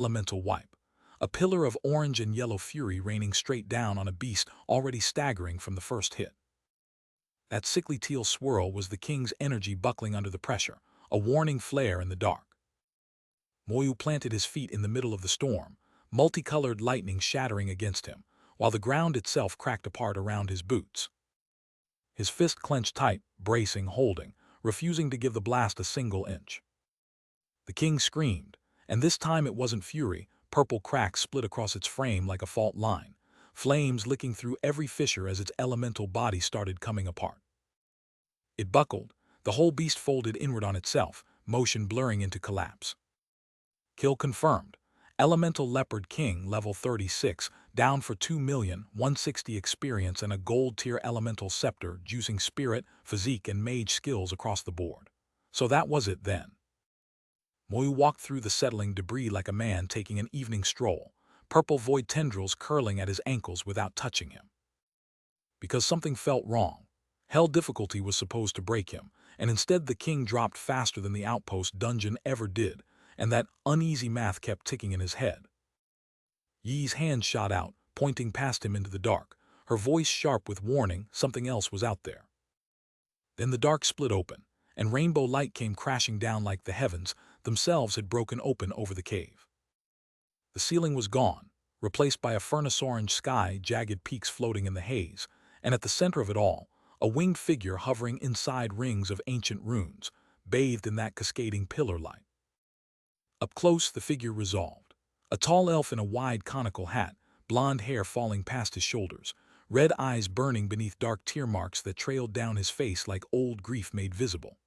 elemental wipe. A pillar of orange and yellow fury raining straight down on a beast already staggering from the first hit. That sickly teal swirl was the king's energy buckling under the pressure, a warning flare in the dark. Moyu planted his feet in the middle of the storm, multicolored lightning shattering against him, while the ground itself cracked apart around his boots. His fist clenched tight, bracing, holding, refusing to give the blast a single inch. The king screamed, and this time it wasn't fury. Purple cracks split across its frame like a fault line, flames licking through every fissure as its elemental body started coming apart. It buckled, the whole beast folded inward on itself, motion blurring into collapse. Kill confirmed. Elemental Leopard King, level 36, down for 2,160,000 experience and a gold-tier elemental scepter, juicing spirit, physique, and mage skills across the board. So that was it then. Moyu walked through the settling debris like a man taking an evening stroll, purple void tendrils curling at his ankles without touching him. Because something felt wrong. Hell difficulty was supposed to break him, and instead the king dropped faster than the outpost dungeon ever did, and that uneasy math kept ticking in his head. Yi's hand shot out, pointing past him into the dark, her voice sharp with warning something else was out there. Then the dark split open, and rainbow light came crashing down like the heavens themselves had broken open over the cave. The ceiling was gone, replaced by a furnace-orange sky, jagged peaks floating in the haze, and at the center of it all, a winged figure hovering inside rings of ancient runes, bathed in that cascading pillar light. Up close, the figure resolved. A tall elf in a wide conical hat, blonde hair falling past his shoulders, red eyes burning beneath dark tear marks that trailed down his face like old grief made visible.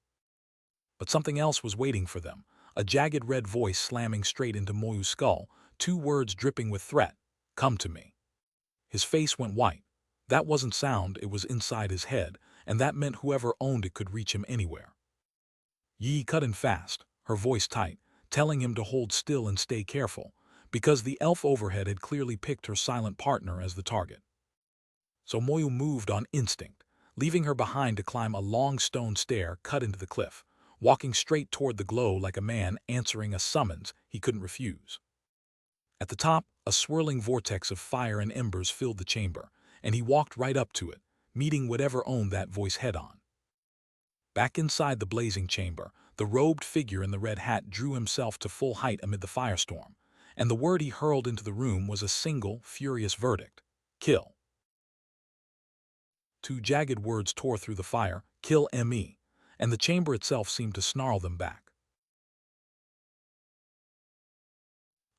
But something else was waiting for them, a jagged red voice slamming straight into Moyu's skull, two words dripping with threat, "Come to me." His face went white. That wasn't sound, it was inside his head, and that meant whoever owned it could reach him anywhere. Yi cut in fast, her voice tight, telling him to hold still and stay careful, because the elf overhead had clearly picked her silent partner as the target. So Moyu moved on instinct, leaving her behind to climb a long stone stair cut into the cliff, walking straight toward the glow like a man answering a summons he couldn't refuse. At the top, a swirling vortex of fire and embers filled the chamber, and he walked right up to it, meeting whatever owned that voice head-on. Back inside the blazing chamber, the robed figure in the red hat drew himself to full height amid the firestorm, and the word he hurled into the room was a single, furious verdict: kill. Two jagged words tore through the fire, "Kill me," and the chamber itself seemed to snarl them back.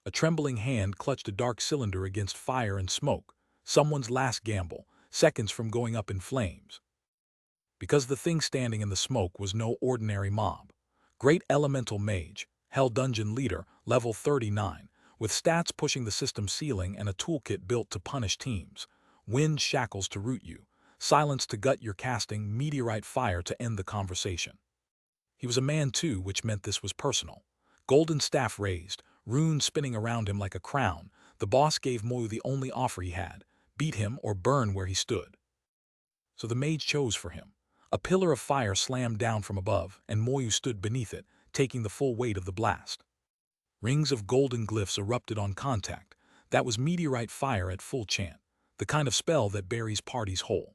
A trembling hand clutched a dark cylinder against fire and smoke, someone's last gamble, seconds from going up in flames. Because the thing standing in the smoke was no ordinary mob. Great elemental mage, hell dungeon leader, level 39, with stats pushing the system ceiling and a toolkit built to punish teams. Wind shackles to root you, silence to gut your casting, meteorite fire to end the conversation. He was a man too, which meant this was personal. Golden staff raised, runes spinning around him like a crown, the boss gave Moyu the only offer he had: beat him or burn where he stood. So the mage chose for him. A pillar of fire slammed down from above, and Moyu stood beneath it, taking the full weight of the blast. Rings of golden glyphs erupted on contact. That was meteorite fire at full chant, the kind of spell that buries parties whole.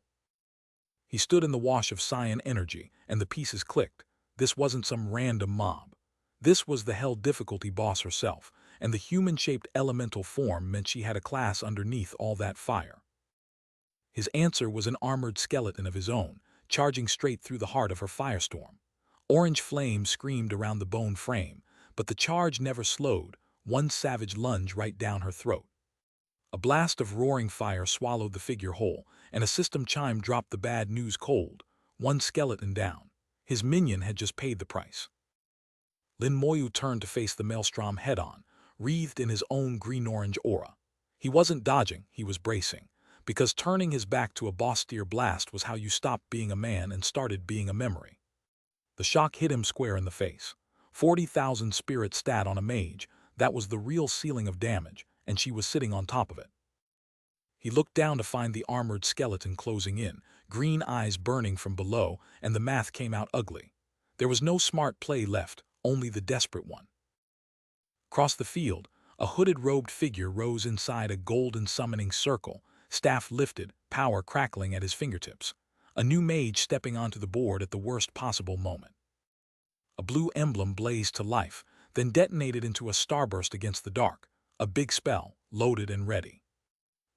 He stood in the wash of cyan energy, and the pieces clicked. This wasn't some random mob. This was the hell difficulty boss herself, and the human-shaped elemental form meant she had a class underneath all that fire. His answer was an armored skeleton of his own, charging straight through the heart of her firestorm. Orange flame screamed around the bone frame, but the charge never slowed, one savage lunge right down her throat. A blast of roaring fire swallowed the figure whole, and a system chime dropped the bad news cold. One skeleton down. His minion had just paid the price. Lin Moyu turned to face the maelstrom head-on, wreathed in his own green-orange aura. He wasn't dodging, he was bracing, because turning his back to a boss-tier blast was how you stopped being a man and started being a memory. The shock hit him square in the face. 40,000 spirit stat on a mage, that was the real ceiling of damage, and she was sitting on top of it. He looked down to find the armored skeleton closing in, green eyes burning from below, and the math came out ugly. There was no smart play left, only the desperate one. Across the field, A hooded robed figure rose inside a golden summoning circle, staff lifted, power crackling at his fingertips. A new mage stepping onto the board at the worst possible moment. A blue emblem blazed to life, then detonated into a starburst against the dark, a big spell, loaded and ready.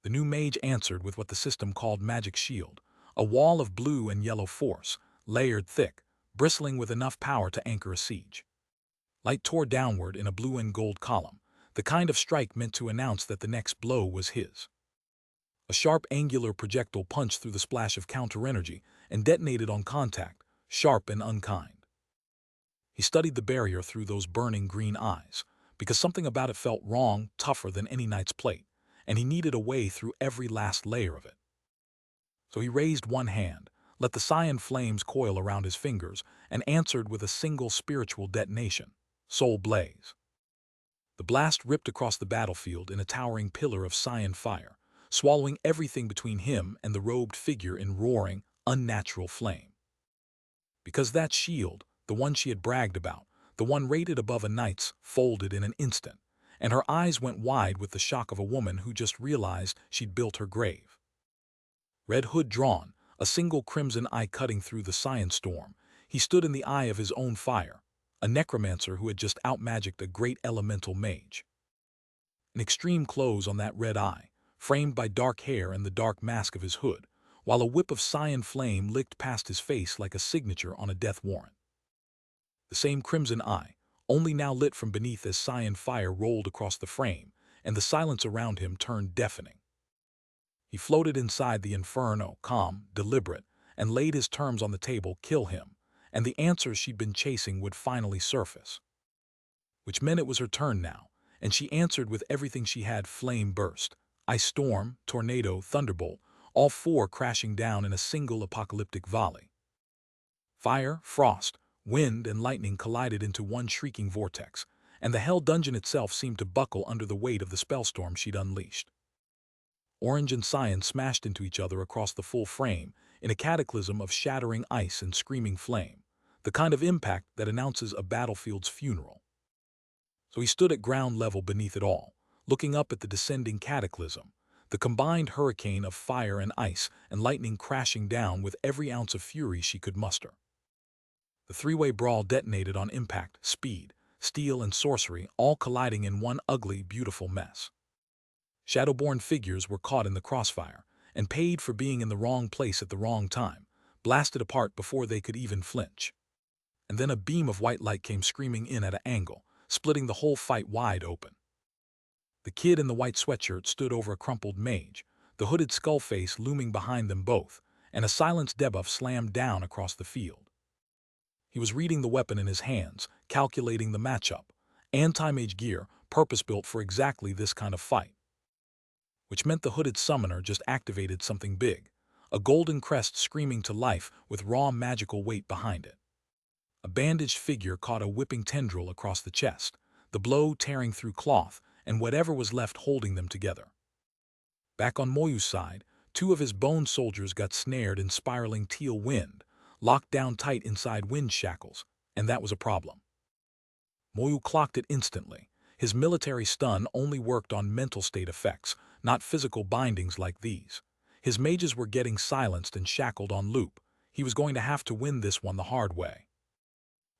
The new mage answered with what the system called magic shield, a wall of blue and yellow force, layered thick, bristling with enough power to anchor a siege. Light tore downward in a blue and gold column, the kind of strike meant to announce that the next blow was his. A sharp angular projectile punched through the splash of counter-energy and detonated on contact, sharp and unkind. He studied the barrier through those burning green eyes, because something about it felt wrong, tougher than any knight's plate, and he needed a way through every last layer of it. So he raised one hand, let the cyan flames coil around his fingers, and answered with a single spiritual detonation, Soul Blaze. The blast ripped across the battlefield in a towering pillar of cyan fire, swallowing everything between him and the robed figure in roaring, unnatural flame. Because that shield, the one she had bragged about, the one rated above a knight's, folded in an instant, and her eyes went wide with the shock of a woman who just realized she'd built her grave. Red hood drawn, a single crimson eye cutting through the cyan storm, he stood in the eye of his own fire, a necromancer who had just outmagicked a great elemental mage. An extreme close on that red eye, framed by dark hair and the dark mask of his hood, while a whip of cyan flame licked past his face like a signature on a death warrant. The same crimson eye, only now lit from beneath as cyan fire rolled across the frame, and the silence around him turned deafening. He floated inside the inferno, calm, deliberate, and laid his terms on the table, kill him, and the answers she'd been chasing would finally surface. Which meant it was her turn now, and she answered with everything she had. Flame burst, ice storm, tornado, thunderbolt, all four crashing down in a single apocalyptic volley. Fire, frost, wind, and lightning collided into one shrieking vortex, and the hell dungeon itself seemed to buckle under the weight of the spellstorm she'd unleashed. Orange and cyan smashed into each other across the full frame in a cataclysm of shattering ice and screaming flame, the kind of impact that announces a battlefield's funeral. So he stood at ground level beneath it all, looking up at the descending cataclysm, the combined hurricane of fire and ice and lightning crashing down with every ounce of fury she could muster. The three-way brawl detonated on impact, speed, steel, and sorcery, all colliding in one ugly, beautiful mess. Shadowborn figures were caught in the crossfire and paid for being in the wrong place at the wrong time, blasted apart before they could even flinch. And then a beam of white light came screaming in at an angle, splitting the whole fight wide open. The kid in the white sweatshirt stood over a crumpled mage, the hooded skull face looming behind them both, and a silenced debuff slammed down across the field. He was reading the weapon in his hands, calculating the matchup, anti-mage gear, purpose-built for exactly this kind of fight. Which meant the hooded summoner just activated something big, a golden crest screaming to life with raw magical weight behind it. A bandaged figure caught a whipping tendril across the chest, the blow tearing through cloth and whatever was left holding them together. Back on Moyu's side, two of his bone soldiers got snared in spiraling teal wind, locked down tight inside wind shackles, and that was a problem. Moyu clocked it instantly. His military stun only worked on mental state effects, not physical bindings like these. His mages were getting silenced and shackled on loop. He was going to have to win this one the hard way.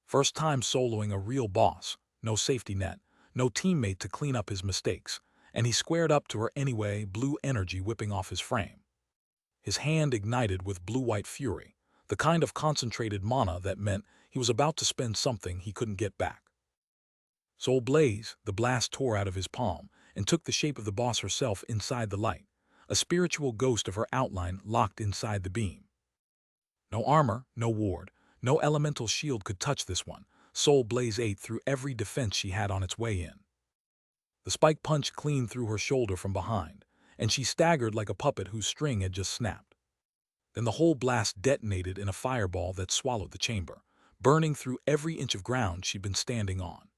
First time soloing a real boss, no safety net, no teammate to clean up his mistakes, and he squared up to her anyway, blue energy whipping off his frame. His hand ignited with blue-white fury, the kind of concentrated mana that meant he was about to spend something he couldn't get back. Soul Blaze, the blast tore out of his palm and took the shape of the boss herself inside the light, a spiritual ghost of her outline locked inside the beam. No armor, no ward, no elemental shield could touch this one. Soul Blaze ate through every defense she had on its way in. The spike punched clean through her shoulder from behind, and she staggered like a puppet whose string had just snapped. Then the whole blast detonated in a fireball that swallowed the chamber, burning through every inch of ground she'd been standing on.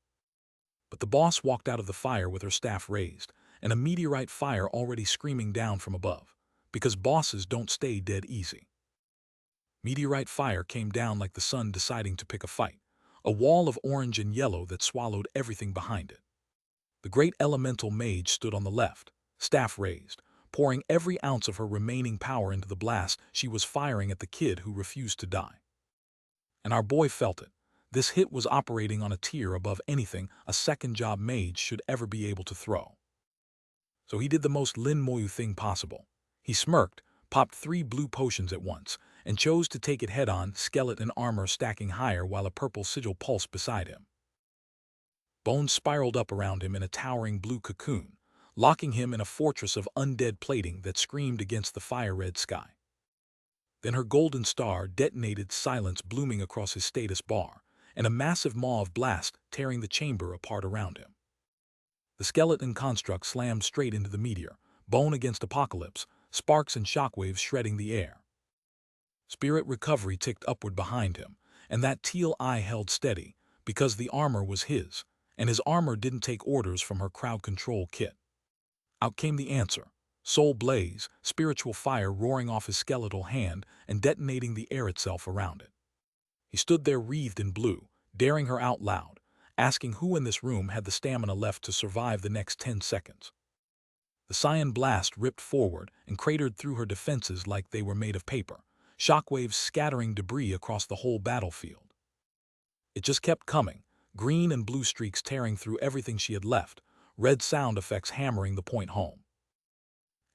But the boss walked out of the fire with her staff raised, and a meteorite fire already screaming down from above, because bosses don't stay dead easy. Meteorite fire came down like the sun deciding to pick a fight, a wall of orange and yellow that swallowed everything behind it. The great elemental mage stood on the left, staff raised, pouring every ounce of her remaining power into the blast she was firing at the kid who refused to die. And our boy felt it. This hit was operating on a tier above anything a second-job mage should ever be able to throw. So he did the most Lin Moyu thing possible. He smirked, popped 3 blue potions at once, and chose to take it head-on, skeleton armor stacking higher while a purple sigil pulsed beside him. Bones spiraled up around him in a towering blue cocoon, locking him in a fortress of undead plating that screamed against the fire-red sky. Then her golden star detonated, silence blooming across his status bar, and a massive mauve blast tearing the chamber apart around him. The skeleton construct slammed straight into the meteor, bone against apocalypse, sparks and shockwaves shredding the air. Spirit recovery ticked upward behind him, and that teal eye held steady, because the armor was his, and his armor didn't take orders from her crowd control kit. Out came the answer. Soul blaze, spiritual fire roaring off his skeletal hand and detonating the air itself around it. He stood there wreathed in blue, daring her out loud, asking who in this room had the stamina left to survive the next 10 seconds. The cyan blast ripped forward and cratered through her defenses like they were made of paper, shockwaves scattering debris across the whole battlefield. It just kept coming, green and blue streaks tearing through everything she had left, red sound effects hammering the point home.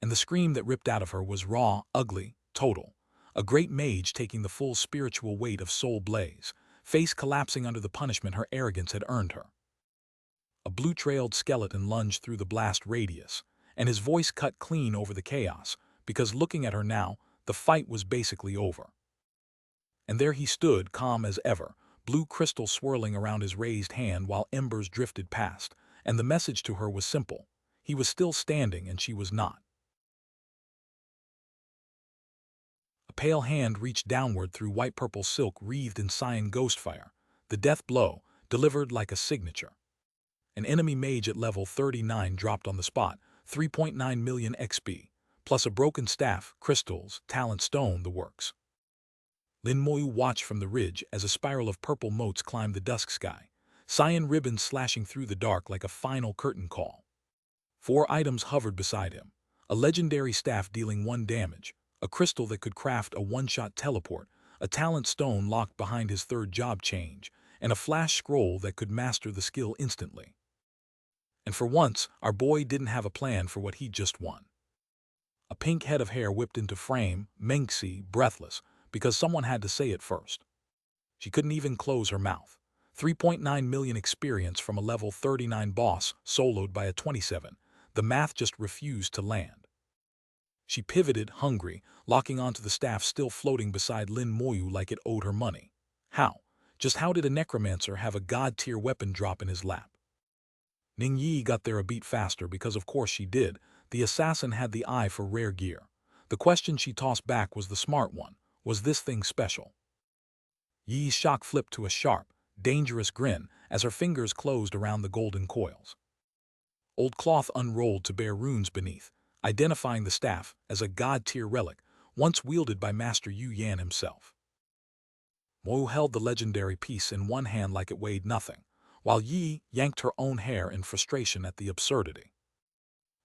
And the scream that ripped out of her was raw, ugly, total. A great mage taking the full spiritual weight of soul blaze, face collapsing under the punishment her arrogance had earned her. A blue-trailed skeleton lunged through the blast radius, and his voice cut clean over the chaos, because looking at her now, the fight was basically over. And there he stood, calm as ever, blue crystal swirling around his raised hand while embers drifted past, and the message to her was simple. He was still standing and she was not. A pale hand reached downward through white-purple silk wreathed in cyan ghostfire, the death blow, delivered like a signature. An enemy mage at level 39 dropped on the spot, 3.9 million XP, plus a broken staff, crystals, talent stone, the works. Lin Moyu watched from the ridge as a spiral of purple motes climbed the dusk sky, cyan ribbons slashing through the dark like a final curtain call. 4 items hovered beside him, a legendary staff dealing 1 damage, a crystal that could craft a one-shot teleport, a talent stone locked behind his 3rd job change, and a flash scroll that could master the skill instantly. And for once, our boy didn't have a plan for what he'd just won. A pink head of hair whipped into frame, Menxi, breathless, because someone had to say it first. She couldn't even close her mouth. 3.9 million experience from a level 39 boss, soloed by a 27. The math just refused to land. She pivoted, hungry, locking onto the staff still floating beside Lin Moyu like it owed her money. How? Just how did a necromancer have a god-tier weapon drop in his lap? Ning Yi got there a beat faster because of course she did. The assassin had the eye for rare gear. The question she tossed back was the smart one. Was this thing special? Yi's shock flipped to a sharp, dangerous grin as her fingers closed around the golden coils. Old cloth unrolled to bear runes beneath, identifying the staff as a god-tier relic, once wielded by Master Yu Yan himself. Moyu held the legendary piece in one hand like it weighed nothing, while Yi yanked her own hair in frustration at the absurdity.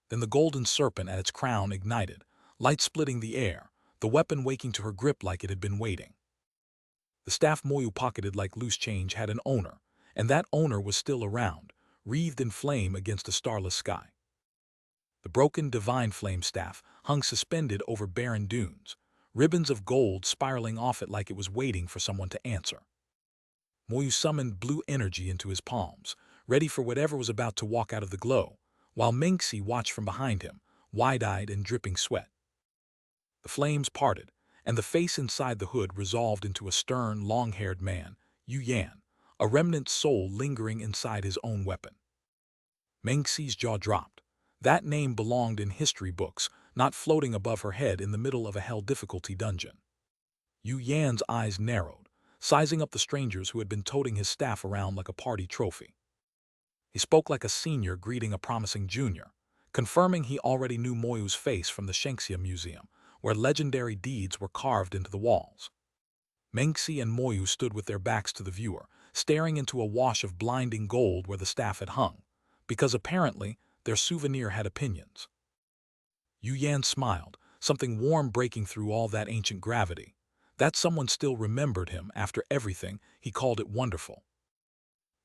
Then the golden serpent at its crown ignited, light splitting the air, the weapon waking to her grip like it had been waiting. The staff Moyu pocketed like loose change had an owner, and that owner was still around, wreathed in flame against a starless sky. The broken divine flame staff hung suspended over barren dunes, ribbons of gold spiraling off it like it was waiting for someone to answer. Moyu summoned blue energy into his palms, ready for whatever was about to walk out of the glow, while Menxi watched from behind him, wide-eyed and dripping sweat. The flames parted, and the face inside the hood resolved into a stern, long-haired man, Yu Yan, a remnant soul lingering inside his own weapon. Menxi's jaw dropped. That name belonged in history books, not floating above her head in the middle of a hell difficulty dungeon. Yu Yan's eyes narrowed, sizing up the strangers who had been toting his staff around like a party trophy. He spoke like a senior greeting a promising junior, confirming he already knew Moyu's face from the Shenxia Museum, where legendary deeds were carved into the walls. Menxi and Moyu stood with their backs to the viewer, staring into a wash of blinding gold where the staff had hung, because apparently their souvenir had opinions. Yu Yan smiled, something warm breaking through all that ancient gravity. That someone still remembered him after everything. He called it wonderful.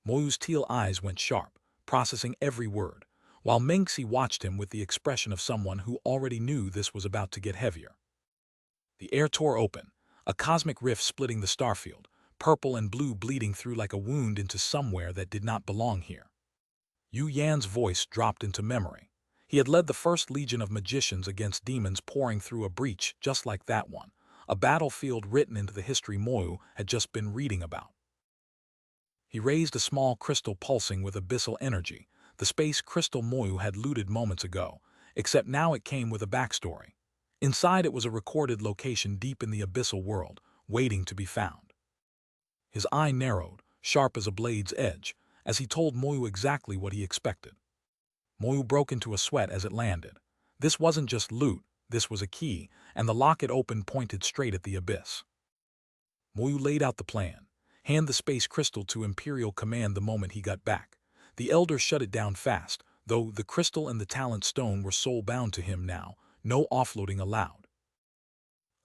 Moyu's teal eyes went sharp, processing every word, while Mengxi watched him with the expression of someone who already knew this was about to get heavier. The air tore open, a cosmic rift splitting the starfield, purple and blue bleeding through like a wound into somewhere that did not belong here. Yu Yan's voice dropped into memory. He had led the first legion of magicians against demons pouring through a breach just like that one, a battlefield written into the history Moyu had just been reading about. He raised a small crystal pulsing with abyssal energy, the space crystal Moyu had looted moments ago, except now it came with a backstory. Inside it was a recorded location deep in the abyssal world, waiting to be found. His eye narrowed, sharp as a blade's edge, as he told Moyu exactly what he expected. Moyu broke into a sweat as it landed. This wasn't just loot, this was a key, and the lock it opened pointed straight at the abyss. Moyu laid out the plan. Hand the space crystal to Imperial Command the moment he got back. The Elder shut it down fast, though the crystal and the talent stone were soul-bound to him now, no offloading allowed.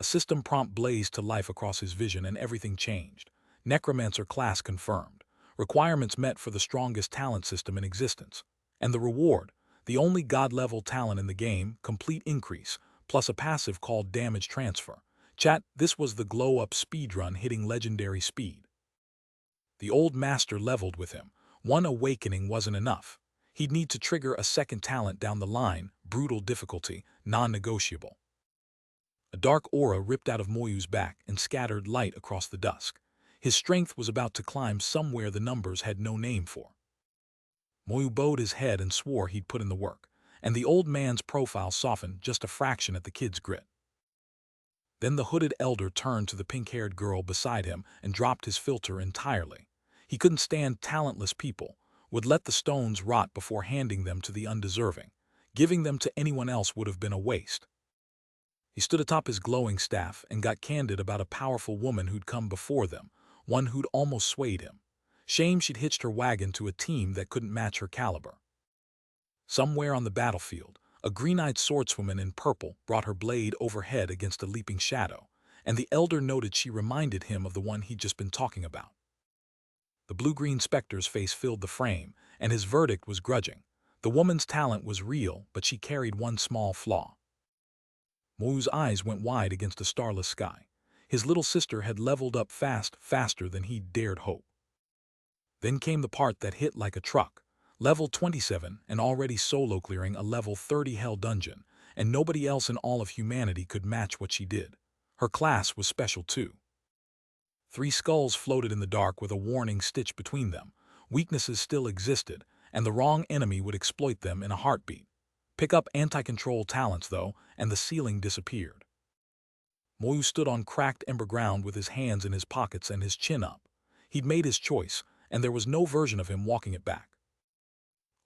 A system prompt blazed to life across his vision and everything changed. Necromancer class confirmed. Requirements met for the strongest talent system in existence. And the reward, the only god-level talent in the game, complete increase, plus a passive called damage transfer. Chat, this was the glow-up speedrun hitting legendary speed. The old master leveled with him. One awakening wasn't enough. He'd need to trigger a second talent down the line, brutal difficulty, non-negotiable. A dark aura ripped out of Moyu's back and scattered light across the dusk. His strength was about to climb somewhere the numbers had no name for. Moyu bowed his head and swore he'd put in the work, and the old man's profile softened just a fraction at the kid's grit. Then the hooded elder turned to the pink-haired girl beside him and dropped his filter entirely. He couldn't stand talentless people, would let the stones rot before handing them to the undeserving. Giving them to anyone else would have been a waste. He stood atop his glowing staff and got candid about a powerful woman who'd come before them, one who'd almost swayed him. Shame she'd hitched her wagon to a team that couldn't match her caliber. Somewhere on the battlefield, a green-eyed swordswoman in purple brought her blade overhead against a leaping shadow, and the elder noted she reminded him of the one he'd just been talking about. The blue-green specter's face filled the frame, and his verdict was grudging. The woman's talent was real, but she carried one small flaw. Moyu's eyes went wide against a starless sky. His little sister had leveled up faster than he'd dared hope. Then came the part that hit like a truck. Level 27 and already solo clearing a level 30 hell dungeon, and nobody else in all of humanity could match what she did. Her class was special too. 3 skulls floated in the dark with a warning stitched between them. Weaknesses still existed, and the wrong enemy would exploit them in a heartbeat. Pick up anti-control talents, though, and the ceiling disappeared. Moyu stood on cracked ember ground with his hands in his pockets and his chin up. He'd made his choice, and there was no version of him walking it back.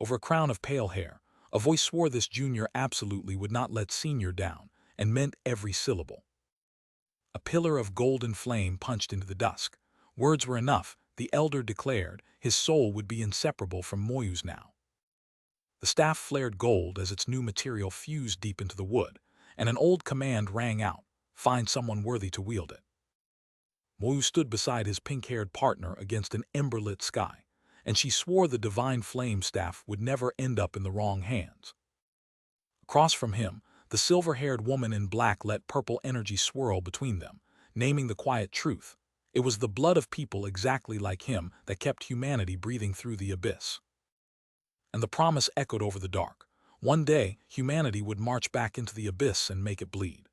Over a crown of pale hair, a voice swore this junior absolutely would not let senior down, and meant every syllable. A pillar of golden flame punched into the dusk. Words were enough, the elder declared. His soul would be inseparable from Moyu's now. The staff flared gold as its new material fused deep into the wood, and an old command rang out, find someone worthy to wield it. Moyu stood beside his pink-haired partner against an ember-lit sky, and she swore the divine flame staff would never end up in the wrong hands. Across from him, the silver-haired woman in black let purple energy swirl between them, naming the quiet truth. It was the blood of people exactly like him that kept humanity breathing through the abyss. And the promise echoed over the dark. One day, humanity would march back into the abyss and make it bleed.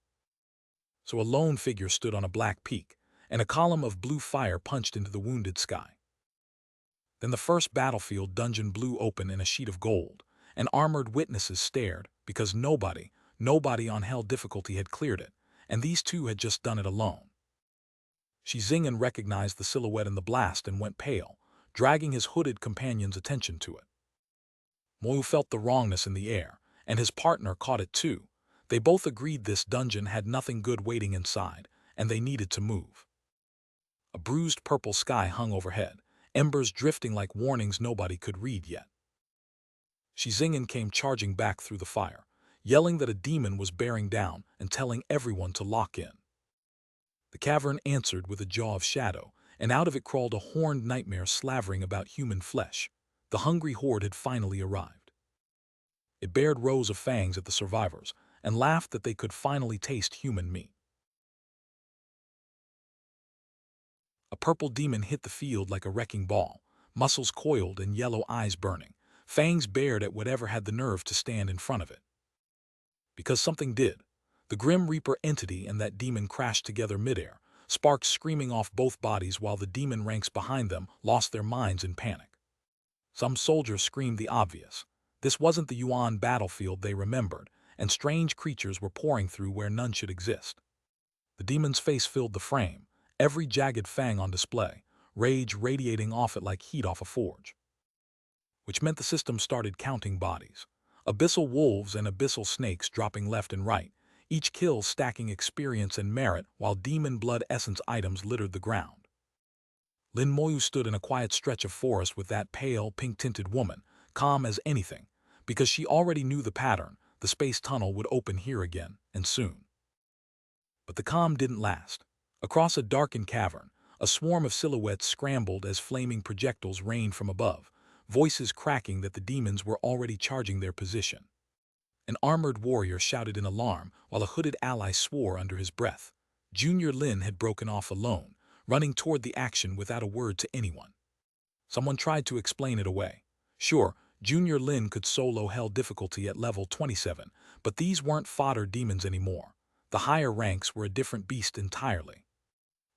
So a lone figure stood on a black peak, and a column of blue fire punched into the wounded sky. Then the first battlefield dungeon blew open in a sheet of gold, and armored witnesses stared, because nobody on hell difficulty had cleared it, and these two had just done it alone. Shizingen recognized the silhouette in the blast and went pale, dragging his hooded companion's attention to it. Moyu felt the wrongness in the air, and his partner caught it too. They both agreed this dungeon had nothing good waiting inside, and they needed to move. A bruised purple sky hung overhead, embers drifting like warnings nobody could read yet. Shizingen came charging back through the fire, yelling that a demon was bearing down and telling everyone to lock in. The cavern answered with a jaw of shadow, and out of it crawled a horned nightmare slavering about human flesh. The hungry horde had finally arrived. It bared rows of fangs at the survivors and laughed that they could finally taste human meat. A purple demon hit the field like a wrecking ball, muscles coiled and yellow eyes burning, fangs bared at whatever had the nerve to stand in front of it. Because something did. The Grim Reaper entity and that demon crashed together midair, sparks screaming off both bodies while the demon ranks behind them lost their minds in panic. Some soldiers screamed the obvious. This wasn't the Yuan battlefield they remembered, and strange creatures were pouring through where none should exist. The demon's face filled the frame, every jagged fang on display, rage radiating off it like heat off a forge. Which meant the system started counting bodies. Abyssal wolves and abyssal snakes dropping left and right, each kill stacking experience and merit while demon blood essence items littered the ground. Lin Moyu stood in a quiet stretch of forest with that pale, pink-tinted woman, calm as anything, because she already knew the pattern. The space tunnel would open here again, and soon. But the calm didn't last. Across a darkened cavern, a swarm of silhouettes scrambled as flaming projectiles rained from above, voices cracking that the demons were already charging their position. An armored warrior shouted in alarm while a hooded ally swore under his breath. Junior Lin had broken off alone, running toward the action without a word to anyone. Someone tried to explain it away. Sure, Junior Lin could solo hell difficulty at level 27, but these weren't fodder demons anymore. The higher ranks were a different beast entirely.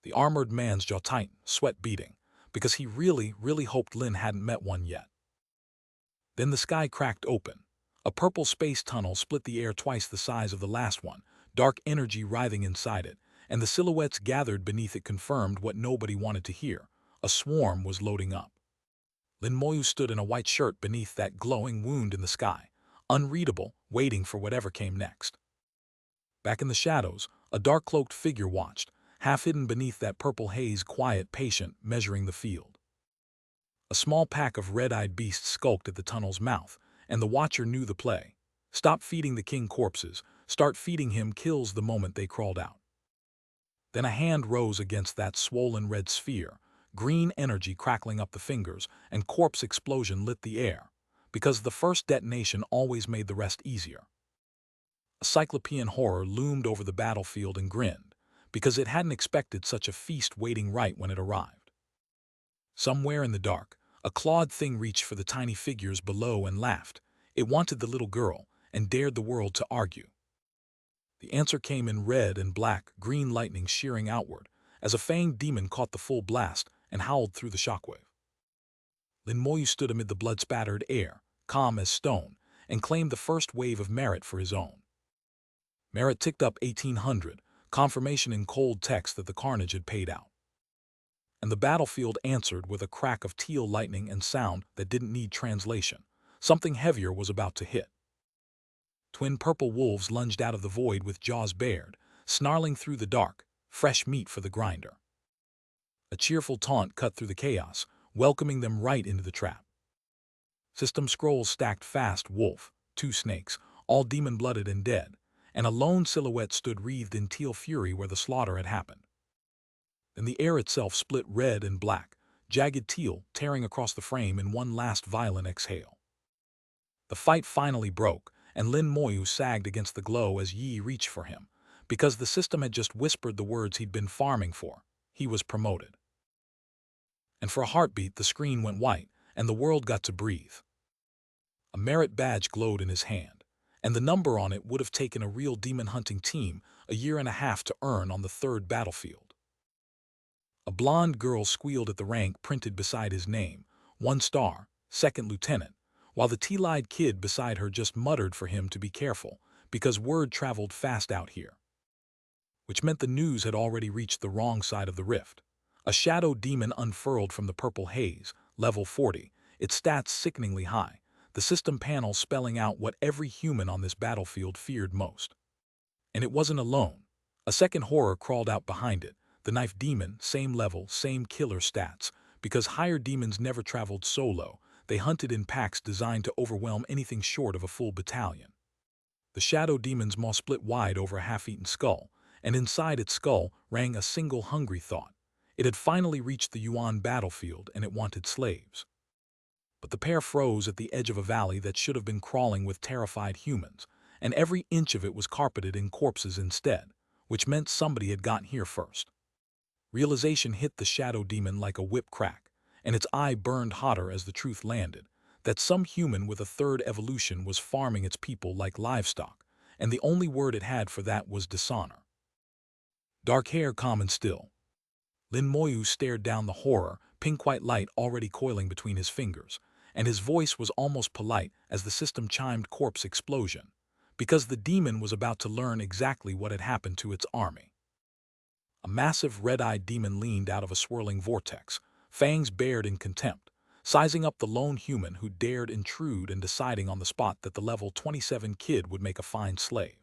The armored man's jaw tightened, sweat beading, because he really hoped Lin hadn't met one yet. Then the sky cracked open. A purple space tunnel split the air twice the size of the last one, dark energy writhing inside it, and the silhouettes gathered beneath it confirmed what nobody wanted to hear. A swarm was loading up. Lin Moyu stood in a white shirt beneath that glowing wound in the sky, unreadable, waiting for whatever came next. Back in the shadows, a dark-cloaked figure watched, half hidden beneath that purple haze, quiet, patient, measuring the field. A small pack of red-eyed beasts skulked at the tunnel's mouth, and the watcher knew the play. Stop feeding the king corpses, start feeding him kills the moment they crawled out. Then a hand rose against that swollen red sphere, green energy crackling up the fingers, and corpse explosion lit the air, because the first detonation always made the rest easier. A cyclopean horror loomed over the battlefield and grinned, because it hadn't expected such a feast waiting right when it arrived. Somewhere in the dark, a clawed thing reached for the tiny figures below and laughed. It wanted the little girl and dared the world to argue. The answer came in red and black, green lightning shearing outward, as a fanged demon caught the full blast and howled through the shockwave. Lin Moyu stood amid the blood-spattered air, calm as stone, and claimed the first wave of merit for his own. Merit ticked up 1,800, confirmation in cold text that the carnage had paid out. And the battlefield answered with a crack of teal lightning and sound that didn't need translation. Something heavier was about to hit. Twin purple wolves lunged out of the void with jaws bared, snarling through the dark, fresh meat for the grinder. A cheerful taunt cut through the chaos, welcoming them right into the trap. System scrolls stacked fast, wolf, 2 snakes, all demon-blooded and dead, and a lone silhouette stood wreathed in teal fury where the slaughter had happened. Then the air itself split red and black, jagged teal tearing across the frame in one last violent exhale. The fight finally broke, and Lin Moyu sagged against the glow as Yi reached for him, because the system had just whispered the words he'd been farming for. He was promoted. And for a heartbeat the screen went white, and the world got to breathe. A merit badge glowed in his hand, and the number on it would have taken a real demon-hunting team a year and a half to earn on the 3rd battlefield. A blonde girl squealed at the rank printed beside his name, 1 star, 2nd lieutenant, while the teal-eyed kid beside her just muttered for him to be careful, because word traveled fast out here. Which meant the news had already reached the wrong side of the rift. A shadow demon unfurled from the purple haze, level 40, its stats sickeningly high, the system panel spelling out what every human on this battlefield feared most. And it wasn't alone. A second horror crawled out behind it, the knife demon, same level, same killer stats, because higher demons never traveled solo, they hunted in packs designed to overwhelm anything short of a full battalion. The shadow demon's maw split wide over a half-eaten skull, and inside its skull rang a single hungry thought. It had finally reached the Yuan battlefield, and it wanted slaves. But the pair froze at the edge of a valley that should have been crawling with terrified humans, and every inch of it was carpeted in corpses instead, which meant somebody had gotten here first. Realization hit the shadow demon like a whip crack, and its eye burned hotter as the truth landed, that some human with a third evolution was farming its people like livestock, and the only word it had for that was dishonor. Dark hair calm and still. Lin Moyu stared down the horror, pink-white light already coiling between his fingers, and his voice was almost polite as the system chimed corpse explosion, because the demon was about to learn exactly what had happened to its army. A massive red-eyed demon leaned out of a swirling vortex, fangs bared in contempt, sizing up the lone human who dared intrude and deciding on the spot that the level 27 kid would make a fine slave.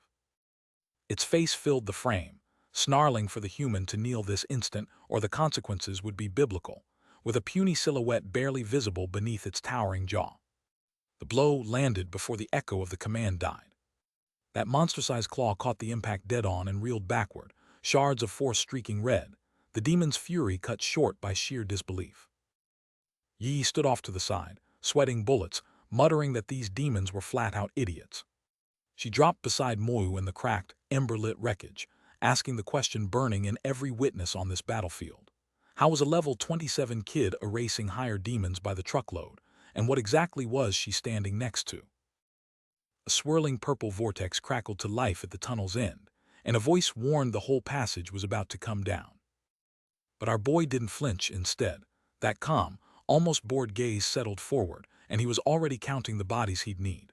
Its face filled the frame, snarling for the human to kneel this instant or the consequences would be biblical, with a puny silhouette barely visible beneath its towering jaw. The blow landed before the echo of the command died. That monster-sized claw caught the impact dead-on and reeled backward, shards of force streaking red, the demon's fury cut short by sheer disbelief. Yi stood off to the side, sweating bullets, muttering that these demons were flat-out idiots. She dropped beside Moyu in the cracked, ember-lit wreckage, asking the question burning in every witness on this battlefield. How was a level 27 kid erasing higher demons by the truckload, and what exactly was she standing next to? A swirling purple vortex crackled to life at the tunnel's end, and a voice warned the whole passage was about to come down. But our boy didn't flinch. Instead, that calm, almost bored gaze settled forward, and he was already counting the bodies he'd need.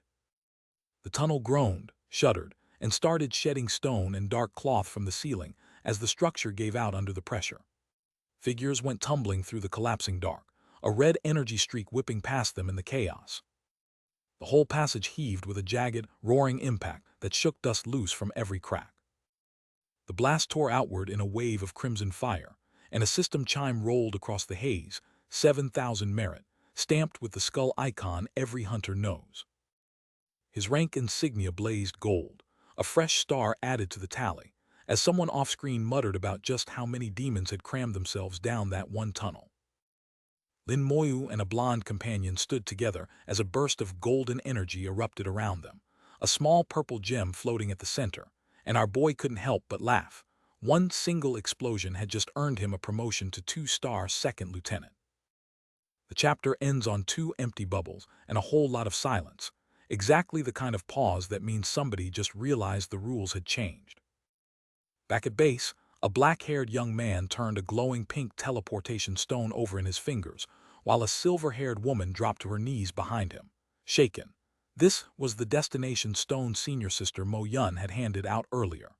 The tunnel groaned, shuddered, and started shedding stone and dark cloth from the ceiling as the structure gave out under the pressure. Figures went tumbling through the collapsing dark, a red energy streak whipping past them in the chaos. The whole passage heaved with a jagged, roaring impact that shook dust loose from every crack. The blast tore outward in a wave of crimson fire, and a system chime rolled across the haze, 7,000 merit, stamped with the skull icon every hunter knows. His rank insignia blazed gold, a fresh star added to the tally, as someone off-screen muttered about just how many demons had crammed themselves down that one tunnel. Lin Moyu and a blonde companion stood together as a burst of golden energy erupted around them, a small purple gem floating at the center, and our boy couldn't help but laugh. One single explosion had just earned him a promotion to 2-star second lieutenant. The chapter ends on 2 empty bubbles and a whole lot of silence, exactly the kind of pause that means somebody just realized the rules had changed. Back at base, a black-haired young man turned a glowing pink teleportation stone over in his fingers, while a silver-haired woman dropped to her knees behind him, shaken. This was the destination stone senior sister Mo Yun had handed out earlier.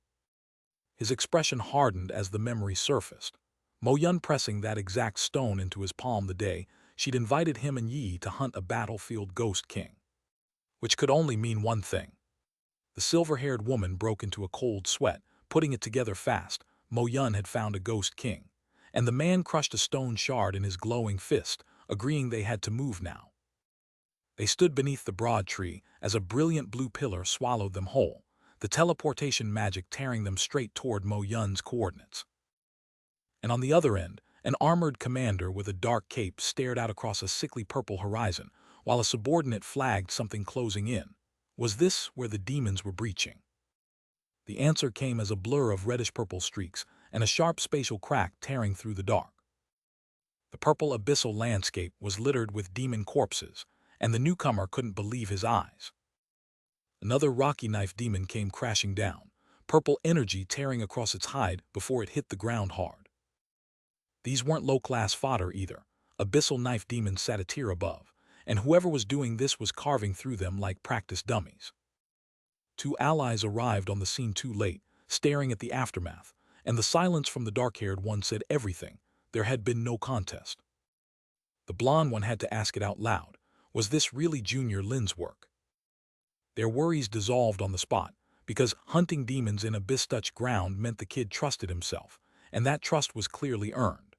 His expression hardened as the memory surfaced. Mo Yun pressing that exact stone into his palm the day she'd invited him and Yi to hunt a battlefield ghost king. Which could only mean one thing. The silver-haired woman broke into a cold sweat, putting it together fast. Mo Yun had found a ghost king, and the man crushed a stone shard in his glowing fist, agreeing they had to move now. They stood beneath the broad tree as a brilliant blue pillar swallowed them whole, the teleportation magic tearing them straight toward Mo Yun's coordinates. And on the other end, an armored commander with a dark cape stared out across a sickly purple horizon, while a subordinate flagged something closing in. Was this where the demons were breaching? The answer came as a blur of reddish-purple streaks and a sharp spatial crack tearing through the dark. The purple abyssal landscape was littered with demon corpses, and the newcomer couldn't believe his eyes. Another rocky knife demon came crashing down, purple energy tearing across its hide before it hit the ground hard. These weren't low-class fodder either. Abyssal knife demons sat a tier above, and whoever was doing this was carving through them like practice dummies. 2 allies arrived on the scene too late, staring at the aftermath, and the silence from the dark-haired one said everything. There had been no contest. The blonde one had to ask it out loud. Was this really Junior Lin's work? Their worries dissolved on the spot, because hunting demons in abyss-touched ground meant the kid trusted himself, and that trust was clearly earned.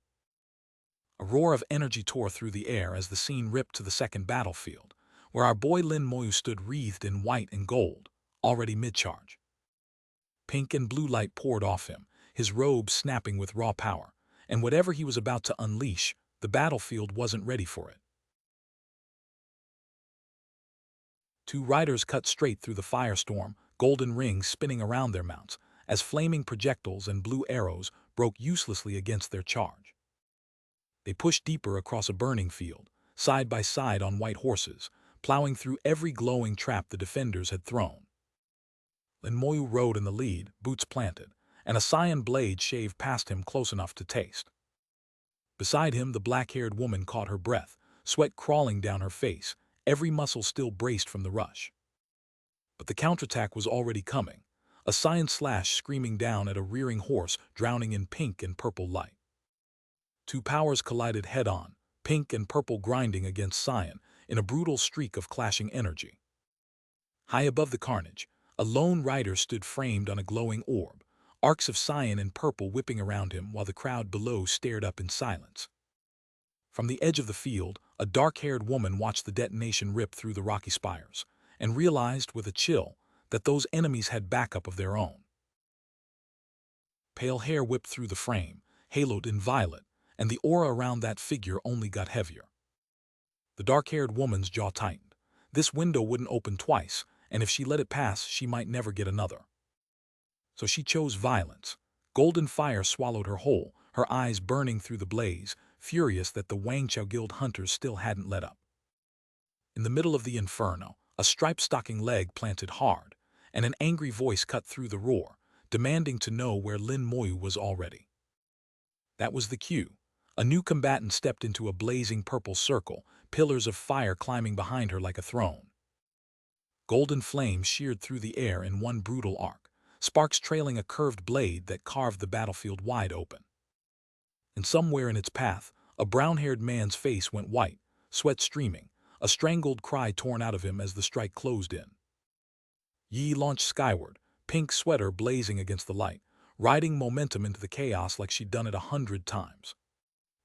A roar of energy tore through the air as the scene ripped to the second battlefield, where our boy Lin Moyu stood wreathed in white and gold, already mid-charge. Pink and blue light poured off him, his robe snapping with raw power, and whatever he was about to unleash, the battlefield wasn't ready for it. Two riders cut straight through the firestorm, golden rings spinning around their mounts, as flaming projectiles and blue arrows broke uselessly against their charge. They pushed deeper across a burning field, side by side on white horses, plowing through every glowing trap the defenders had thrown. Lin Moyu rode in the lead, boots planted, and a cyan blade shaved past him close enough to taste. Beside him, the black-haired woman caught her breath, sweat crawling down her face, every muscle still braced from the rush. But the counterattack was already coming, a cyan slash screaming down at a rearing horse drowning in pink and purple light. Two powers collided head-on, pink and purple grinding against cyan in a brutal streak of clashing energy. High above the carnage, a lone rider stood framed on a glowing orb, arcs of cyan and purple whipping around him while the crowd below stared up in silence. From the edge of the field, a dark-haired woman watched the detonation rip through the rocky spires, and realized with a chill that those enemies had backup of their own. Pale hair whipped through the frame, haloed in violet, and the aura around that figure only got heavier. The dark-haired woman's jaw tightened. This window wouldn't open twice, and if she let it pass, she might never get another. So she chose violence. Golden fire swallowed her whole, her eyes burning through the blaze, furious that the Wangchao Guild hunters still hadn't let up. In the middle of the inferno, a striped-stocking leg planted hard, and an angry voice cut through the roar, demanding to know where Lin Moyu was already. That was the cue. A new combatant stepped into a blazing purple circle, pillars of fire climbing behind her like a throne. Golden flames sheared through the air in one brutal arc, sparks trailing a curved blade that carved the battlefield wide open. And somewhere in its path, a brown-haired man's face went white, sweat streaming, a strangled cry torn out of him as the strike closed in. Yi launched skyward, pink sweater blazing against the light, riding momentum into the chaos like she'd done it 100 times.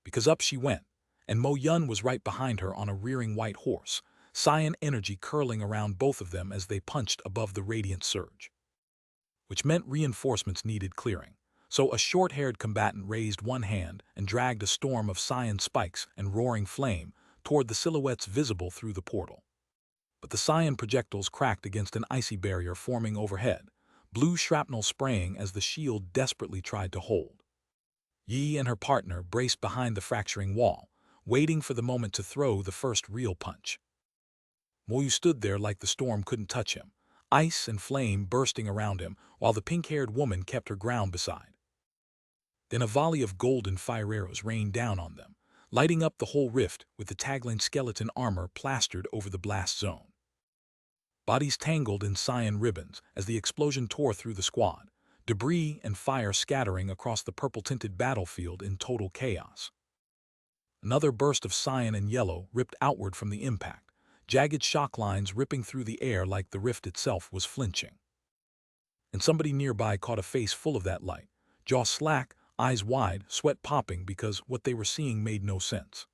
Because up she went, and Mo Yun was right behind her on a rearing white horse, cyan energy curling around both of them as they punched above the radiant surge. Which meant reinforcements needed clearing, so a short-haired combatant raised one hand and dragged a storm of cyan spikes and roaring flame toward the silhouettes visible through the portal. But the cyan projectiles cracked against an icy barrier forming overhead, blue shrapnel spraying as the shield desperately tried to hold. Yi and her partner braced behind the fracturing wall, waiting for the moment to throw the first real punch. Moyu stood there like the storm couldn't touch him, ice and flame bursting around him while the pink-haired woman kept her ground beside. Then a volley of golden fire arrows rained down on them, lighting up the whole rift with the tagline skeleton armor plastered over the blast zone. Bodies tangled in cyan ribbons as the explosion tore through the squad, debris and fire scattering across the purple-tinted battlefield in total chaos. Another burst of cyan and yellow ripped outward from the impact, jagged shock lines ripping through the air like the rift itself was flinching. And somebody nearby caught a face full of that light, jaw slack, eyes wide, sweat popping because what they were seeing made no sense.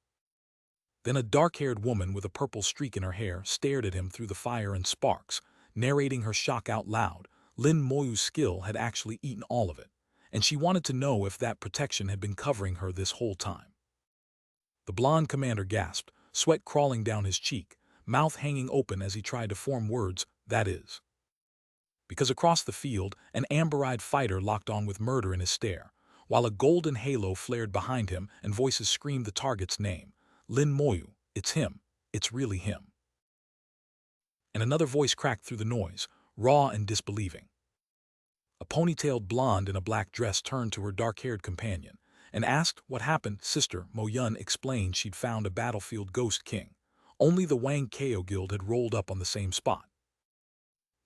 Then a dark-haired woman with a purple streak in her hair stared at him through the fire and sparks, narrating her shock out loud. Lin Moyu's skill had actually eaten all of it, and she wanted to know if that protection had been covering her this whole time. The blonde commander gasped, sweat crawling down his cheek, mouth hanging open as he tried to form words, that is. Because across the field, an amber-eyed fighter locked on with murder in his stare, while a golden halo flared behind him and voices screamed the target's name. Lin Moyu, it's him, it's really him. And another voice cracked through the noise, raw and disbelieving. A ponytailed blonde in a black dress turned to her dark-haired companion and asked what happened. Sister, Mo Yun explained she'd found a battlefield ghost king. Only the Wangchao Guild had rolled up on the same spot.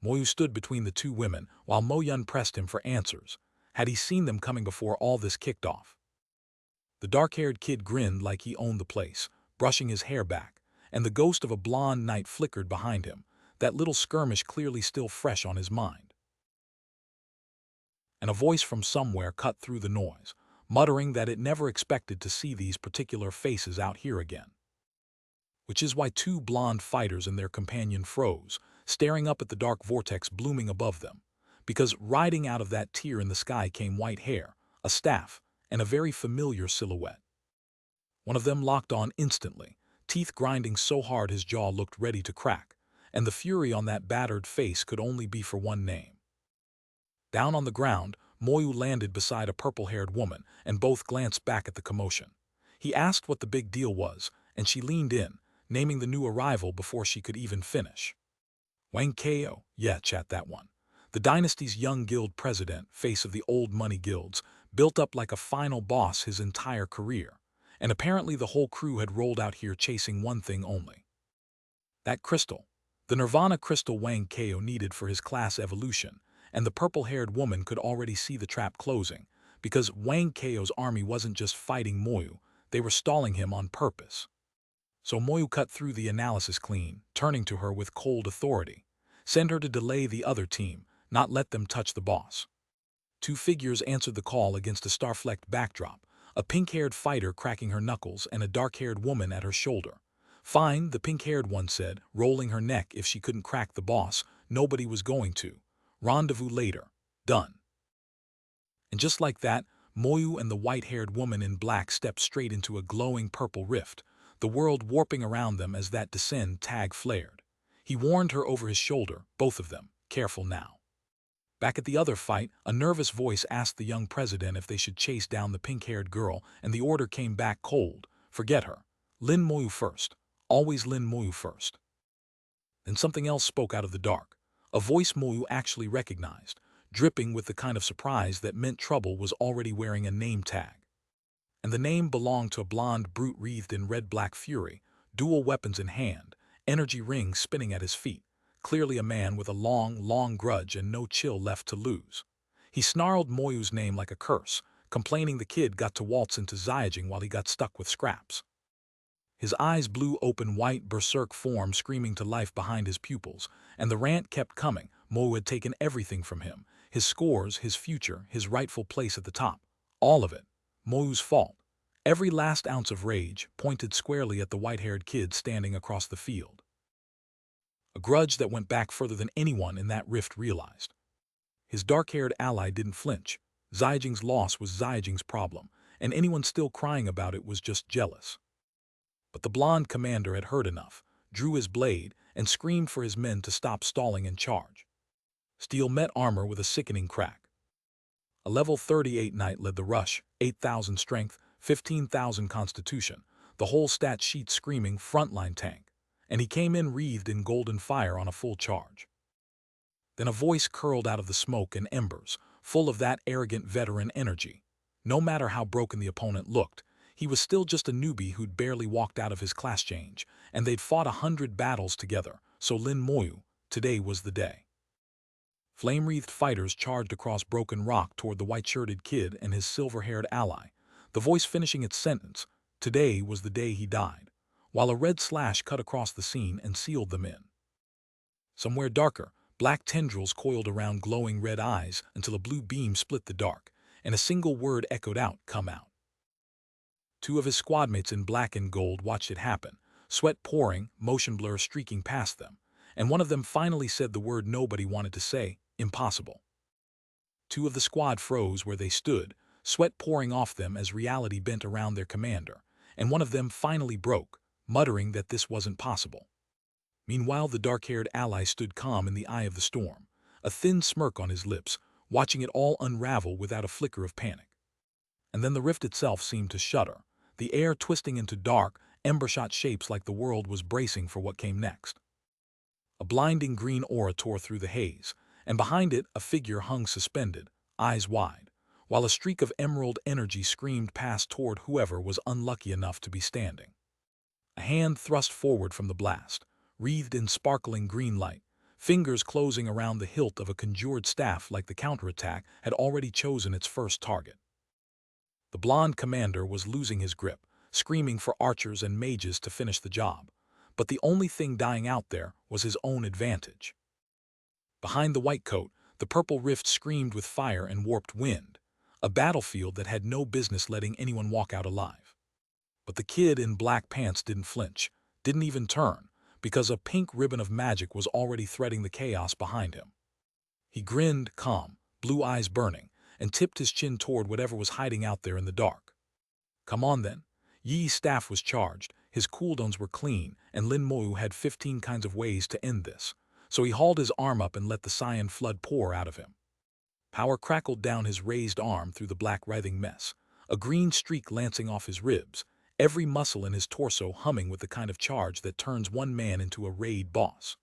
Moyu stood between the two women while Mo Yun pressed him for answers. Had he seen them coming before all this kicked off? The dark-haired kid grinned like he owned the place, brushing his hair back, and the ghost of a blonde knight flickered behind him, that little skirmish clearly still fresh on his mind. And a voice from somewhere cut through the noise. muttering that it never expected to see these particular faces out here again. Which is why two blonde fighters and their companion froze, staring up at the dark vortex blooming above them, because riding out of that tear in the sky came white hair, a staff, and a very familiar silhouette. One of them locked on instantly, teeth grinding so hard his jaw looked ready to crack, and the fury on that battered face could only be for one name. Down on the ground, Moyu landed beside a purple-haired woman, and both glanced back at the commotion. He asked what the big deal was, and she leaned in, naming the new arrival before she could even finish. Wang Ko, yeah, chat that one. The dynasty's young guild president, face of the old money guilds, built up like a final boss his entire career, and apparently the whole crew had rolled out here chasing one thing only. That crystal. The Nirvana crystal Wang Ko needed for his class evolution, and the purple-haired woman could already see the trap closing, because Wang Ko's army wasn't just fighting Moyu, they were stalling him on purpose. So Moyu cut through the analysis clean, turning to her with cold authority. Send her to delay the other team, not let them touch the boss. Two figures answered the call against a star-flecked backdrop, a pink-haired fighter cracking her knuckles and a dark-haired woman at her shoulder. Fine, the pink-haired one said, rolling her neck if she couldn't crack the boss, nobody was going to. Rendezvous later. Done. And just like that, Moyu and the white-haired woman in black stepped straight into a glowing purple rift, the world warping around them as that descend tag flared. He warned her over his shoulder, both of them, careful now. Back at the other fight, a nervous voice asked the young president if they should chase down the pink-haired girl, and the order came back cold. Forget her. Lin Moyu first. Always Lin Moyu first. Then something else spoke out of the dark. A voice Moyu actually recognized, dripping with the kind of surprise that meant trouble was already wearing a name tag. And the name belonged to a blonde brute wreathed in red-black fury, dual weapons in hand, energy rings spinning at his feet, clearly a man with a long grudge and no chill left to lose. He snarled Moyu's name like a curse, complaining the kid got to waltz into Zyajing while he got stuck with scraps. His eyes blew open, white berserk form screaming to life behind his pupils, and the rant kept coming. Moyu had taken everything from him, his scores, his future, his rightful place at the top. All of it. Moyu's fault. Every last ounce of rage pointed squarely at the white-haired kid standing across the field. A grudge that went back further than anyone in that rift realized. His dark-haired ally didn't flinch. Zyajing's loss was Zyajing's problem, and anyone still crying about it was just jealous. But the blonde commander had heard enough, drew his blade, and screamed for his men to stop stalling and charge. Steel met armor with a sickening crack. A level 38 knight led the rush, 8,000 strength, 15,000 constitution, the whole stat sheet screaming frontline tank, and he came in wreathed in golden fire on a full charge. Then a voice curled out of the smoke and embers, full of that arrogant veteran energy. No matter how broken the opponent looked, he was still just a newbie who'd barely walked out of his class change, and they'd fought 100 battles together, so Lin Moyu, today was the day. Flame-wreathed fighters charged across broken rock toward the white-shirted kid and his silver-haired ally, the voice finishing its sentence, today was the day he died, while a red slash cut across the scene and sealed them in. Somewhere darker, black tendrils coiled around glowing red eyes until a blue beam split the dark, and a single word echoed out, come out. Two of his squadmates in black and gold watched it happen, sweat pouring, motion blur streaking past them, and one of them finally said the word nobody wanted to say, impossible. Two of the squad froze where they stood, sweat pouring off them as reality bent around their commander, and one of them finally broke, muttering that this wasn't possible. Meanwhile, the dark-haired ally stood calm in the eye of the storm, a thin smirk on his lips, watching it all unravel without a flicker of panic. And then the rift itself seemed to shudder, the air twisting into dark, ember-shot shapes like the world was bracing for what came next. A blinding green aura tore through the haze, and behind it a figure hung suspended, eyes wide, while a streak of emerald energy screamed past toward whoever was unlucky enough to be standing. A hand thrust forward from the blast, wreathed in sparkling green light, fingers closing around the hilt of a conjured staff like the counterattack had already chosen its first target. The blonde commander was losing his grip, screaming for archers and mages to finish the job, but the only thing dying out there was his own advantage. Behind the white coat, the purple rift screamed with fire and warped wind, a battlefield that had no business letting anyone walk out alive. But the kid in black pants didn't flinch, didn't even turn, because a pink ribbon of magic was already threading the chaos behind him. He grinned, calm, blue eyes burning, and tipped his chin toward whatever was hiding out there in the dark. Come on then. Yi's staff was charged, his cooldowns were clean, and Lin Moyu had 15 kinds of ways to end this. So he hauled his arm up and let the cyan flood pour out of him. Power crackled down his raised arm through the black writhing mess, a green streak lancing off his ribs, every muscle in his torso humming with the kind of charge that turns one man into a raid boss.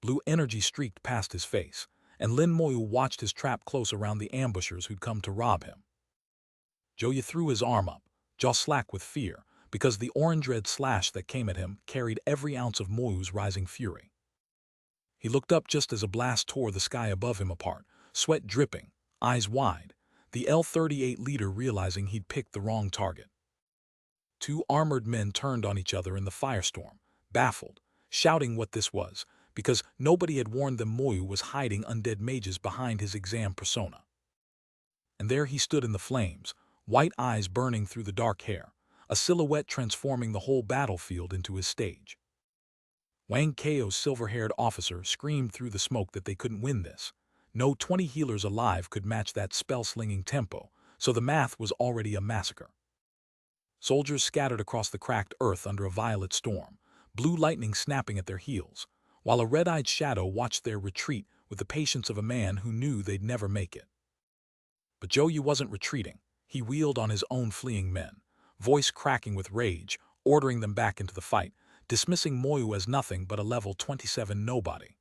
Blue energy streaked past his face, and Lin Moyu watched his trap close around the ambushers who'd come to rob him. Joyu threw his arm up, jaw slack with fear, because the orange red slash that came at him carried every ounce of Moyu's rising fury. He looked up just as a blast tore the sky above him apart, sweat dripping, eyes wide, the L-38 leader realizing he'd picked the wrong target. Two armored men turned on each other in the firestorm, baffled, shouting what this was, because nobody had warned them Moyu was hiding undead mages behind his exam persona. And there he stood in the flames, white eyes burning through the dark hair, a silhouette transforming the whole battlefield into his stage. Wang Keo's silver-haired officer screamed through the smoke that they couldn't win this. No 20 healers alive could match that spell-slinging tempo, so the math was already a massacre. Soldiers scattered across the cracked earth under a violet storm, blue lightning snapping at their heels, while a red-eyed shadow watched their retreat with the patience of a man who knew they'd never make it. But Joyu wasn't retreating. He wheeled on his own fleeing men, voice cracking with rage, ordering them back into the fight, dismissing Moyu as nothing but a level 27 nobody.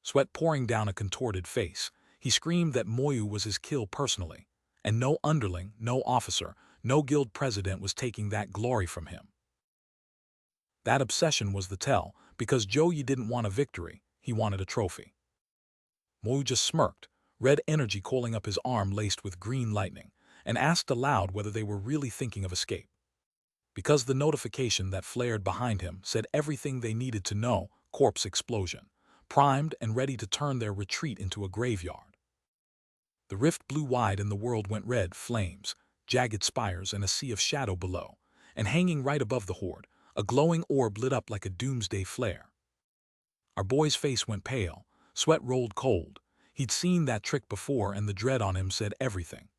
Sweat pouring down a contorted face, he screamed that Moyu was his kill personally, and no underling, no officer, no guild president was taking that glory from him. That obsession was the tell, because Joyu didn't want a victory, he wanted a trophy. Moyu just smirked, red energy coiling up his arm laced with green lightning, and asked aloud whether they were really thinking of escape. Because the notification that flared behind him said everything they needed to know, corpse explosion, primed and ready to turn their retreat into a graveyard. The rift blew wide and the world went red, flames, jagged spires and a sea of shadow below, and hanging right above the horde, a glowing orb lit up like a doomsday flare. Our boy's face went pale, sweat rolled cold. He'd seen that trick before and the dread on him said everything.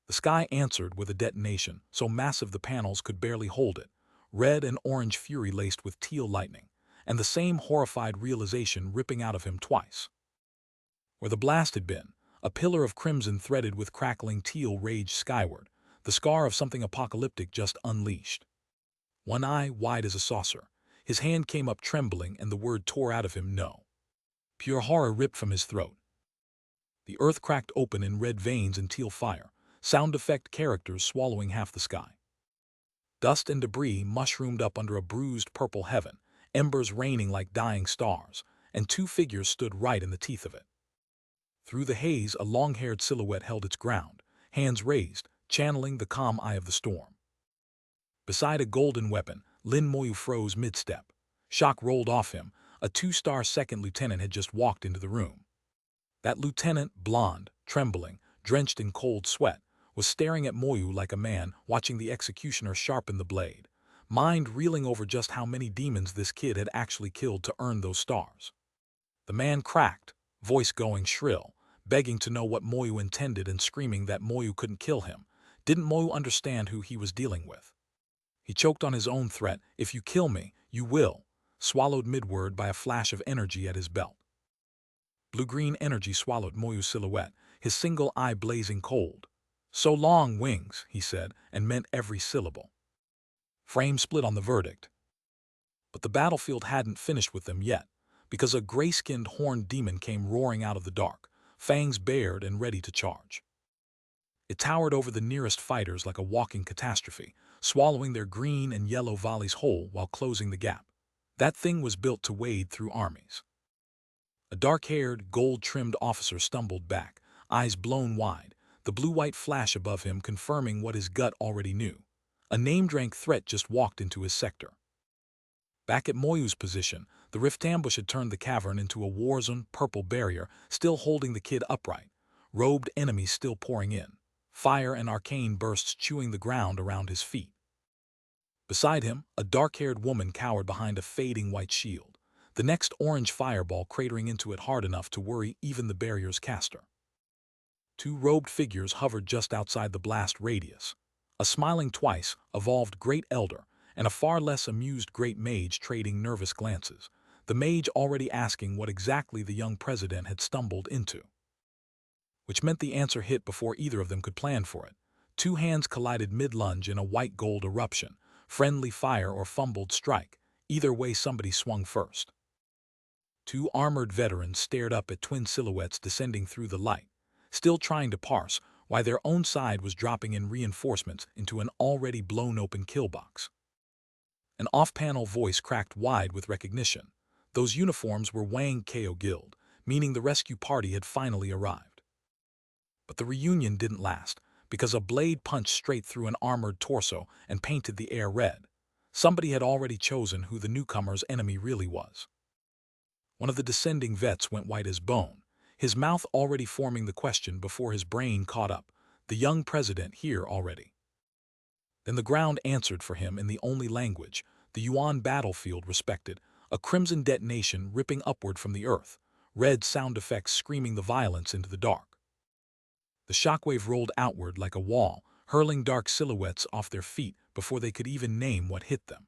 The sky answered with a detonation, so massive the panels could barely hold it, red and orange fury laced with teal lightning, and the same horrified realization ripping out of him twice. Where the blast had been, a pillar of crimson threaded with crackling teal raged skyward, the scar of something apocalyptic just unleashed. One eye wide as a saucer, his hand came up trembling and the word tore out of him, no. Pure horror ripped from his throat. The earth cracked open in red veins and teal fire, sound effect characters swallowing half the sky. Dust and debris mushroomed up under a bruised purple heaven, embers raining like dying stars, and two figures stood right in the teeth of it. Through the haze, a long-haired silhouette held its ground, hands raised, channeling the calm eye of the storm. Beside a golden weapon, Lin Moyu froze mid-step. Shock rolled off him. A 2-star second lieutenant had just walked into the room. That lieutenant, blonde, trembling, drenched in cold sweat, was staring at Moyu like a man watching the executioner sharpen the blade, mind reeling over just how many demons this kid had actually killed to earn those stars. The man cracked, voice going shrill, begging to know what Moyu intended and screaming that Moyu couldn't kill him. Didn't Moyu understand who he was dealing with? He choked on his own threat, if you kill me, you will, swallowed mid-word by a flash of energy at his belt. Blue-green energy swallowed Moyu's silhouette, his single eye blazing cold. So long, wings, he said, and meant every syllable. Frame split on the verdict. But the battlefield hadn't finished with them yet, because a gray-skinned horned demon came roaring out of the dark, fangs bared and ready to charge. It towered over the nearest fighters like a walking catastrophe, swallowing their green and yellow volleys whole while closing the gap. That thing was built to wade through armies. A dark-haired, gold-trimmed officer stumbled back, eyes blown wide, the blue-white flash above him confirming what his gut already knew. A named-rank threat just walked into his sector. Back at Moyu's position, The rift ambush had turned the cavern into a war-zone purple barrier, still holding the kid upright. Robed enemies still pouring in. Fire and arcane bursts chewing the ground around his feet. Beside him, a dark-haired woman cowered behind a fading white shield, the next orange fireball cratering into it hard enough to worry even the barrier's caster. Two robed figures hovered just outside the blast radius. A smiling twice, evolved Great Elder, and a far less amused Great Mage trading nervous glances, the mage already asking what exactly the young president had stumbled into. Which meant the answer hit before either of them could plan for it. Two hands collided mid-lunge in a white-gold eruption, friendly fire or fumbled strike, either way somebody swung first. Two armored veterans stared up at twin silhouettes descending through the light, still trying to parse why their own side was dropping in reinforcements into an already blown-open killbox. An off-panel voice cracked wide with recognition. Those uniforms were Wang Ko Guild, meaning the rescue party had finally arrived. But the reunion didn't last, because a blade punched straight through an armored torso and painted the air red. Somebody had already chosen who the newcomer's enemy really was. One of the descending vets went white as bone, his mouth already forming the question before his brain caught up. The young president here already. Then the ground answered for him in the only language the Yuan battlefield respected, a crimson detonation ripping upward from the earth, red sound effects screaming the violence into the dark. The shockwave rolled outward like a wall, hurling dark silhouettes off their feet before they could even name what hit them.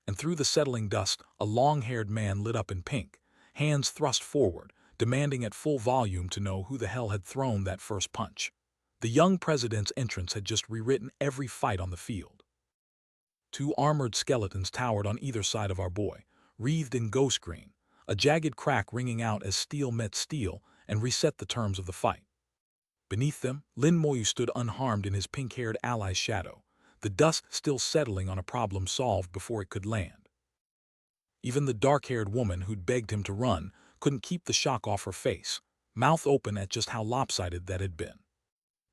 And through the settling dust, a long-haired man lit up in pink, hands thrust forward, demanding at full volume to know who the hell had thrown that first punch. The young president's entrance had just rewritten every fight on the field. Two armored skeletons towered on either side of our boy, wreathed in ghost green, a jagged crack ringing out as steel met steel and reset the terms of the fight. Beneath them, Lin Moyu stood unharmed in his pink-haired ally's shadow, the dust still settling on a problem solved before it could land. Even the dark-haired woman who'd begged him to run couldn't keep the shock off her face, mouth open at just how lopsided that had been.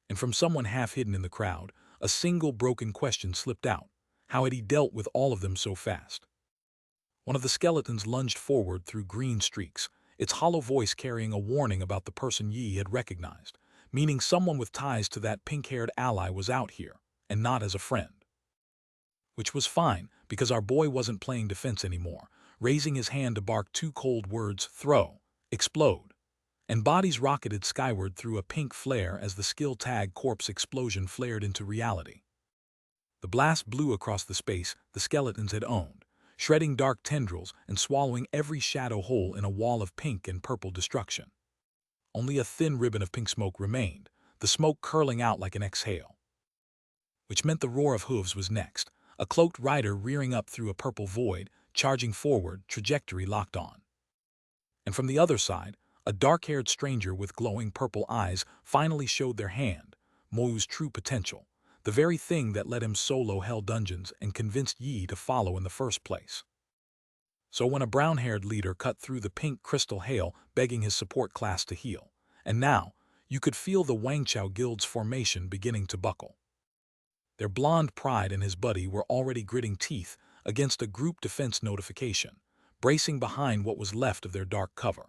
And from someone half hidden in the crowd, a single broken question slipped out. How had he dealt with all of them so fast? One of the skeletons lunged forward through green streaks, its hollow voice carrying a warning about the person Yi had recognized, meaning someone with ties to that pink-haired ally was out here, and not as a friend. Which was fine, because our boy wasn't playing defense anymore, raising his hand to bark two cold words: throw, explode. And bodies rocketed skyward through a pink flare as the skill tag corpse explosion flared into reality. The blast blew across the space the skeletons had owned, shredding dark tendrils and swallowing every shadow hole in a wall of pink and purple destruction. Only a thin ribbon of pink smoke remained, the smoke curling out like an exhale. Which meant the roar of hooves was next, a cloaked rider rearing up through a purple void, charging forward, trajectory locked on. And from the other side, a dark-haired stranger with glowing purple eyes finally showed their hand, Moyu's true potential, the very thing that let him solo hell dungeons and convinced Yi to follow in the first place. So when a brown-haired leader cut through the pink crystal hail begging his support class to heal, and now you could feel the Wangchao Guild's formation beginning to buckle. Their blonde pride and his buddy were already gritting teeth against a group defense notification, bracing behind what was left of their dark cover.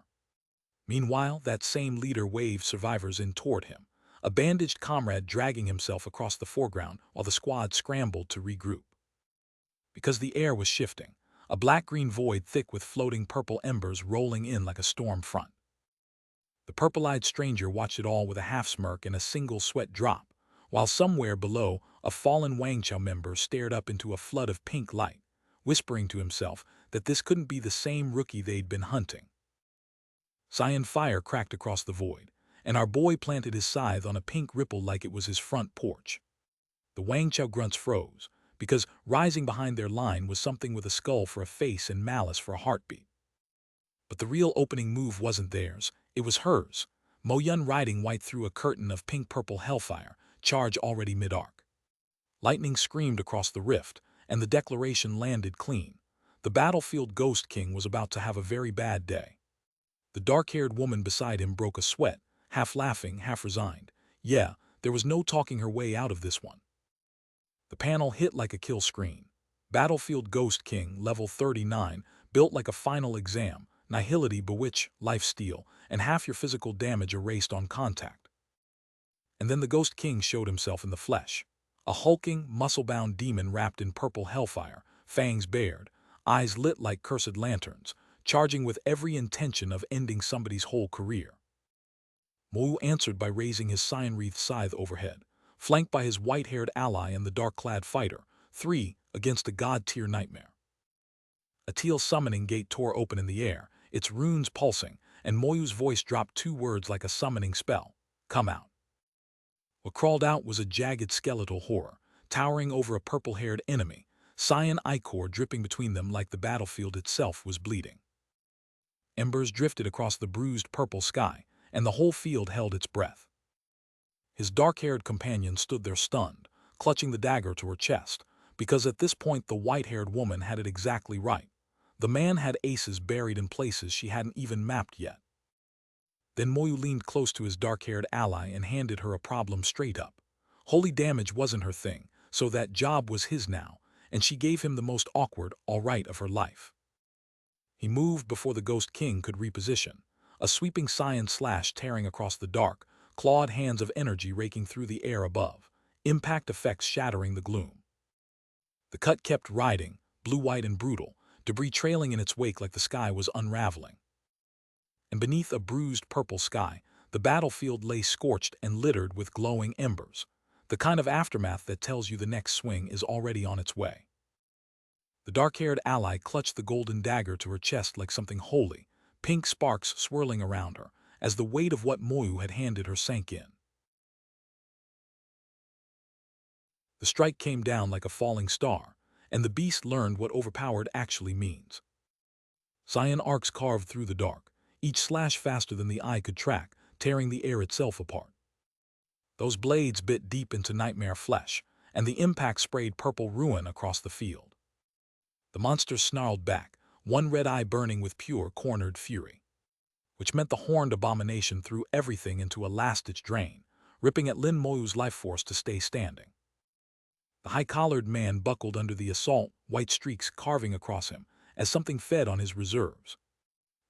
Meanwhile, that same leader waved survivors in toward him, a bandaged comrade dragging himself across the foreground while the squad scrambled to regroup. Because the air was shifting, a black-green void thick with floating purple embers rolling in like a storm front. The purple-eyed stranger watched it all with a half-smirk and a single sweat drop, while somewhere below, a fallen Wangchao member stared up into a flood of pink light, whispering to himself that this couldn't be the same rookie they'd been hunting. Cyan fire cracked across the void, and our boy planted his scythe on a pink ripple like it was his front porch. The Wangchao grunts froze, because rising behind their line was something with a skull for a face and malice for a heartbeat. But the real opening move wasn't theirs, it was hers, Mo Yun riding white through a curtain of pink-purple hellfire, charge already mid-arc. Lightning screamed across the rift, and the declaration landed clean. The battlefield Ghost King was about to have a very bad day. The dark-haired woman beside him broke a sweat, half laughing, half resigned. Yeah, there was no talking her way out of this one. The panel hit like a kill screen. Battlefield Ghost King, level 39, built like a final exam, nihility bewitch, life steal, and half your physical damage erased on contact. And then the Ghost King showed himself in the flesh. A hulking, muscle-bound demon wrapped in purple hellfire, fangs bared, eyes lit like cursed lanterns, charging with every intention of ending somebody's whole career. Moyu answered by raising his cyan-wreathed scythe overhead, flanked by his white-haired ally and the dark-clad fighter, 3 against a god-tier nightmare. A teal summoning gate tore open in the air, its runes pulsing, and Moyu's voice dropped 2 words like a summoning spell: "Come out." What crawled out was a jagged skeletal horror, towering over a purple-haired enemy, cyan ichor dripping between them like the battlefield itself was bleeding. Embers drifted across the bruised purple sky, and the whole field held its breath. His dark-haired companion stood there stunned, clutching the dagger to her chest, because at this point the white-haired woman had it exactly right. The man had aces buried in places she hadn't even mapped yet. Then Moyu leaned close to his dark-haired ally and handed her a problem straight up. Holy damage wasn't her thing, so that job was his now, and she gave him the most awkward "all right" of her life. He moved before the Ghost King could reposition, a sweeping cyan slash tearing across the dark, clawed hands of energy raking through the air above, impact effects shattering the gloom. The cut kept riding, blue-white and brutal, debris trailing in its wake like the sky was unraveling. And beneath a bruised purple sky, the battlefield lay scorched and littered with glowing embers, the kind of aftermath that tells you the next swing is already on its way. The dark-haired ally clutched the golden dagger to her chest like something holy, pink sparks swirling around her, as the weight of what Moyu had handed her sank in. The strike came down like a falling star, and the beast learned what overpowered actually means. Cyan arcs carved through the dark, each slash faster than the eye could track, tearing the air itself apart. Those blades bit deep into nightmare flesh, and the impact sprayed purple ruin across the field. The monster snarled back, one red eye burning with pure, cornered fury, which meant the horned abomination threw everything into a last-ditch drain, ripping at Lin Moyu's life force to stay standing. The high-collared man buckled under the assault, white streaks carving across him, as something fed on his reserves.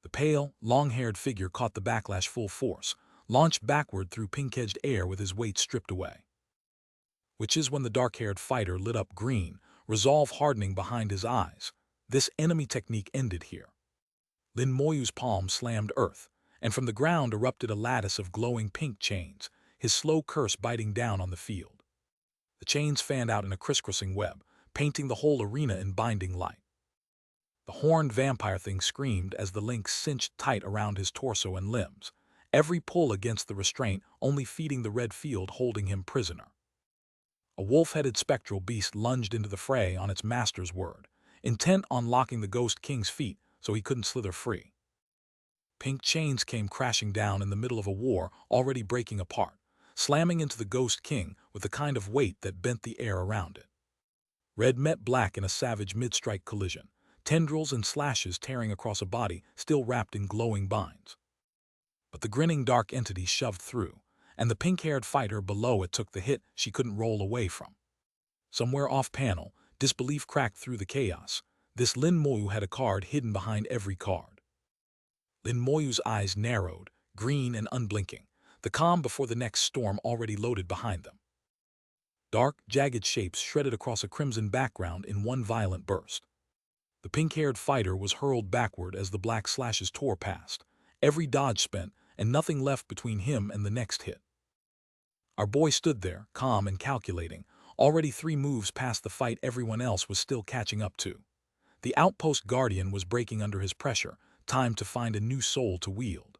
The pale, long-haired figure caught the backlash full force, launched backward through pink-edged air with his weight stripped away. Which is when the dark-haired fighter lit up green, resolve hardening behind his eyes. This enemy technique ended here. Lin Moyu's palm slammed earth, and from the ground erupted a lattice of glowing pink chains, his slow curse biting down on the field. The chains fanned out in a crisscrossing web, painting the whole arena in binding light. The horned vampire thing screamed as the links cinched tight around his torso and limbs, every pull against the restraint only feeding the red field holding him prisoner. A wolf-headed spectral beast lunged into the fray on its master's word, intent on locking the Ghost King's feet so he couldn't slither free. Pink chains came crashing down in the middle of a war already breaking apart, slamming into the Ghost King with the kind of weight that bent the air around it. Red met black in a savage mid-strike collision, tendrils and slashes tearing across a body still wrapped in glowing binds. But the grinning dark entity shoved through, and the pink-haired fighter below it took the hit she couldn't roll away from. Somewhere off-panel, disbelief cracked through the chaos. This Lin Moyu had a card hidden behind every card. Lin Moyu's eyes narrowed, green and unblinking, the calm before the next storm already loaded behind them. Dark, jagged shapes shredded across a crimson background in one violent burst. The pink-haired fighter was hurled backward as the black slashes tore past, every dodge spent and nothing left between him and the next hit. Our boy stood there, calm and calculating, already 3 moves past the fight everyone else was still catching up to. The outpost guardian was breaking under his pressure, time to find a new soul to wield.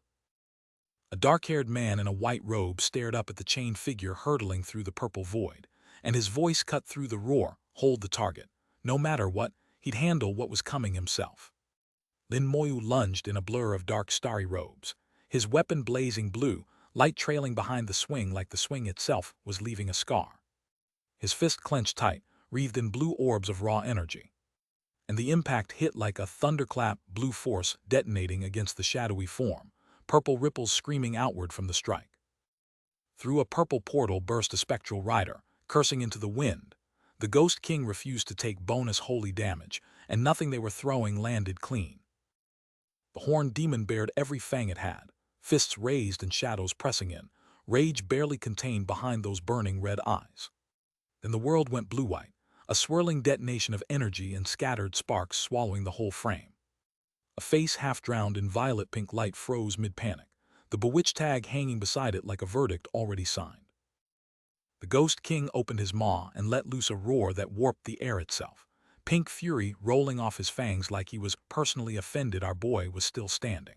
A dark-haired man in a white robe stared up at the chained figure hurtling through the purple void, and his voice cut through the roar, hold the target. No matter what, he'd handle what was coming himself. Lin Moyu lunged in a blur of dark starry robes, his weapon blazing blue, light trailing behind the swing like the swing itself was leaving a scar. His fist clenched tight, wreathed in blue orbs of raw energy. And the impact hit like a thunderclap, blue force detonating against the shadowy form, purple ripples screaming outward from the strike. Through a purple portal burst a spectral rider, cursing into the wind. The Ghost King refused to take bonus holy damage, and nothing they were throwing landed clean. The horned demon bared every fang it had, fists raised and shadows pressing in, rage barely contained behind those burning red eyes. Then the world went blue-white, a swirling detonation of energy and scattered sparks swallowing the whole frame. A face half-drowned in violet-pink light froze mid-panic, the bewitched tag hanging beside it like a verdict already signed. The Ghost King opened his maw and let loose a roar that warped the air itself, pink fury rolling off his fangs like he was personally offended our boy was still standing.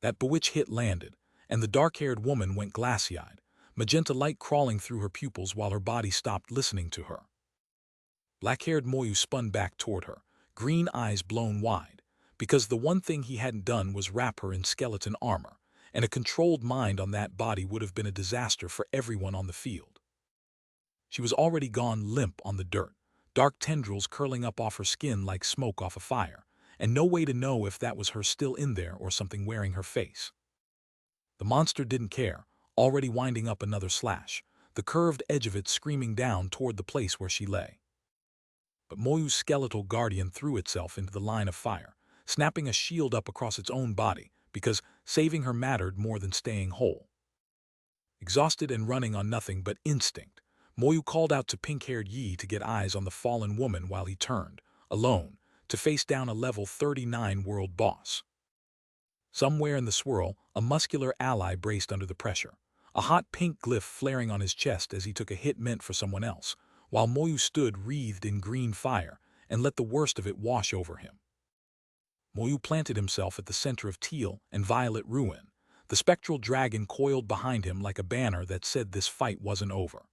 That bewitched hit landed, and the dark-haired woman went glassy-eyed, magenta light crawling through her pupils while her body stopped listening to her. Black-haired Moyu spun back toward her, green eyes blown wide, because the one thing he hadn't done was wrap her in skeleton armor, and a controlled mind on that body would have been a disaster for everyone on the field. She was already gone limp on the dirt, dark tendrils curling up off her skin like smoke off a fire, and no way to know if that was her still in there or something wearing her face. The monster didn't care, already winding up another slash, the curved edge of it screaming down toward the place where she lay. But Moyu's skeletal guardian threw itself into the line of fire, snapping a shield up across its own body, because saving her mattered more than staying whole. Exhausted and running on nothing but instinct, Moyu called out to pink-haired Yi to get eyes on the fallen woman while he turned, alone, to face down a level 39 world boss. Somewhere in the swirl, a muscular ally braced under the pressure, a hot pink glyph flaring on his chest as he took a hit meant for someone else, while Moyu stood wreathed in green fire and let the worst of it wash over him. Moyu planted himself at the center of teal and violet ruin, the spectral dragon coiled behind him like a banner that said this fight wasn't over.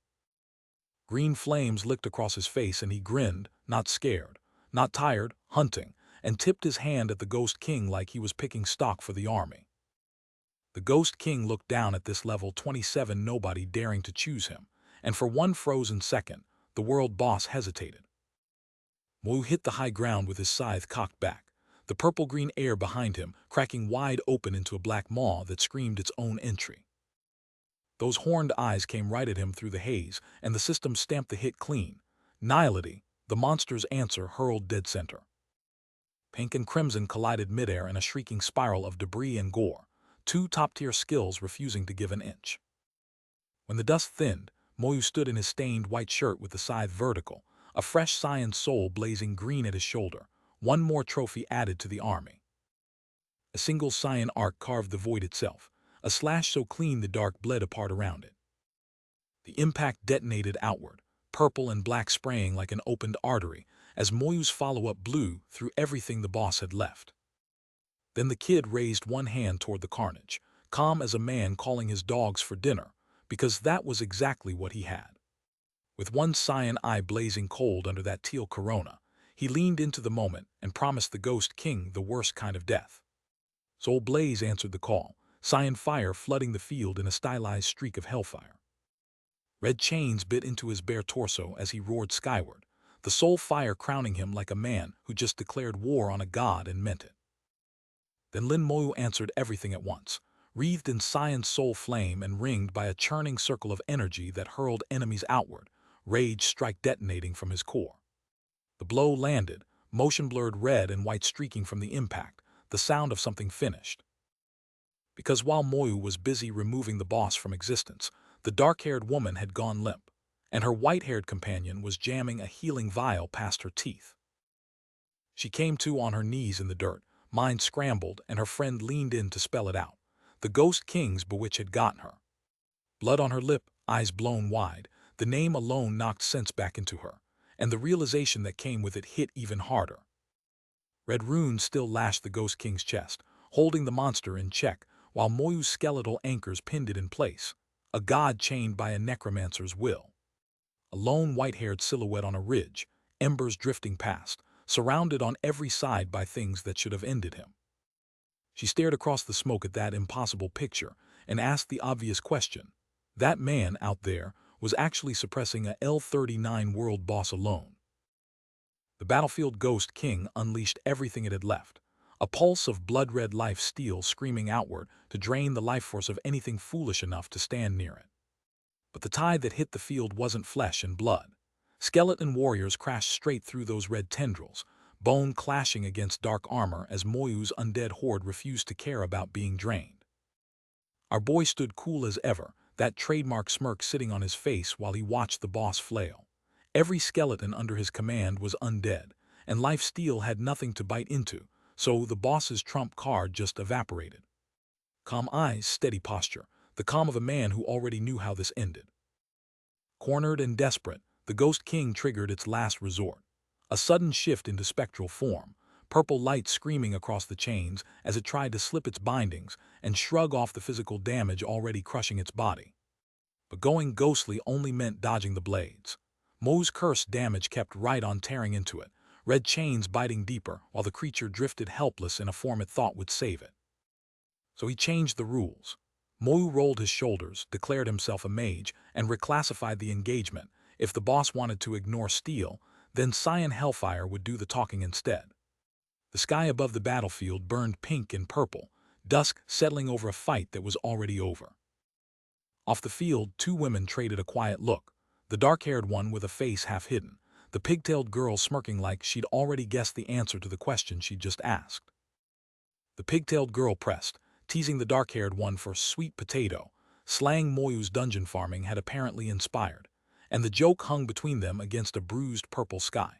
Green flames licked across his face and he grinned, not scared, not tired, hunting, and tipped his hand at the Ghost King like he was picking stock for the army. The Ghost King looked down at this level 27 nobody daring to choose him, and for one frozen second, the world boss hesitated. Moyu hit the high ground with his scythe cocked back, the purple-green air behind him cracking wide open into a black maw that screamed its own entry. Those horned eyes came right at him through the haze, and the system stamped the hit clean. Nihility, the monster's answer hurled dead center. Pink and crimson collided midair in a shrieking spiral of debris and gore, two top-tier skills refusing to give an inch. When the dust thinned, Moyu stood in his stained white shirt with the scythe vertical, a fresh cyan soul blazing green at his shoulder, one more trophy added to the army. A single cyan arc carved the void itself, a slash so clean the dark bled apart around it. The impact detonated outward, purple and black spraying like an opened artery, as Moyu's follow-up blew through everything the boss had left. Then the kid raised one hand toward the carnage, calm as a man calling his dogs for dinner, because that was exactly what he had. With one cyan eye blazing cold under that teal corona, he leaned into the moment and promised the Ghost King the worst kind of death. Soul Blaze answered the call, cyan fire flooding the field in a stylized streak of hellfire. Red chains bit into his bare torso as he roared skyward, the soul fire crowning him like a man who just declared war on a god and meant it. Then Lin Moyu answered everything at once, wreathed in cyan soul flame and ringed by a churning circle of energy that hurled enemies outward, rage strike detonating from his core. The blow landed, motion-blurred red and white streaking from the impact, the sound of something finished. Because while Moyu was busy removing the boss from existence, the dark-haired woman had gone limp, and her white-haired companion was jamming a healing vial past her teeth. She came to on her knees in the dirt, mind scrambled, and her friend leaned in to spell it out. The Ghost King's bewitch had gotten her. Blood on her lip, eyes blown wide, the name alone knocked sense back into her, and the realization that came with it hit even harder. Red runes still lashed the Ghost King's chest, holding the monster in check, while Moyu's skeletal anchors pinned it in place, a god chained by a necromancer's will. A lone white-haired silhouette on a ridge, embers drifting past, surrounded on every side by things that should have ended him. She stared across the smoke at that impossible picture and asked the obvious question. That man out there was actually suppressing a L39 world boss alone. The battlefield Ghost King unleashed everything it had left, a pulse of blood-red life steel screaming outward to drain the life force of anything foolish enough to stand near it. But the tide that hit the field wasn't flesh and blood. Skeleton warriors crashed straight through those red tendrils, bone clashing against dark armor as Moyu's undead horde refused to care about being drained. Our boy stood cool as ever, that trademark smirk sitting on his face while he watched the boss flail. Every skeleton under his command was undead, and life steal had nothing to bite into, so the boss's trump card just evaporated. Calm eyes, steady posture, the calm of a man who already knew how this ended. Cornered and desperate, the Ghost King triggered its last resort. A sudden shift into spectral form, purple light screaming across the chains as it tried to slip its bindings and shrug off the physical damage already crushing its body. But going ghostly only meant dodging the blades. Mo's cursed damage kept right on tearing into it, red chains biting deeper while the creature drifted helpless in a form it thought would save it. So he changed the rules. Moyu rolled his shoulders, declared himself a mage, and reclassified the engagement. If the boss wanted to ignore steel, then Cyan Hellfire would do the talking instead. The sky above the battlefield burned pink and purple, dusk settling over a fight that was already over. Off the field, two women traded a quiet look, the dark-haired one with a face half hidden, the pigtailed girl smirking like she'd already guessed the answer to the question she'd just asked. The pigtailed girl pressed, teasing the dark-haired one for sweet potato. Slang Moyu's dungeon farming had apparently inspired, and the joke hung between them against a bruised purple sky.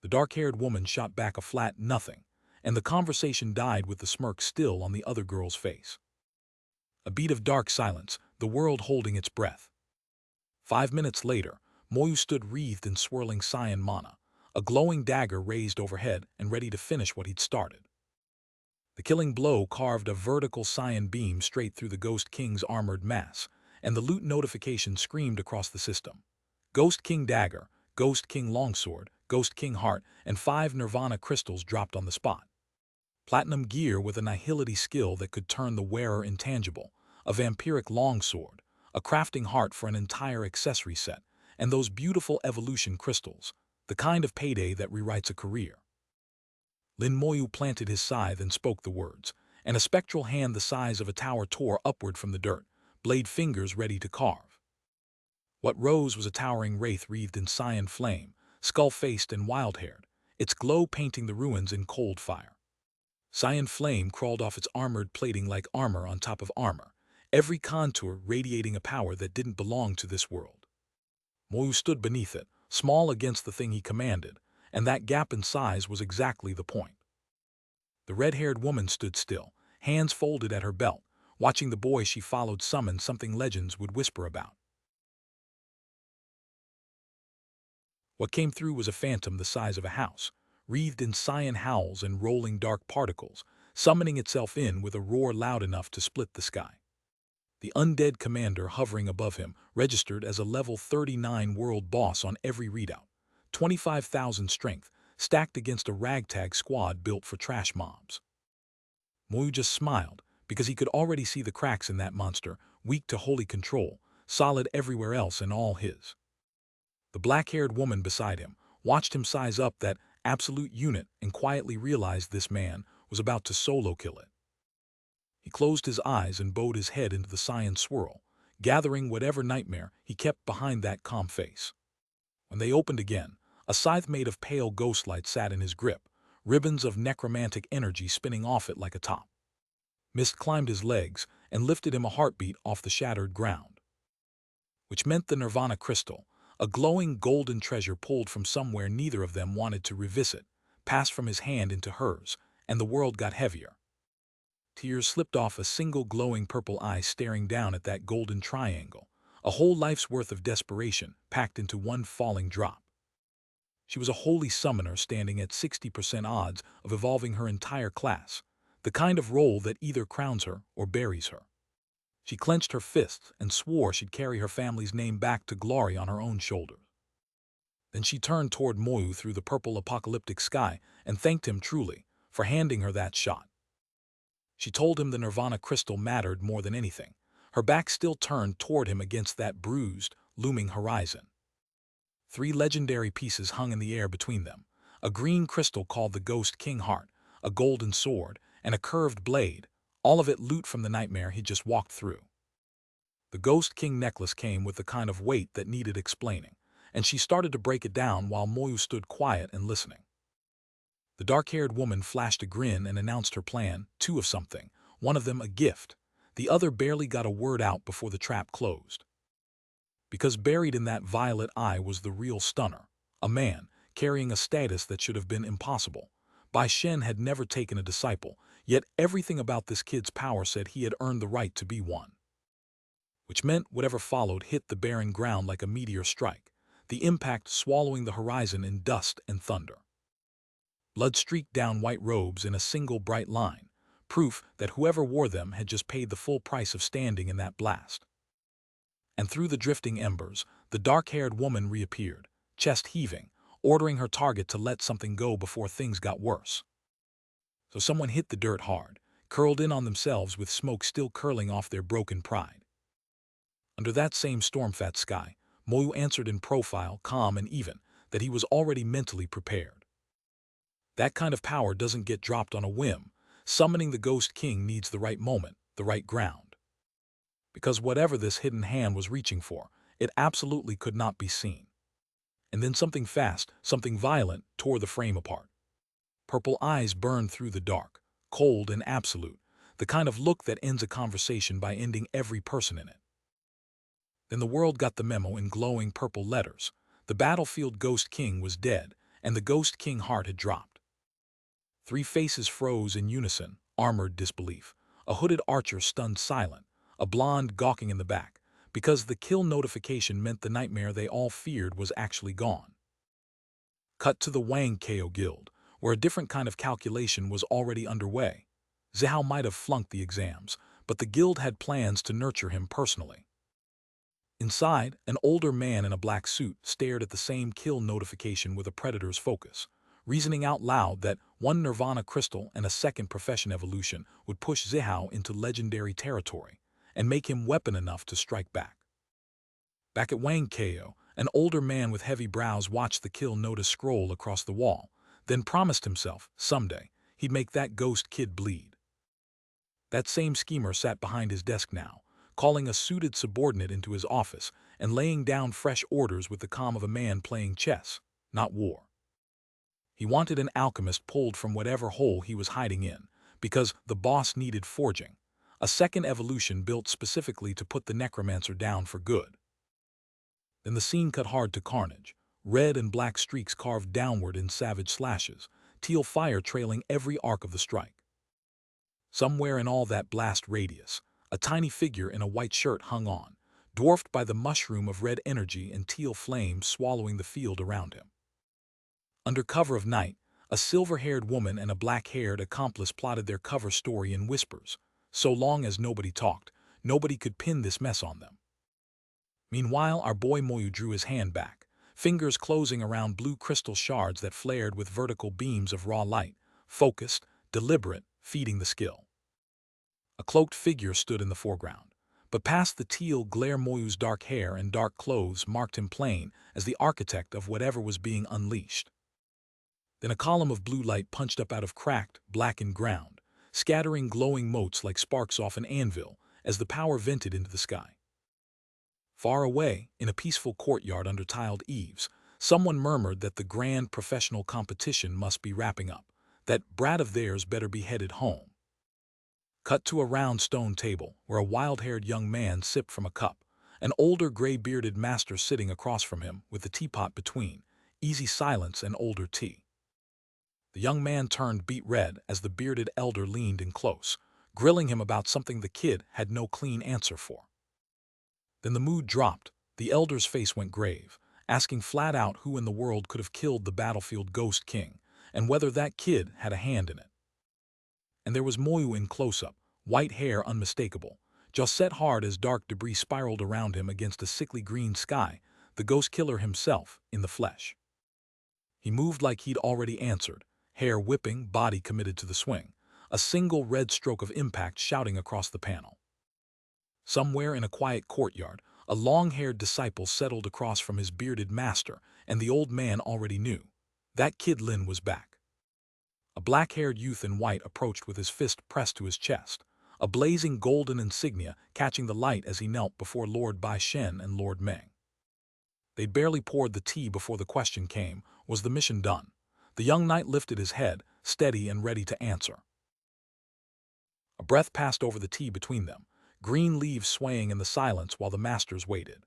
The dark-haired woman shot back a flat nothing, and the conversation died with the smirk still on the other girl's face. A beat of dark silence, the world holding its breath. 5 minutes later, Moyu stood wreathed in swirling cyan mana, a glowing dagger raised overhead and ready to finish what he'd started. The killing blow carved a vertical cyan beam straight through the Ghost King's armored mass, and the loot notification screamed across the system. Ghost King Dagger, Ghost King Longsword, Ghost King Heart, and 5 Nirvana crystals dropped on the spot. Platinum gear with a nihility skill that could turn the wearer intangible, a vampiric longsword, a crafting heart for an entire accessory set, and those beautiful evolution crystals, the kind of payday that rewrites a career. Lin Moyu planted his scythe and spoke the words, and a spectral hand the size of a tower tore upward from the dirt, blade fingers ready to carve. What rose was a towering wraith wreathed in cyan flame, skull-faced and wild-haired, its glow painting the ruins in cold fire. Cyan flame crawled off its armored plating like armor on top of armor, every contour radiating a power that didn't belong to this world. Moyu stood beneath it, small against the thing he commanded, and that gap in size was exactly the point. The red-haired woman stood still, hands folded at her belt, watching the boy she followed summon something legends would whisper about. What came through was a phantom the size of a house, wreathed in cyan howls and rolling dark particles, summoning itself in with a roar loud enough to split the sky. The undead commander hovering above him registered as a level 39 world boss on every readout, 25,000 strength, stacked against a ragtag squad built for trash mobs. Moyu just smiled, because he could already see the cracks in that monster, weak to holy control, solid everywhere else and all his. The black-haired woman beside him watched him size up that absolute unit and quietly realized this man was about to solo kill it. He closed his eyes and bowed his head into the cyan swirl, gathering whatever nightmare he kept behind that calm face. When they opened again, a scythe made of pale ghostlight sat in his grip, ribbons of necromantic energy spinning off it like a top. Mist climbed his legs and lifted him a heartbeat off the shattered ground. Which meant the Nirvana crystal, a glowing golden treasure pulled from somewhere neither of them wanted to revisit, passed from his hand into hers, and the world got heavier. Tears slipped off a single glowing purple eye staring down at that golden triangle, a whole life's worth of desperation packed into one falling drop. She was a holy summoner standing at 60% odds of evolving her entire class, the kind of role that either crowns her or buries her. She clenched her fists and swore she'd carry her family's name back to glory on her own shoulders. Then she turned toward Moyu through the purple apocalyptic sky and thanked him truly for handing her that shot. She told him the Nirvana crystal mattered more than anything, her back still turned toward him against that bruised, looming horizon. 3 legendary pieces hung in the air between them, a green crystal called the Ghost King Heart, a golden sword, and a curved blade, all of it loot from the nightmare he just walked through. The Ghost King necklace came with the kind of weight that needed explaining, and she started to break it down while Moyu stood quiet and listening. The dark-haired woman flashed a grin and announced her plan, two of something, one of them a gift. The other barely got a word out before the trap closed. Because buried in that violet eye was the real stunner, a man carrying a status that should have been impossible. Bai Shen had never taken a disciple, yet everything about this kid's power said he had earned the right to be one. Which meant whatever followed hit the barren ground like a meteor strike, the impact swallowing the horizon in dust and thunder. Blood streaked down white robes in a single bright line, proof that whoever wore them had just paid the full price of standing in that blast. And through the drifting embers, the dark-haired woman reappeared, chest heaving, ordering her target to let something go before things got worse. So someone hit the dirt hard, curled in on themselves with smoke still curling off their broken pride. Under that same storm-fat sky, Moyu answered in profile, calm and even, that he was already mentally prepared. That kind of power doesn't get dropped on a whim. Summoning the Ghost King needs the right moment, the right ground. Because whatever this hidden hand was reaching for, it absolutely could not be seen. And then something fast, something violent, tore the frame apart. Purple eyes burned through the dark, cold and absolute, the kind of look that ends a conversation by ending every person in it. Then the world got the memo in glowing purple letters. The battlefield Ghost King was dead, and the Ghost King heart had dropped. Three faces froze in unison, armored disbelief. A hooded archer stunned silent, a blonde gawking in the back, because the kill notification meant the nightmare they all feared was actually gone. Cut to the Wang Ko Guild, where a different kind of calculation was already underway. Zihao might have flunked the exams, but the guild had plans to nurture him personally. Inside, an older man in a black suit stared at the same kill notification with a predator's focus, reasoning out loud that one Nirvana crystal and a second profession evolution would push Zihao into legendary territory and make him weapon enough to strike back. Back at Wang Ko, an older man with heavy brows watched the kill notice scroll across the wall, then promised himself, someday, he'd make that ghost kid bleed. That same schemer sat behind his desk now, calling a suited subordinate into his office and laying down fresh orders with the calm of a man playing chess, not war. He wanted an alchemist pulled from whatever hole he was hiding in, because the boss needed forging, a second evolution built specifically to put the necromancer down for good. Then the scene cut hard to carnage, red and black streaks carved downward in savage slashes, teal fire trailing every arc of the strike. Somewhere in all that blast radius, a tiny figure in a white shirt hung on, dwarfed by the mushroom of red energy and teal flames swallowing the field around him. Under cover of night, a silver-haired woman and a black-haired accomplice plotted their cover story in whispers. So long as nobody talked, nobody could pin this mess on them. Meanwhile, our boy Moyu drew his hand back, fingers closing around blue crystal shards that flared with vertical beams of raw light, focused, deliberate, feeding the skill. A cloaked figure stood in the foreground, but past the teal glare Moyu's dark hair and dark clothes marked him plain as the architect of whatever was being unleashed. Then a column of blue light punched up out of cracked, blackened ground, scattering glowing motes like sparks off an anvil as the power vented into the sky. Far away, in a peaceful courtyard under tiled eaves, someone murmured that the grand professional competition must be wrapping up, that brat of theirs better be headed home. Cut to a round stone table where a wild-haired young man sipped from a cup, an older gray-bearded master sitting across from him with the teapot between, easy silence and older tea. The young man turned beet red as the bearded elder leaned in close, grilling him about something the kid had no clean answer for. Then the mood dropped, the elder's face went grave, asking flat out who in the world could have killed the battlefield Ghost King, and whether that kid had a hand in it. And there was Moyu in close-up, white hair unmistakable, just set hard as dark debris spiraled around him against a sickly green sky, the ghost killer himself in the flesh. He moved like he'd already answered, hair whipping, body committed to the swing, a single red stroke of impact shouting across the panel. Somewhere in a quiet courtyard, a long-haired disciple settled across from his bearded master, and the old man already knew. That kid Lin was back. A black-haired youth in white approached with his fist pressed to his chest, a blazing golden insignia catching the light as he knelt before Lord Bai Shen and Lord Meng. They'd barely poured the tea before the question came, was the mission done? The young knight lifted his head, steady and ready to answer. A breath passed over the tea between them, green leaves swaying in the silence while the masters waited.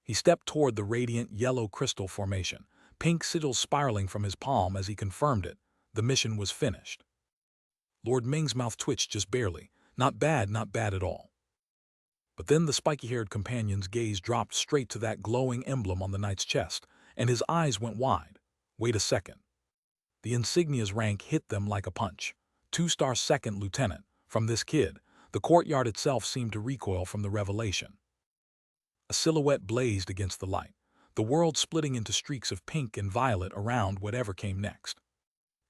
He stepped toward the radiant yellow crystal formation, pink sigils spiraling from his palm as he confirmed it. The mission was finished. Lord Ming's mouth twitched just barely. Not bad at all. But then the spiky-haired companion's gaze dropped straight to that glowing emblem on the knight's chest, and his eyes went wide. Wait a second. The insignia's rank hit them like a punch. 2-star second lieutenant. From this kid, the courtyard itself seemed to recoil from the revelation. A silhouette blazed against the light, the world splitting into streaks of pink and violet around whatever came next.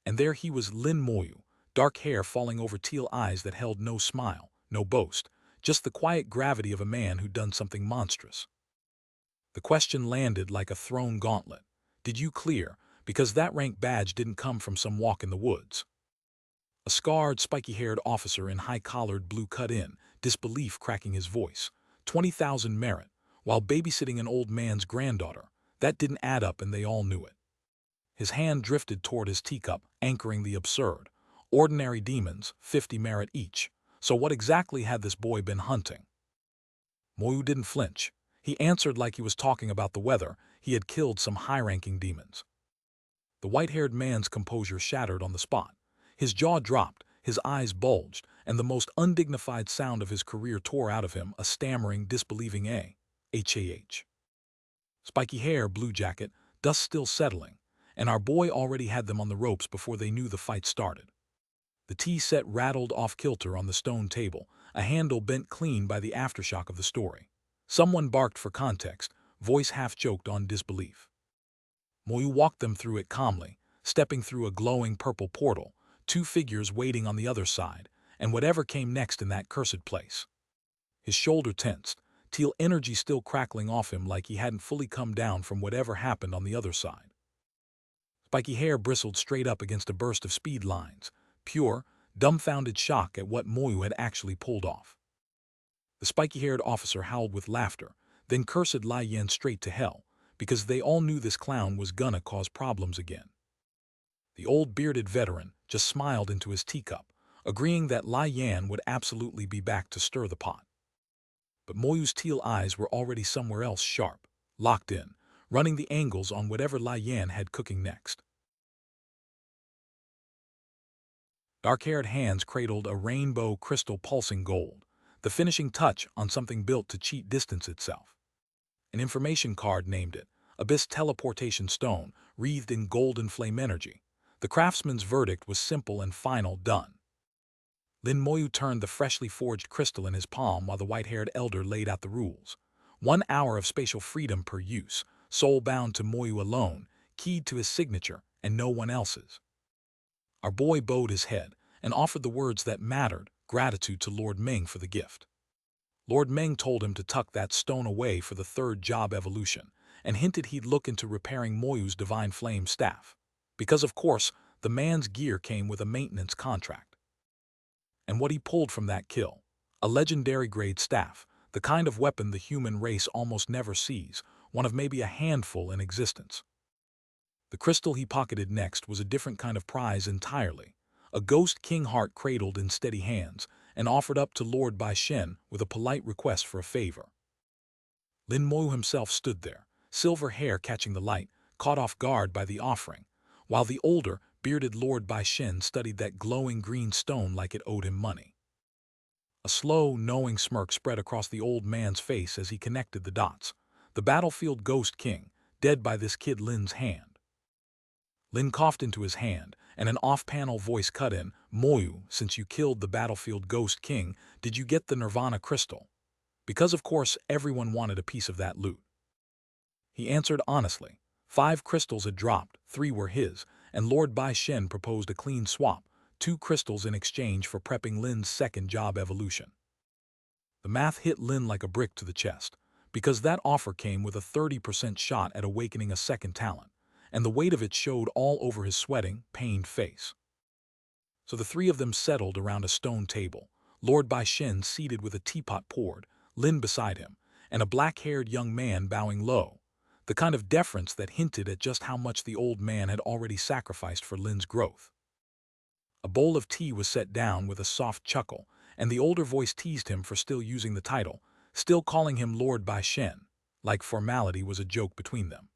And there he was, Lin Moyu, dark hair falling over teal eyes that held no smile, no boast, just the quiet gravity of a man who'd done something monstrous. The question landed like a thrown gauntlet. Did you clear? Because that rank badge didn't come from some walk in the woods. A scarred, spiky-haired officer in high-collared blue cut in, disbelief cracking his voice. 20,000 merit, while babysitting an old man's granddaughter. That didn't add up, and they all knew it. His hand drifted toward his teacup, anchoring the absurd. Ordinary demons, 50 merit each. So what exactly had this boy been hunting? Moyu didn't flinch. He answered like he was talking about the weather. He had killed some high-ranking demons. The white-haired man's composure shattered on the spot. His jaw dropped, his eyes bulged, and the most undignified sound of his career tore out of him, a stammering, disbelieving H-A-H. Spiky hair, blue jacket, dust still settling, and our boy already had them on the ropes before they knew the fight started. The tea set rattled off-kilter on the stone table, a handle bent clean by the aftershock of the story. Someone barked for context, voice half-choked on disbelief. Moyu walked them through it calmly, stepping through a glowing purple portal, 2 figures waiting on the other side, and whatever came next in that cursed place. His shoulder tensed, teal energy still crackling off him like he hadn't fully come down from whatever happened on the other side. Spiky hair bristled straight up against a burst of speed lines, pure, dumbfounded shock at what Moyu had actually pulled off. The spiky-haired officer howled with laughter, then cursed Lai Yan straight to hell, because they all knew this clown was gonna cause problems again. The old bearded veteran just smiled into his teacup, agreeing that Lai Yan would absolutely be back to stir the pot. But Moyu's teal eyes were already somewhere else, sharp, locked in, running the angles on whatever Lai Yan had cooking next. Dark-haired hands cradled a rainbow crystal pulsing gold, the finishing touch on something built to cheat distance itself. An information card named it, Abyss Teleportation Stone, wreathed in golden flame energy. The craftsman's verdict was simple and final, done. Lin Moyu turned the freshly forged crystal in his palm while the white-haired elder laid out the rules. 1 hour of spatial freedom per use, soul-bound to Moyu alone, keyed to his signature and no one else's. Our boy bowed his head and offered the words that mattered, gratitude to Lord Ming for the gift. Lord Ming told him to tuck that stone away for the 3rd job evolution, and hinted he'd look into repairing Moyu's divine flame staff. Because, of course, the man's gear came with a maintenance contract. And what he pulled from that kill? A legendary-grade staff, the kind of weapon the human race almost never sees, one of maybe a handful in existence. The crystal he pocketed next was a different kind of prize entirely, a ghost king heart cradled in steady hands and offered up to Lord Bai Shen with a polite request for a favor. Lin Moyu himself stood there, silver hair catching the light, caught off guard by the offering, while the older, bearded Lord Bai Shen studied that glowing green stone like it owed him money. A slow, knowing smirk spread across the old man's face as he connected the dots. The battlefield ghost king, dead by this kid Lin's hand. Lin coughed into his hand, and an off-panel voice cut in, "Moyu, since you killed the battlefield ghost king, did you get the Nirvana crystal?" Because, of course, everyone wanted a piece of that loot. He answered honestly. 5 crystals had dropped, 3 were his, and Lord Bai Shen proposed a clean swap, 2 crystals in exchange for prepping Lin's 2nd job evolution. The math hit Lin like a brick to the chest, because that offer came with a 30% shot at awakening a 2nd talent, and the weight of it showed all over his sweating, pained face. So the 3 of them settled around a stone table, Lord Bai Shen seated with a teapot poured, Lin beside him, and a black-haired young man bowing low. the kind of deference that hinted at just how much the old man had already sacrificed for Lin's growth. A bowl of tea was set down with a soft chuckle, and the older voice teased him for still using the title, still calling him Lord Bai Shen, like formality was a joke between them.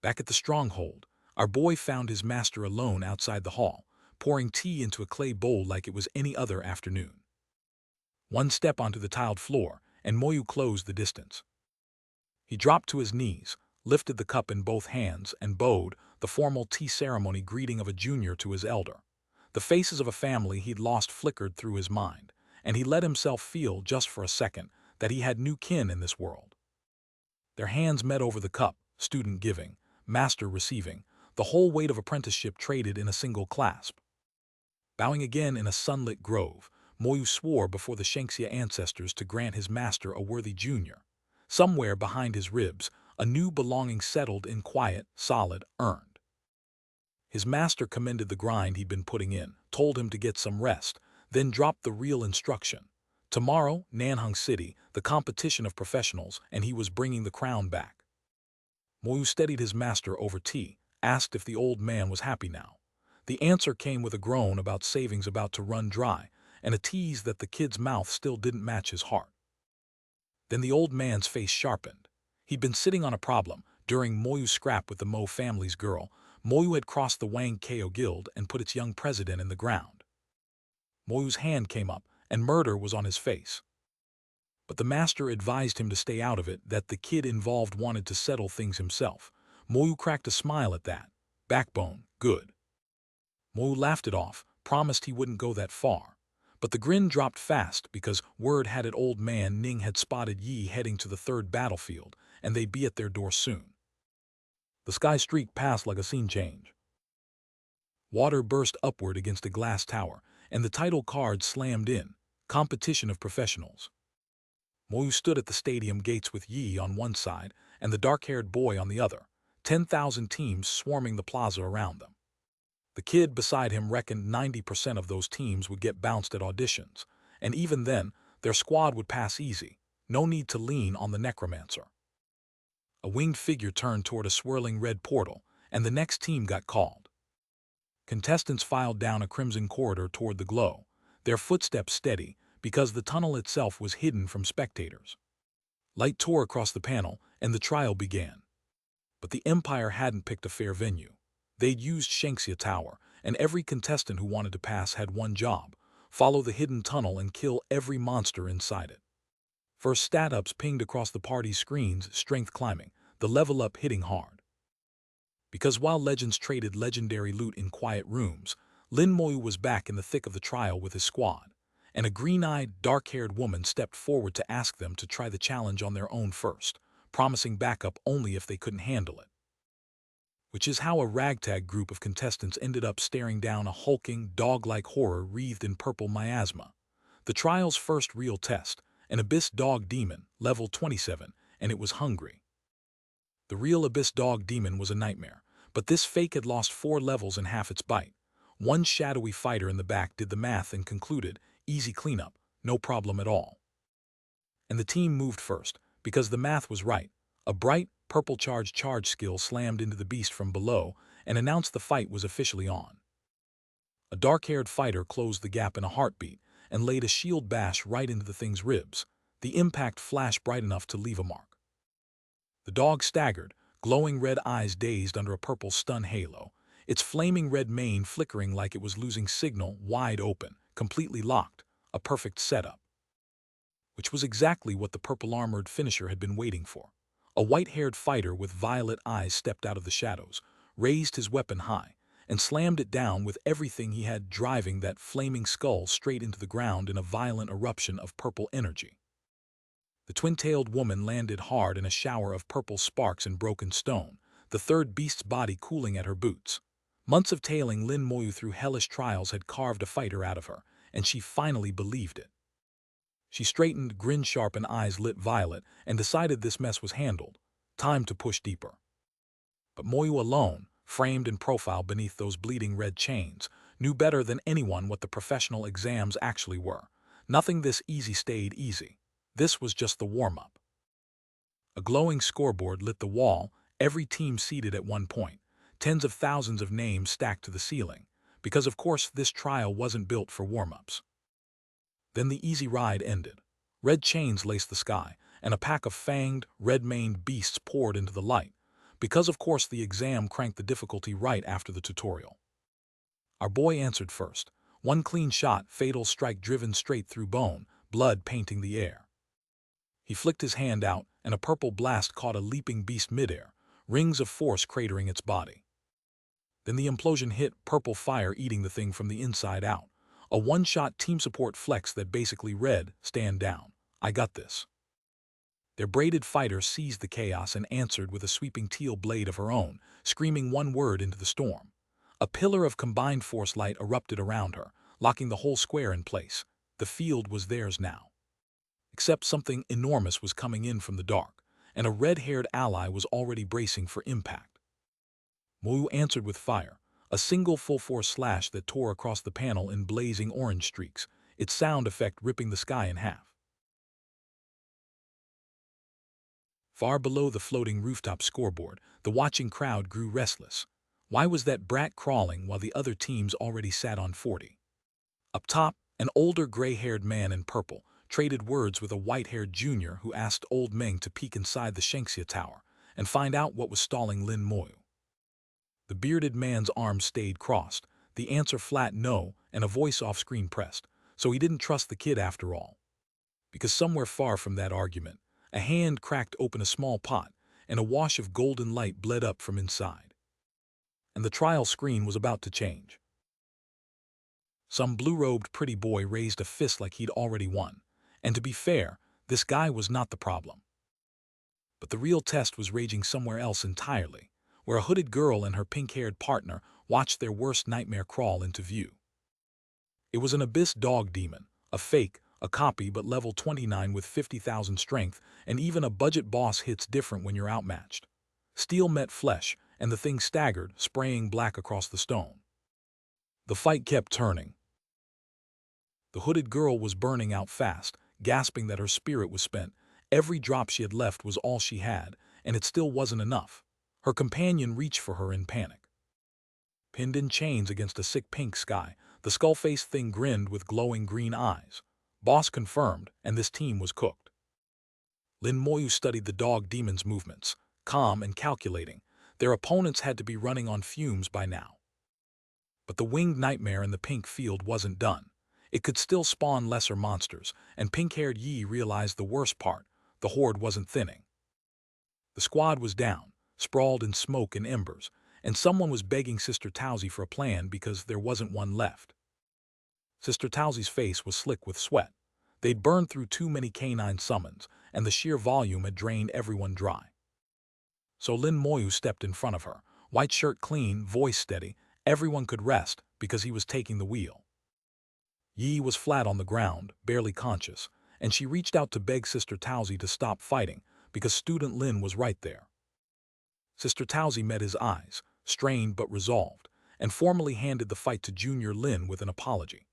Back at the stronghold, our boy found his master alone outside the hall, pouring tea into a clay bowl like it was any other afternoon. One step onto the tiled floor, and Moyu closed the distance. He dropped to his knees, lifted the cup in both hands, and bowed, the formal tea ceremony greeting of a junior to his elder. The faces of a family he'd lost flickered through his mind, and he let himself feel, just for a second, that he had new kin in this world. Their hands met over the cup, student giving, master receiving, the whole weight of apprenticeship traded in a single clasp. Bowing again in a sunlit grove, Moyu swore before the Shengxia ancestors to grant his master a worthy junior. Somewhere behind his ribs, a new belonging settled in quiet, solid, earned. His master commended the grind he'd been putting in, told him to get some rest, then dropped the real instruction. Tomorrow, Nanhang City, the competition of professionals, and he was bringing the crown back. Moyu steadied his master over tea, asked if the old man was happy now. The answer came with a groan about savings about to run dry, and a tease that the kid's mouth still didn't match his heart. Then the old man's face sharpened. He'd been sitting on a problem. During Moyu's scrap with the Mo family's girl, Moyu had crossed the Wang Ko Guild and put its young president in the ground. Moyu's hand came up, and murder was on his face. But the master advised him to stay out of it, that the kid involved wanted to settle things himself. Moyu cracked a smile at that. Backbone, good. Moyu laughed it off, promised he wouldn't go that far. But the grin dropped fast because word had it old man Ning had spotted Yi heading to the third battlefield, and they'd be at their door soon. The sky streaked past like a scene change. Water burst upward against a glass tower, and the title card slammed in, competition of professionals. Moyu stood at the stadium gates with Yi on one side and the dark-haired boy on the other, 10,000 teams swarming the plaza around them. The kid beside him reckoned 90% of those teams would get bounced at auditions, and even then, their squad would pass easy, no need to lean on the necromancer. A winged figure turned toward a swirling red portal, and the next team got called. Contestants filed down a crimson corridor toward the glow, their footsteps steady because the tunnel itself was hidden from spectators. Light tore across the panel, and the trial began. But the Empire hadn't picked a fair venue. They'd used Shengxia Tower, and every contestant who wanted to pass had one job: follow the hidden tunnel and kill every monster inside it. First stat-ups pinged across the party's screens, strength climbing, the level up hitting hard. Because while legends traded legendary loot in quiet rooms, Lin Moyu was back in the thick of the trial with his squad, and a green-eyed, dark-haired woman stepped forward to ask them to try the challenge on their own first, promising backup only if they couldn't handle it. Which is how a ragtag group of contestants ended up staring down a hulking, dog-like horror wreathed in purple miasma. The trial's first real test, an abyss dog demon, level 27, and it was hungry. The real abyss dog demon was a nightmare, but this fake had lost 4 levels in half its bite. One shadowy fighter in the back did the math and concluded, easy cleanup, no problem at all. And the team moved first, because the math was right. A bright, purple charge skill slammed into the beast from below and announced the fight was officially on. A dark-haired fighter closed the gap in a heartbeat and laid a shield bash right into the thing's ribs. The impact flashed bright enough to leave a mark. The dog staggered, glowing red eyes dazed under a purple stun halo, its flaming red mane flickering like it was losing signal, wide open, completely locked, a perfect setup. Which was exactly what the purple-armored finisher had been waiting for. A white-haired fighter with violet eyes stepped out of the shadows, raised his weapon high, and slammed it down with everything he had, driving that flaming skull straight into the ground in a violent eruption of purple energy. The twin-tailed woman landed hard in a shower of purple sparks and broken stone, the third beast's body cooling at her boots. Months of tailing Lin Moyu through hellish trials had carved a fighter out of her, and she finally believed it. She straightened, grin sharp and eyes lit violet, and decided this mess was handled. Time to push deeper. But Moyu alone, framed in profile beneath those bleeding red chains, knew better than anyone what the professional exams actually were. Nothing this easy stayed easy. This was just the warm-up. A glowing scoreboard lit the wall, every team seated at one point, tens of thousands of names stacked to the ceiling, because of course this trial wasn't built for warm-ups. Then the easy ride ended. Red chains laced the sky, and a pack of fanged, red-maned beasts poured into the light, because of course the exam cranked the difficulty right after the tutorial. Our boy answered first. One clean shot, fatal strike driven straight through bone, blood painting the air. He flicked his hand out, and a purple blast caught a leaping beast midair, rings of force cratering its body. Then the implosion hit, purple fire eating the thing from the inside out. A one-shot team support flex that basically read, "Stand down. I got this." Their braided fighter seized the chaos and answered with a sweeping teal blade of her own, screaming one word into the storm. A pillar of combined force light erupted around her, locking the whole square in place. The field was theirs now. Except something enormous was coming in from the dark, and a red-haired ally was already bracing for impact. Moyu answered with fire, a single full-force slash that tore across the panel in blazing orange streaks, its sound effect ripping the sky in half. Far below the floating rooftop scoreboard, the watching crowd grew restless. Why was that brat crawling while the other teams already sat on 40? Up top, an older gray-haired man in purple traded words with a white-haired junior who asked Old Meng to peek inside the Shengxia Tower and find out what was stalling Lin Moyu. The bearded man's arms stayed crossed, the answer flat no, and a voice off-screen pressed, so he didn't trust the kid after all. Because somewhere far from that argument, a hand cracked open a small pot, and a wash of golden light bled up from inside. And the trial screen was about to change. Some blue-robed pretty boy raised a fist like he'd already won, and to be fair, this guy was not the problem. But the real test was raging somewhere else entirely, where a hooded girl and her pink-haired partner watched their worst nightmare crawl into view. It was an abyss dog demon, a fake, a copy but level 29 with 50,000 strength, and even a budget boss hits different when you're outmatched. Steel met flesh, and the thing staggered, spraying black across the stone. The fight kept turning. The hooded girl was burning out fast, gasping that her spirit was spent. Every drop she had left was all she had, and it still wasn't enough. Her companion reached for her in panic. Pinned in chains against a sick pink sky, the skull-faced thing grinned with glowing green eyes. Boss confirmed, and this team was cooked. Lin Moyu studied the dog demon's movements, calm and calculating. Their opponents had to be running on fumes by now. But the winged nightmare in the pink field wasn't done. It could still spawn lesser monsters, and pink-haired Yi realized the worst part: the horde wasn't thinning. The squad was down, sprawled in smoke and embers, and someone was begging Sister Tauzi for a plan because there wasn't one left. Sister Tauzi's face was slick with sweat. They'd burned through too many canine summons, and the sheer volume had drained everyone dry. So Lin Moyu stepped in front of her, white shirt clean, voice steady. Everyone could rest because he was taking the wheel. Yi was flat on the ground, barely conscious, and she reached out to beg Sister Tauzi to stop fighting because Student Lin was right there. Sister Tauzi met his eyes, strained but resolved, and formally handed the fight to Junior Lin with an apology.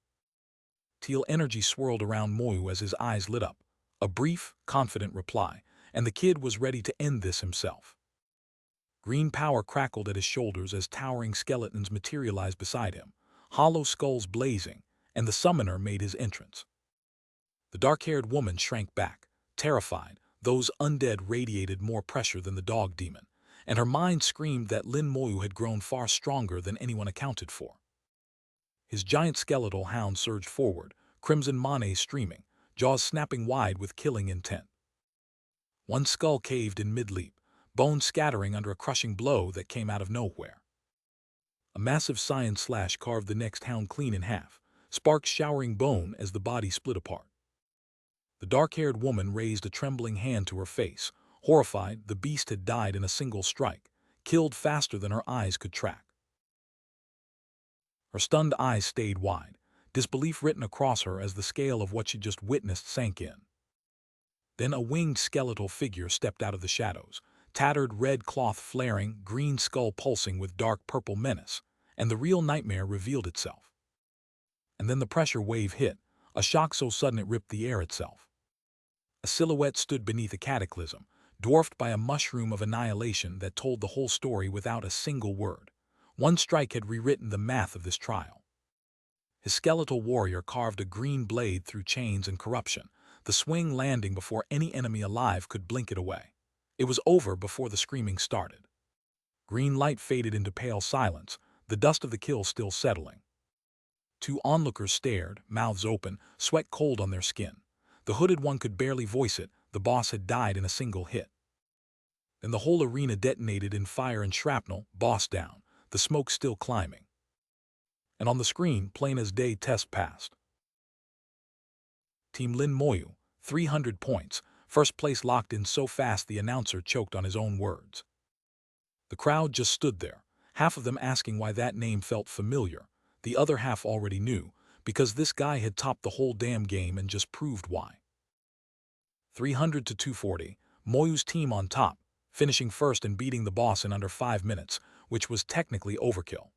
Teal energy swirled around Moyu as his eyes lit up. A brief, confident reply, and the kid was ready to end this himself. Green power crackled at his shoulders as towering skeletons materialized beside him, hollow skulls blazing, and the summoner made his entrance. The dark-haired woman shrank back, terrified. Those undead radiated more pressure than the dog demon, and her mind screamed that Lin Moyu had grown far stronger than anyone accounted for. His giant skeletal hound surged forward, crimson manes streaming, jaws snapping wide with killing intent. One skull caved in mid-leap, bones scattering under a crushing blow that came out of nowhere. A massive scion slash carved the next hound clean in half, sparks showering bone as the body split apart. The dark-haired woman raised a trembling hand to her face. Horrified, the beast had died in a single strike, killed faster than her eyes could track. Her stunned eyes stayed wide, disbelief written across her as the scale of what she just witnessed sank in. Then a winged skeletal figure stepped out of the shadows, tattered red cloth flaring, green skull pulsing with dark purple menace, and the real nightmare revealed itself. And then the pressure wave hit, a shock so sudden it ripped the air itself. A silhouette stood beneath a cataclysm, dwarfed by a mushroom of annihilation that told the whole story without a single word. One strike had rewritten the math of this trial. His skeletal warrior carved a green blade through chains and corruption, the swing landing before any enemy alive could blink it away. It was over before the screaming started. Green light faded into pale silence, the dust of the kill still settling. Two onlookers stared, mouths open, sweat cold on their skin. The hooded one could barely voice it, the boss had died in a single hit. Then the whole arena detonated in fire and shrapnel, boss down, the smoke still climbing. And on the screen, plain as day, test passed. Team Lin Moyu, 300 points, first place locked in so fast the announcer choked on his own words. The crowd just stood there, half of them asking why that name felt familiar, the other half already knew, because this guy had topped the whole damn game and just proved why. 300 to 240, Moyu's team on top, finishing first and beating the boss in under 5 minutes, which was technically overkill.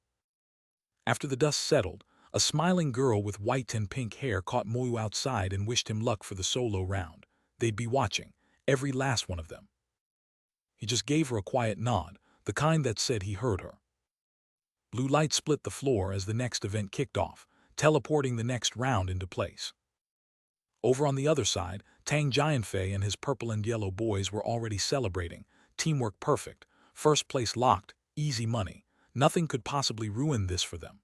After the dust settled, a smiling girl with white and pink hair caught Moyu outside and wished him luck for the solo round. They'd be watching, every last one of them. He just gave her a quiet nod, the kind that said he heard her. Blue light split the floor as the next event kicked off, teleporting the next round into place. Over on the other side, Tang Jianfei and his purple and yellow boys were already celebrating, teamwork perfect, first place locked, easy money, nothing could possibly ruin this for them.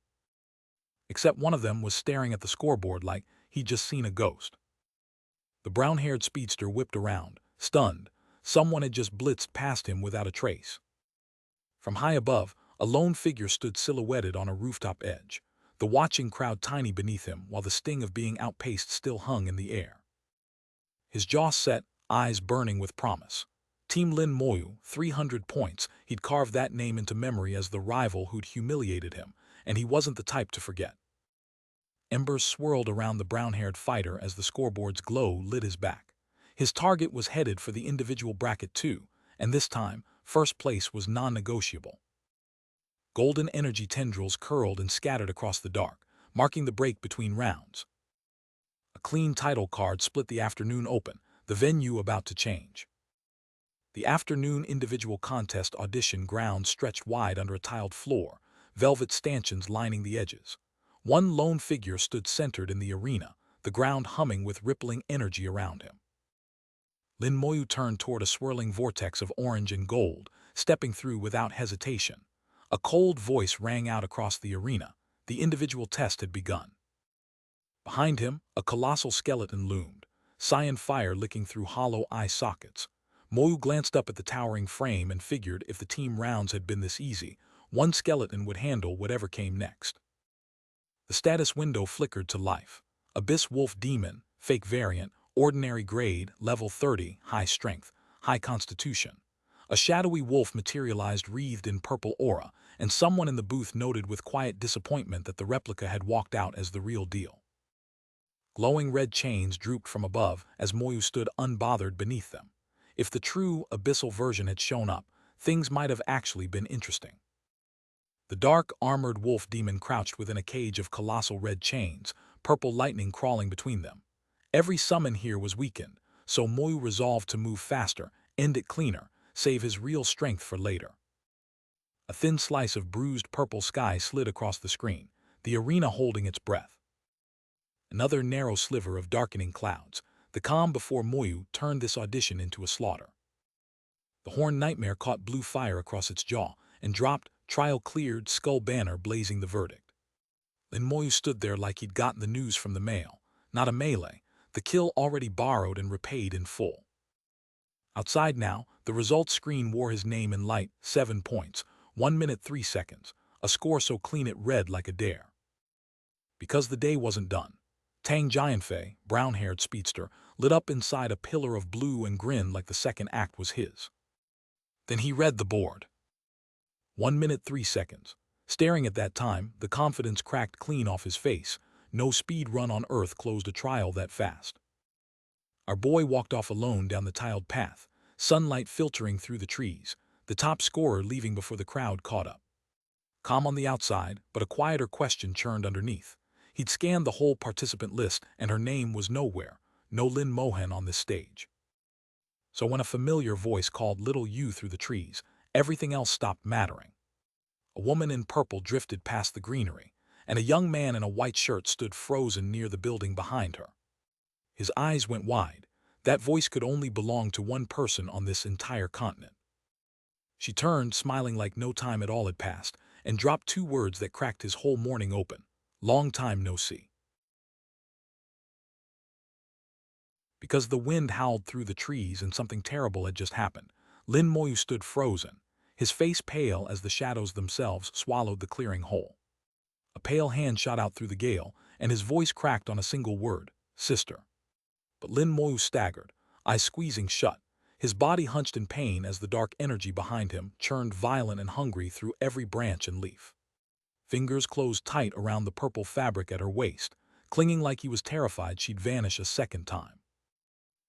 Except one of them was staring at the scoreboard like he'd just seen a ghost. The brown-haired speedster whipped around, stunned. Someone had just blitzed past him without a trace. From high above, a lone figure stood silhouetted on a rooftop edge, the watching crowd tiny beneath him while the sting of being outpaced still hung in the air. His jaw set, eyes burning with promise. Team Lin Moyu, 300 points, he'd carved that name into memory as the rival who'd humiliated him, and he wasn't the type to forget. Embers swirled around the brown-haired fighter as the scoreboard's glow lit his back. His target was headed for the individual bracket too, and this time, first place was non-negotiable. Golden energy tendrils curled and scattered across the dark, marking the break between rounds. A clean title card split the afternoon open, the venue about to change. The afternoon individual contest audition ground stretched wide under a tiled floor, velvet stanchions lining the edges. One lone figure stood centered in the arena, the ground humming with rippling energy around him. Lin Moyu turned toward a swirling vortex of orange and gold, stepping through without hesitation. A cold voice rang out across the arena. The individual test had begun. Behind him, a colossal skeleton loomed, cyan fire licking through hollow eye sockets. Moyu glanced up at the towering frame and figured if the team rounds had been this easy, one skeleton would handle whatever came next. The status window flickered to life. Abyss Wolf Demon, fake variant, ordinary grade, level 30, high strength, high constitution. A shadowy wolf materialized wreathed in purple aura, and someone in the booth noted with quiet disappointment that the replica had walked out as the real deal. Glowing red chains drooped from above as Moyu stood unbothered beneath them. If the true, abyssal version had shown up, things might have actually been interesting. The dark, armored wolf demon crouched within a cage of colossal red chains, purple lightning crawling between them. Every summon here was weakened, so Moyu resolved to move faster, end it cleaner, save his real strength for later. A thin slice of bruised purple sky slid across the screen, the arena holding its breath. Another narrow sliver of darkening clouds, the calm before Moyu turned this audition into a slaughter. The horned nightmare caught blue fire across its jaw and dropped, trial cleared, skull banner blazing the verdict. Lin Moyu stood there like he'd gotten the news from the mail, not a melee, the kill already borrowed and repaid in full. Outside now, the results screen wore his name in light, 7 points, 1 minute 3 seconds, a score so clean it read like a dare. Because the day wasn't done. Tang Jianfei, brown-haired speedster, lit up inside a pillar of blue and grinned like the second act was his. Then he read the board. 1 minute 3 seconds. Staring at that time, the confidence cracked clean off his face. No speed run on Earth closed a trial that fast. Our boy walked off alone down the tiled path, sunlight filtering through the trees, the top scorer leaving before the crowd caught up. Calm on the outside, but a quieter question churned underneath. He'd scanned the whole participant list, and her name was nowhere. No Lin Mohan on this stage. So when a familiar voice called little you through the trees, everything else stopped mattering. A woman in purple drifted past the greenery, and a young man in a white shirt stood frozen near the building behind her. His eyes went wide. That voice could only belong to one person on this entire continent. She turned, smiling like no time at all had passed, and dropped two words that cracked his whole morning open. Long time no see. Because the wind howled through the trees and something terrible had just happened, Lin Moyu stood frozen, his face pale as the shadows themselves swallowed the clearing whole. A pale hand shot out through the gale, and his voice cracked on a single word, sister. But Lin Moyu staggered, eyes squeezing shut, his body hunched in pain as the dark energy behind him churned violent and hungry through every branch and leaf. Fingers closed tight around the purple fabric at her waist, clinging like he was terrified she'd vanish a second time.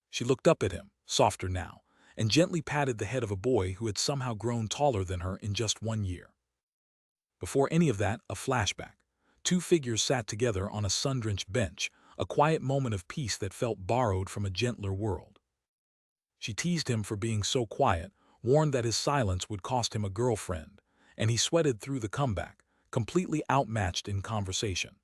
She looked up at him, softer now, and gently patted the head of a boy who had somehow grown taller than her in just 1 year. Before any of that, a flashback. Two figures sat together on a sun-drenched bench, a quiet moment of peace that felt borrowed from a gentler world. She teased him for being so quiet, warned that his silence would cost him a girlfriend, and he sweated through the comeback, completely outmatched in conversation.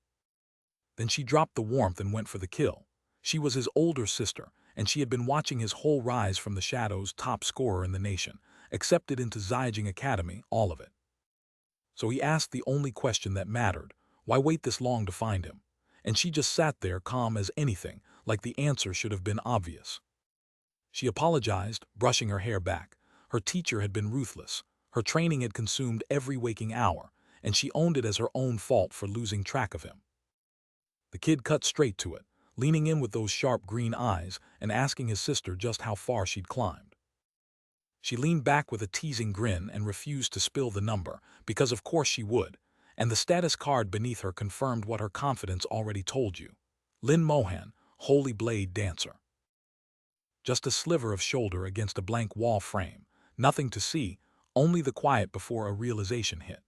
Then she dropped the warmth and went for the kill. She was his older sister, and she had been watching his whole rise from the shadows, top scorer in the nation, accepted into Ziyang Academy, all of it. So he asked the only question that mattered, why wait this long to find him? And she just sat there calm as anything, like the answer should have been obvious. She apologized, brushing her hair back. Her teacher had been ruthless. Her training had consumed every waking hour, and she owned it as her own fault for losing track of him. The kid cut straight to it, leaning in with those sharp green eyes and asking his sister just how far she'd climbed. She leaned back with a teasing grin and refused to spill the number, because of course she would, and the status card beneath her confirmed what her confidence already told you. Lin Mohan, Holy Blade Dancer. Just a sliver of shoulder against a blank wall frame, nothing to see, only the quiet before a realization hit.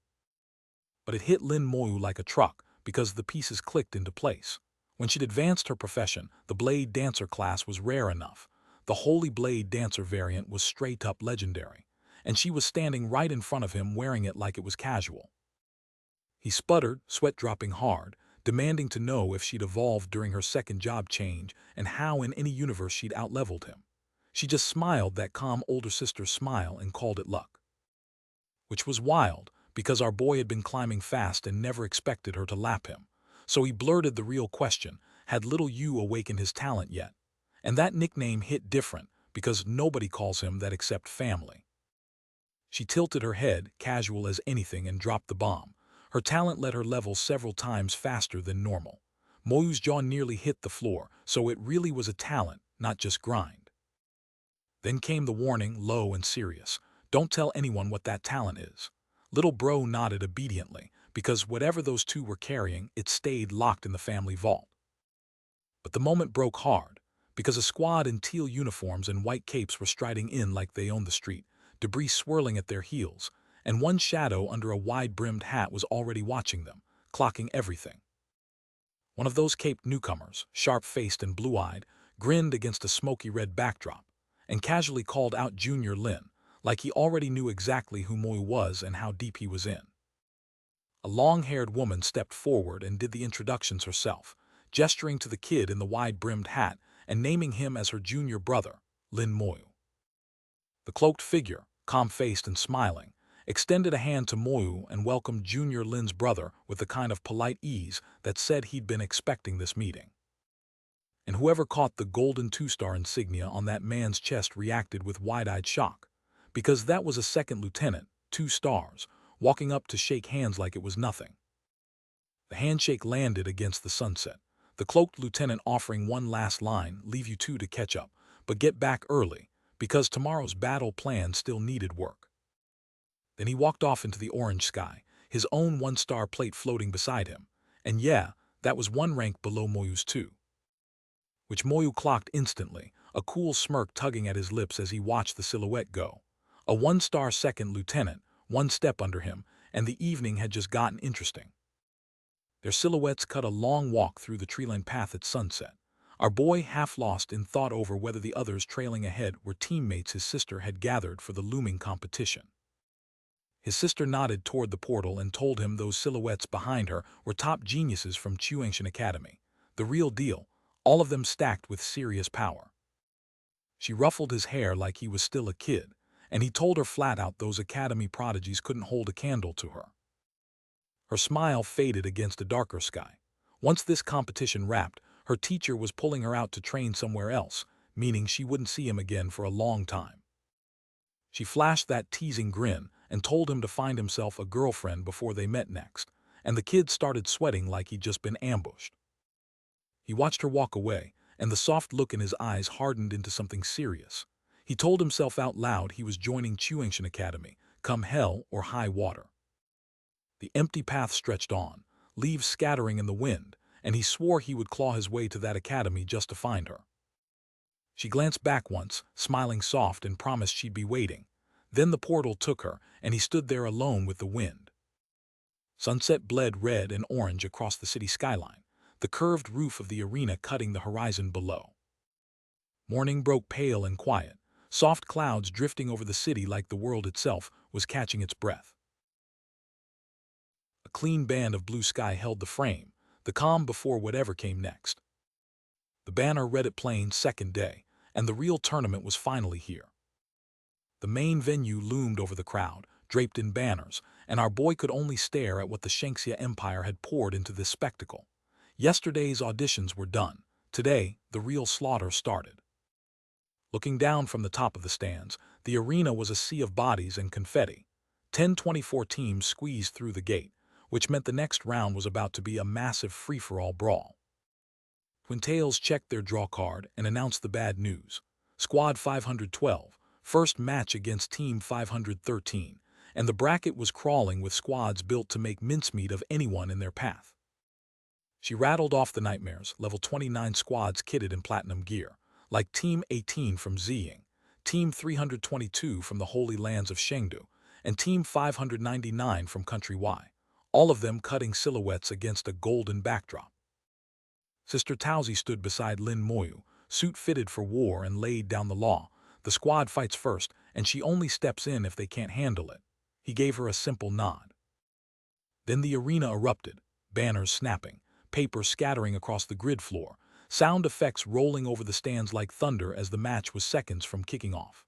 But it hit Lin Moyu like a truck, because the pieces clicked into place. When she'd advanced her profession, the Blade Dancer class was rare enough. The Holy Blade Dancer variant was straight-up legendary, and she was standing right in front of him wearing it like it was casual. He sputtered, sweat dropping hard, demanding to know if she'd evolved during her second job change and how in any universe she'd outleveled him. She just smiled that calm older sister smile and called it luck. Which was wild, because our boy had been climbing fast and never expected her to lap him. So he blurted the real question, had little you awakened his talent yet? And that nickname hit different, because nobody calls him that except family. She tilted her head, casual as anything, and dropped the bomb. Her talent let her level several times faster than normal. Moyu's jaw nearly hit the floor, so it really was a talent, not just grind. Then came the warning, low and serious. Don't tell anyone what that talent is. Little bro nodded obediently, because whatever those two were carrying, it stayed locked in the family vault. But the moment broke hard, because a squad in teal uniforms and white capes were striding in like they owned the street, debris swirling at their heels, and one shadow under a wide-brimmed hat was already watching them, clocking everything. One of those caped newcomers, sharp-faced and blue-eyed, grinned against a smoky red backdrop, and casually called out Junior Lin, like he already knew exactly who Moyu was and how deep he was in. A long-haired woman stepped forward and did the introductions herself, gesturing to the kid in the wide-brimmed hat and naming him as her junior brother, Lin Moyu. The cloaked figure, calm-faced and smiling, extended a hand to Moyu and welcomed Junior Lin's brother with the kind of polite ease that said he'd been expecting this meeting. And whoever caught the golden two-star insignia on that man's chest reacted with wide-eyed shock, because that was a second lieutenant, 2 stars, walking up to shake hands like it was nothing. The handshake landed against the sunset, the cloaked lieutenant offering one last line, leave you two to catch up, but get back early, because tomorrow's battle plan still needed work. Then he walked off into the orange sky, his own 1-star plate floating beside him, and yeah, that was 1 rank below Moyu's 2. Which Moyu clocked instantly, a cool smirk tugging at his lips as he watched the silhouette go. A 1-star second lieutenant, 1 step under him, and the evening had just gotten interesting. Their silhouettes cut a long walk through the tree-lined path at sunset, Our boy, half lost in thought over whether the others trailing ahead were teammates his sister had gathered for the looming competition. His sister nodded toward the portal and told him those silhouettes behind her were top geniuses from Chuangshan Academy. The real deal, all of them stacked with serious power. She ruffled his hair like he was still a kid, and he told her flat out those academy prodigies couldn't hold a candle to her. Her smile faded against a darker sky. Once this competition wrapped, her teacher was pulling her out to train somewhere else, meaning she wouldn't see him again for a long time. She flashed that teasing grin and told him to find himself a girlfriend before they met next, and the kid started sweating like he'd just been ambushed. He watched her walk away, and the soft look in his eyes hardened into something serious. He told himself out loud he was joining Chuangshan Academy, come hell or high water. The empty path stretched on, leaves scattering in the wind, and he swore he would claw his way to that academy just to find her. She glanced back once, smiling soft, and promised she'd be waiting. Then the portal took her, and he stood there alone with the wind. Sunset bled red and orange across the city skyline, the curved roof of the arena cutting the horizon below. Morning broke pale and quiet, soft clouds drifting over the city like the world itself was catching its breath. A clean band of blue sky held the frame, the calm before whatever came next. The banner read it plain, second day, and the real tournament was finally here. The main venue loomed over the crowd, draped in banners, and our boy could only stare at what the Shangxia Empire had poured into this spectacle. Yesterday's auditions were done. Today, the real slaughter started. Looking down from the top of the stands, the arena was a sea of bodies and confetti. 10-24 teams squeezed through the gate, which meant the next round was about to be a massive free-for-all brawl. Twin Tails checked their draw card and announced the bad news. Squad 512, first match against Team 513, and the bracket was crawling with squads built to make mincemeat of anyone in their path. She rattled off the nightmares, level 29 squads kitted in platinum gear, like Team 18 from Ziying, Team 322 from the Holy Lands of Chengdu, and Team 599 from Country Y, all of them cutting silhouettes against a golden backdrop. Sister Taozi stood beside Lin Moyu, suit fitted for war and laid down the law. The squad fights first, and she only steps in if they can't handle it. He gave her a simple nod. Then the arena erupted, banners snapping, paper scattering across the grid floor, sound effects rolling over the stands like thunder as the match was seconds from kicking off.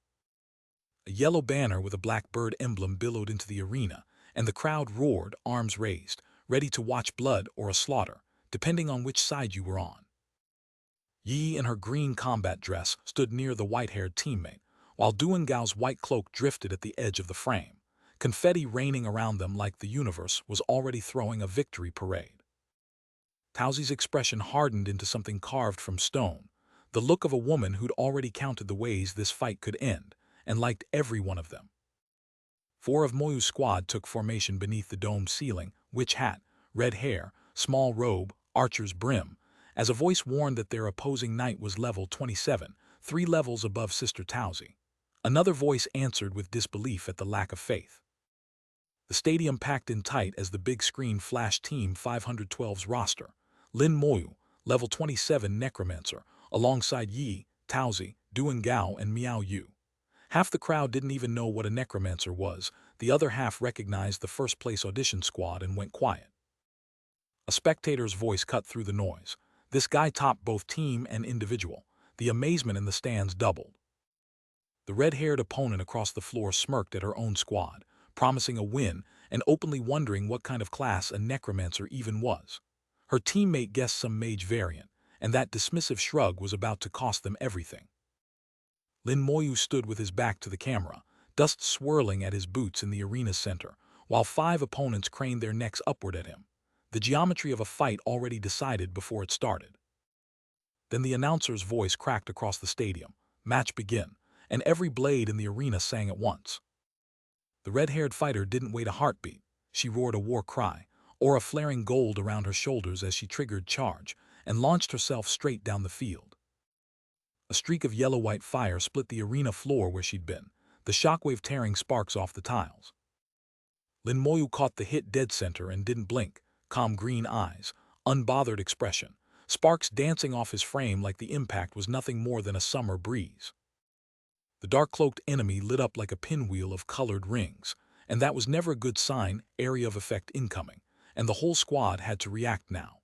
A yellow banner with a black bird emblem billowed into the arena, and the crowd roared, arms raised, ready to watch blood or a slaughter, depending on which side you were on. Yi, in her green combat dress, stood near the white-haired teammate, while Duan Gao's white cloak drifted at the edge of the frame. Confetti raining around them like the universe was already throwing a victory parade. Taozi's expression hardened into something carved from stone, the look of a woman who'd already counted the ways this fight could end, and liked every one of them. 4 of Moyu's squad took formation beneath the domed ceiling, witch hat, red hair, small robe, archer's brim, as a voice warned that their opposing knight was level 27, 3 levels above Sister Taozi. Another voice answered with disbelief at the lack of faith. The stadium packed in tight as the big screen flashed Team 512's roster. Lin Moyu, level 27 Necromancer, alongside Yi, Taozi, Duan Gao, and Miao Yu. Half the crowd didn't even know what a Necromancer was, the other half recognized the first-place audition squad and went quiet. A spectator's voice cut through the noise. This guy topped both team and individual. The amazement in the stands doubled. The red-haired opponent across the floor smirked at her own squad, promising a win and openly wondering what kind of class a Necromancer even was. Her teammate guessed some mage variant, and that dismissive shrug was about to cost them everything. Lin Moyu stood with his back to the camera, dust swirling at his boots in the arena's center, while 5 opponents craned their necks upward at him, the geometry of a fight already decided before it started. Then the announcer's voice cracked across the stadium, "Match begin," and every blade in the arena sang at once. The red-haired fighter didn't wait a heartbeat. She roared a war cry, aura flaring gold around her shoulders as she triggered charge, and launched herself straight down the field. A streak of yellow-white fire split the arena floor where she'd been, the shockwave tearing sparks off the tiles. Lin Moyu caught the hit dead center and didn't blink, calm green eyes, unbothered expression, sparks dancing off his frame like the impact was nothing more than a summer breeze. The dark-cloaked enemy lit up like a pinwheel of colored rings, and that was never a good sign. Area of effect incoming, and the whole squad had to react now.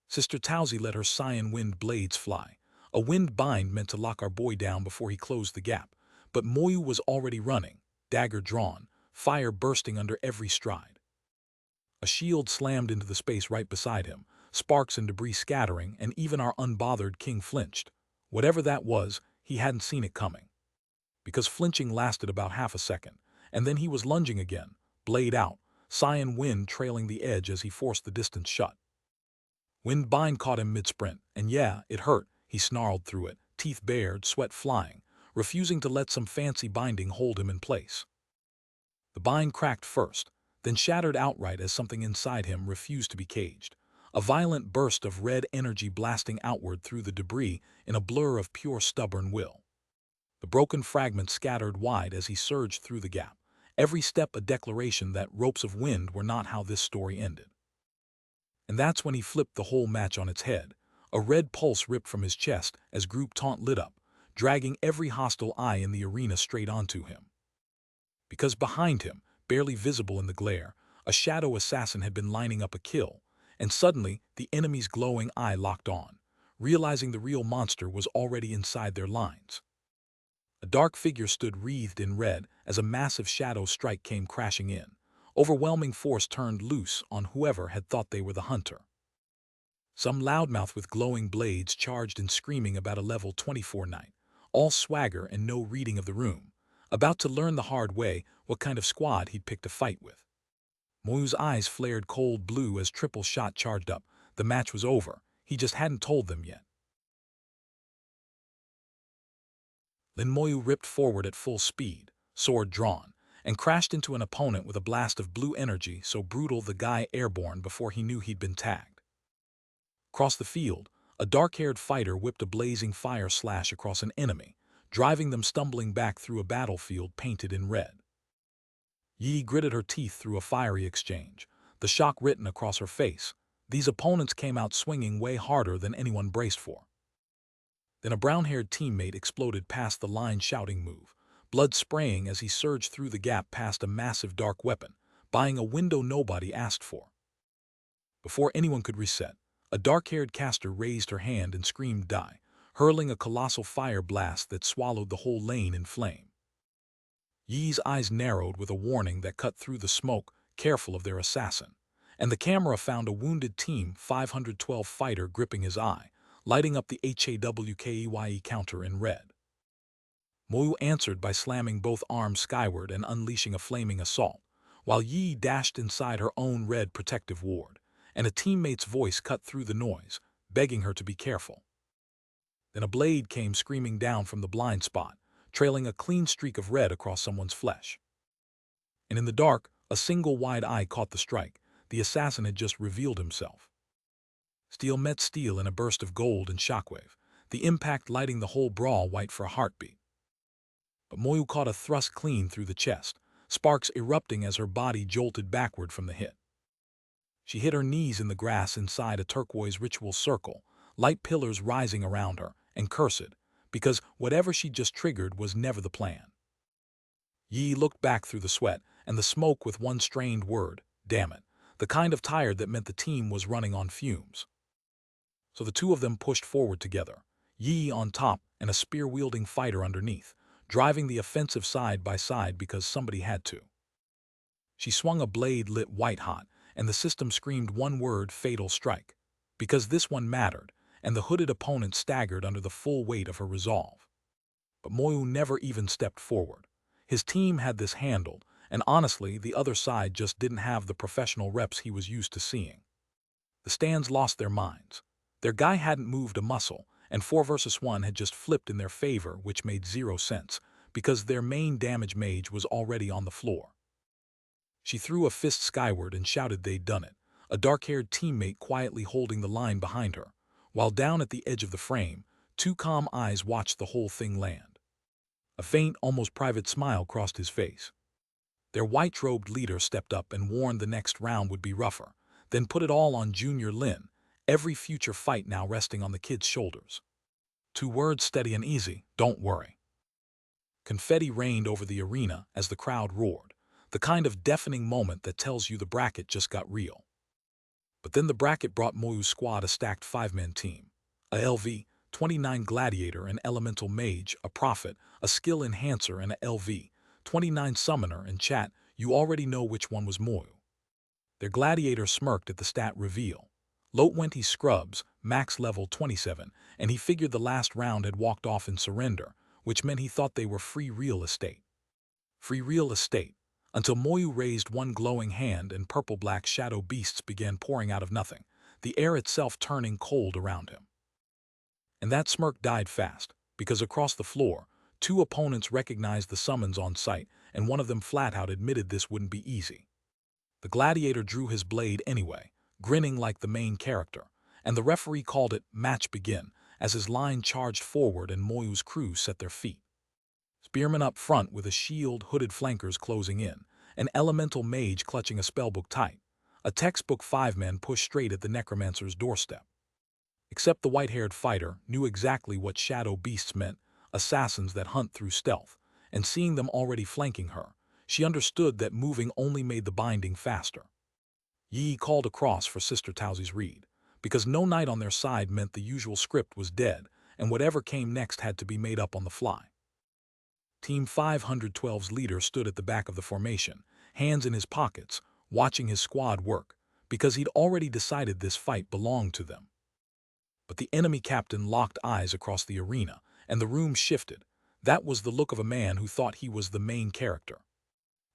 Sister Towsy let her cyan wind blades fly, a wind bind meant to lock our boy down before he closed the gap, but Moyu was already running, dagger drawn, fire bursting under every stride. A shield slammed into the space right beside him, sparks and debris scattering, and even our unbothered king flinched. Whatever that was, he hadn't seen it coming. Because flinching lasted about half a second, and then he was lunging again, blade out, cyan wind trailing the edge as he forced the distance shut. Wind bind caught him mid-sprint, and yeah, it hurt. He snarled through it, teeth bared, sweat flying, refusing to let some fancy binding hold him in place. The bind cracked first, then shattered outright as something inside him refused to be caged. A violent burst of red energy blasting outward through the debris in a blur of pure stubborn will. The broken fragments scattered wide as he surged through the gap, every step a declaration that ropes of wind were not how this story ended. And that's when he flipped the whole match on its head. A red pulse ripped from his chest as group taunt lit up, dragging every hostile eye in the arena straight onto him. Because behind him, barely visible in the glare, a shadow assassin had been lining up a kill, and suddenly the enemy's glowing eye locked on, realizing the real monster was already inside their lines. A dark figure stood wreathed in red as a massive shadow strike came crashing in. Overwhelming force turned loose on whoever had thought they were the hunter. Some loudmouth with glowing blades charged and screaming about a level 24 knight, all swagger and no reading of the room, about to learn the hard way what kind of squad he'd picked a fight with. Moyu's eyes flared cold blue as triple shot charged up. The match was over. He just hadn't told them yet. Lin Moyu ripped forward at full speed, sword drawn, and crashed into an opponent with a blast of blue energy so brutal the guy airborne before he knew he'd been tagged. Across the field, a dark-haired fighter whipped a blazing fire slash across an enemy, driving them stumbling back through a battlefield painted in red. Yi gritted her teeth through a fiery exchange, the shock written across her face. These opponents came out swinging way harder than anyone braced for. Then a brown-haired teammate exploded past the line shouting move, blood spraying as he surged through the gap past a massive dark weapon, buying a window nobody asked for. Before anyone could reset, a dark-haired caster raised her hand and screamed die, hurling a colossal fire blast that swallowed the whole lane in flame. Yi's eyes narrowed with a warning that cut through the smoke, careful of their assassin, and the camera found a wounded Team 512 fighter gripping his eye, lighting up the HAWKEYE counter in red. Moyu answered by slamming both arms skyward and unleashing a flaming assault, while Yi dashed inside her own red protective ward, and a teammate's voice cut through the noise, begging her to be careful. Then a blade came screaming down from the blind spot, trailing a clean streak of red across someone's flesh. And in the dark, a single wide eye caught the strike. The assassin had just revealed himself. Steel met steel in a burst of gold and shockwave, the impact lighting the whole brawl white for a heartbeat. But Moyu caught a thrust clean through the chest, sparks erupting as her body jolted backward from the hit. She hit her knees in the grass inside a turquoise ritual circle, light pillars rising around her, and cursed, because whatever she just triggered was never the plan. Yi looked back through the sweat and the smoke with one strained word, damn it, the kind of tired that meant the team was running on fumes. So the two of them pushed forward together, Yi on top and a spear-wielding fighter underneath, driving the offensive side by side because somebody had to. She swung a blade lit white-hot, and the system screamed one word, fatal strike, because this one mattered, and the hooded opponent staggered under the full weight of her resolve. But Moyu never even stepped forward. His team had this handled, and honestly, the other side just didn't have the professional reps he was used to seeing. The stands lost their minds. Their guy hadn't moved a muscle, and 4 versus 1 had just flipped in their favor, which made 0 sense, because their main damage mage was already on the floor. She threw a fist skyward and shouted they'd done it, a dark-haired teammate quietly holding the line behind her, while down at the edge of the frame, 2 calm eyes watched the whole thing land. A faint, almost private smile crossed his face. Their white-robed leader stepped up and warned the next round would be rougher, then put it all on Junior Lin, every future fight now resting on the kid's shoulders. 2 words, steady and easy, don't worry. Confetti rained over the arena as the crowd roared, the kind of deafening moment that tells you the bracket just got real. But then the bracket brought Moyu's squad a stacked 5-man team. A LV-29 Gladiator, an Elemental Mage, a Prophet, a Skill Enhancer, and a LV-29 Summoner. In chat, you already know which one was Moyu. Their Gladiator smirked at the stat reveal. Lot went he scrubs, max level 27, and he figured the last round had walked off in surrender, which meant he thought they were free real estate. Free real estate, until Moyu raised one glowing hand and purple-black shadow beasts began pouring out of nothing, the air itself turning cold around him. And that smirk died fast, because across the floor, 2 opponents recognized the summons on sight, and one of them flat-out admitted this wouldn't be easy. The Gladiator drew his blade anyway, grinning like the main character, and the referee called it match begin as his line charged forward and Moyu's crew set their feet. Spearmen up front with a shield, hooded flankers closing in, an elemental mage clutching a spellbook tight, a textbook 5-man pushed straight at the necromancer's doorstep. Except the white-haired fighter knew exactly what shadow beasts meant, assassins that hunt through stealth, and seeing them already flanking her, she understood that moving only made the binding faster. Yi called across for Sister Tauzi's read, because no knight on their side meant the usual script was dead, and whatever came next had to be made up on the fly. Team 512's leader stood at the back of the formation, hands in his pockets, watching his squad work, because he'd already decided this fight belonged to them. But the enemy captain locked eyes across the arena, and the room shifted. That was the look of a man who thought he was the main character.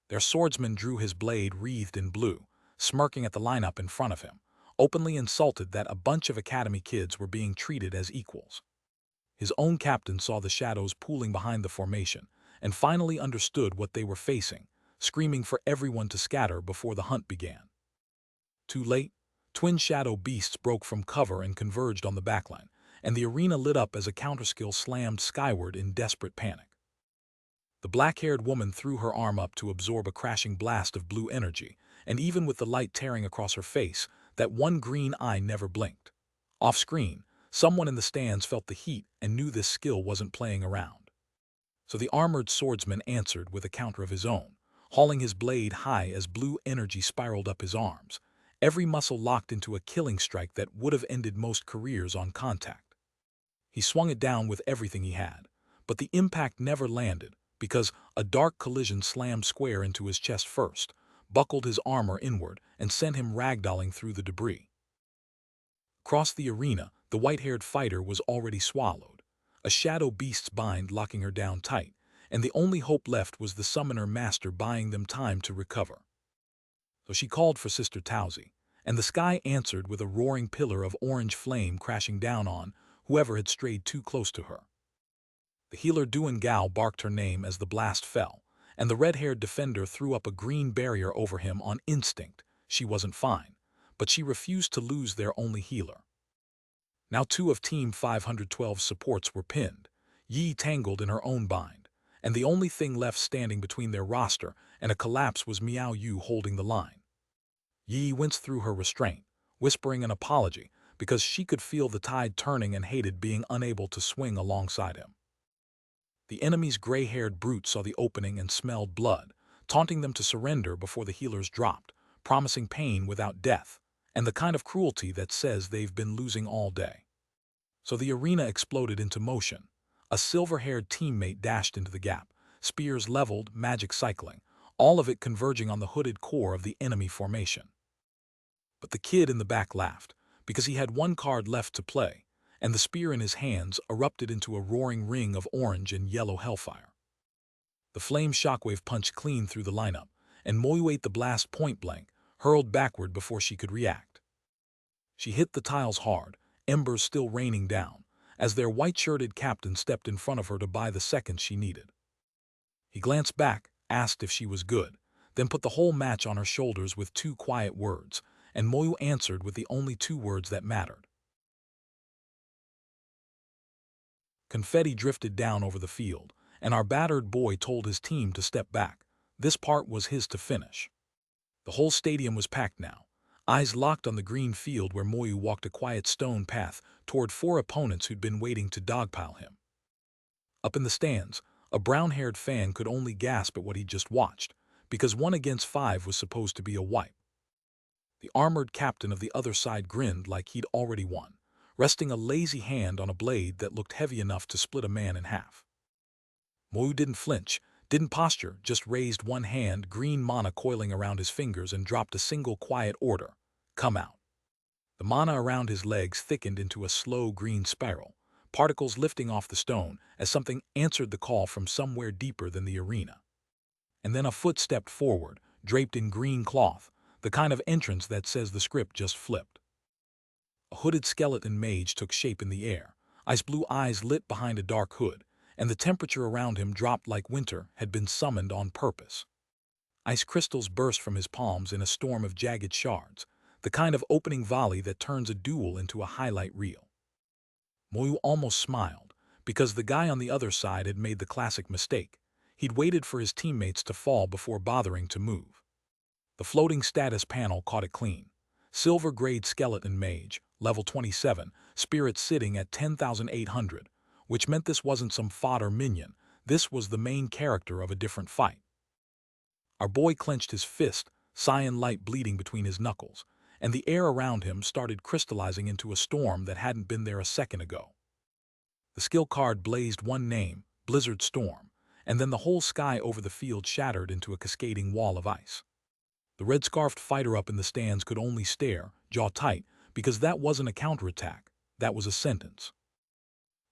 Their swordsman drew his blade wreathed in blue, smirking at the lineup in front of him, openly insulted that a bunch of academy kids were being treated as equals. His own captain saw the shadows pooling behind the formation, and finally understood what they were facing, screaming for everyone to scatter before the hunt began. Too late, twin shadow beasts broke from cover and converged on the backline, and the arena lit up as a counterskill slammed skyward in desperate panic. The black-haired woman threw her arm up to absorb a crashing blast of blue energy, and even with the light tearing across her face, that one green eye never blinked. Off-screen, someone in the stands felt the heat and knew this skill wasn't playing around. So the armored swordsman answered with a counter of his own, hauling his blade high as blue energy spiraled up his arms, every muscle locked into a killing strike that would have ended most careers on contact. He swung it down with everything he had, but the impact never landed, because a dark collision slammed square into his chest first, buckled his armor inward, and sent him ragdolling through the debris. Across the arena, the white-haired fighter was already swallowed, a shadow beast's bind locking her down tight, and the only hope left was the summoner master buying them time to recover. So she called for Sister Tauzi, and the sky answered with a roaring pillar of orange flame crashing down on whoever had strayed too close to her. The healer Duan Gao barked her name as the blast fell, and the red-haired defender threw up a green barrier over him on instinct. She wasn't fine, but she refused to lose their only healer. Now 2 of Team 512's supports were pinned, Yi tangled in her own bind, and the only thing left standing between their roster and a collapse was Miao Yu holding the line. Yi winced through her restraint, whispering an apology, because she could feel the tide turning and hated being unable to swing alongside him. The enemy's gray-haired brute saw the opening and smelled blood, taunting them to surrender before the healers dropped, promising pain without death, and the kind of cruelty that says they've been losing all day. So the arena exploded into motion. A silver-haired teammate dashed into the gap, spears leveled, magic cycling, all of it converging on the hooded core of the enemy formation. But the kid in the back laughed, because he had one card left to play, and the spear in his hands erupted into a roaring ring of orange and yellow hellfire. The flame shockwave punched clean through the lineup, and Moyu ate the blast point-blank, hurled backward before she could react. She hit the tiles hard, embers still raining down, as their white-shirted captain stepped in front of her to buy the seconds she needed. He glanced back, asked if she was good, then put the whole match on her shoulders with 2 quiet words, and Moyu answered with the only 2 words that mattered. Confetti drifted down over the field, and our battered boy told his team to step back. This part was his to finish. The whole stadium was packed now, eyes locked on the green field where Moyu walked a quiet stone path toward 4 opponents who'd been waiting to dogpile him. Up in the stands, a brown-haired fan could only gasp at what he'd just watched, because 1 against 5 was supposed to be a wipe. The armored captain of the other side grinned like he'd already won, resting a lazy hand on a blade that looked heavy enough to split a man in half. Moyu didn't flinch, didn't posture, just raised one hand, green mana coiling around his fingers, and dropped a single quiet order: "Come out." The mana around his legs thickened into a slow green spiral, particles lifting off the stone as something answered the call from somewhere deeper than the arena. And then a foot stepped forward, draped in green cloth, the kind of entrance that says the script just flipped. A hooded skeleton mage took shape in the air, ice-blue eyes lit behind a dark hood, and the temperature around him dropped like winter had been summoned on purpose. Ice crystals burst from his palms in a storm of jagged shards, the kind of opening volley that turns a duel into a highlight reel. Moyu almost smiled, because the guy on the other side had made the classic mistake. He'd waited for his teammates to fall before bothering to move. The floating status panel caught it clean. Silver-grade skeleton mage, level 27, spirit sitting at 10,800, which meant this wasn't some fodder minion, this was the main character of a different fight. Our boy clenched his fist, cyan light bleeding between his knuckles, and the air around him started crystallizing into a storm that hadn't been there a second ago. The skill card blazed one name, Blizzard Storm, and then the whole sky over the field shattered into a cascading wall of ice. The red-scarfed fighter up in the stands could only stare, jaw tight, because that wasn't a counterattack, that was a sentence.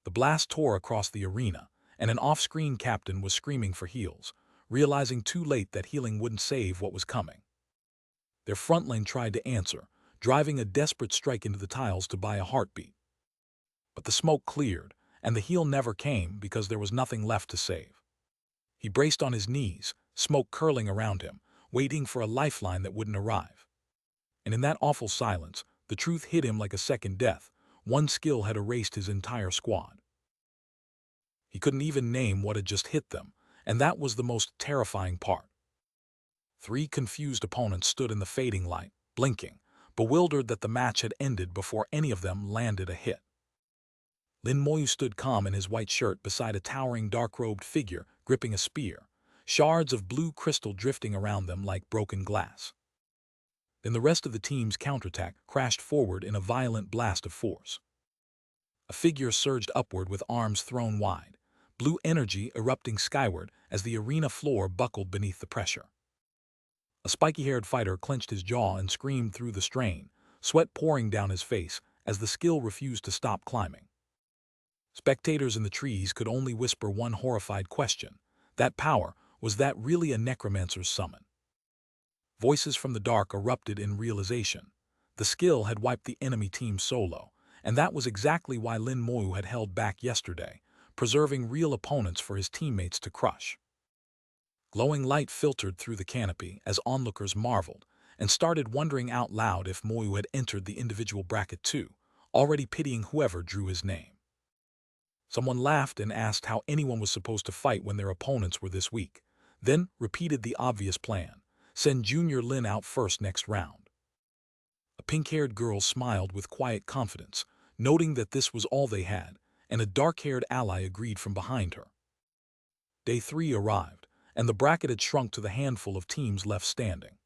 The blast tore across the arena, and an off-screen captain was screaming for heals, realizing too late that healing wouldn't save what was coming. Their front lane tried to answer, driving a desperate strike into the tiles to buy a heartbeat. But the smoke cleared, and the heal never came because there was nothing left to save. He braced on his knees, smoke curling around him, waiting for a lifeline that wouldn't arrive. And in that awful silence, the truth hit him like a second death. One skill had erased his entire squad. He couldn't even name what had just hit them, and that was the most terrifying part. 3 confused opponents stood in the fading light, blinking, bewildered that the match had ended before any of them landed a hit. Lin Moyu stood calm in his white shirt beside a towering dark-robed figure gripping a spear, shards of blue crystal drifting around them like broken glass. Then the rest of the team's counterattack crashed forward in a violent blast of force. A figure surged upward with arms thrown wide, blue energy erupting skyward as the arena floor buckled beneath the pressure. A spiky-haired fighter clenched his jaw and screamed through the strain, sweat pouring down his face as the skill refused to stop climbing. Spectators in the trees could only whisper one horrified question: that power, was that really a necromancer's summon? Voices from the dark erupted in realization. The skill had wiped the enemy team solo, and that was exactly why Lin Moyu had held back yesterday, preserving real opponents for his teammates to crush. Glowing light filtered through the canopy as onlookers marveled and started wondering out loud if Moyu had entered the individual bracket too, already pitying whoever drew his name. Someone laughed and asked how anyone was supposed to fight when their opponents were this weak, then repeated the obvious plan: send Junior Lin out first next round. A pink-haired girl smiled with quiet confidence, noting that this was all they had, and a dark-haired ally agreed from behind her. Day 3 arrived, and the bracket had shrunk to the handful of teams left standing.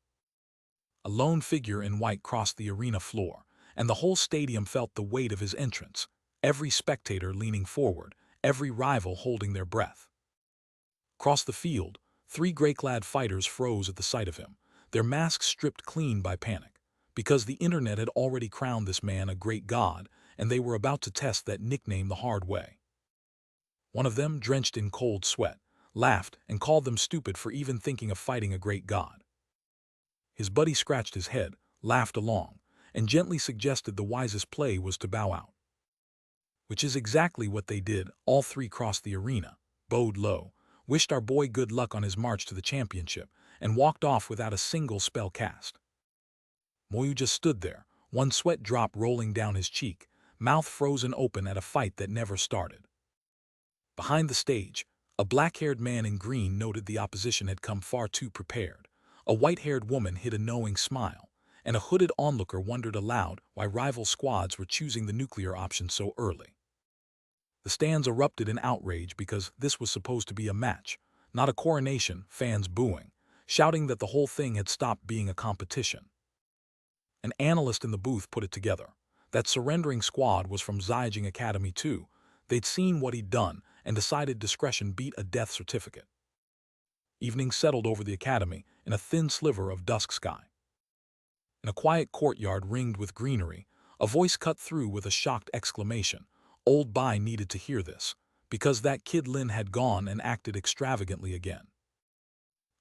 A lone figure in white crossed the arena floor, and the whole stadium felt the weight of his entrance, every spectator leaning forward, every rival holding their breath. Across the field, 3 gray-clad fighters froze at the sight of him, their masks stripped clean by panic, because the internet had already crowned this man a great god, and they were about to test that nickname the hard way. One of them, drenched in cold sweat, laughed and called them stupid for even thinking of fighting a great god. His buddy scratched his head, laughed along, and gently suggested the wisest play was to bow out. Which is exactly what they did. All 3 crossed the arena, bowed low, wished our boy good luck on his march to the championship, and walked off without a single spell cast. Moyu just stood there, one sweat drop rolling down his cheek, mouth frozen open at a fight that never started. Behind the stage, a black-haired man in green noted the opposition had come far too prepared. A white-haired woman hid a knowing smile, and a hooded onlooker wondered aloud why rival squads were choosing the nuclear option so early. The stands erupted in outrage because this was supposed to be a match, not a coronation, fans booing, shouting that the whole thing had stopped being a competition. An analyst in the booth put it together. That surrendering squad was from Ziyang Academy too. They'd seen what he'd done and decided discretion beat a death certificate. Evening settled over the academy in a thin sliver of dusk sky. In a quiet courtyard ringed with greenery, a voice cut through with a shocked exclamation. Old Bai needed to hear this, because that kid Lin had gone and acted extravagantly again.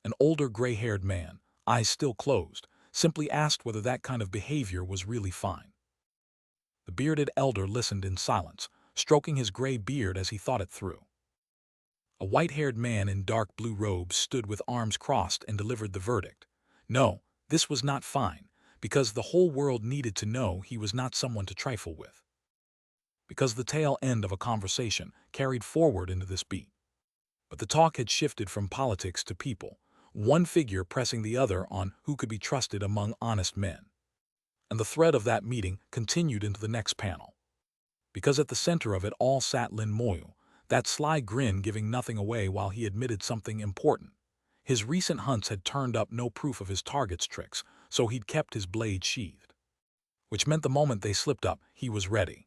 An older gray-haired man, eyes still closed, simply asked whether that kind of behavior was really fine. The bearded elder listened in silence, stroking his gray beard as he thought it through. A white-haired man in dark blue robes stood with arms crossed and delivered the verdict. No, this was not fine, because the whole world needed to know he was not someone to trifle with. Because the tail end of a conversation carried forward into this beat. But the talk had shifted from politics to people, one figure pressing the other on who could be trusted among honest men. And the thread of that meeting continued into the next panel. Because at the center of it all sat Lin Moyu, that sly grin giving nothing away while he admitted something important. His recent hunts had turned up no proof of his target's tricks, so he'd kept his blade sheathed. Which meant the moment they slipped up, he was ready.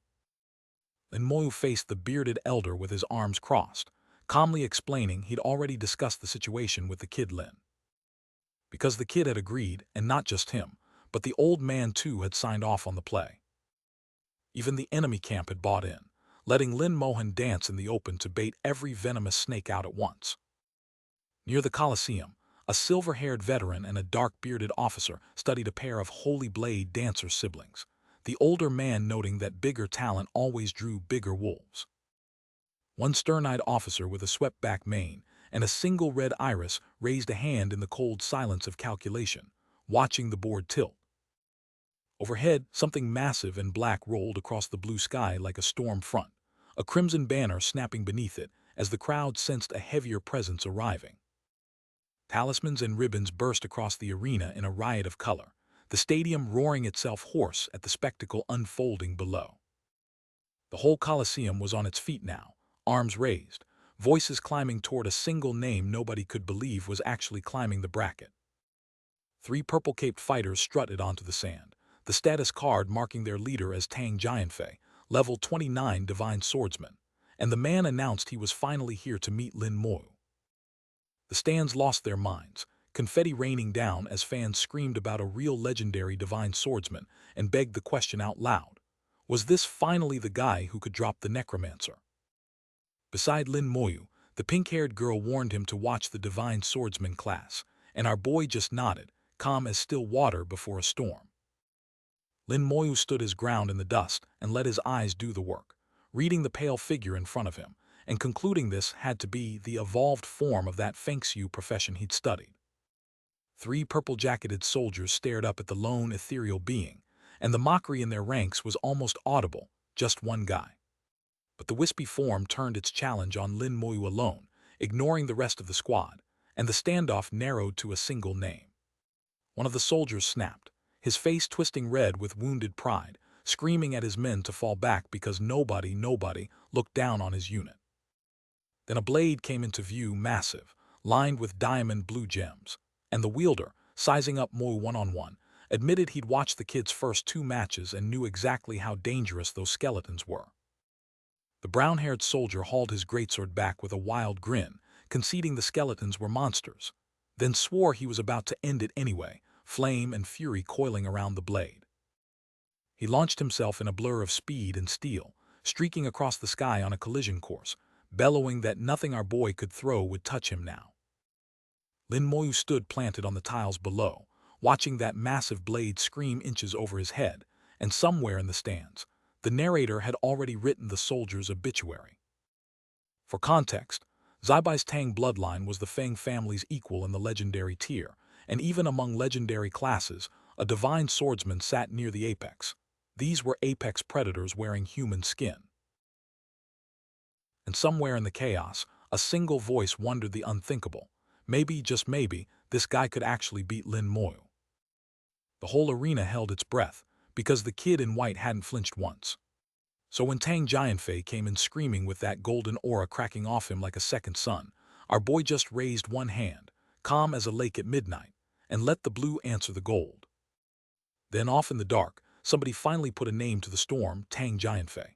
Lin Moyu faced the bearded elder with his arms crossed, calmly explaining he'd already discussed the situation with the kid Lin. Because the kid had agreed, and not just him, but the old man too had signed off on the play. Even the enemy camp had bought in, letting Lin Mohan dance in the open to bait every venomous snake out at once. Near the Colosseum, a silver-haired veteran and a dark-bearded officer studied a pair of Holy Blade dancer siblings, the older man noting that bigger talent always drew bigger wolves. One stern-eyed officer with a swept-back mane and a single red iris raised a hand in the cold silence of calculation, watching the board tilt. Overhead, something massive and black rolled across the blue sky like a storm front, a crimson banner snapping beneath it as the crowd sensed a heavier presence arriving. Talismans and ribbons burst across the arena in a riot of color, the stadium roaring itself hoarse at the spectacle unfolding below. The whole Colosseum was on its feet now, arms raised, voices climbing toward a single name nobody could believe was actually climbing the bracket. 3 purple-caped fighters strutted onto the sand, the status card marking their leader as Tang Jianfei, level 29 divine swordsman, and the man announced he was finally here to meet Lin Moyu. The stands lost their minds, confetti raining down as fans screamed about a real legendary divine swordsman and begged the question out loud. Was this finally the guy who could drop the necromancer? Beside Lin Moyu, the pink-haired girl warned him to watch the divine swordsman class, and our boy just nodded, calm as still water before a storm. Lin Moyu stood his ground in the dust and let his eyes do the work, reading the pale figure in front of him, and concluding this had to be the evolved form of that Feng-Shui profession he'd studied. 3 purple-jacketed soldiers stared up at the lone ethereal being, and the mockery in their ranks was almost audible, just one guy. But the wispy form turned its challenge on Lin Moyu alone, ignoring the rest of the squad, and the standoff narrowed to a single name. One of the soldiers snapped, his face twisting red with wounded pride, screaming at his men to fall back because nobody looked down on his unit. Then a blade came into view, massive, lined with diamond blue gems, and the wielder, sizing up Moyu one-on-one, admitted he'd watched the kid's first 2 matches and knew exactly how dangerous those skeletons were. The brown-haired soldier hauled his greatsword back with a wild grin, conceding the skeletons were monsters, then swore he was about to end it anyway, flame and fury coiling around the blade. He launched himself in a blur of speed and steel, streaking across the sky on a collision course, bellowing that nothing our boy could throw would touch him now. Lin Moyu stood planted on the tiles below, watching that massive blade scream inches over his head, and somewhere in the stands, the narrator had already written the soldier's obituary. For context, Zibai's Tang bloodline was the Feng family's equal in the legendary tier, and even among legendary classes, a divine swordsman sat near the apex. These were apex predators wearing human skin. And somewhere in the chaos, a single voice wondered the unthinkable. Maybe, just maybe, this guy could actually beat Lin Moyu. The whole arena held its breath, because the kid in white hadn't flinched once. So when Tang Giantfei came in screaming with that golden aura cracking off him like a second sun, our boy just raised one hand, calm as a lake at midnight, and let the blue answer the gold. Then off in the dark, somebody finally put a name to the storm, Tang Giantfei.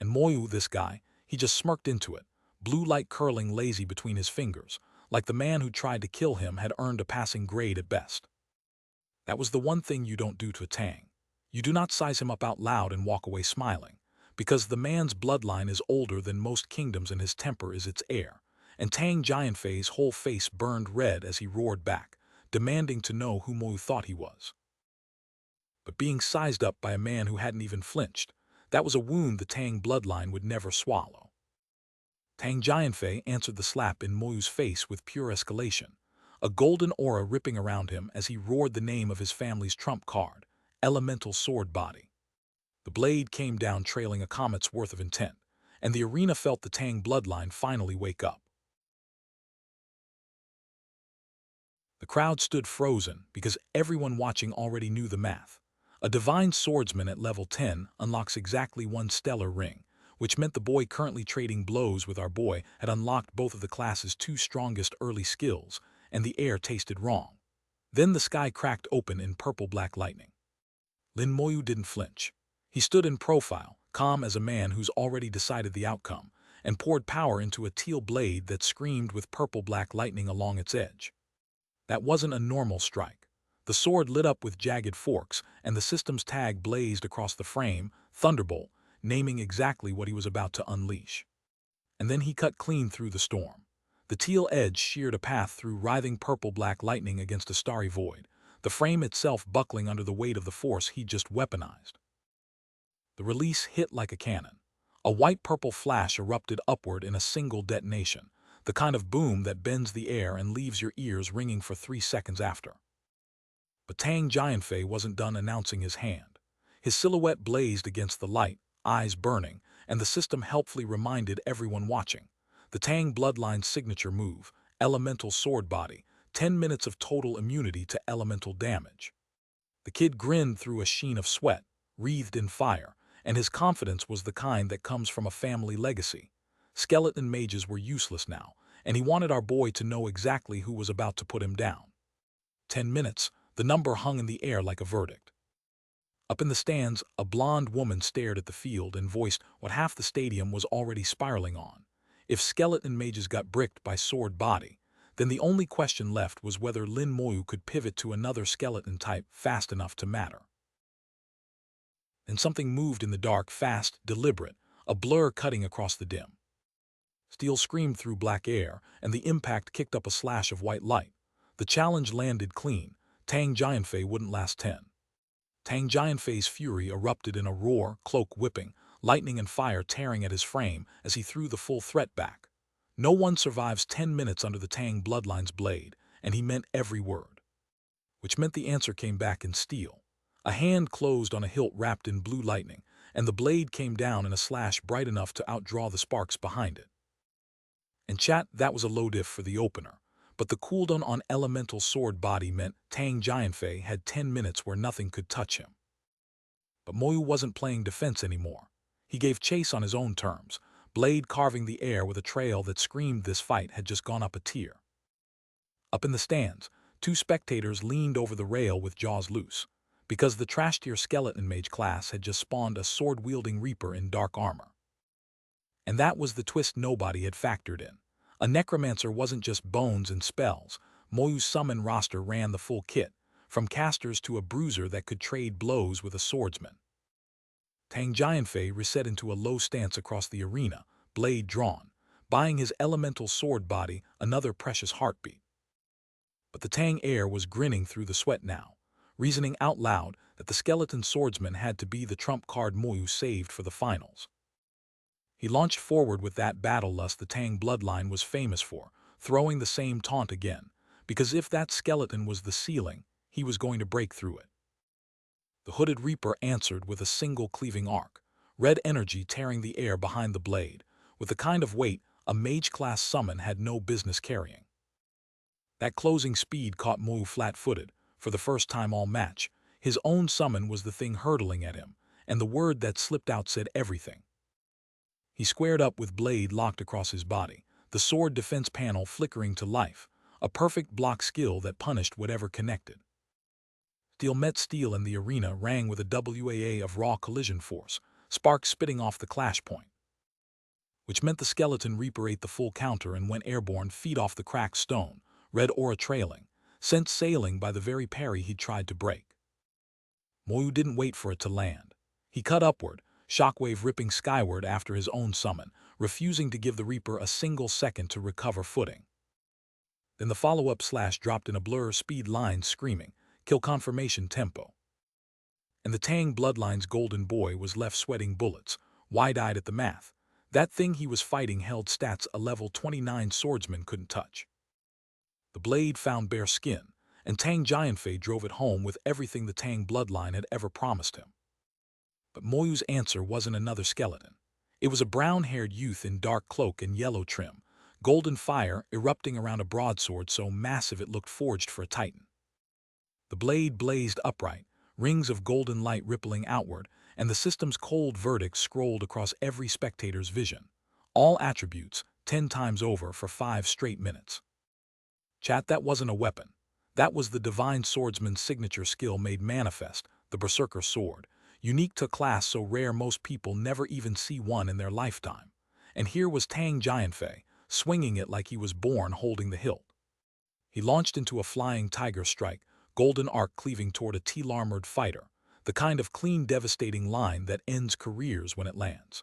And Moyu, this guy, he just smirked into it, blue light curling lazy between his fingers, like the man who tried to kill him had earned a passing grade at best. That was the one thing you don't do to a Tang. You do not size him up out loud and walk away smiling, because the man's bloodline is older than most kingdoms and his temper is its heir, and Tang Giantfei's whole face burned red as he roared back, demanding to know who Moyu thought he was. But being sized up by a man who hadn't even flinched, that was a wound the Tang bloodline would never swallow. Tang Giantfei answered the slap in Moyu's face with pure escalation, a golden aura ripping around him as he roared the name of his family's trump card, Elemental Sword Body. The blade came down trailing a comet's worth of intent, and the arena felt the Tang bloodline finally wake up. The crowd stood frozen because everyone watching already knew the math. A divine swordsman at level 10 unlocks exactly one stellar ring, which meant the boy currently trading blows with our boy had unlocked both of the class's two strongest early skills, and the air tasted wrong. Then the sky cracked open in purple-black lightning. Lin Moyu didn't flinch. He stood in profile, calm as a man who's already decided the outcome, and poured power into a teal blade that screamed with purple-black lightning along its edge. That wasn't a normal strike. The sword lit up with jagged forks, and the system's tag blazed across the frame, Thunderbolt, naming exactly what he was about to unleash. And then he cut clean through the storm. The teal edge sheared a path through writhing purple-black lightning against a starry void, the frame itself buckling under the weight of the force he'd just weaponized. The release hit like a cannon. A white-purple flash erupted upward in a single detonation, the kind of boom that bends the air and leaves your ears ringing for 3 seconds after. But Tang Giantfei wasn't done announcing his hand. His silhouette blazed against the light, eyes burning, and the system helpfully reminded everyone watching. The Tang bloodline's signature move, Elemental Sword Body, 10 minutes of total immunity to elemental damage. The kid grinned through a sheen of sweat, wreathed in fire, and his confidence was the kind that comes from a family legacy. Skeleton mages were useless now, and he wanted our boy to know exactly who was about to put him down. 10 minutes, the number hung in the air like a verdict. Up in the stands, a blonde woman stared at the field and voiced what half the stadium was already spiraling on. If skeleton mages got bricked by Sword Body, then the only question left was whether Lin Moyu could pivot to another skeleton type fast enough to matter. Then something moved in the dark, fast, deliberate, a blur cutting across the dim. Steel screamed through black air, and the impact kicked up a slash of white light. The challenge landed clean. Tang Giantfei wouldn't last 10. Tang Giantfei's fury erupted in a roar, cloak whipping, lightning and fire tearing at his frame as he threw the full threat back. No one survives 10 minutes under the Tang bloodline's blade, and he meant every word. Which meant the answer came back in steel. A hand closed on a hilt wrapped in blue lightning, and the blade came down in a slash bright enough to outdraw the sparks behind it. And chat, that was a low diff for the opener, but the cooldown on Elemental Sword Body meant Tang Giantfei had 10 minutes where nothing could touch him. But Moyu wasn't playing defense anymore. He gave chase on his own terms, blade carving the air with a trail that screamed this fight had just gone up a tier. Up in the stands, 2 spectators leaned over the rail with jaws loose, because the trash-tier skeleton mage class had just spawned a sword-wielding reaper in dark armor. And that was the twist nobody had factored in. A necromancer wasn't just bones and spells. Moyu's summon roster ran the full kit, from casters to a bruiser that could trade blows with a swordsman. Tang Giantfei reset into a low stance across the arena, blade drawn, buying his Elemental Sword Body another precious heartbeat. But the Tang heir was grinning through the sweat now, reasoning out loud that the skeleton swordsman had to be the trump card Moyu saved for the finals. He launched forward with that battle lust the Tang bloodline was famous for, throwing the same taunt again, because if that skeleton was the ceiling, he was going to break through it. The hooded reaper answered with a single cleaving arc, red energy tearing the air behind the blade, with the kind of weight a mage-class summon had no business carrying. That closing speed caught Moyu flat-footed, for the first time all match, His own summon was the thing hurtling at him, and the word that slipped out said everything. He squared up with blade locked across his body, the sword defense panel flickering to life, a perfect block skill that punished whatever connected. Steel met steel and the arena rang with a WAA of raw collision force, sparks spitting off the clash point, which meant the skeleton Reaper ate the full counter and went airborne feet off the cracked stone, red aura trailing, sent sailing by the very parry he'd tried to break. Moyu didn't wait for it to land. He cut upward, shockwave ripping skyward after his own summon, refusing to give the Reaper a single second to recover footing. Then the follow-up slash dropped in a blur speed line screaming, kill confirmation tempo. And the Tang Bloodline's golden boy was left sweating bullets, wide-eyed at the math. That thing he was fighting held stats a level 29 swordsman couldn't touch. The blade found bare skin, and Tang Giantfei drove it home with everything the Tang Bloodline had ever promised him. But Moyu's answer wasn't another skeleton. It was a brown-haired youth in dark cloak and yellow trim, golden fire erupting around a broadsword so massive it looked forged for a titan. The blade blazed upright, rings of golden light rippling outward, and the system's cold verdict scrolled across every spectator's vision. All attributes, 10 times over for 5 straight minutes. Chat, that wasn't a weapon. That was the Divine Swordsman's signature skill made manifest, the Berserker Sword, unique to class so rare most people never even see one in their lifetime. And here was Tang Giantfei, swinging it like he was born holding the hilt. He launched into a flying tiger strike, golden arc cleaving toward a teal-armored fighter, the kind of clean, devastating line that ends careers when it lands.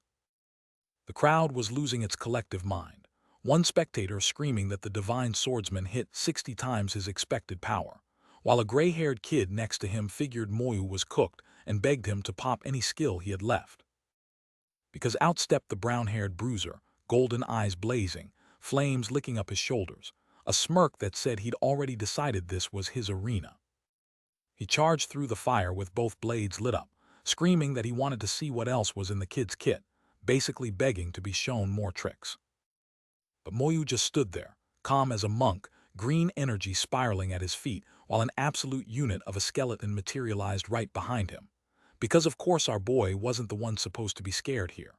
The crowd was losing its collective mind, one spectator screaming that the Divine Swordsman hit 60 times his expected power, while a gray-haired kid next to him figured Moyu was cooked and begged him to pop any skill he had left. Because out stepped the brown-haired bruiser, golden eyes blazing, flames licking up his shoulders, a smirk that said he'd already decided this was his arena. He charged through the fire with both blades lit up, screaming that he wanted to see what else was in the kid's kit, basically begging to be shown more tricks. But Moyu just stood there, calm as a monk, green energy spiraling at his feet, while an absolute unit of a skeleton materialized right behind him. Because of course our boy wasn't the one supposed to be scared here.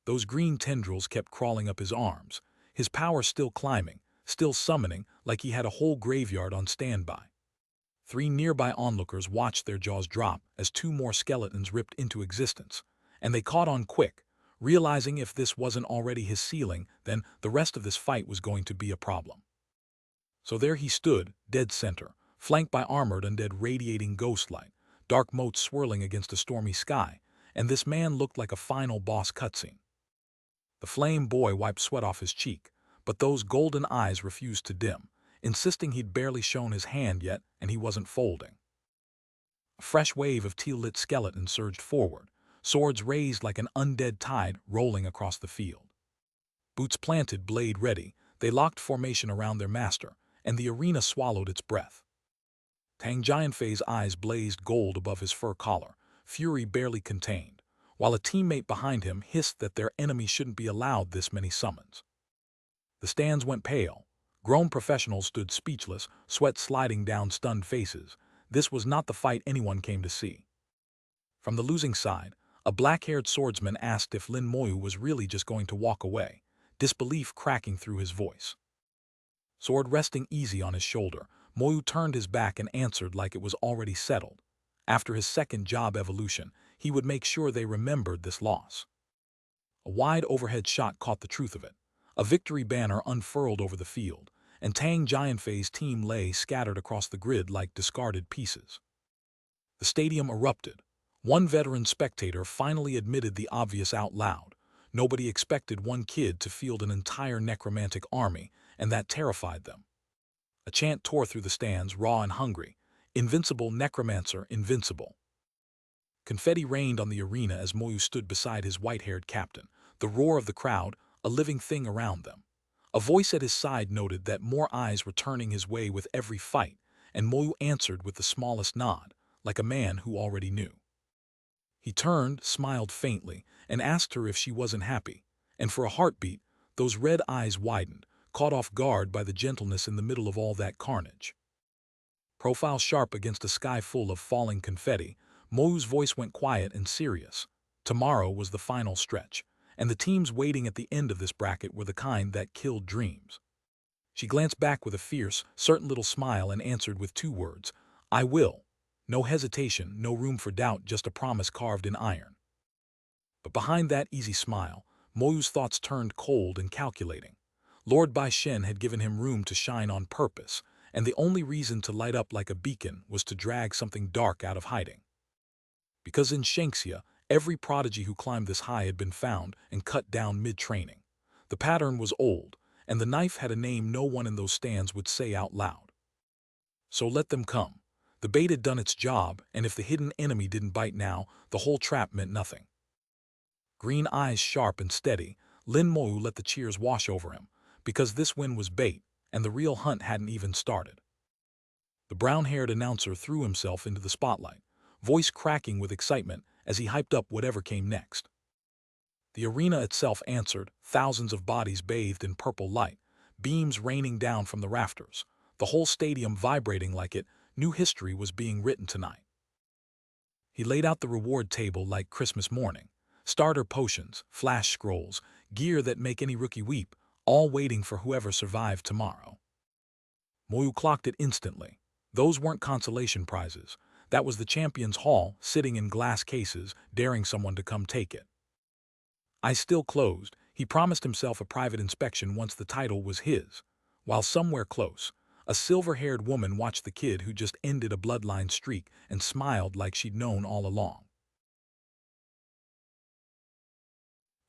Those green tendrils kept crawling up his arms, his power still climbing, still summoning like he had a whole graveyard on standby. 3 nearby onlookers watched their jaws drop as 2 more skeletons ripped into existence, and they caught on quick, realizing if this wasn't already his ceiling, then the rest of this fight was going to be a problem. So there he stood, dead center, flanked by armored undead radiating ghost light, dark motes swirling against a stormy sky, and this man looked like a final boss cutscene. The flame boy wiped sweat off his cheek, but those golden eyes refused to dim, insisting he'd barely shown his hand yet and he wasn't folding. A fresh wave of teal-lit skeletons surged forward, swords raised like an undead tide rolling across the field. Boots planted, blade ready, they locked formation around their master, and the arena swallowed its breath. Tang Giantfei's eyes blazed gold above his fur collar, fury barely contained, while a teammate behind him hissed that their enemy shouldn't be allowed this many summons. The stands went pale. Grown professionals stood speechless, sweat sliding down stunned faces. This was not the fight anyone came to see. From the losing side, a black-haired swordsman asked if Lin Moyu was really just going to walk away, disbelief cracking through his voice. Sword resting easy on his shoulder, Moyu turned his back and answered like it was already settled. After his second job evolution, he would make sure they remembered this loss. A wide overhead shot caught the truth of it. A victory banner unfurled over the field, and Tang Giantfei's team lay scattered across the grid like discarded pieces. The stadium erupted. One veteran spectator finally admitted the obvious out loud. Nobody expected one kid to field an entire necromantic army, and that terrified them. A chant tore through the stands, raw and hungry. Invincible necromancer, invincible. Confetti rained on the arena as Moyu stood beside his white-haired captain, the roar of the crowd, a living thing around them. A voice at his side noted that more eyes were turning his way with every fight, and Moyu answered with the smallest nod, like a man who already knew. He turned, smiled faintly, and asked her if she wasn't happy, and for a heartbeat, those red eyes widened, caught off guard by the gentleness in the middle of all that carnage. Profile sharp against a sky full of falling confetti, Moyu's voice went quiet and serious. Tomorrow was the final stretch, and the teams waiting at the end of this bracket were the kind that killed dreams. She glanced back with a fierce, certain little smile and answered with 2 words, "I will." No hesitation, no room for doubt, just a promise carved in iron. But behind that easy smile, Moyu's thoughts turned cold and calculating. Lord Bai Shen had given him room to shine on purpose, and the only reason to light up like a beacon was to drag something dark out of hiding. Because in Shanxia, every prodigy who climbed this high had been found and cut down mid-training. The pattern was old, and the knife had a name no one in those stands would say out loud. So let them come. The bait had done its job, and if the hidden enemy didn't bite now, the whole trap meant nothing. Green eyes sharp and steady, Lin Moyu let the cheers wash over him, because this win was bait, and the real hunt hadn't even started. The brown-haired announcer threw himself into the spotlight, voice cracking with excitement as he hyped up whatever came next. The arena itself answered, thousands of bodies bathed in purple light, beams raining down from the rafters, the whole stadium vibrating like new history was being written tonight. He laid out the reward table like Christmas morning. Starter potions, flash scrolls, gear that make any rookie weep, all waiting for whoever survived tomorrow. Moyu clocked it instantly. Those weren't consolation prizes. That was the champion's hall, sitting in glass cases, daring someone to come take it. Eyes still closed, he promised himself a private inspection once the title was his. While somewhere close, a silver-haired woman watched the kid who just ended a bloodline streak and smiled like she'd known all along.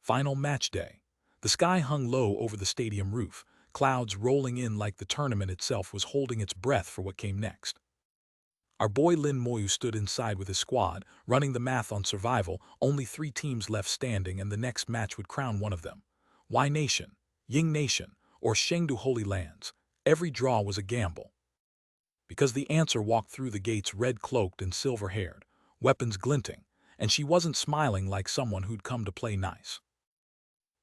Final match day. The sky hung low over the stadium roof, clouds rolling in like the tournament itself was holding its breath for what came next. Our boy Lin Moyu stood inside with his squad, running the math on survival, only 3 teams left standing and the next match would crown one of them. Y Nation, Ying Nation, or Chengdu Holy Lands. Every draw was a gamble. Because the answer walked through the gates red-cloaked and silver-haired, weapons glinting, and she wasn't smiling like someone who'd come to play nice.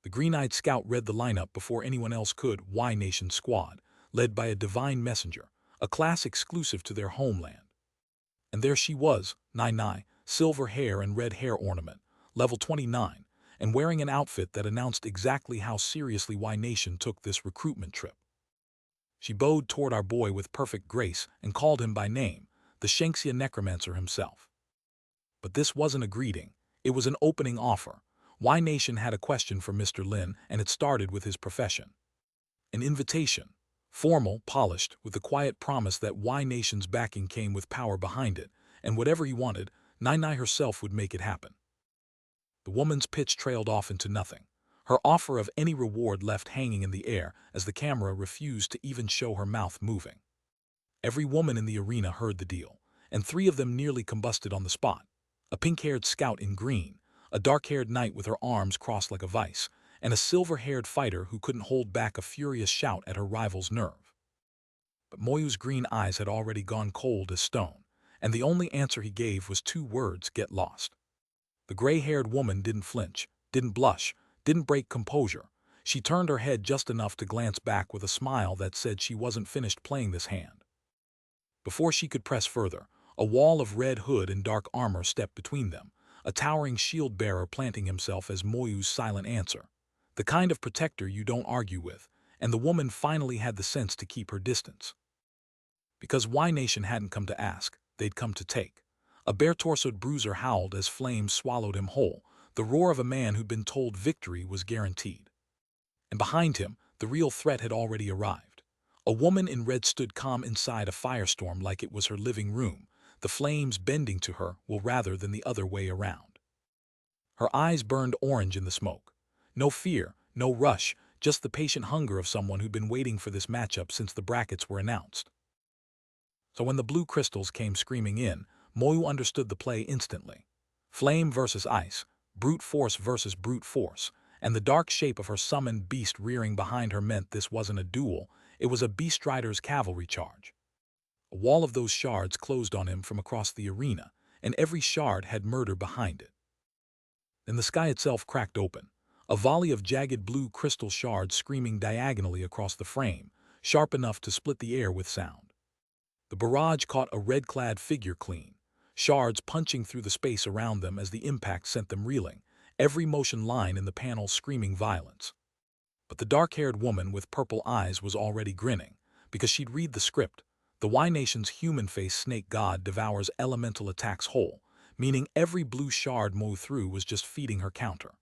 The green-eyed scout read the lineup before anyone else could. Y Nation squad, led by a divine messenger, a class exclusive to their homeland. And there she was, Nai, silver hair and red hair ornament, level 29, and wearing an outfit that announced exactly how seriously Y Nation took this recruitment trip. She bowed toward our boy with perfect grace and called him by name, the Shanxia Necromancer himself. But this wasn't a greeting, it was an opening offer. Y Nation had a question for Mr. Lin, and it started with his profession. An invitation, formal, polished, with the quiet promise that Y Nation's backing came with power behind it, and whatever he wanted, Nai herself would make it happen. The woman's pitch trailed off into nothing. Her offer of any reward left hanging in the air as the camera refused to even show her mouth moving. Every woman in the arena heard the deal, and 3 of them nearly combusted on the spot. A pink-haired scout in green, a dark-haired knight with her arms crossed like a vice, and a silver-haired fighter who couldn't hold back a furious shout at her rival's nerve. But Moyu's green eyes had already gone cold as stone, and the only answer he gave was 2 words: get lost. The gray-haired woman didn't flinch, didn't blush, didn't break composure. She turned her head just enough to glance back with a smile that said she wasn't finished playing this hand. Before she could press further, a wall of red hood and dark armor stepped between them, a towering shield-bearer planting himself as Moyu's silent answer. The kind of protector you don't argue with, and the woman finally had the sense to keep her distance. Because Y Nation hadn't come to ask, they'd come to take. A bare-torsoed bruiser howled as flames swallowed him whole, the roar of a man who'd been told victory was guaranteed. And behind him, the real threat had already arrived. A woman in red stood calm inside a firestorm like it was her living room, the flames bending to her, rather than the other way around. Her eyes burned orange in the smoke. No fear, no rush, just the patient hunger of someone who'd been waiting for this matchup since the brackets were announced. So when the blue crystals came screaming in, Moyu understood the play instantly. Flame versus ice, brute force versus brute force, and the dark shape of her summoned beast rearing behind her meant this wasn't a duel, it was a beast rider's cavalry charge. A wall of those shards closed on him from across the arena, and every shard had murder behind it. Then the sky itself cracked open, a volley of jagged blue crystal shards screaming diagonally across the frame, sharp enough to split the air with sound. The barrage caught a red-clad figure clean, shards punching through the space around them as the impact sent them reeling, every motion line in the panel screaming violence. But the dark-haired woman with purple eyes was already grinning, because she'd read the script. The Y Nation's human-face snake god devours elemental attacks whole, meaning every blue shard Moyu threw was just feeding her counter.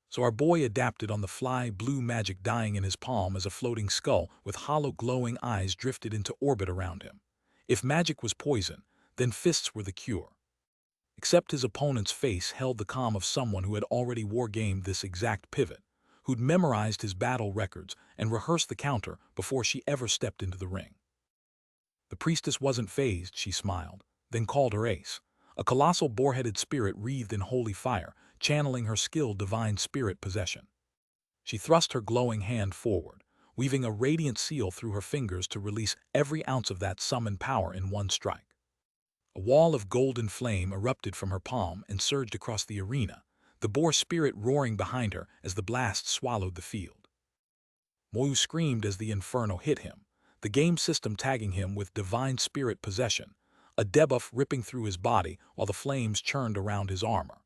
So our boy adapted on the fly, blue magic dying in his palm as a floating skull with hollow glowing eyes drifted into orbit around him. If magic was poison, then fists were the cure. Except his opponent's face held the calm of someone who had already wargamed this exact pivot, who'd memorized his battle records and rehearsed the counter before she ever stepped into the ring. The priestess wasn't fazed, she smiled, then called her ace, a colossal boar-headed spirit wreathed in holy fire, channeling her skilled divine spirit possession. She thrust her glowing hand forward, weaving a radiant seal through her fingers to release every ounce of that summoned power in one strike. A wall of golden flame erupted from her palm and surged across the arena, the boar spirit roaring behind her as the blast swallowed the field. Moyu screamed as the inferno hit him, the game system tagging him with divine spirit possession, a debuff ripping through his body while the flames churned around his armor.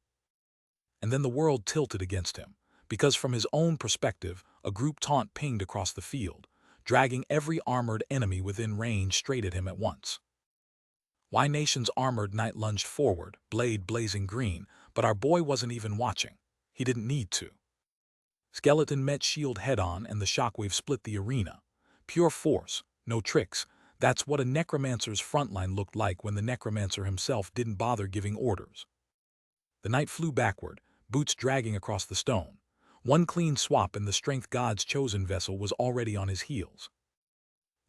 And then the world tilted against him, because from his own perspective, a group taunt pinged across the field, dragging every armored enemy within range straight at him at once. Y Nation's armored knight lunged forward, blade blazing green, but our boy wasn't even watching. He didn't need to. Skeleton met shield head-on and the shockwave split the arena. Pure force, no tricks. That's what a necromancer's frontline looked like when the necromancer himself didn't bother giving orders. The knight flew backward, boots dragging across the stone. One clean swap and the strength god's chosen vessel was already on his heels.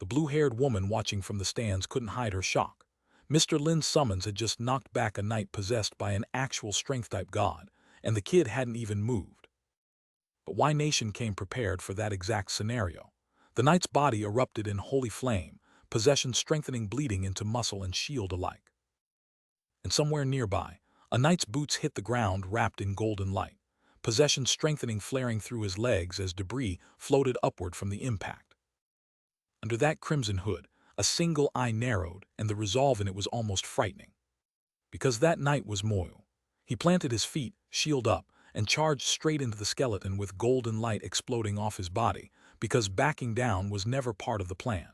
The blue-haired woman watching from the stands couldn't hide her shock. Mr. Lin's summons had just knocked back a knight possessed by an actual strength-type god, and the kid hadn't even moved. But Y Nation came prepared for that exact scenario. The knight's body erupted in holy flame, possession strengthening bleeding into muscle and shield alike. And somewhere nearby, a knight's boots hit the ground wrapped in golden light, possession strengthening flaring through his legs as debris floated upward from the impact. Under that crimson hood, a single eye narrowed, and the resolve in it was almost frightening. Because that knight was Moyu. He planted his feet, shield up, and charged straight into the skeleton with golden light exploding off his body, because backing down was never part of the plan.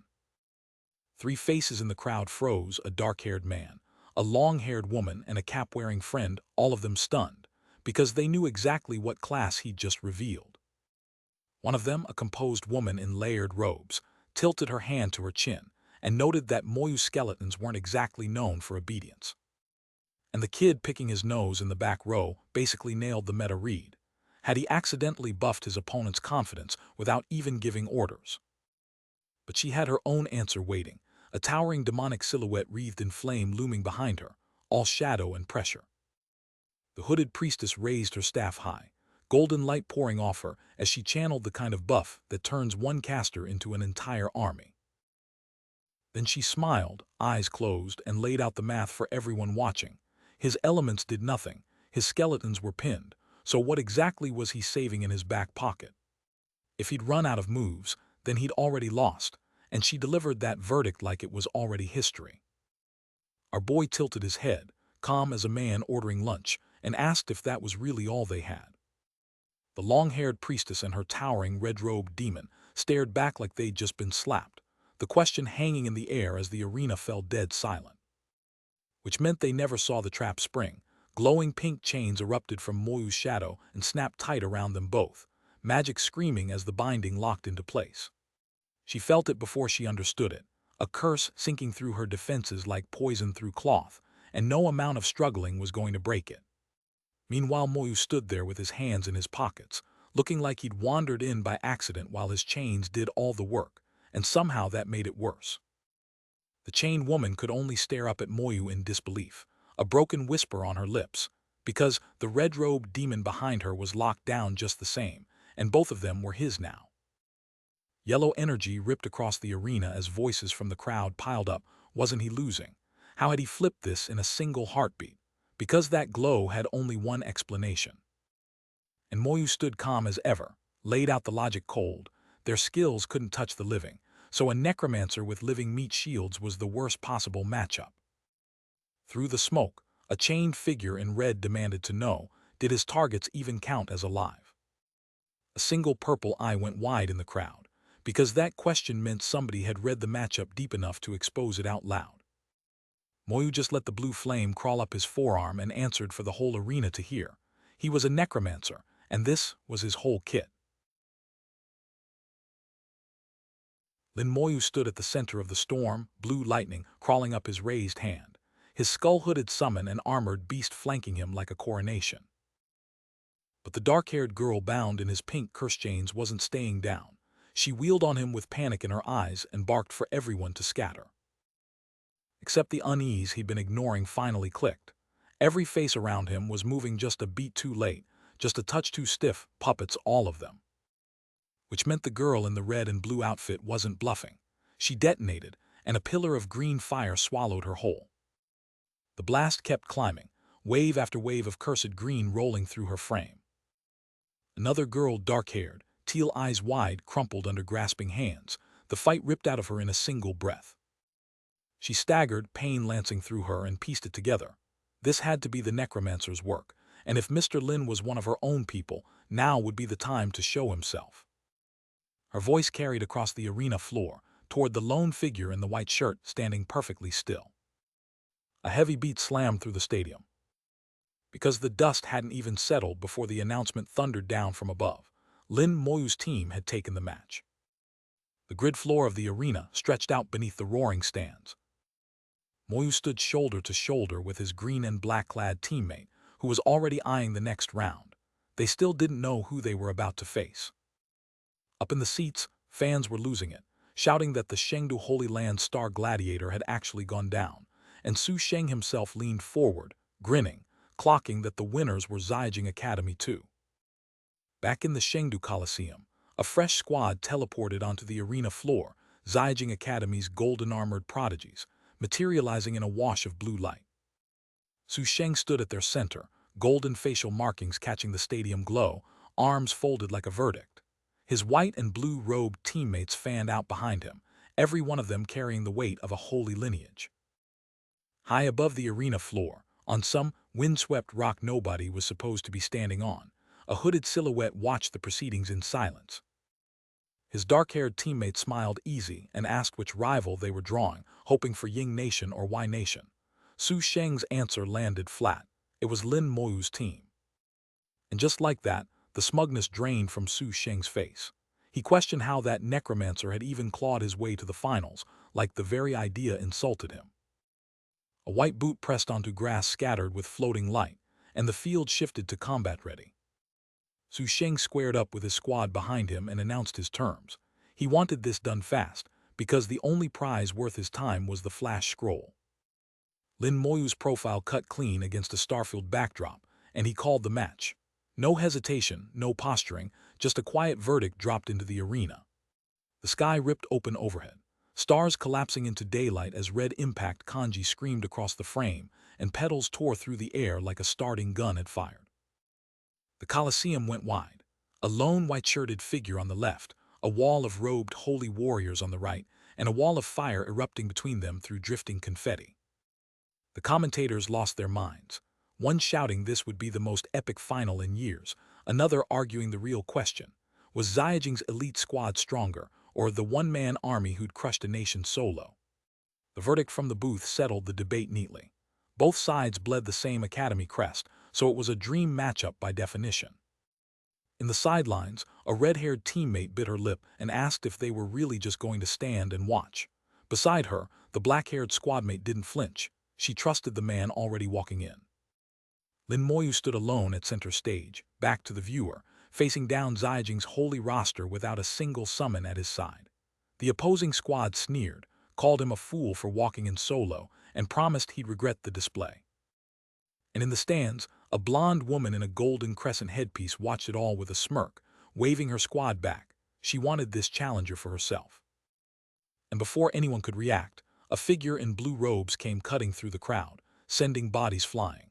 Three faces in the crowd froze, a dark-haired man, a long-haired woman, and a cap-wearing friend, all of them stunned, because they knew exactly what class he'd just revealed. One of them, a composed woman in layered robes, tilted her hand to her chin, and noted that Moyu skeletons weren't exactly known for obedience. And the kid picking his nose in the back row basically nailed the meta read. Had he accidentally buffed his opponent's confidence without even giving orders? But she had her own answer waiting, a towering demonic silhouette wreathed in flame looming behind her, all shadow and pressure. The hooded priestess raised her staff high, golden light pouring off her as she channeled the kind of buff that turns one caster into an entire army. Then she smiled, eyes closed, and laid out the math for everyone watching. His elements did nothing, his skeletons were pinned, so what exactly was he saving in his back pocket? If he'd run out of moves, then he'd already lost, and she delivered that verdict like it was already history. Our boy tilted his head, calm as a man ordering lunch, and asked if that was really all they had. The long-haired priestess and her towering red-robed demon stared back like they'd just been slapped, the question hanging in the air as the arena fell dead silent. Which meant they never saw the trap spring. Glowing pink chains erupted from Moyu's shadow and snapped tight around them both, magic screaming as the binding locked into place. She felt it before she understood it, a curse sinking through her defenses like poison through cloth, and no amount of struggling was going to break it. Meanwhile, Moyu stood there with his hands in his pockets, looking like he'd wandered in by accident while his chains did all the work, and somehow that made it worse. The chained woman could only stare up at Moyu in disbelief, a broken whisper on her lips, because the red-robed demon behind her was locked down just the same, and both of them were his now. Yellow energy ripped across the arena as voices from the crowd piled up. Wasn't he losing? How had he flipped this in a single heartbeat? Because that glow had only one explanation. And Moyu stood calm as ever, laid out the logic cold. Their skills couldn't touch the living, so a necromancer with living meat shields was the worst possible matchup. Through the smoke, a chained figure in red demanded to know, did his targets even count as alive? A single purple eye went wide in the crowd, because that question meant somebody had read the matchup deep enough to expose it out loud. Moyu just let the blue flame crawl up his forearm and answered for the whole arena to hear. He was a necromancer, and this was his whole kit. Lin Moyu stood at the center of the storm, blue lightning crawling up his raised hand, his skull-hooded summon and armored beast flanking him like a coronation. But the dark-haired girl bound in his pink curse chains wasn't staying down. She wheeled on him with panic in her eyes and barked for everyone to scatter. Except the unease he'd been ignoring finally clicked. Every face around him was moving just a beat too late, just a touch too stiff, puppets all of them. Which meant the girl in the red and blue outfit wasn't bluffing. She detonated, and a pillar of green fire swallowed her whole. The blast kept climbing, wave after wave of cursed green rolling through her frame. Another girl, dark-haired, teal eyes wide, crumpled under grasping hands. The fight ripped out of her in a single breath. She staggered, pain lancing through her, and pieced it together. This had to be the necromancer's work, and if Mr. Lin was one of her own people, now would be the time to show himself. Her voice carried across the arena floor, toward the lone figure in the white shirt standing perfectly still. A heavy beat slammed through the stadium. Because the dust hadn't even settled before the announcement thundered down from above. Lin Moyu's team had taken the match. The grid floor of the arena stretched out beneath the roaring stands. Moyu stood shoulder to shoulder with his green and black-clad teammate, who was already eyeing the next round. They still didn't know who they were about to face. Up in the seats, fans were losing it, shouting that the Chengdu Holy Land star gladiator had actually gone down, and Su Sheng himself leaned forward, grinning, clocking that the winners were Ziying Academy too. Back in the Chengdu Coliseum, a fresh squad teleported onto the arena floor, Ziying Academy's golden-armored prodigies, materializing in a wash of blue light. Su Sheng stood at their center, golden facial markings catching the stadium glow, arms folded like a verdict. His white and blue-robed teammates fanned out behind him, every one of them carrying the weight of a holy lineage. High above the arena floor, on some windswept rock nobody was supposed to be standing on, a hooded silhouette watched the proceedings in silence. His dark-haired teammate smiled easy and asked which rival they were drawing, hoping for Ying Nation or Y Nation. Su Sheng's answer landed flat. It was Lin Moyu's team. And just like that, the smugness drained from Su Sheng's face. He questioned how that necromancer had even clawed his way to the finals, like the very idea insulted him. A white boot pressed onto grass scattered with floating light, and the field shifted to combat ready. Su Sheng squared up with his squad behind him and announced his terms. He wanted this done fast, because the only prize worth his time was the flash scroll. Lin Moyu's profile cut clean against a starfield backdrop, and he called the match. No hesitation, no posturing, just a quiet verdict dropped into the arena. The sky ripped open overhead, stars collapsing into daylight as red impact kanji screamed across the frame, and petals tore through the air like a starting gun had fired. The Colosseum went wide. A lone white-shirted figure on the left, a wall of robed holy warriors on the right, and a wall of fire erupting between them through drifting confetti. The commentators lost their minds, one shouting this would be the most epic final in years, another arguing the real question, was Ziying's elite squad stronger, or the one-man army who'd crushed a nation solo? The verdict from the booth settled the debate neatly. Both sides bled the same academy crest, so it was a dream matchup by definition. In the sidelines, a red-haired teammate bit her lip and asked if they were really just going to stand and watch. Beside her, the black-haired squadmate didn't flinch. She trusted the man already walking in. Lin Moyu stood alone at center stage, back to the viewer, facing down Ziying's holy roster without a single summon at his side. The opposing squad sneered, called him a fool for walking in solo, and promised he'd regret the display. And in the stands, a blonde woman in a golden crescent headpiece watched it all with a smirk, waving her squad back. She wanted this challenger for herself. And before anyone could react, a figure in blue robes came cutting through the crowd, sending bodies flying.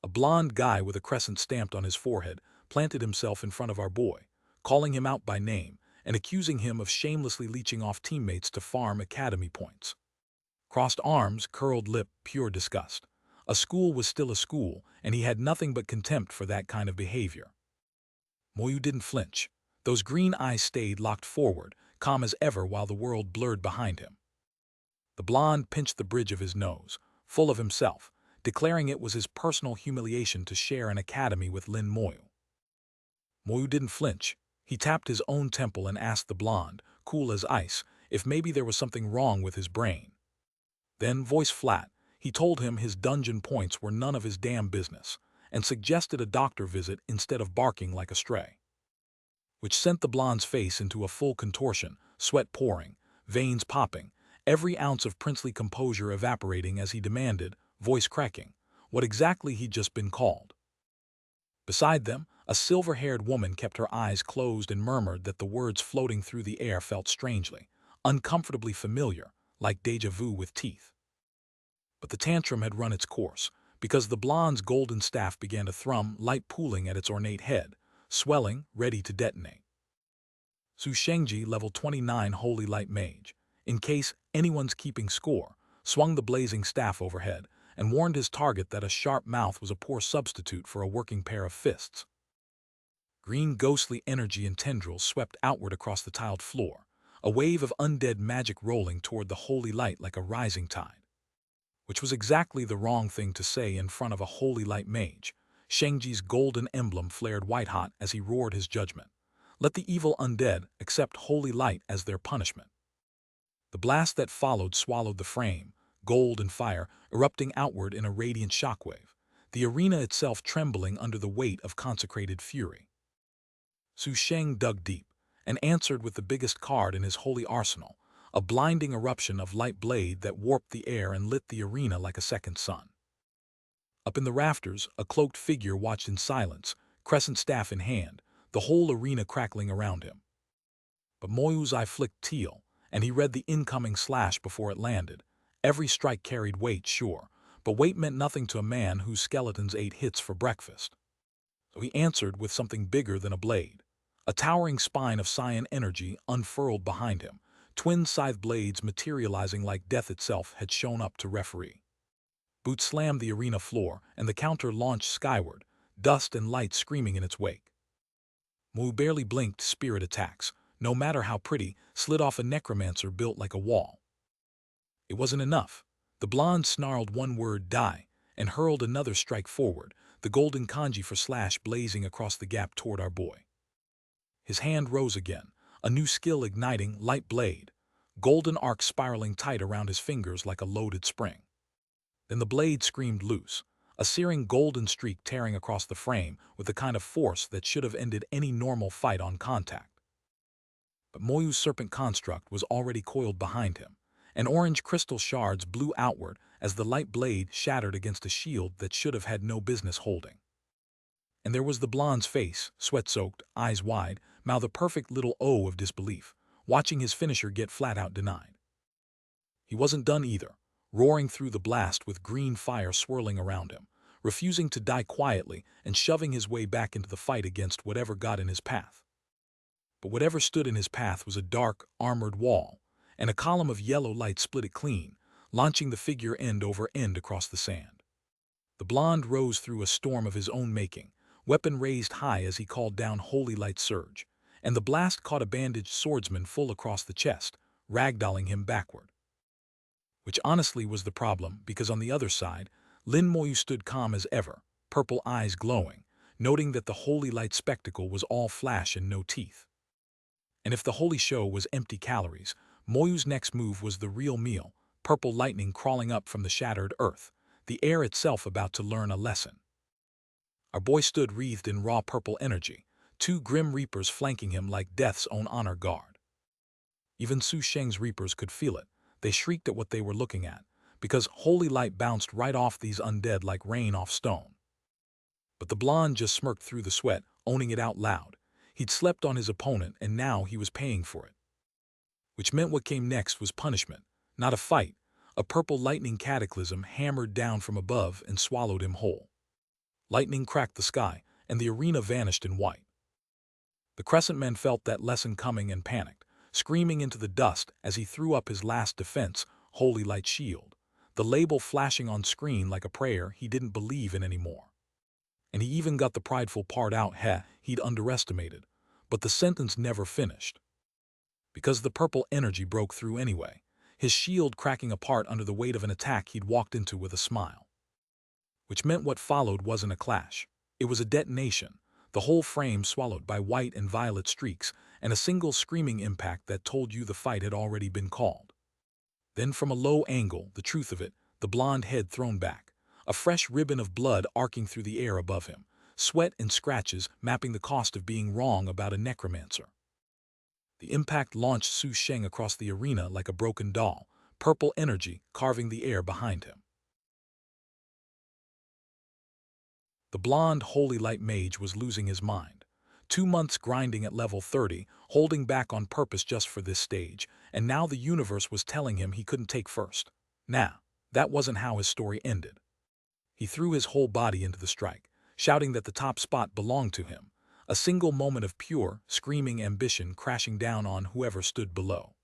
A blonde guy with a crescent stamped on his forehead planted himself in front of our boy, calling him out by name, and accusing him of shamelessly leeching off teammates to farm academy points. Crossed arms, curled lip, pure disgust. A school was still a school, and he had nothing but contempt for that kind of behavior. Moyu didn't flinch. Those green eyes stayed locked forward, calm as ever while the world blurred behind him. The blonde pinched the bridge of his nose, full of himself, declaring it was his personal humiliation to share an academy with Lin Moyu. Moyu didn't flinch. He tapped his own temple and asked the blonde, cool as ice, if maybe there was something wrong with his brain. Then, voice flat, he told him his dungeon points were none of his damn business, and suggested a doctor visit instead of barking like a stray. Which sent the blonde's face into a full contortion, sweat pouring, veins popping, every ounce of princely composure evaporating as he demanded, voice cracking, what exactly he'd just been called. Beside them, a silver-haired woman kept her eyes closed and murmured that the words floating through the air felt strangely, uncomfortably familiar, like déjà vu with teeth. But the tantrum had run its course, because the blonde's golden staff began to thrum, light pooling at its ornate head, swelling, ready to detonate. Su Shengji, level 29 Holy Light Mage, in case anyone's keeping score, swung the blazing staff overhead and warned his target that a sharp mouth was a poor substitute for a working pair of fists. Green ghostly energy and tendrils swept outward across the tiled floor, a wave of undead magic rolling toward the holy light like a rising tide. Which was exactly the wrong thing to say in front of a holy light mage. Shengji's golden emblem flared white-hot as he roared his judgment. Let the evil undead accept holy light as their punishment. The blast that followed swallowed the frame, gold and fire erupting outward in a radiant shockwave, the arena itself trembling under the weight of consecrated fury. Su Sheng dug deep and answered with the biggest card in his holy arsenal, a blinding eruption of light blade that warped the air and lit the arena like a second sun. Up in the rafters, a cloaked figure watched in silence, crescent staff in hand, the whole arena crackling around him. But Moyu's eye flicked teal, and he read the incoming slash before it landed. Every strike carried weight, sure, but weight meant nothing to a man whose skeletons ate hits for breakfast. So he answered with something bigger than a blade. A towering spine of cyan energy unfurled behind him, twin scythe blades materializing like death itself had shown up to referee. Boots slammed the arena floor, and the counter launched skyward, dust and light screaming in its wake. Mu barely blinked. Spirit attacks, no matter how pretty, slid off a necromancer built like a wall. It wasn't enough. The blonde snarled one word, die, and hurled another strike forward, the golden kanji for slash blazing across the gap toward our boy. His hand rose again, a new skill igniting, light blade, golden arc spiraling tight around his fingers like a loaded spring. Then the blade screamed loose, a searing golden streak tearing across the frame with the kind of force that should have ended any normal fight on contact. But Moyu's serpent construct was already coiled behind him, and orange crystal shards blew outward as the light blade shattered against a shield that should have had no business holding. And there was the blonde's face, sweat-soaked, eyes wide, mouth a perfect little O of disbelief, watching his finisher get flat-out denied. He wasn't done either, roaring through the blast with green fire swirling around him, refusing to die quietly and shoving his way back into the fight against whatever got in his path. But whatever stood in his path was a dark, armored wall, and a column of yellow light split it clean, launching the figure end over end across the sand. The blonde rose through a storm of his own making, weapon raised high as he called down holy light surge, and the blast caught a bandaged swordsman full across the chest, ragdolling him backward. Which honestly was the problem, because on the other side, Lin Moyu stood calm as ever, purple eyes glowing, noting that the holy light spectacle was all flash and no teeth. And if the holy show was empty calories, Moyu's next move was the real meal, purple lightning crawling up from the shattered earth, the air itself about to learn a lesson. Our boy stood wreathed in raw purple energy, two grim reapers flanking him like death's own honor guard. Even Su Sheng's reapers could feel it. They shrieked at what they were looking at, because holy light bounced right off these undead like rain off stone. But the blonde just smirked through the sweat, owning it out loud. He'd slept on his opponent, and now he was paying for it. Which meant what came next was punishment, not a fight. A purple lightning cataclysm hammered down from above and swallowed him whole. Lightning cracked the sky, and the arena vanished in white. The Crescent Man felt that lesson coming and panicked, screaming into the dust as he threw up his last defense, Holy Light Shield, the label flashing on screen like a prayer he didn't believe in anymore. And he even got the prideful part out he'd underestimated, but the sentence never finished. Because the purple energy broke through anyway, his shield cracking apart under the weight of an attack he'd walked into with a smile. Which meant what followed wasn't a clash. It was a detonation, the whole frame swallowed by white and violet streaks, and a single screaming impact that told you the fight had already been called. Then from a low angle, the truth of it, the blonde head thrown back, a fresh ribbon of blood arcing through the air above him, sweat and scratches mapping the cost of being wrong about a necromancer. The impact launched Su Sheng across the arena like a broken doll, purple energy carving the air behind him. The blonde Holy Light mage was losing his mind. 2 months grinding at level 30, holding back on purpose just for this stage, and now the universe was telling him he couldn't take first. Nah, that wasn't how his story ended. He threw his whole body into the strike, shouting that the top spot belonged to him, a single moment of pure, screaming ambition crashing down on whoever stood below.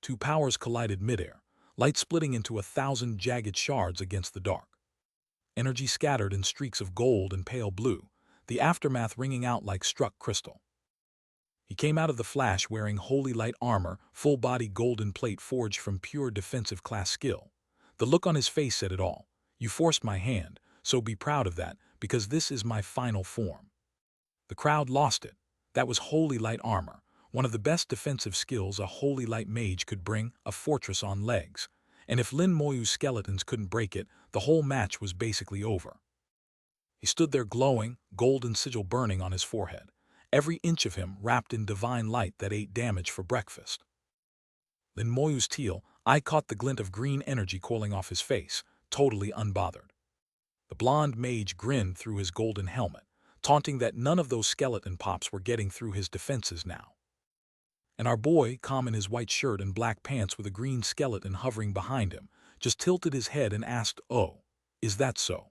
2 powers collided midair, light splitting into 1,000 jagged shards against the dark. Energy scattered in streaks of gold and pale blue, the aftermath ringing out like struck crystal. He came out of the flash wearing Holy Light armor, full-body golden plate forged from pure defensive class skill. The look on his face said it all. You forced my hand, so be proud of that, because this is my final form. The crowd lost it. That was Holy Light armor, one of the best defensive skills a Holy Light mage could bring, a fortress on legs. And if Lin Moyu's skeletons couldn't break it, the whole match was basically over. He stood there glowing, golden sigil burning on his forehead, every inch of him wrapped in divine light that ate damage for breakfast. Lin Moyu's teal eye caught the glint of green energy coiling off his face, totally unbothered. The blonde mage grinned through his golden helmet, taunting that none of those skeleton pops were getting through his defenses now. And our boy, calm in his white shirt and black pants with a green skeleton hovering behind him, just tilted his head and asked, "Oh, is that so?"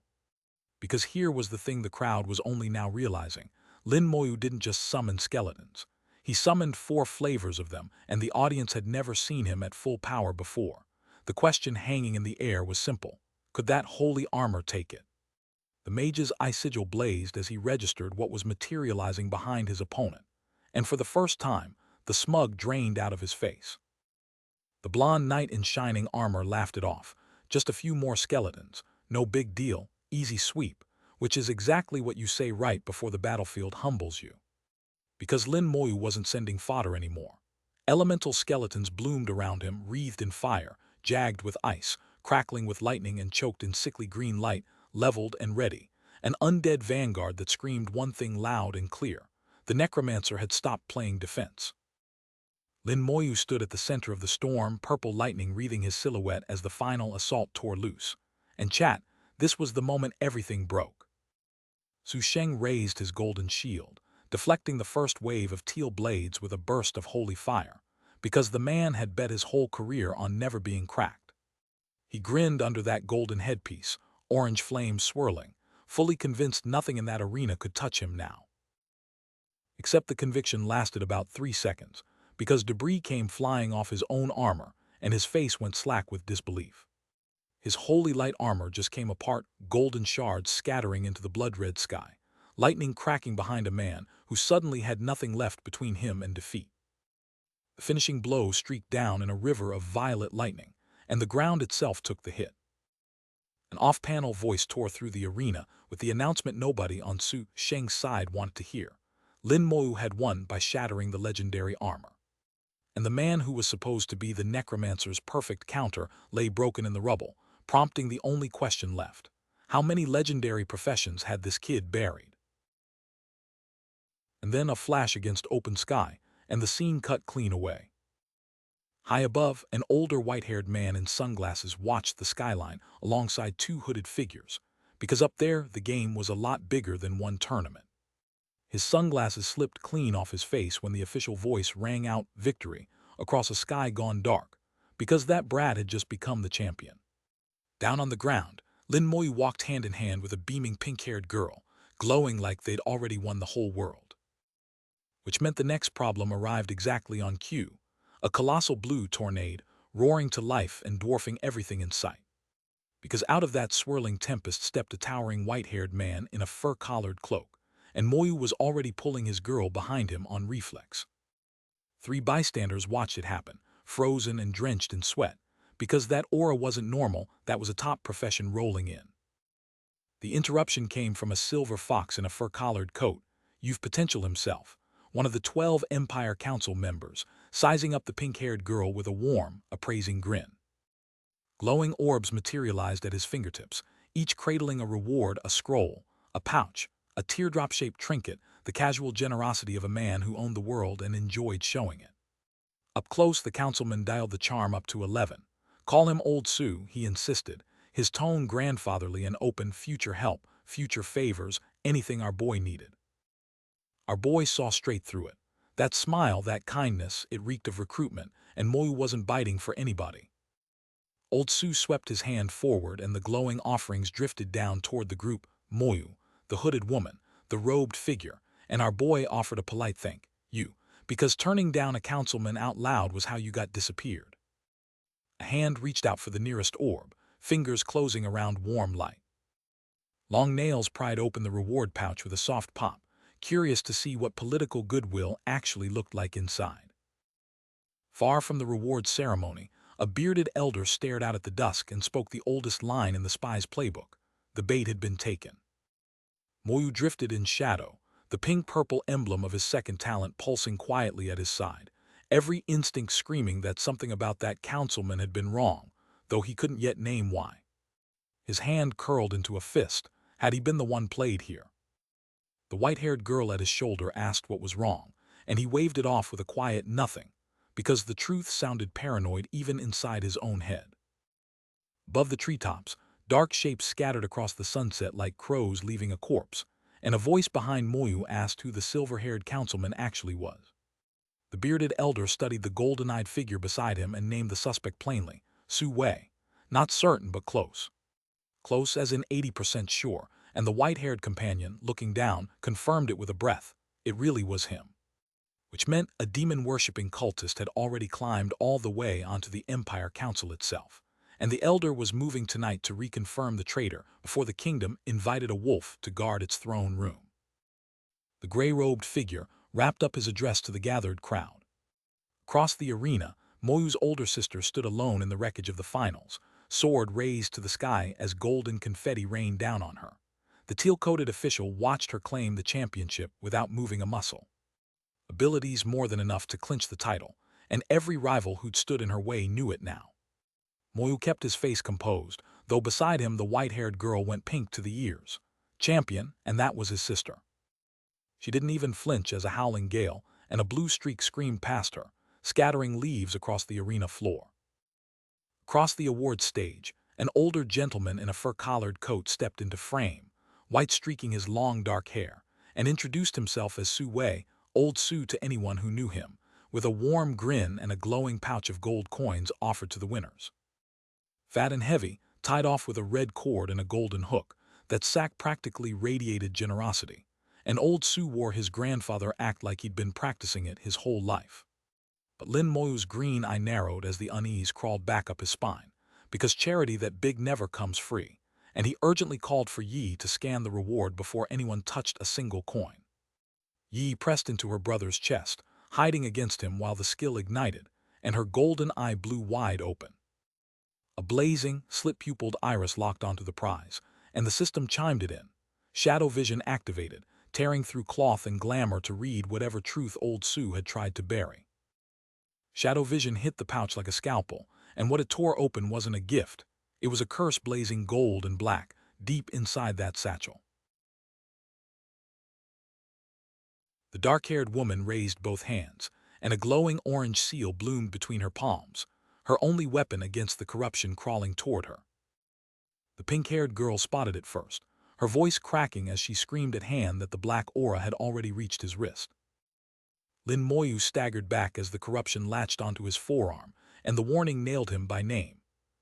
Because here was the thing the crowd was only now realizing. Lin Moyu didn't just summon skeletons. He summoned 4 flavors of them, and the audience had never seen him at full power before. The question hanging in the air was simple. Could that holy armor take it? The mage's eye sigil blazed as he registered what was materializing behind his opponent. And for the first time, the smug drained out of his face. The blonde knight in shining armor laughed it off. Just a few more skeletons. No big deal. Easy sweep. Which is exactly what you say right before the battlefield humbles you. Because Lin Moyu wasn't sending fodder anymore. Elemental skeletons bloomed around him, wreathed in fire, jagged with ice, crackling with lightning and choked in sickly green light, leveled and ready. An undead vanguard that screamed one thing loud and clear. The necromancer had stopped playing defense. Lin Moyu stood at the center of the storm, purple lightning wreathing his silhouette as the final assault tore loose. And chat, this was the moment everything broke. Su Sheng raised his golden shield, deflecting the first wave of teal blades with a burst of holy fire, because the man had bet his whole career on never being cracked. He grinned under that golden headpiece, orange flames swirling, fully convinced nothing in that arena could touch him now. Except the conviction lasted about 3 seconds, because debris came flying off his own armor, and his face went slack with disbelief. His Holy Light armor just came apart, golden shards scattering into the blood-red sky, lightning cracking behind a man who suddenly had nothing left between him and defeat. The finishing blow streaked down in a river of violet lightning, and the ground itself took the hit. An off-panel voice tore through the arena with the announcement nobody on Su Sheng's side wanted to hear. Lin Moyu had won by shattering the legendary armor. And the man who was supposed to be the necromancer's perfect counter lay broken in the rubble, prompting the only question left. How many legendary professions had this kid buried? And then a flash against open sky, and the scene cut clean away. High above, an older white-haired man in sunglasses watched the skyline alongside 2 hooded figures, because up there the game was a lot bigger than one tournament. His sunglasses slipped clean off his face when the official voice rang out victory across a sky gone dark, because that brat had just become the champion. Down on the ground, Lin Moyu walked hand in hand with a beaming pink-haired girl, glowing like they'd already won the whole world. which meant the next problem arrived exactly on cue. A colossal blue tornado, roaring to life and dwarfing everything in sight. Because out of that swirling tempest stepped a towering white-haired man in a fur-collared cloak, and Moyu was already pulling his girl behind him on reflex. 3 bystanders watched it happen, frozen and drenched in sweat. Because that aura wasn't normal, that was a top profession rolling in. The interruption came from a silver fox in a fur-collared coat, Youth Potential himself, one of the 12 Empire Council members, sizing up the pink-haired girl with a warm, appraising grin. Glowing orbs materialized at his fingertips, each cradling a reward, a scroll, a pouch, a teardrop-shaped trinket, the casual generosity of a man who owned the world and enjoyed showing it. Up close, the councilman dialed the charm up to 11. Call him Old Sue, he insisted, his tone grandfatherly and open. Future help, future favors, anything our boy needed. Our boy saw straight through it. That smile, that kindness, it reeked of recruitment, and Moyu wasn't biting for anybody. Old Sue swept his hand forward and the glowing offerings drifted down toward the group. Moyu, the hooded woman, the robed figure, and our boy offered a polite thank you, because turning down a councilman out loud was how you got disappeared. A hand reached out for the nearest orb, fingers closing around warm light. Long nails pried open the reward pouch with a soft pop, curious to see what political goodwill actually looked like inside. Far from the reward ceremony, a bearded elder stared out at the dusk and spoke the oldest line in the spy's playbook. The bait had been taken. Moyu drifted in shadow, the pink-purple emblem of his second talent pulsing quietly at his side, every instinct screaming that something about that councilman had been wrong, though he couldn't yet name why. His hand curled into a fist. Had he been the one played here? The white-haired girl at his shoulder asked what was wrong, and he waved it off with a quiet nothing, because the truth sounded paranoid even inside his own head. Above the treetops, dark shapes scattered across the sunset like crows leaving a corpse, and a voice behind Moyu asked who the silver-haired councilman actually was. The bearded elder studied the golden-eyed figure beside him and named the suspect plainly, Su Wei. Not certain, but close. Close as in 80% sure, and the white-haired companion, looking down, confirmed it with a breath. It really was him. Which meant a demon-worshipping cultist had already climbed all the way onto the Empire Council itself, and the elder was moving tonight to reconfirm the traitor before the kingdom invited a wolf to guard its throne room. The gray-robed figure wrapped up his address to the gathered crowd. Across the arena, Moyu's older sister stood alone in the wreckage of the finals, sword raised to the sky as golden confetti rained down on her. The teal-coated official watched her claim the championship without moving a muscle. Abilities more than enough to clinch the title, and every rival who'd stood in her way knew it now. Moyu kept his face composed, though beside him the white-haired girl went pink to the ears. Champion, and that was his sister. She didn't even flinch as a howling gale and a blue streak screamed past her, scattering leaves across the arena floor. Across the awards stage, an older gentleman in a fur-collared coat stepped into frame, white streaking his long dark hair, and introduced himself as Su Wei, Old Sue to anyone who knew him, with a warm grin and a glowing pouch of gold coins offered to the winners. Fat and heavy, tied off with a red cord and a golden hook, that sack practically radiated generosity, and Old Sue wore his grandfather act like he'd been practicing it his whole life. But Lin Moyu's green eye narrowed as the unease crawled back up his spine, because charity that big never comes free, and he urgently called for Yi to scan the reward before anyone touched a single coin. Yi pressed into her brother's chest, hiding against him while the skill ignited, and her golden eye blew wide open. A blazing, slit-pupiled iris locked onto the prize, and the system chimed it in. Shadow vision activated, tearing through cloth and glamour to read whatever truth Old Sue had tried to bury. Shadow vision hit the pouch like a scalpel, and what it tore open wasn't a gift. It was a curse blazing gold and black, deep inside that satchel. The dark-haired woman raised both hands, and a glowing orange seal bloomed between her palms, her only weapon against the corruption crawling toward her. The pink-haired girl spotted it first, her voice cracking as she screamed at Han that the black aura had already reached his wrist. Lin Moyu staggered back as the corruption latched onto his forearm, and the warning nailed him by name.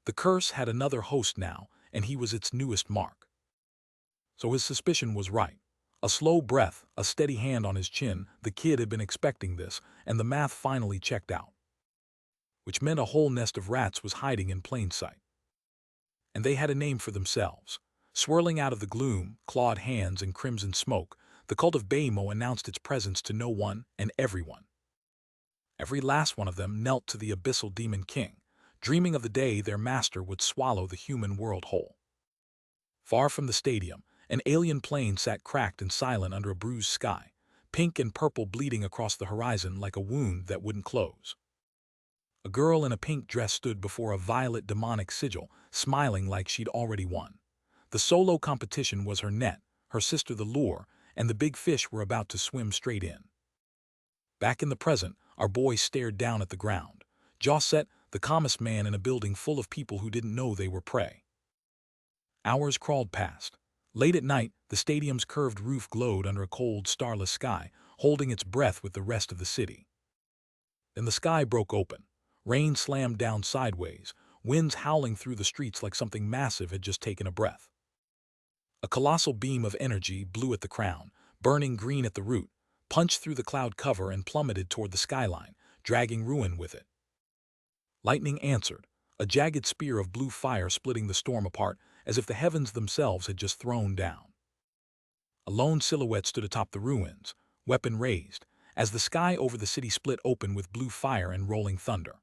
The curse had another host now, and he was its newest mark. So his suspicion was right. A slow breath, a steady hand on his chin, the kid had been expecting this, and the math finally checked out. Which meant a whole nest of rats was hiding in plain sight. And they had a name for themselves. Swirling out of the gloom, clawed hands and crimson smoke, the cult of Beimo announced its presence to no one and everyone. Every last one of them knelt to the abyssal demon king, dreaming of the day their master would swallow the human world whole. Far from the stadium, an alien plane sat cracked and silent under a bruised sky, pink and purple bleeding across the horizon like a wound that wouldn't close. A girl in a pink dress stood before a violet demonic sigil, smiling like she'd already won. The solo competition was her net, her sister the lure, and the big fish were about to swim straight in. Back in the present, our boy stared down at the ground, jaw set, the calmest man in a building full of people who didn't know they were prey. Hours crawled past. Late at night, the stadium's curved roof glowed under a cold, starless sky, holding its breath with the rest of the city. Then the sky broke open. Rain slammed down sideways, winds howling through the streets like something massive had just taken a breath. A colossal beam of energy blew at the crown, burning green at the root, punched through the cloud cover and plummeted toward the skyline, dragging ruin with it. Lightning answered, a jagged spear of blue fire splitting the storm apart as if the heavens themselves had just thrown down. A lone silhouette stood atop the ruins, weapon raised, as the sky over the city split open with blue fire and rolling thunder.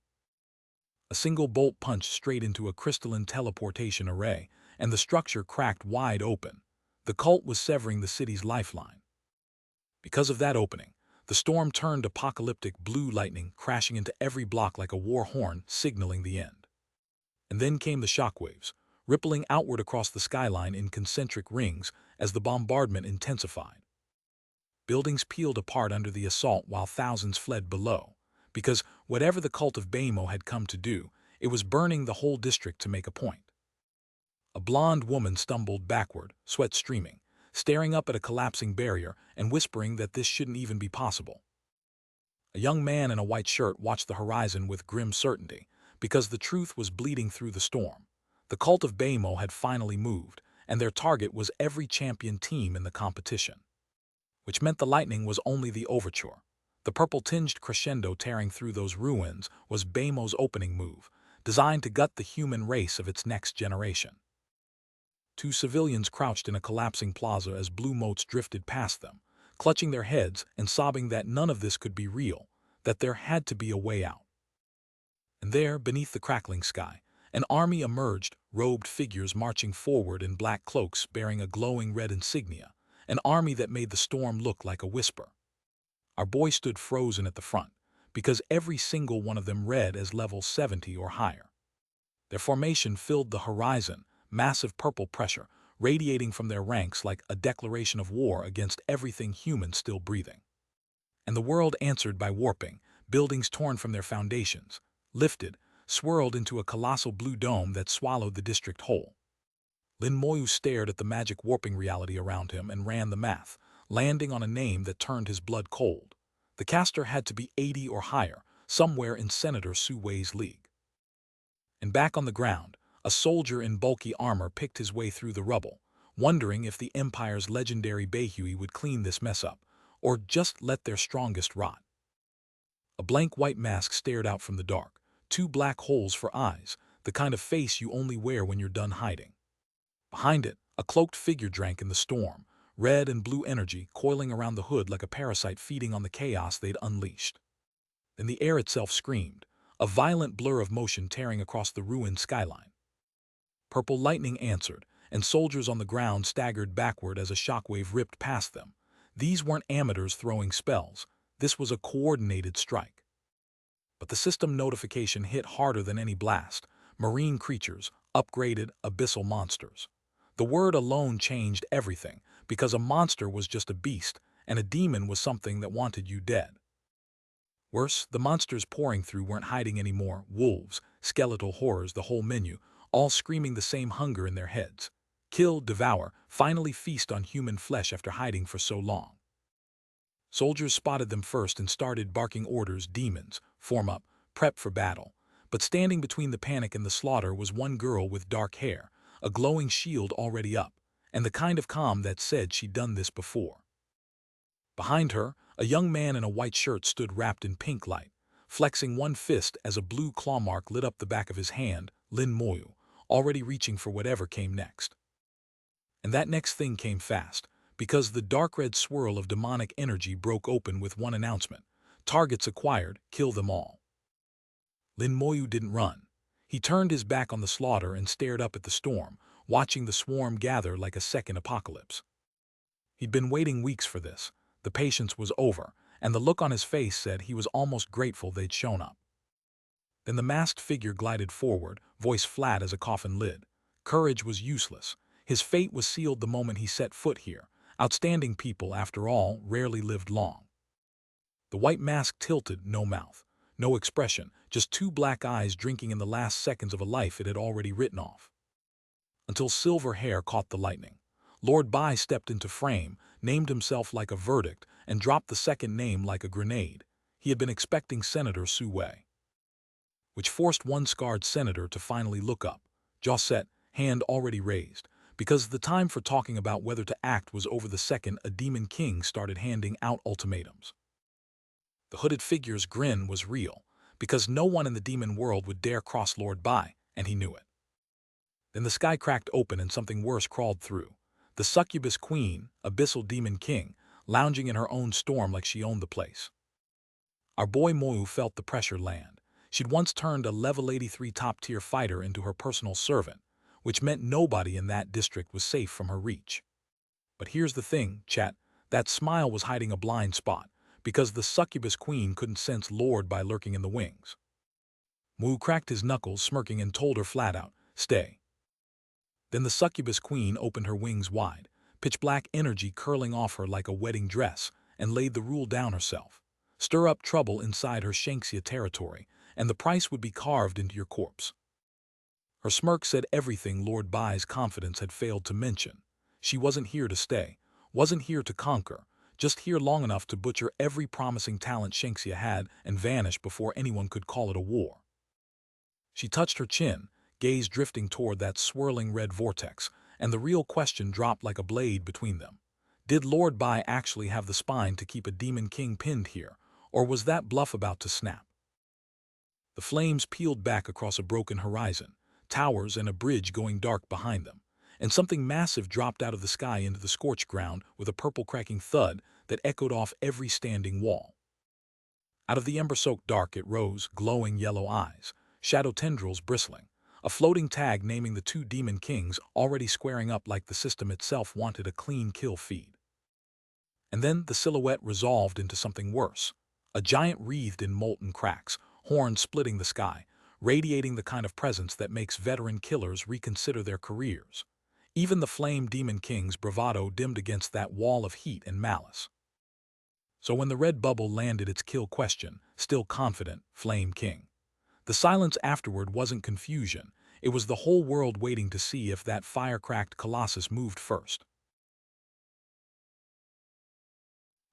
A single bolt punched straight into a crystalline teleportation array, and the structure cracked wide open. The cult was severing the city's lifeline. Because of that opening, the storm turned apocalyptic blue lightning, crashing into every block like a war horn, signaling the end. And then came the shockwaves, rippling outward across the skyline in concentric rings as the bombardment intensified. Buildings peeled apart under the assault while thousands fled below, because whatever the cult of Beimo had come to do, it was burning the whole district to make a point. A blonde woman stumbled backward, sweat streaming, staring up at a collapsing barrier and whispering that this shouldn't even be possible. A young man in a white shirt watched the horizon with grim certainty, because the truth was bleeding through the storm. The cult of Beimo had finally moved, and their target was every champion team in the competition. Which meant the lightning was only the overture. The purple-tinged crescendo tearing through those ruins was Beimo's opening move, designed to gut the human race of its next generation. Two civilians crouched in a collapsing plaza as blue motes drifted past them, clutching their heads and sobbing that none of this could be real, that there had to be a way out. And there, beneath the crackling sky, an army emerged, robed figures marching forward in black cloaks bearing a glowing red insignia, an army that made the storm look like a whisper. Our boy stood frozen at the front, because every single one of them read as level 70 or higher. Their formation filled the horizon, massive purple pressure, radiating from their ranks like a declaration of war against everything human still breathing. And the world answered by warping, buildings torn from their foundations, lifted, swirled into a colossal blue dome that swallowed the district whole. Lin Moyu stared at the magic warping reality around him and ran the math, landing on a name that turned his blood cold. The caster had to be 80 or higher, somewhere in Senator Suwei's league. And back on the ground, a soldier in bulky armor picked his way through the rubble, wondering if the Empire's legendary Beihui would clean this mess up, or just let their strongest rot. A blank white mask stared out from the dark, two black holes for eyes, the kind of face you only wear when you're done hiding. Behind it, a cloaked figure drank in the storm, red and blue energy coiling around the hood like a parasite feeding on the chaos they'd unleashed. Then the air itself screamed, a violent blur of motion tearing across the ruined skyline. Purple lightning answered, and soldiers on the ground staggered backward as a shockwave ripped past them. These weren't amateurs throwing spells, this was a coordinated strike. But the system notification hit harder than any blast. Marine creatures, upgraded abyssal monsters. The word alone changed everything, because a monster was just a beast, and a demon was something that wanted you dead. Worse, the monsters pouring through weren't hiding anymore, wolves, skeletal horrors, the whole menu, all screaming the same hunger in their heads. Kill, devour, finally feast on human flesh after hiding for so long. Soldiers spotted them first and started barking orders, demons, form up, prep for battle. But standing between the panic and the slaughter was one girl with dark hair, a glowing shield already up, and the kind of calm that said she'd done this before. Behind her, a young man in a white shirt stood wrapped in pink light, flexing one fist as a blue claw mark lit up the back of his hand, Lin Moyu, already reaching for whatever came next. And that next thing came fast, because the dark red swirl of demonic energy broke open with one announcement: targets acquired, kill them all. Lin Moyu didn't run. He turned his back on the slaughter and stared up at the storm, watching the swarm gather like a second apocalypse. He'd been waiting weeks for this. The patience was over, and the look on his face said he was almost grateful they'd shown up. Then the masked figure glided forward, voice flat as a coffin lid. Courage was useless. His fate was sealed the moment he set foot here. Outstanding people, after all, rarely lived long. The white mask tilted, no mouth, no expression, just two black eyes drinking in the last seconds of a life it had already written off. Until silver hair caught the lightning. Lord Bai stepped into frame, named himself like a verdict, and dropped the second name like a grenade. He had been expecting Senator Su Wei, which forced one scarred senator to finally look up, jaw set, hand already raised, because the time for talking about whether to act was over the second a demon king started handing out ultimatums. The hooded figure's grin was real, because no one in the demon world would dare cross Lord Bai, and he knew it. Then the sky cracked open and something worse crawled through. The succubus queen, abyssal demon king, lounging in her own storm like she owned the place. Our boy Moyu felt the pressure land. She'd once turned a level 83 top-tier fighter into her personal servant, which meant nobody in that district was safe from her reach. But here's the thing, chat, that smile was hiding a blind spot, because the succubus queen couldn't sense Lord by lurking in the wings. Moyu cracked his knuckles, smirking, and told her flat out, "Stay." Then the succubus queen opened her wings wide, pitch-black energy curling off her like a wedding dress, and laid the rule down herself. Stir up trouble inside her Shanxia territory, and the price would be carved into your corpse. Her smirk said everything Lord Bai's confidence had failed to mention. She wasn't here to stay, wasn't here to conquer, just here long enough to butcher every promising talent Shanxia had and vanish before anyone could call it a war. She touched her chin, gaze drifting toward that swirling red vortex, and the real question dropped like a blade between them. Did Lord Bai actually have the spine to keep a demon king pinned here, or was that bluff about to snap? The flames peeled back across a broken horizon, towers and a bridge going dark behind them, and something massive dropped out of the sky into the scorched ground with a purple cracking thud that echoed off every standing wall. Out of the ember-soaked dark it rose, glowing yellow eyes, shadow tendrils bristling, a floating tag naming the two demon kings already squaring up like the system itself wanted a clean kill feed. And then the silhouette resolved into something worse, a giant wreathed in molten cracks, horns splitting the sky, radiating the kind of presence that makes veteran killers reconsider their careers. Even the flame demon king's bravado dimmed against that wall of heat and malice. So when the red bubble landed its kill question, still confident, Flame King. The silence afterward wasn't confusion, it was the whole world waiting to see if that fire-cracked colossus moved first.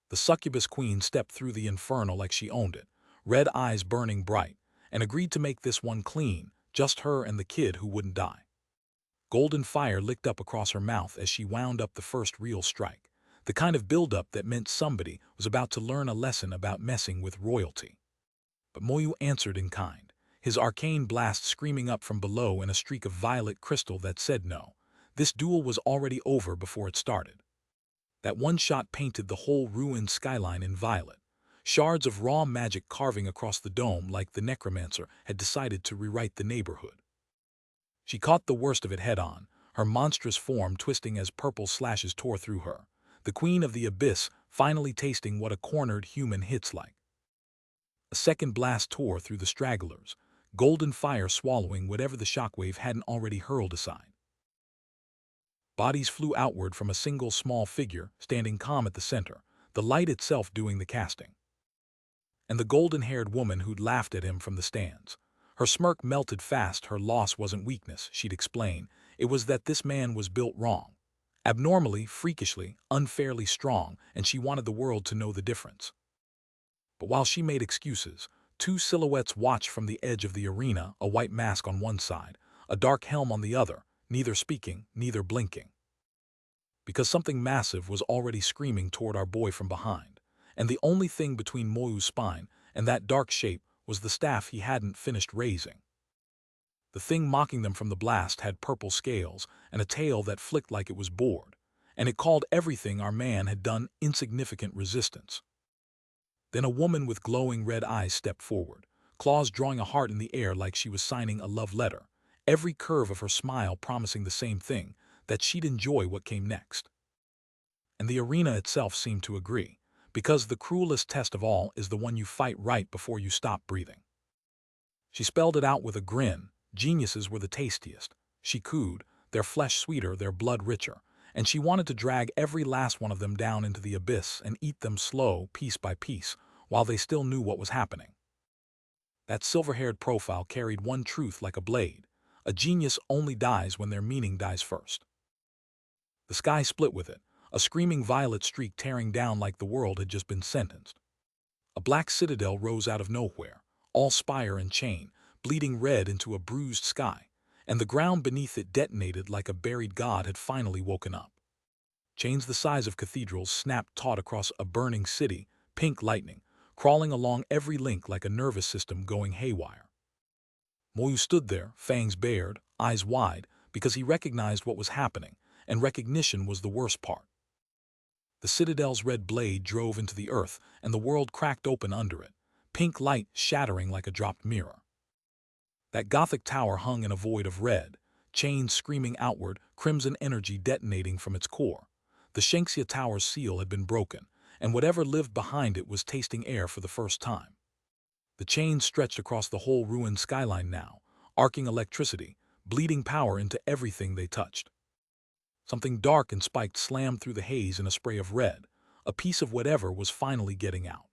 The succubus queen stepped through the inferno like she owned it, red eyes burning bright, and agreed to make this one clean, just her and the kid who wouldn't die. Golden fire licked up across her mouth as she wound up the first real strike, the kind of build-up that meant somebody was about to learn a lesson about messing with royalty. But Moyu answered in kind, his arcane blast screaming up from below in a streak of violet crystal that said no. This duel was already over before it started. That one shot painted the whole ruined skyline in violet, shards of raw magic carving across the dome like the necromancer had decided to rewrite the neighborhood. She caught the worst of it head-on, her monstrous form twisting as purple slashes tore through her, the queen of the abyss finally tasting what a cornered human hits like. A second blast tore through the stragglers, golden fire swallowing whatever the shockwave hadn't already hurled aside. Bodies flew outward from a single small figure standing calm at the center, the light itself doing the casting. And the golden-haired woman who'd laughed at him from the stands. Her smirk melted fast. Her loss wasn't weakness, she'd explain. It was that this man was built wrong. Abnormally, freakishly, unfairly strong, and she wanted the world to know the difference. But while she made excuses, two silhouettes watched from the edge of the arena, a white mask on one side, a dark helm on the other, neither speaking, neither blinking. because something massive was already screaming toward our boy from behind, and the only thing between Moyu's spine and that dark shape was the staff he hadn't finished raising. The thing mocking them from the blast had purple scales and a tail that flicked like it was bored, and it called everything our man had done insignificant resistance. Then a woman with glowing red eyes stepped forward, claws drawing a heart in the air like she was signing a love letter, every curve of her smile promising the same thing, that she'd enjoy what came next. And the arena itself seemed to agree, because the cruelest test of all is the one you fight right before you stop breathing. She spelled it out with a grin. Geniuses were the tastiest, she cooed, their flesh sweeter, their blood richer, and she wanted to drag every last one of them down into the abyss and eat them slow, piece by piece, while they still knew what was happening. That silver-haired profile carried one truth like a blade: a genius only dies when their meaning dies first. The sky split with it, a screaming violet streak tearing down like the world had just been sentenced. A black citadel rose out of nowhere, all spire and chain, bleeding red into a bruised sky, and the ground beneath it detonated like a buried god had finally woken up. Chains the size of cathedrals snapped taut across a burning city, pink lightning, crawling along every link like a nervous system going haywire. Moyu stood there, fangs bared, eyes wide, because he recognized what was happening, and recognition was the worst part. The citadel's red blade drove into the earth, and the world cracked open under it, pink light shattering like a dropped mirror. That Gothic tower hung in a void of red, chains screaming outward, crimson energy detonating from its core. The Shanxia Tower's seal had been broken, and whatever lived behind it was tasting air for the first time. The chains stretched across the whole ruined skyline now, arcing electricity, bleeding power into everything they touched. Something dark and spiked slammed through the haze in a spray of red. A piece of whatever was finally getting out.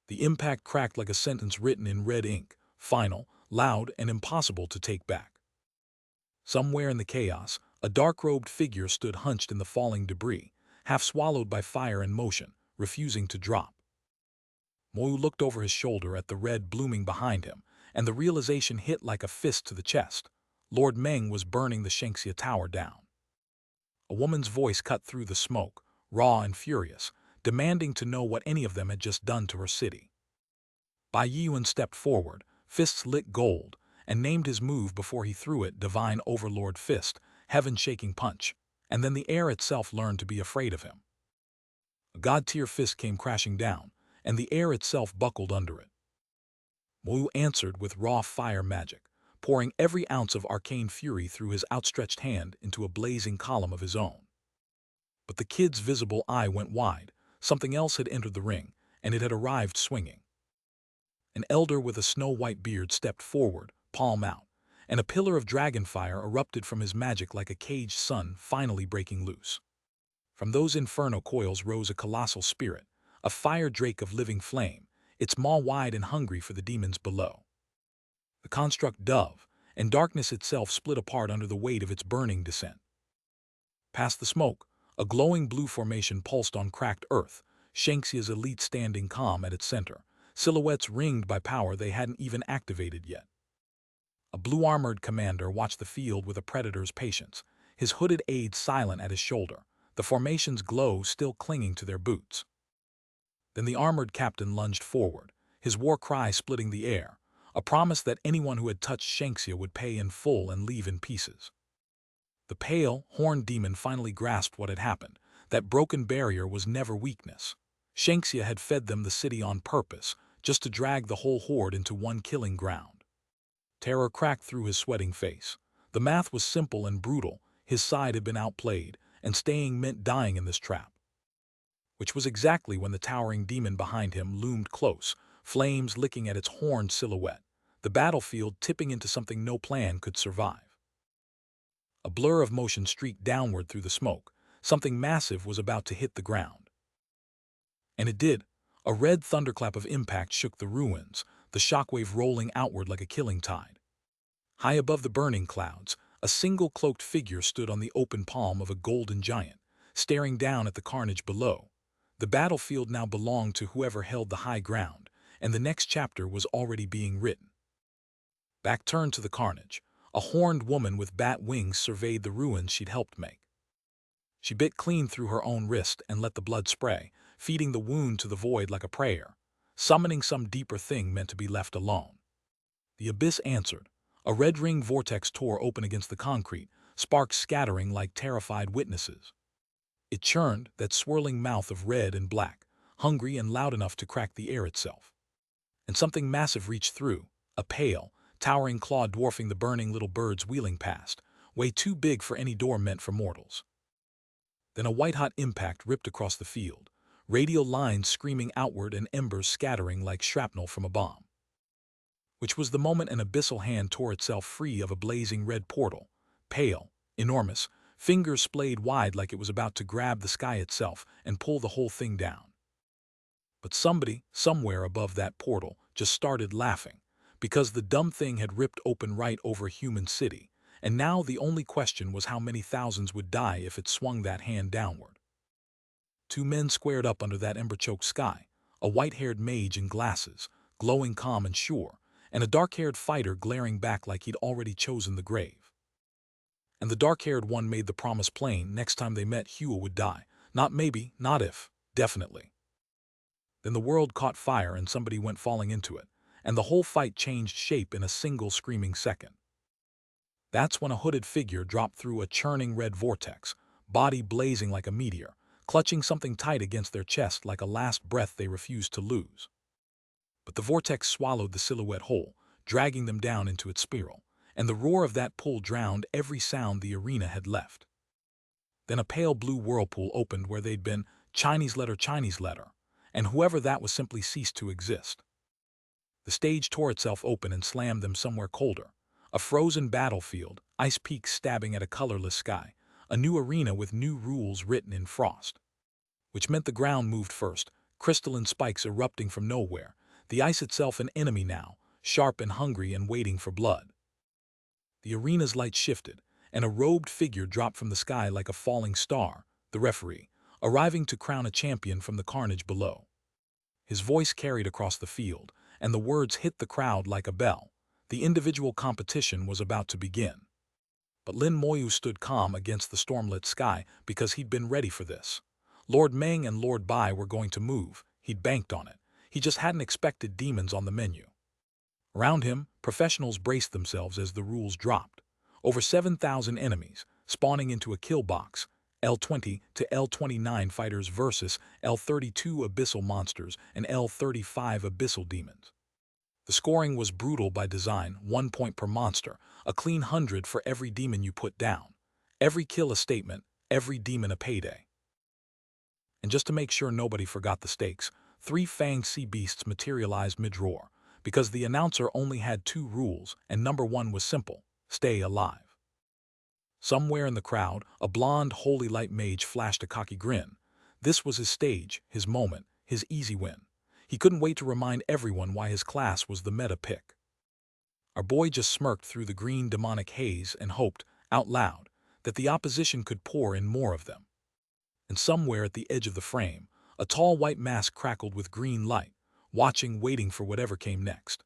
The impact cracked like a sentence written in red ink, final, loud, and impossible to take back. Somewhere in the chaos, a dark-robed figure stood hunched in the falling debris, half swallowed by fire and motion, refusing to drop. Moyu looked over his shoulder at the red blooming behind him, and the realization hit like a fist to the chest. Lord Meng was burning the Shanxia Tower down. A woman's voice cut through the smoke, raw and furious, demanding to know what any of them had just done to her city. Bai Yiyuan stepped forward, fists lit gold, and named his move before he threw it: Divine Overlord Fist, Heaven-shaking punch, and then the air itself learned to be afraid of him. A god-tier fist came crashing down, and the air itself buckled under it. Moyu answered with raw fire magic, pouring every ounce of arcane fury through his outstretched hand into a blazing column of his own. But the kid's visible eye went wide. Something else had entered the ring, and it had arrived swinging. An elder with a snow-white beard stepped forward, palm out, and a pillar of dragonfire erupted from his magic like a caged sun finally breaking loose. From those inferno coils rose a colossal spirit, a fire drake of living flame, its maw wide and hungry for the demons below. The construct dove, and darkness itself split apart under the weight of its burning descent. Past the smoke, a glowing blue formation pulsed on cracked earth, Shanxia's elite standing calm at its center, silhouettes ringed by power they hadn't even activated yet. A blue-armored commander watched the field with a predator's patience, his hooded aides silent at his shoulder, the formation's glow still clinging to their boots. Then the armored captain lunged forward, his war cry splitting the air, a promise that anyone who had touched Shanxia would pay in full and leave in pieces. The pale, horned demon finally grasped what had happened. That broken barrier was never weakness. Shanxia had fed them the city on purpose, just to drag the whole horde into one killing ground. Terror cracked through his sweating face. The math was simple and brutal. His side had been outplayed, and staying meant dying in this trap. Which was exactly when the towering demon behind him loomed close, flames licking at its horned silhouette, the battlefield tipping into something no plan could survive. A blur of motion streaked downward through the smoke. Something massive was about to hit the ground. And it did. A red thunderclap of impact shook the ruins, the shockwave rolling outward like a killing tide. High above the burning clouds, a single cloaked figure stood on the open palm of a golden giant, staring down at the carnage below. The battlefield now belonged to whoever held the high ground, and the next chapter was already being written. Back turned to the carnage, a horned woman with bat wings surveyed the ruins she'd helped make. She bit clean through her own wrist and let the blood spray, feeding the wound to the void like a prayer, summoning some deeper thing meant to be left alone. The abyss answered. A red ring vortex tore open against the concrete, sparks scattering like terrified witnesses. It churned, that swirling mouth of red and black, hungry and loud enough to crack the air itself. And something massive reached through, a pale, towering claw dwarfing the burning little birds wheeling past, way too big for any door meant for mortals. Then a white-hot impact ripped across the field, radial lines screaming outward and embers scattering like shrapnel from a bomb. Which was the moment an abyssal hand tore itself free of a blazing red portal, pale, enormous, fingers splayed wide like it was about to grab the sky itself and pull the whole thing down. But somebody, somewhere above that portal, just started laughing, because the dumb thing had ripped open right over a human city, and now the only question was how many thousands would die if it swung that hand downward. Two men squared up under that ember-choked sky, a white-haired mage in glasses, glowing calm and sure, and a dark-haired fighter glaring back like he'd already chosen the grave. And the dark-haired one made the promise plain: next time they met, Hua would die. Not maybe, not if, definitely. Then the world caught fire and somebody went falling into it, and the whole fight changed shape in a single screaming second. That's when a hooded figure dropped through a churning red vortex, body blazing like a meteor, clutching something tight against their chest like a last breath they refused to lose. But the vortex swallowed the silhouette whole, dragging them down into its spiral, and the roar of that pull drowned every sound the arena had left. Then a pale blue whirlpool opened where they'd been, Chinese letter, and whoever that was simply ceased to exist. The stage tore itself open and slammed them somewhere colder, a frozen battlefield, ice peaks stabbing at a colorless sky, a new arena with new rules written in frost. Which meant the ground moved first, crystalline spikes erupting from nowhere, the ice itself an enemy now, sharp and hungry and waiting for blood. The arena's light shifted, and a robed figure dropped from the sky like a falling star, the referee, arriving to crown a champion from the carnage below. His voice carried across the field, and the words hit the crowd like a bell. The individual competition was about to begin. But Lin Moyu stood calm against the stormlit sky because he'd been ready for this. Lord Meng and Lord Bai were going to move, he'd banked on it. He just hadn't expected demons on the menu. Around him, professionals braced themselves as the rules dropped. Over 7,000 enemies, spawning into a kill box, L20 to L29 fighters versus L32 abyssal monsters and L35 abyssal demons. The scoring was brutal by design, 1 point per monster, a clean 100 for every demon you put down. Every kill a statement, every demon a payday. And just to make sure nobody forgot the stakes, 3 fanged sea beasts materialized mid-roar, because the announcer only had 2 rules, and number 1 was simple: stay alive. Somewhere in the crowd, a blonde holy light mage flashed a cocky grin. This was his stage, his moment, his easy win. He couldn't wait to remind everyone why his class was the meta pick. Our boy just smirked through the green demonic haze and hoped, out loud, that the opposition could pour in more of them. And somewhere at the edge of the frame, a tall white mask crackled with green light, watching, waiting for whatever came next.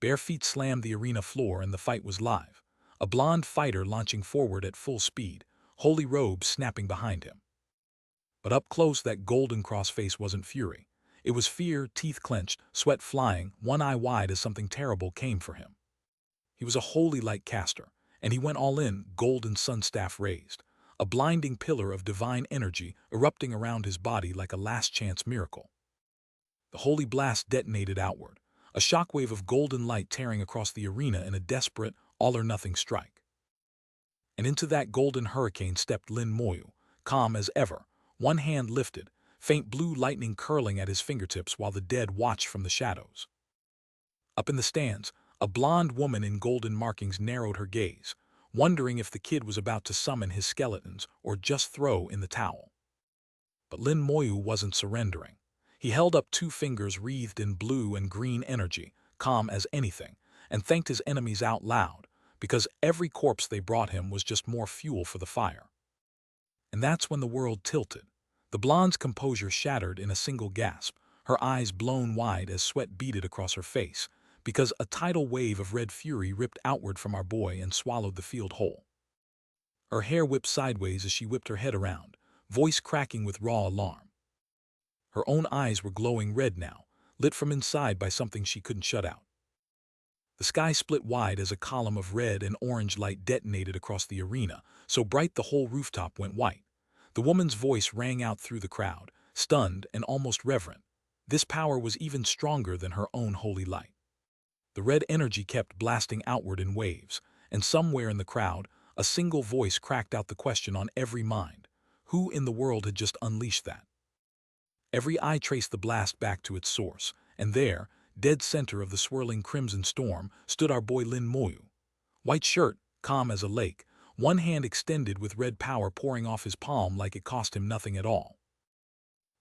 Bare feet slammed the arena floor and the fight was live. A blonde fighter launching forward at full speed, holy robes snapping behind him. But up close, that golden cross face wasn't fury. It was fear, teeth clenched, sweat flying, one eye wide as something terrible came for him. He was a holy light caster, and he went all in, golden sun staff raised, a blinding pillar of divine energy erupting around his body like a last-chance miracle. The holy blast detonated outward, a shockwave of golden light tearing across the arena in a desperate, all-or-nothing strike. And into that golden hurricane stepped Lin Moyu, calm as ever, one hand lifted, faint blue lightning curling at his fingertips while the dead watched from the shadows. Up in the stands, a blonde woman in golden markings narrowed her gaze, wondering if the kid was about to summon his skeletons or just throw in the towel. But Lin Moyu wasn't surrendering. He held up 2 fingers wreathed in blue and green energy, calm as anything, and thanked his enemies out loud, because every corpse they brought him was just more fuel for the fire. And that's when the world tilted. The blonde's composure shattered in a single gasp, her eyes blown wide as sweat beaded across her face, because a tidal wave of red fury ripped outward from our boy and swallowed the field whole. Her hair whipped sideways as she whipped her head around, voice cracking with raw alarm. Her own eyes were glowing red now, lit from inside by something she couldn't shut out. The sky split wide as a column of red and orange light detonated across the arena, so bright the whole rooftop went white. The woman's voice rang out through the crowd, stunned and almost reverent. This power was even stronger than her own holy light. The red energy kept blasting outward in waves, and somewhere in the crowd, a single voice cracked out the question on every mind. Who in the world had just unleashed that? Every eye traced the blast back to its source, and there, dead center of the swirling crimson storm, stood our boy Lin Moyu. White shirt, calm as a lake, one hand extended with red power pouring off his palm like it cost him nothing at all.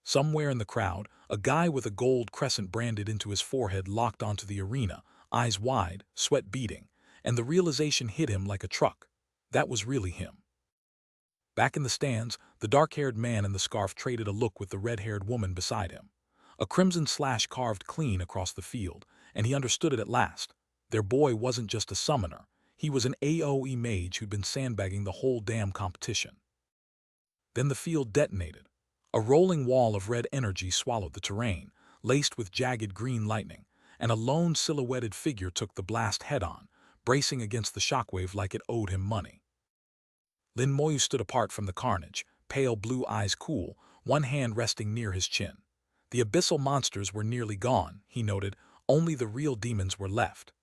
Somewhere in the crowd, a guy with a gold crescent branded into his forehead locked onto the arena, eyes wide, sweat beading, and the realization hit him like a truck. That was really him. Back in the stands, the dark-haired man in the scarf traded a look with the red-haired woman beside him. A crimson slash carved clean across the field, and he understood it at last. Their boy wasn't just a summoner. He was an AoE mage who'd been sandbagging the whole damn competition. Then the field detonated. A rolling wall of red energy swallowed the terrain, laced with jagged green lightning, and a lone silhouetted figure took the blast head-on, bracing against the shockwave like it owed him money. Lin Moyu stood apart from the carnage, pale blue eyes cool, one hand resting near his chin. The abyssal monsters were nearly gone, he noted, only the real demons were left.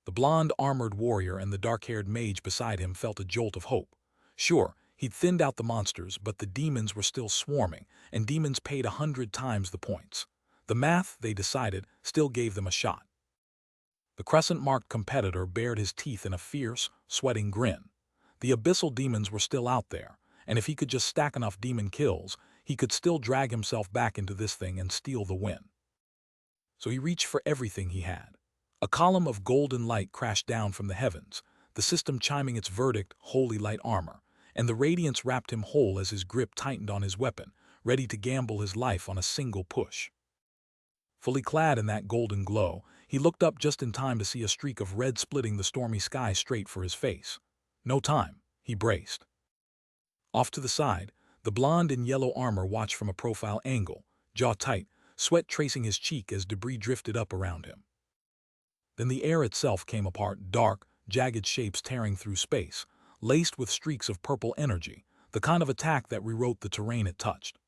The blonde armored warrior and the dark-haired mage beside him felt a jolt of hope. Sure, he'd thinned out the monsters, but the demons were still swarming, and demons paid 100 times the points. The math, they decided, still gave them a shot. The crescent-marked competitor bared his teeth in a fierce, sweating grin. The abyssal demons were still out there, and if he could just stack enough demon kills, he could still drag himself back into this thing and steal the win. So he reached for everything he had. A column of golden light crashed down from the heavens, the system chiming its verdict, holy light armor, and the radiance wrapped him whole as his grip tightened on his weapon, ready to gamble his life on a single push. Fully clad in that golden glow, he looked up just in time to see a streak of red splitting the stormy sky straight for his face. No time, he braced. Off to the side, the blonde in yellow armor watched from a profile angle, jaw tight, sweat tracing his cheek as debris drifted up around him. Then the air itself came apart, dark, jagged shapes tearing through space, laced with streaks of purple energy, the kind of attack that rewrote the terrain it touched.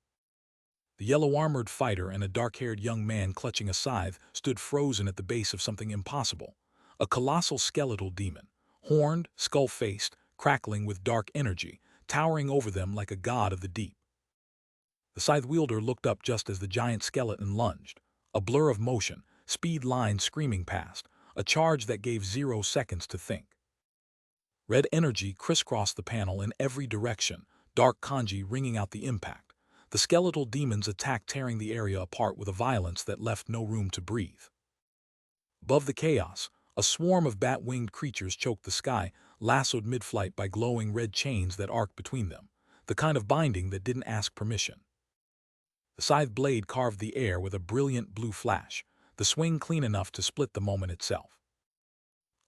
The yellow-armored fighter and a dark-haired young man clutching a scythe stood frozen at the base of something impossible, a colossal skeletal demon, horned, skull-faced, crackling with dark energy, towering over them like a god of the deep. The scythe-wielder looked up just as the giant skeleton lunged, a blur of motion, speed lines screaming past, a charge that gave 0 seconds to think. Red energy crisscrossed the panel in every direction, dark kanji ringing out the impact. The skeletal demons attacked, tearing the area apart with a violence that left no room to breathe. Above the chaos, a swarm of bat-winged creatures choked the sky, lassoed mid-flight by glowing red chains that arced between them, the kind of binding that didn't ask permission. The scythe blade carved the air with a brilliant blue flash, the swing clean enough to split the moment itself.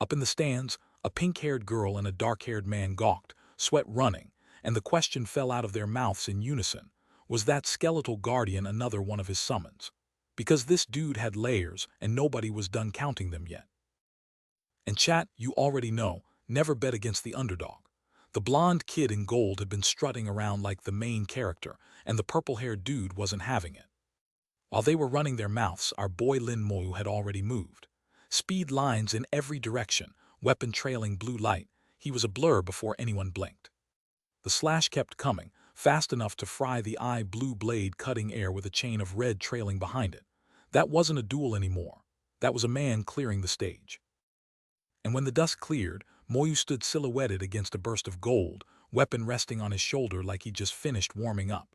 Up in the stands, a pink-haired girl and a dark-haired man gawked, sweat running, and the question fell out of their mouths in unison. Was that skeletal guardian another one of his summons? Because this dude had layers, and nobody was done counting them yet. And chat, you already know, never bet against the underdog. The blonde kid in gold had been strutting around like the main character, and the purple-haired dude wasn't having it. While they were running their mouths, our boy Lin Moyu had already moved. Speed lines in every direction, weapon trailing blue light, he was a blur before anyone blinked. The slash kept coming, fast enough to fry the eye, blue blade cutting air with a chain of red trailing behind it. That wasn't a duel anymore. That was a man clearing the stage. And when the dust cleared, Moyu stood silhouetted against a burst of gold, weapon resting on his shoulder like he'd just finished warming up.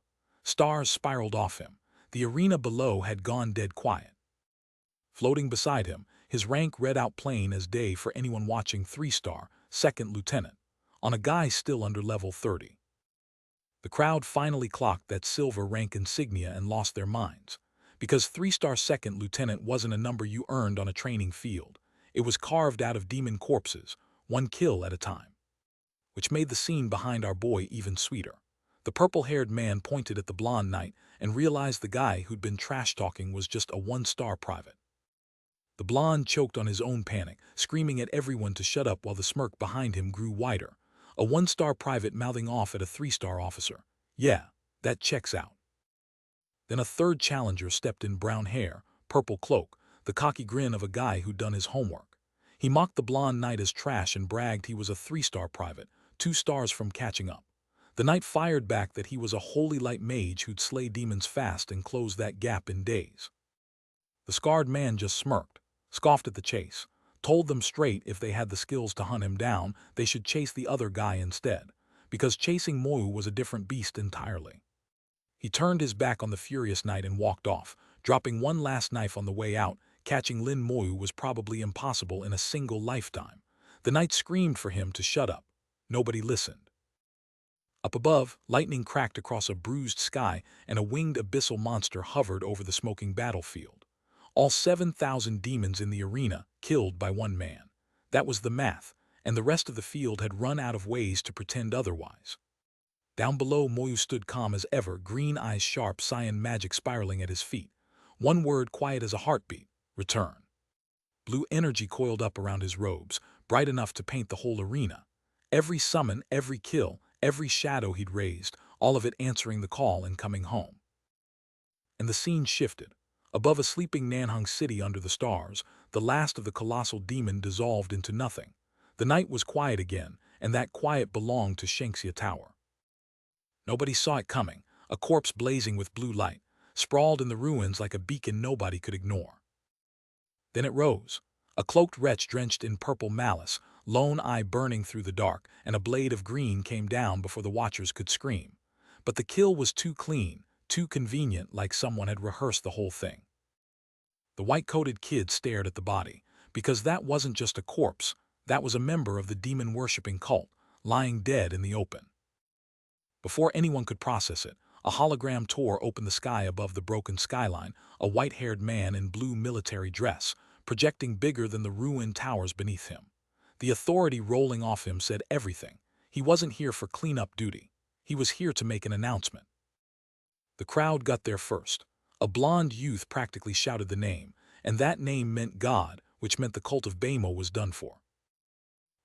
Stars spiraled off him. The arena below had gone dead quiet. Floating beside him, his rank read out plain as day for anyone watching, 3-star, second lieutenant, on a guy still under level 30. The crowd finally clocked that silver rank insignia and lost their minds, because 3-star second lieutenant wasn't a number you earned on a training field. It was carved out of demon corpses, one kill at a time. which made the scene behind our boy even sweeter. The purple-haired man pointed at the blonde knight and realized the guy who'd been trash-talking was just a one-star private. The blonde choked on his own panic, screaming at everyone to shut up while the smirk behind him grew wider. A one-star private mouthing off at a three-star officer. Yeah, that checks out. Then a third challenger stepped in, brown hair, purple cloak, the cocky grin of a guy who'd done his homework. He mocked the blonde knight as trash and bragged he was a three-star private, 2 stars from catching up. The knight fired back that he was a holy light mage who'd slay demons fast and close that gap in days. The scarred man just smirked, scoffed at the chase, told them straight if they had the skills to hunt him down, they should chase the other guy instead, because chasing Moyu was a different beast entirely. He turned his back on the furious knight and walked off, dropping one last knife on the way out. Catching Lin Moyu was probably impossible in a single lifetime. The knight screamed for him to shut up. Nobody listened. Up above, lightning cracked across a bruised sky and a winged abyssal monster hovered over the smoking battlefield. All 7,000 demons in the arena, killed by one man. That was the math, and the rest of the field had run out of ways to pretend otherwise. Down below, Moyu stood calm as ever, green eyes sharp, cyan magic spiraling at his feet. One word, quiet as a heartbeat: return. Blue energy coiled up around his robes, bright enough to paint the whole arena. Every summon, every kill, every shadow he'd raised, all of it answering the call and coming home. And the scene shifted. Above a sleeping Nanhung city under the stars, the last of the colossal demon dissolved into nothing. The night was quiet again, and that quiet belonged to Shangxia Tower. Nobody saw it coming, a corpse blazing with blue light, sprawled in the ruins like a beacon nobody could ignore. Then it rose, a cloaked wretch drenched in purple malice, lone eye burning through the dark, and a blade of green came down before the watchers could scream. But the kill was too clean, too convenient, like someone had rehearsed the whole thing. The white-coated kid stared at the body, because that wasn't just a corpse, that was a member of the demon-worshipping cult, lying dead in the open. Before anyone could process it, a hologram tore open the sky above the broken skyline, a white-haired man in blue military dress, projecting bigger than the ruined towers beneath him. The authority rolling off him said everything. He wasn't here for cleanup duty. He was here to make an announcement. The crowd got there first. A blonde youth practically shouted the name, and that name meant God, which meant the cult of Beimo was done for.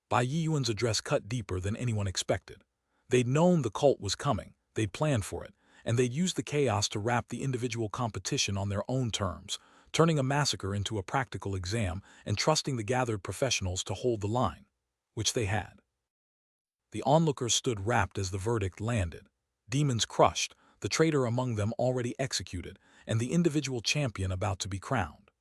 Bai Yiyuan's address cut deeper than anyone expected. They'd known the cult was coming, they'd planned for it, and they'd used the chaos to wrap the individual competition on their own terms, turning a massacre into a practical exam and trusting the gathered professionals to hold the line, which they had. The onlookers stood rapt as the verdict landed. Demons crushed, the traitor among them already executed, and the individual champion about to be crowned.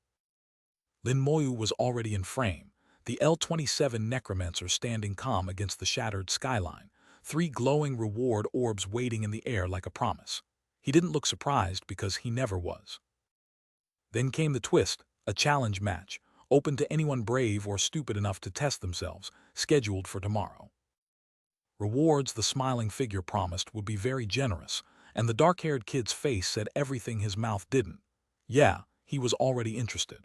Lin Moyu was already in frame, the L-27 Necromancer standing calm against the shattered skyline, 3 glowing reward orbs waiting in the air like a promise. He didn't look surprised because he never was. Then came the twist, a challenge match, open to anyone brave or stupid enough to test themselves, scheduled for tomorrow. Rewards, the smiling figure promised, would be very generous, and the dark-haired kid's face said everything his mouth didn't. Yeah, he was already interested.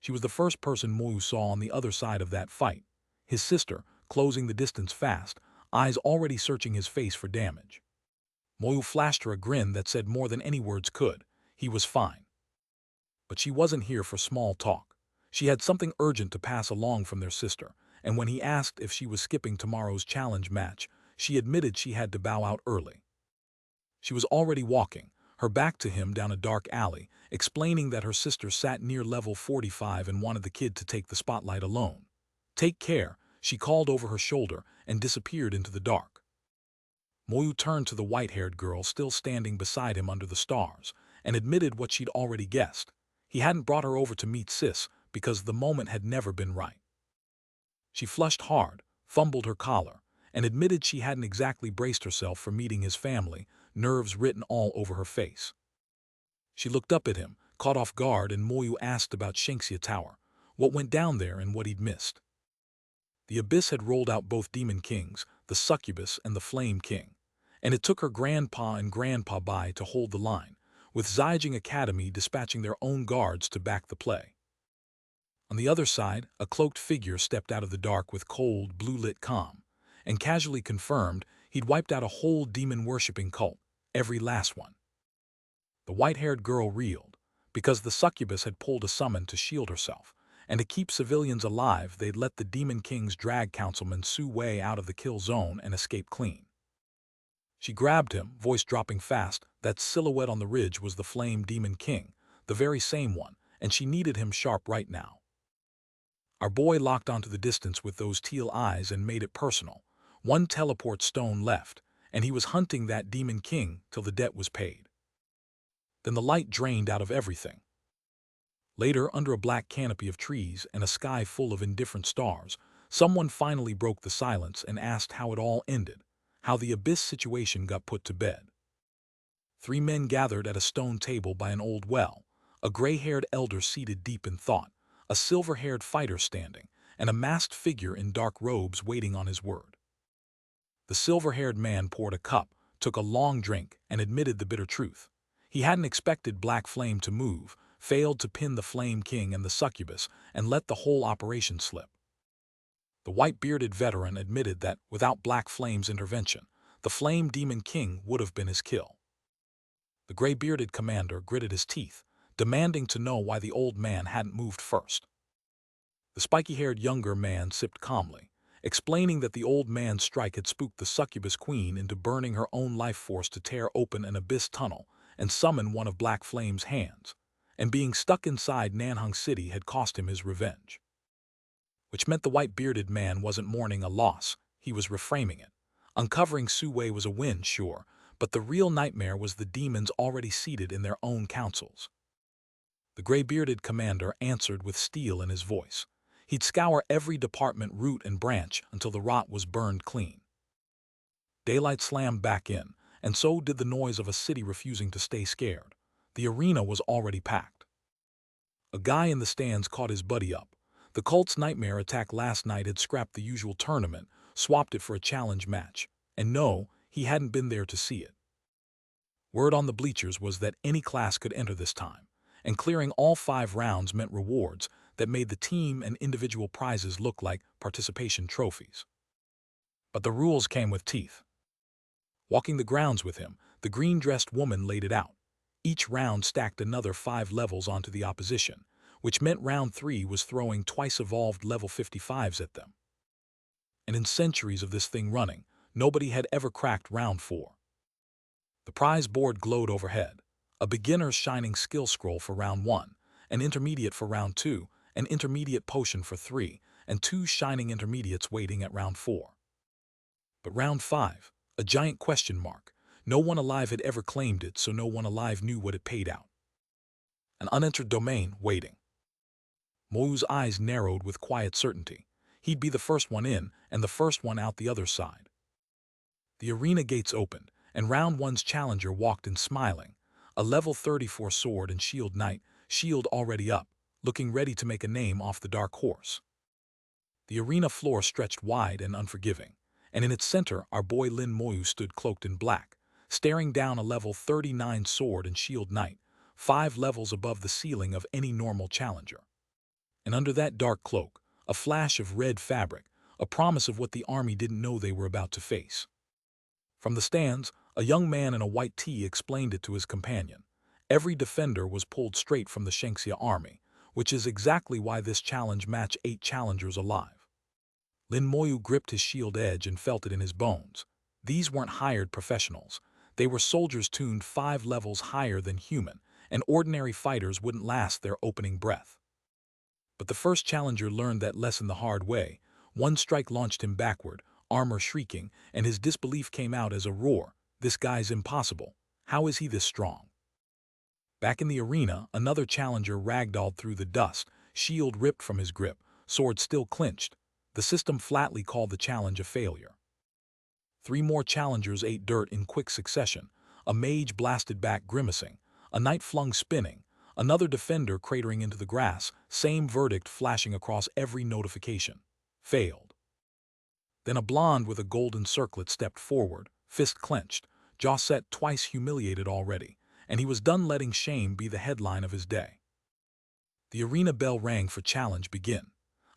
She was the first person Moyu saw on the other side of that fight. His sister, closing the distance fast, eyes already searching his face for damage. Moyu flashed her a grin that said more than any words could. He was fine. But she wasn't here for small talk. She had something urgent to pass along from their sister, and when he asked if she was skipping tomorrow's challenge match, she admitted she had to bow out early. She was already walking, her back to him down a dark alley, explaining that her sister sat near level 45 and wanted the kid to take the spotlight alone. Take care, she called over her shoulder and disappeared into the dark. Moyu turned to the white-haired girl still standing beside him under the stars and admitted what she'd already guessed. He hadn't brought her over to meet Sis because the moment had never been right. She flushed hard, fumbled her collar, and admitted she hadn't exactly braced herself for meeting his family, nerves written all over her face. She looked up at him, caught off guard, and Moyu asked about Shangxia Tower, what went down there and what he'd missed. The Abyss had rolled out both Demon Kings, the Succubus and the Flame King, and it took her Grandpa and Grandpa Bai to hold the line, with Zhaijing Academy dispatching their own guards to back the play. On the other side, a cloaked figure stepped out of the dark with cold, blue-lit calm, and casually confirmed he'd wiped out a whole demon-worshipping cult, every last one. The white-haired girl reeled, because the succubus had pulled a summon to shield herself, and to keep civilians alive they'd let the Demon King's drag councilman Su Wei out of the kill zone and escape clean. She grabbed him, voice dropping fast. That silhouette on the ridge was the Flame Demon King, the very same one, and she needed him sharp right now. Our boy locked onto the distance with those teal eyes and made it personal. One teleport stone left, and he was hunting that Demon King till the debt was paid. Then the light drained out of everything. Later, under a black canopy of trees and a sky full of indifferent stars, someone finally broke the silence and asked how it all ended, how the abyss situation got put to bed. 3 men gathered at a stone table by an old well, a gray-haired elder seated deep in thought, a silver-haired fighter standing, and a masked figure in dark robes waiting on his word. The silver-haired man poured a cup, took a long drink, and admitted the bitter truth. He hadn't expected Black Flame to move, failed to pin the Flame King and the succubus, and let the whole operation slip. The white-bearded veteran admitted that, without Black Flame's intervention, the Flame Demon King would have been his kill. The gray-bearded commander gritted his teeth, demanding to know why the old man hadn't moved first. The spiky-haired younger man sipped calmly, explaining that the old man's strike had spooked the succubus queen into burning her own life force to tear open an abyss tunnel and summon one of Black Flame's hands, and being stuck inside Nanhung City had cost him his revenge. Which meant the white-bearded man wasn't mourning a loss, he was reframing it. Uncovering Su Wei was a win, sure, but the real nightmare was the demons already seated in their own councils. The gray-bearded commander answered with steel in his voice. He'd scour every department root and branch until the rot was burned clean. Daylight slammed back in, and so did the noise of a city refusing to stay scared. The arena was already packed. A guy in the stands caught his buddy up. The cult's nightmare attack last night had scrapped the usual tournament, swapped it for a challenge match, and no, he hadn't been there to see it. Word on the bleachers was that any class could enter this time, and clearing all 5 rounds meant rewards that made the team and individual prizes look like participation trophies. But the rules came with teeth. Walking the grounds with him, the green-dressed woman laid it out. Each round stacked another 5 levels onto the opposition, which meant round 3 was throwing twice-evolved level 55s at them. And in centuries of this thing running, nobody had ever cracked round 4. The prize board glowed overhead. A beginner's shining skill scroll for round 1, an intermediate for round 2, an intermediate potion for 3, and 2 shining intermediates waiting at round 4. But round 5, a giant question mark. No one alive had ever claimed it, so no one alive knew what it paid out. An unentered domain waiting. Moyu's eyes narrowed with quiet certainty. He'd be the first one in, and the first one out the other side. The arena gates opened, and round 1's challenger walked in smiling, a level 34 sword and shield knight, shield already up, looking ready to make a name off the dark horse. The arena floor stretched wide and unforgiving, and in its center our boy Lin Moyu stood cloaked in black, staring down a level 39 sword and shield knight, 5 levels above the ceiling of any normal challenger. And under that dark cloak, a flash of red fabric, a promise of what the army didn't know they were about to face. From the stands, a young man in a white tee explained it to his companion. Every defender was pulled straight from the Shengxia army, which is exactly why this challenge matched 8 challengers alive. Lin Moyu gripped his shield edge and felt it in his bones. These weren't hired professionals. They were soldiers tuned 5 levels higher than human, and ordinary fighters wouldn't last their opening breath. But the first challenger learned that lesson the hard way. One strike launched him backward, armor shrieking, and his disbelief came out as a roar. This guy's impossible. How is he this strong? Back in the arena, another challenger ragdolled through the dust, shield ripped from his grip, sword still clenched. The system flatly called the challenge a failure. 3 more challengers ate dirt in quick succession. A mage blasted back grimacing, a knight flung spinning, another defender cratering into the grass, same verdict flashing across every notification. Failed. Then a blonde with a golden circlet stepped forward, fist clenched, jaw set, twice humiliated already, and he was done letting shame be the headline of his day. The arena bell rang for challenge begin.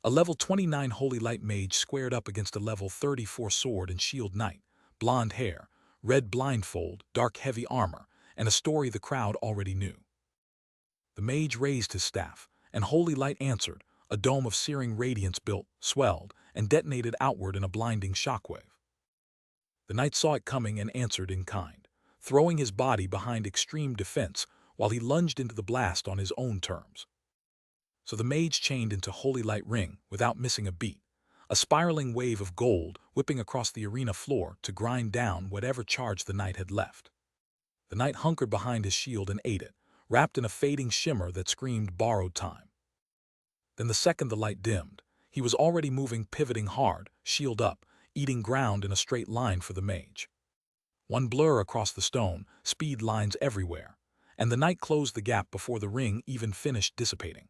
A level 29 Holy Light Mage squared up against a level 34 Sword and Shield Knight, blonde hair, red blindfold, dark heavy armor, and a story the crowd already knew. The mage raised his staff, and Holy Light answered. A dome of searing radiance built, swelled, and detonated outward in a blinding shockwave. The knight saw it coming and answered in kind, throwing his body behind extreme defense while he lunged into the blast on his own terms. So the mage chained into Holy Light Ring without missing a beat, a spiraling wave of gold whipping across the arena floor to grind down whatever charge the knight had left. The knight hunkered behind his shield and ate it, wrapped in a fading shimmer that screamed borrowed time. Then the second the light dimmed, he was already moving, pivoting hard, shield up, eating ground in a straight line for the mage. One blur across the stone, speed lines everywhere, and the knight closed the gap before the ring even finished dissipating.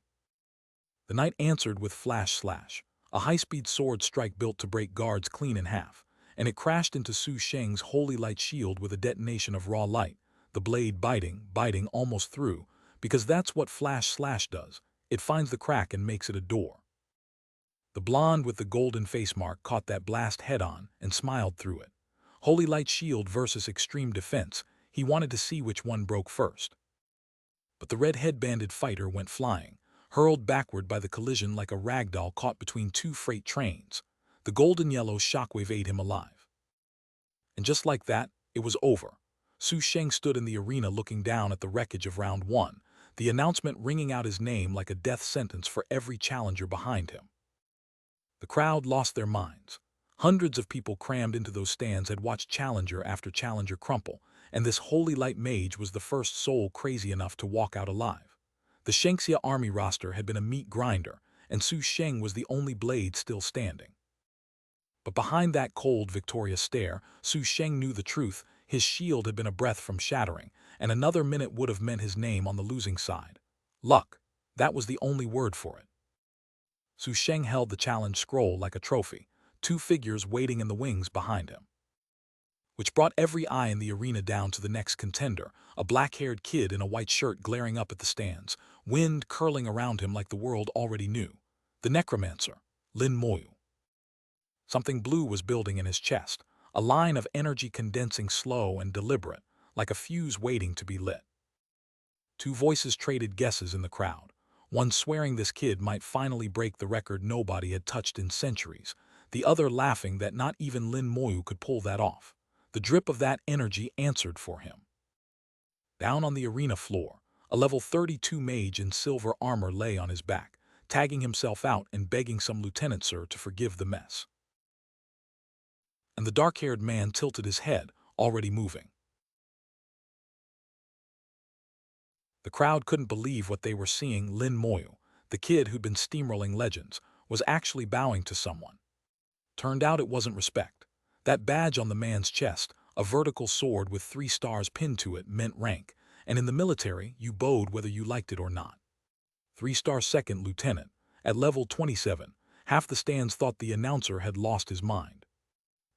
The knight answered with flash slash, a high-speed sword strike built to break guards clean in half, and it crashed into Su Sheng's Holy Light shield with a detonation of raw light, the blade biting almost through, because that's what flash slash does. It finds the crack and makes it a door. The blonde with the golden face mark caught that blast head-on and smiled through it. Holy Light shield versus extreme defense, he wanted to see which one broke first. But the red headbanded fighter went flying, hurled backward by the collision like a ragdoll caught between two freight trains. The golden-yellow shockwave ate him alive. And just like that, it was over. Su Sheng stood in the arena looking down at the wreckage of round one, the announcement ringing out his name like a death sentence for every challenger behind him. The crowd lost their minds. Hundreds of people crammed into those stands had watched challenger after challenger crumple, and this Holy Light Mage was the first soul crazy enough to walk out alive. The Shengxia army roster had been a meat grinder, and Su Sheng was the only blade still standing. But behind that cold, victorious stare, Su Sheng knew the truth. His shield had been a breath from shattering, and another minute would have meant his name on the losing side. Luck. That was the only word for it. Su Sheng held the challenge scroll like a trophy, two figures waiting in the wings behind him. Which brought every eye in the arena down to the next contender, a black-haired kid in a white shirt glaring up at the stands, wind curling around him like the world already knew. The Necromancer, Lin Moyu. Something blue was building in his chest, a line of energy condensing slow and deliberate, like a fuse waiting to be lit. Two voices traded guesses in the crowd, one swearing this kid might finally break the record nobody had touched in centuries, the other laughing that not even Lin Moyu could pull that off. The drip of that energy answered for him. Down on the arena floor, a level 32 mage in silver armor lay on his back, tagging himself out and begging some lieutenant sir to forgive the mess. And the dark-haired man tilted his head, already moving. The crowd couldn't believe what they were seeing. Lin Moyu, the kid who'd been steamrolling legends, was actually bowing to someone. Turned out it wasn't respect. That badge on the man's chest, a vertical sword with 3 stars pinned to it, meant rank, and in the military you bowed whether you liked it or not. 3-star second lieutenant, at level 27, half the stands thought the announcer had lost his mind.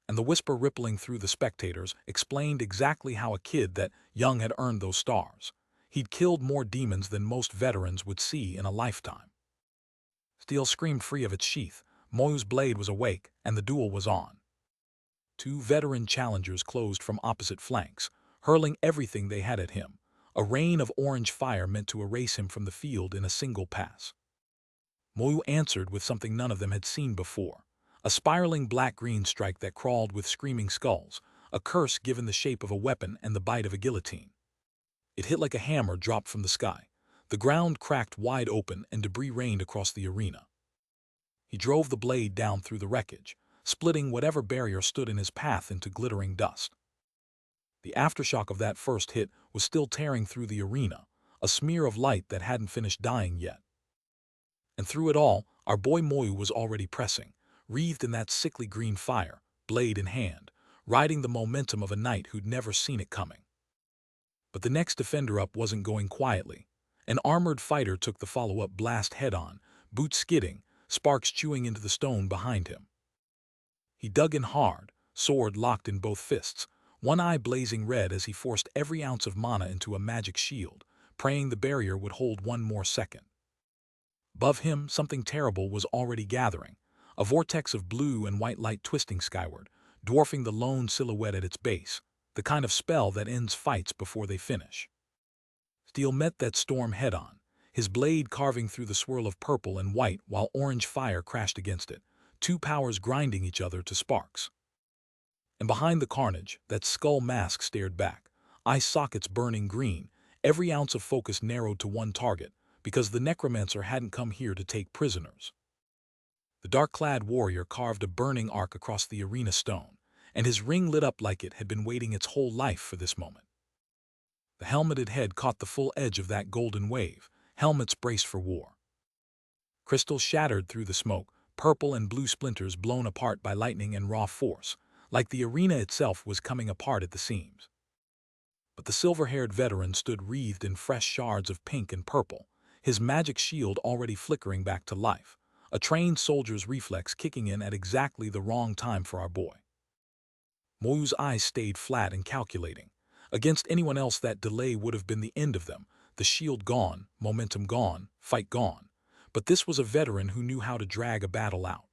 And the whisper rippling through the spectators explained exactly how a kid that young had earned those stars. He'd killed more demons than most veterans would see in a lifetime. Steel screamed free of its sheath, Moyu's blade was awake, and the duel was on. 2 veteran challengers closed from opposite flanks, hurling everything they had at him, a rain of orange fire meant to erase him from the field in a single pass. Moyu answered with something none of them had seen before, a spiraling black-green strike that crawled with screaming skulls, a curse given the shape of a weapon and the bite of a guillotine. It hit like a hammer dropped from the sky. The ground cracked wide open and debris rained across the arena. He drove the blade down through the wreckage, splitting whatever barrier stood in his path into glittering dust. The aftershock of that first hit was still tearing through the arena, a smear of light that hadn't finished dying yet. And through it all, our boy Moyu was already pressing, wreathed in that sickly green fire, blade in hand, riding the momentum of a knight who'd never seen it coming. But the next defender up wasn't going quietly. An armored fighter took the follow-up blast head-on, boots skidding, sparks chewing into the stone behind him. He dug in hard, sword locked in both fists, one eye blazing red as he forced every ounce of mana into a magic shield, praying the barrier would hold one more second. Above him, something terrible was already gathering, a vortex of blue and white light twisting skyward, dwarfing the lone silhouette at its base, the kind of spell that ends fights before they finish. Steel met that storm head-on, his blade carving through the swirl of purple and white while orange fire crashed against it, two powers grinding each other to sparks. And behind the carnage, that skull mask stared back, eye sockets burning green, every ounce of focus narrowed to one target, because the necromancer hadn't come here to take prisoners. The dark-clad warrior carved a burning arc across the arena stone, and his ring lit up like it had been waiting its whole life for this moment. The helmeted head caught the full edge of that golden wave, helmets braced for war. Crystal shattered through the smoke, purple and blue splinters blown apart by lightning and raw force, like the arena itself was coming apart at the seams. But the silver-haired veteran stood wreathed in fresh shards of pink and purple, his magic shield already flickering back to life, a trained soldier's reflex kicking in at exactly the wrong time for our boy. Moyu's eyes stayed flat and calculating. Against anyone else, that delay would have been the end of them, the shield gone, momentum gone, fight gone. But this was a veteran who knew how to drag a battle out.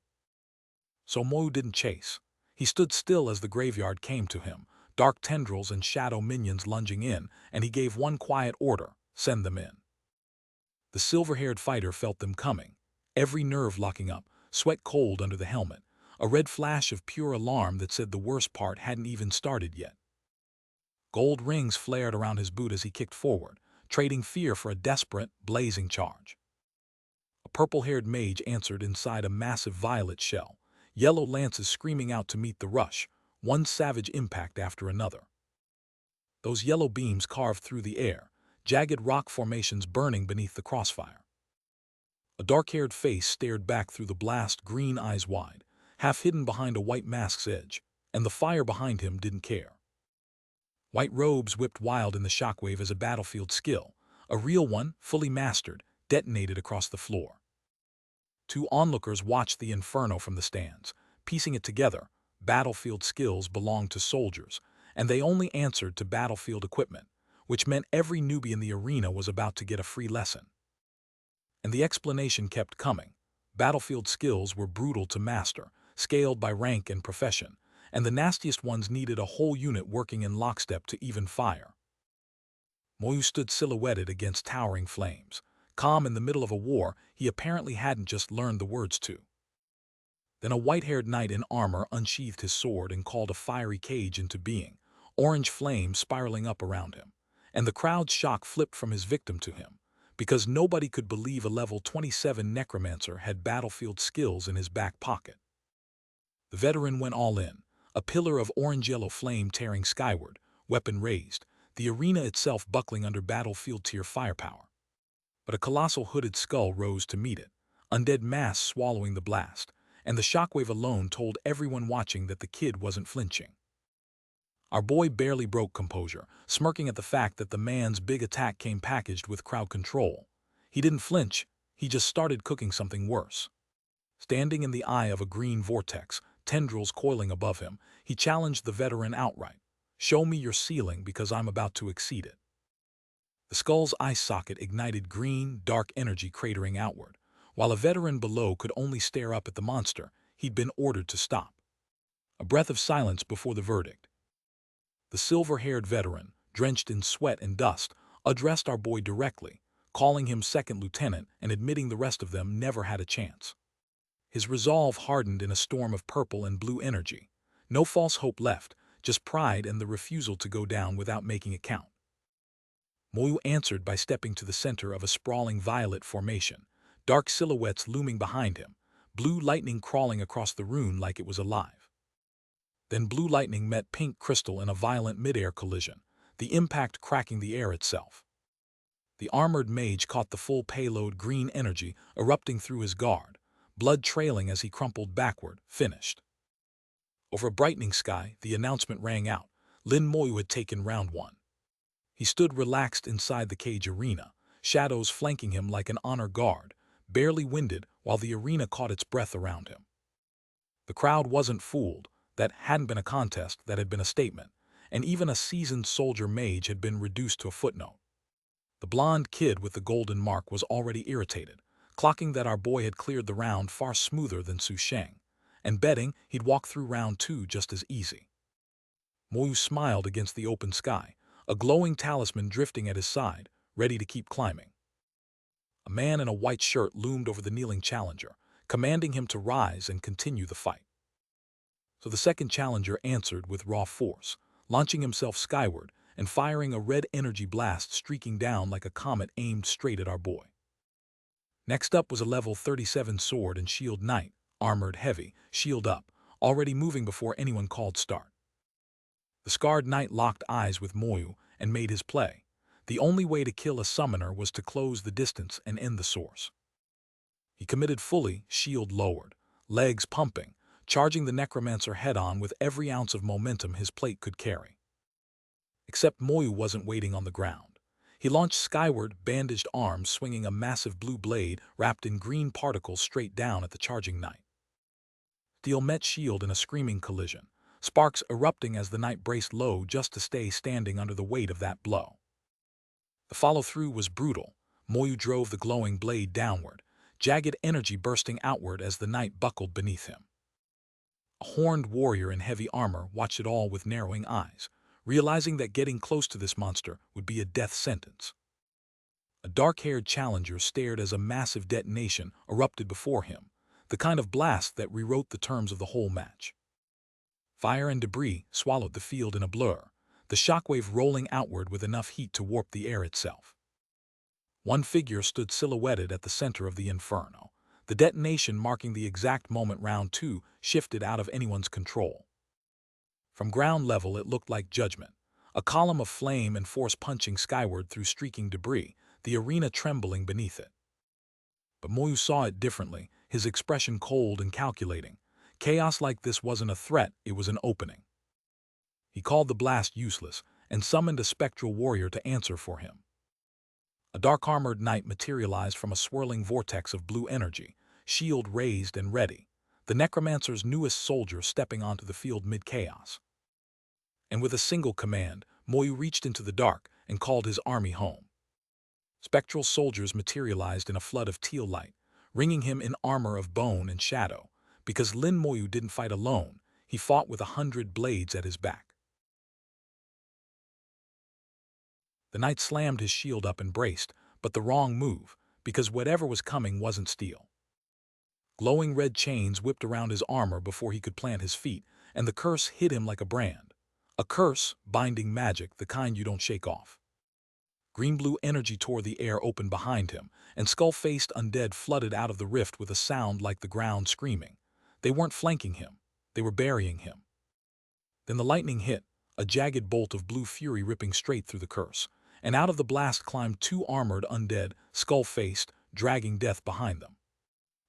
So Moyu didn't chase. He stood still as the graveyard came to him, dark tendrils and shadow minions lunging in, and he gave one quiet order: send them in. The silver-haired fighter felt them coming, every nerve locking up, sweat cold under the helmet, a red flash of pure alarm that said the worst part hadn't even started yet. Gold rings flared around his boot as he kicked forward, trading fear for a desperate, blazing charge. A purple-haired mage answered inside a massive violet shell, yellow lances screaming out to meet the rush, one savage impact after another. Those yellow beams carved through the air, jagged rock formations burning beneath the crossfire. A dark-haired face stared back through the blast, green eyes wide, half hidden behind a white mask's edge, and the fire behind him didn't care. White robes whipped wild in the shockwave as a battlefield skill, a real one, fully mastered, detonated across the floor. Two onlookers watched the inferno from the stands, piecing it together. Battlefield skills belonged to soldiers, and they only answered to battlefield equipment, which meant every newbie in the arena was about to get a free lesson. And the explanation kept coming. Battlefield skills were brutal to master, scaled by rank and profession, and the nastiest ones needed a whole unit working in lockstep to even fire. Moyu stood silhouetted against towering flames, calm in the middle of a war he apparently hadn't just learned the words to. Then a white-haired knight in armor unsheathed his sword and called a fiery cage into being, orange flames spiraling up around him, and the crowd's shock flipped from his victim to him, because nobody could believe a level 27 necromancer had battlefield skills in his back pocket. The veteran went all in, a pillar of orange-yellow flame tearing skyward, weapon raised, the arena itself buckling under battlefield-tier firepower. But a colossal hooded skull rose to meet it, undead mass swallowing the blast, and the shockwave alone told everyone watching that the kid wasn't flinching. Our boy barely broke composure, smirking at the fact that the man's big attack came packaged with crowd control. He didn't flinch, he just started cooking something worse. Standing in the eye of a green vortex, tendrils coiling above him, he challenged the veteran outright. Show me your ceiling because I'm about to exceed it. The skull's eye socket ignited green, dark energy cratering outward, while a veteran below could only stare up at the monster he'd been ordered to stop. A breath of silence before the verdict. The silver-haired veteran, drenched in sweat and dust, addressed our boy directly, calling him second lieutenant and admitting the rest of them never had a chance. His resolve hardened in a storm of purple and blue energy. No false hope left, just pride and the refusal to go down without making it count. Moyu answered by stepping to the center of a sprawling violet formation, dark silhouettes looming behind him, blue lightning crawling across the rune like it was alive. Then blue lightning met pink crystal in a violent mid-air collision, the impact cracking the air itself. The armored mage caught the full payload, green energy erupting through his guard, blood trailing as he crumpled backward, finished. Over a brightening sky, the announcement rang out. Lin Moyu had taken round one. He stood relaxed inside the cage arena, shadows flanking him like an honor guard, barely winded while the arena caught its breath around him. The crowd wasn't fooled. That hadn't been a contest, that had been a statement, and even a seasoned soldier mage had been reduced to a footnote. The blonde kid with the golden mark was already irritated, clocking that our boy had cleared the round far smoother than Su Sheng, and betting he'd walk through round 2 just as easy. Moyu smiled against the open sky, a glowing talisman drifting at his side, ready to keep climbing. A man in a white shirt loomed over the kneeling challenger, commanding him to rise and continue the fight. So the second challenger answered with raw force, launching himself skyward and firing a red energy blast streaking down like a comet aimed straight at our boy. Next up was a level 37 sword and shield knight, armored heavy, shield up, already moving before anyone called start. The scarred knight locked eyes with Moyu and made his play. The only way to kill a summoner was to close the distance and end the source. He committed fully, shield lowered, legs pumping, charging the necromancer head-on with every ounce of momentum his plate could carry. Except Moyu wasn't waiting on the ground. He launched skyward, bandaged arms swinging a massive blue blade wrapped in green particles straight down at the charging knight. Steel met shield in a screaming collision, sparks erupting as the knight braced low just to stay standing under the weight of that blow. The follow-through was brutal. Moyu drove the glowing blade downward, jagged energy bursting outward as the knight buckled beneath him. A horned warrior in heavy armor watched it all with narrowing eyes, realizing that getting close to this monster would be a death sentence. A dark-haired challenger stared as a massive detonation erupted before him, the kind of blast that rewrote the terms of the whole match. Fire and debris swallowed the field in a blur, the shockwave rolling outward with enough heat to warp the air itself. One figure stood silhouetted at the center of the inferno, the detonation marking the exact moment round 2 shifted out of anyone's control. From ground level it looked like judgment, a column of flame and force punching skyward through streaking debris, the arena trembling beneath it. But Moyu saw it differently, his expression cold and calculating. Chaos like this wasn't a threat, it was an opening. He called the blast useless and summoned a spectral warrior to answer for him. A dark-armored knight materialized from a swirling vortex of blue energy, shield raised and ready, the necromancer's newest soldier stepping onto the field mid-chaos. And with a single command, Moyu reached into the dark and called his army home. Spectral soldiers materialized in a flood of teal light, ringing him in armor of bone and shadow, because Lin Moyu didn't fight alone, he fought with 100 blades at his back. The knight slammed his shield up and braced, but the wrong move, because whatever was coming wasn't steel. Glowing red chains whipped around his armor before he could plant his feet, and the curse hit him like a brand. A curse, binding magic, the kind you don't shake off. Green-blue energy tore the air open behind him, and skull-faced undead flooded out of the rift with a sound like the ground screaming. They weren't flanking him, they were burying him. Then the lightning hit, a jagged bolt of blue fury ripping straight through the curse, and out of the blast climbed 2 armored undead, skull-faced, dragging death behind them.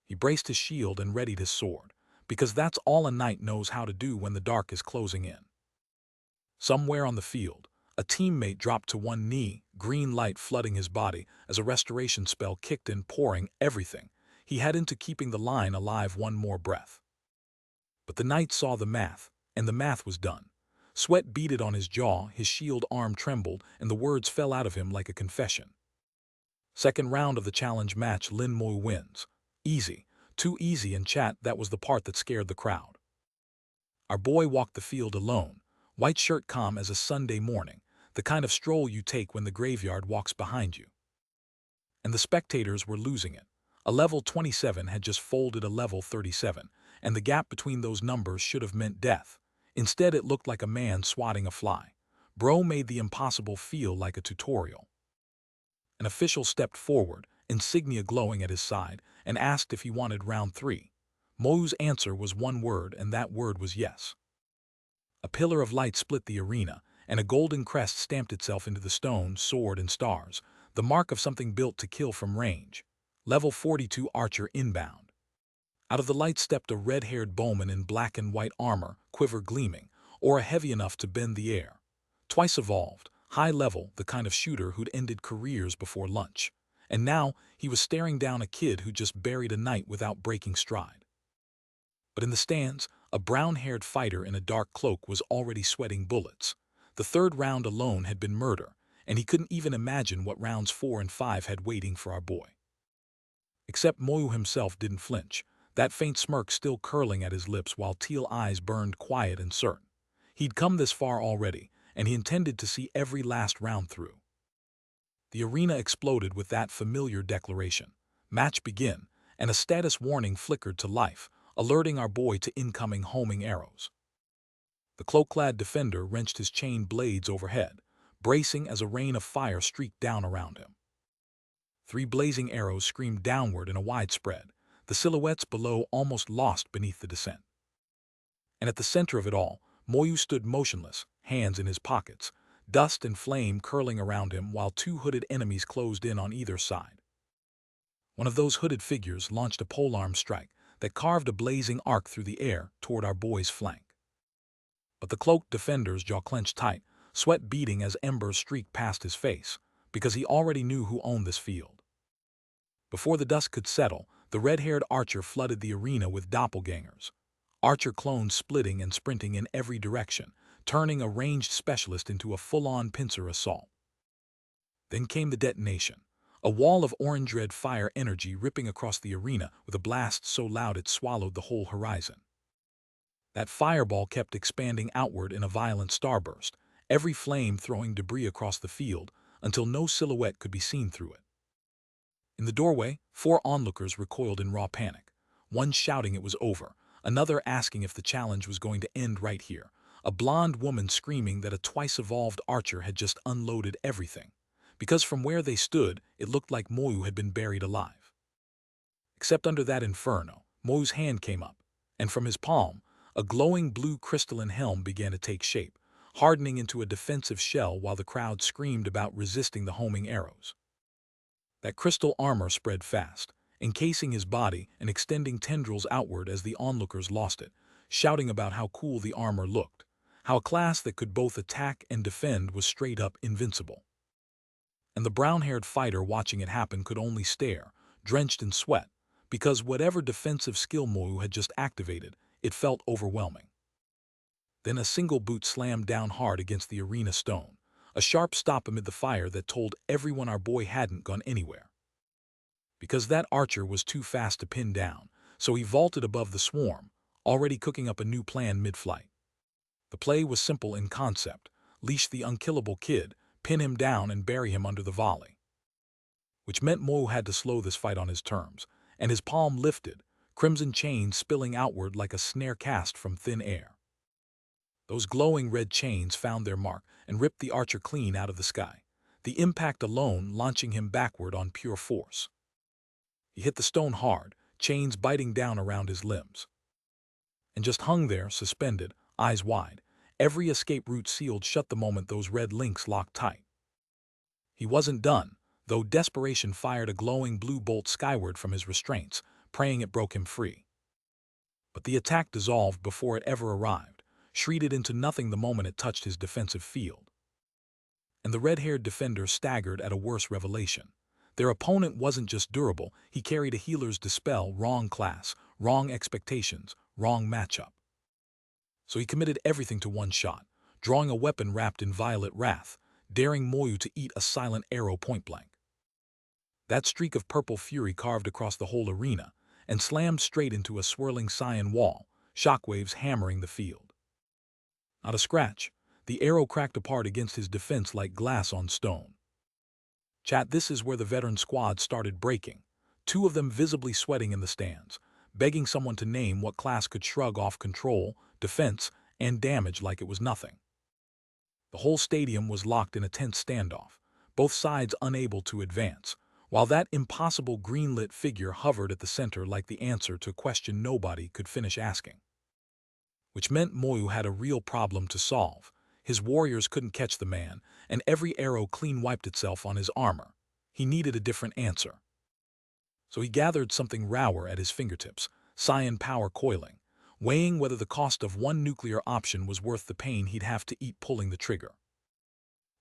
He braced his shield and readied his sword, because that's all a knight knows how to do when the dark is closing in. Somewhere on the field, a teammate dropped to one knee, green light flooding his body as a restoration spell kicked in, pouring everything he had into keeping the line alive one more breath. But the knight saw the math, and the math was done. Sweat beaded on his jaw, his shield arm trembled, and the words fell out of him like a confession. Second round of the challenge match, Lin Moyu wins. Easy. Too easy, and chat, that was the part that scared the crowd. Our boy walked the field alone, white shirt calm as a Sunday morning, the kind of stroll you take when the graveyard walks behind you. And the spectators were losing it. A level 27 had just folded a level 37, and the gap between those numbers should have meant death. Instead, it looked like a man swatting a fly. Bro made the impossible feel like a tutorial. An official stepped forward, insignia glowing at his side, and asked if he wanted round 3. Moyu's answer was one word, and that word was yes. A pillar of light split the arena, and a golden crest stamped itself into the stone, sword, and stars, the mark of something built to kill from range. Level 42 archer inbound. Out of the light stepped a red-haired bowman in black and white armor, quiver gleaming, aura heavy enough to bend the air. Twice evolved, high level, the kind of shooter who'd ended careers before lunch. And now he was staring down a kid who just buried a knight without breaking stride. But in the stands, a brown-haired fighter in a dark cloak was already sweating bullets. The third round alone had been murder, and he couldn't even imagine what rounds 4 and 5 had waiting for our boy. Except Moyu himself didn't flinch, that faint smirk still curling at his lips while teal eyes burned quiet and certain. He'd come this far already, and he intended to see every last round through. The arena exploded with that familiar declaration. Match begin, and a status warning flickered to life, alerting our boy to incoming homing arrows. The cloak-clad defender wrenched his chain blades overhead, bracing as a rain of fire streaked down around him. 3 blazing arrows screamed downward in a wide spread, the silhouettes below almost lost beneath the descent. And at the center of it all, Moyu stood motionless, hands in his pockets, dust and flame curling around him while 2 hooded enemies closed in on either side. One of those hooded figures launched a polearm strike that carved a blazing arc through the air toward our boy's flank. But the cloaked defender's jaw clenched tight, sweat beading as embers streaked past his face, because he already knew who owned this field. Before the dust could settle, the red-haired archer flooded the arena with doppelgangers. Archer clones splitting and sprinting in every direction, turning a ranged specialist into a full-on pincer assault. Then came the detonation, a wall of orange red fire energy ripping across the arena with a blast so loud it swallowed the whole horizon. That fireball kept expanding outward in a violent starburst, every flame throwing debris across the field until no silhouette could be seen through it. In the doorway, 4 onlookers recoiled in raw panic, one shouting it was over, another asking if the challenge was going to end right here, a blonde woman screaming that a twice-evolved archer had just unloaded everything, because from where they stood, it looked like Moyu had been buried alive. Except under that inferno, Moyu's hand came up, and from his palm, a glowing blue crystalline helm began to take shape, hardening into a defensive shell while the crowd screamed about resisting the homing arrows. That crystal armor spread fast, encasing his body and extending tendrils outward as the onlookers lost it, shouting about how cool the armor looked, how a class that could both attack and defend was straight-up invincible. And the brown-haired fighter watching it happen could only stare, drenched in sweat, because whatever defensive skill Moyu had just activated, it felt overwhelming. Then a single boot slammed down hard against the arena stone, a sharp stop amid the fire that told everyone our boy hadn't gone anywhere. Because that archer was too fast to pin down, so he vaulted above the swarm, already cooking up a new plan mid-flight. The play was simple in concept: leash the unkillable kid, pin him down and bury him under the volley. Which meant Moyu had to slow this fight on his terms, and his palm lifted, crimson chains spilling outward like a snare cast from thin air. Those glowing red chains found their mark and ripped the archer clean out of the sky, the impact alone launching him backward on pure force. He hit the stone hard, chains biting down around his limbs, and just hung there, suspended, eyes wide, every escape route sealed shut the moment those red links locked tight. He wasn't done, though desperation fired a glowing blue bolt skyward from his restraints, praying it broke him free. But the attack dissolved before it ever arrived, shredded into nothing the moment it touched his defensive field. And the red-haired defender staggered at a worse revelation. Their opponent wasn't just durable, he carried a healer's dispel, wrong class, wrong expectations, wrong matchup. So he committed everything to one shot, drawing a weapon wrapped in violet wrath, daring Moyu to eat a silent arrow point-blank. That streak of purple fury carved across the whole arena and slammed straight into a swirling cyan wall, shockwaves hammering the field. Not a scratch. The arrow cracked apart against his defense like glass on stone. Chat, this is where the veteran squad started breaking, 2 of them visibly sweating in the stands, begging someone to name what class could shrug off control, defense, and damage like it was nothing. The whole stadium was locked in a tense standoff, both sides unable to advance, while that impossible green-lit figure hovered at the center like the answer to a question nobody could finish asking. Which meant Moyu had a real problem to solve. His warriors couldn't catch the man, and every arrow clean wiped itself on his armor. He needed a different answer. So he gathered something rawer at his fingertips, cyan power coiling, weighing whether the cost of one nuclear option was worth the pain he'd have to eat pulling the trigger.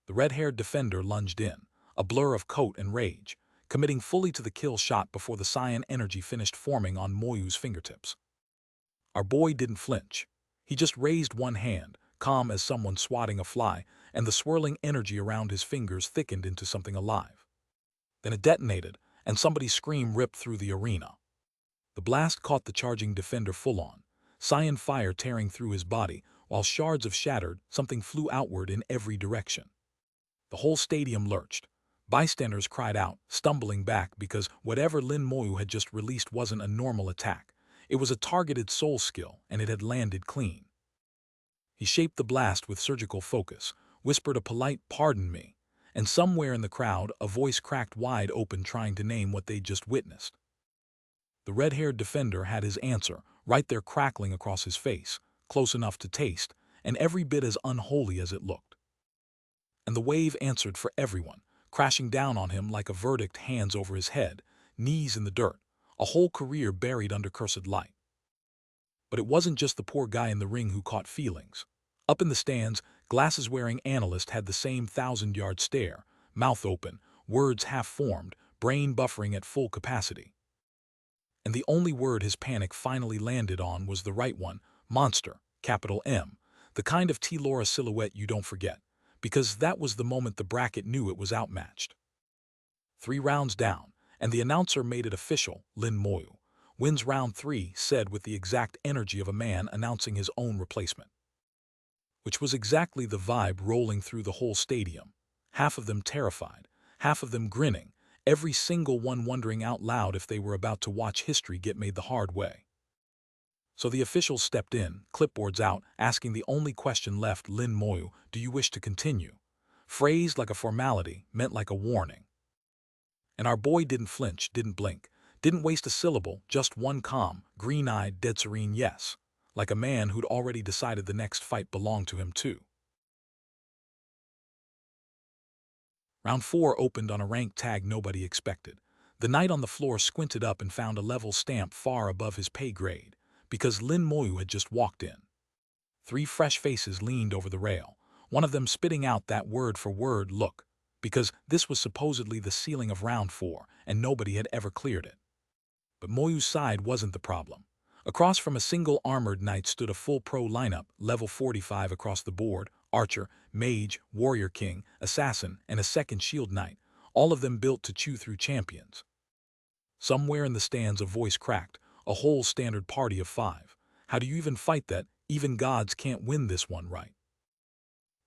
The red-haired defender lunged in, a blur of coat and rage, committing fully to the kill shot before the cyan energy finished forming on Moyu's fingertips. Our boy didn't flinch. He just raised one hand, calm as someone swatting a fly, and the swirling energy around his fingers thickened into something alive. Then it detonated, and somebody's scream ripped through the arena. The blast caught the charging defender full-on, cyan fire tearing through his body, while shards of shattered something flew outward in every direction. The whole stadium lurched. Bystanders cried out, stumbling back because whatever Lin Moyu had just released wasn't a normal attack. It was a targeted soul skill, and it had landed clean. He shaped the blast with surgical focus, whispered a polite "pardon me," and somewhere in the crowd a voice cracked wide open trying to name what they'd just witnessed. The red-haired defender had his answer, right there crackling across his face, close enough to taste, and every bit as unholy as it looked. And the wave answered for everyone, crashing down on him like a verdict, hands over his head, knees in the dirt, a whole career buried under cursed light. But it wasn't just the poor guy in the ring who caught feelings. Up in the stands, glasses-wearing analyst had the same 1,000-yard stare, mouth open, words half-formed, brain buffering at full capacity. And the only word his panic finally landed on was the right one: monster, capital M, the kind of T-Laura silhouette you don't forget, because that was the moment the bracket knew it was outmatched. 3 rounds down, and the announcer made it official. Lin Moyu wins round 3, said with the exact energy of a man announcing his own replacement. Which was exactly the vibe rolling through the whole stadium. Half of them terrified, half of them grinning, every single one wondering out loud if they were about to watch history get made the hard way. So the officials stepped in, clipboards out, asking the only question left: Lin Moyu, do you wish to continue? Phrased like a formality, meant like a warning. And our boy didn't flinch, didn't blink, didn't waste a syllable, just one calm, green-eyed, dead serene yes, like a man who'd already decided the next fight belonged to him too. Round 4 opened on a rank tag nobody expected. The knight on the floor squinted up and found a level stamp far above his pay grade, because Lin Moyu had just walked in. 3 fresh faces leaned over the rail, one of them spitting out that word-for-word look, because this was supposedly the ceiling of round 4, and nobody had ever cleared it. But Moyu's side wasn't the problem. Across from a single armored knight stood a full pro lineup, level 45 across the board: archer, mage, warrior king, assassin, and a second shield knight, all of them built to chew through champions. Somewhere in the stands a voice cracked, a whole standard party of 5. How do you even fight that? Even gods can't win this one, right?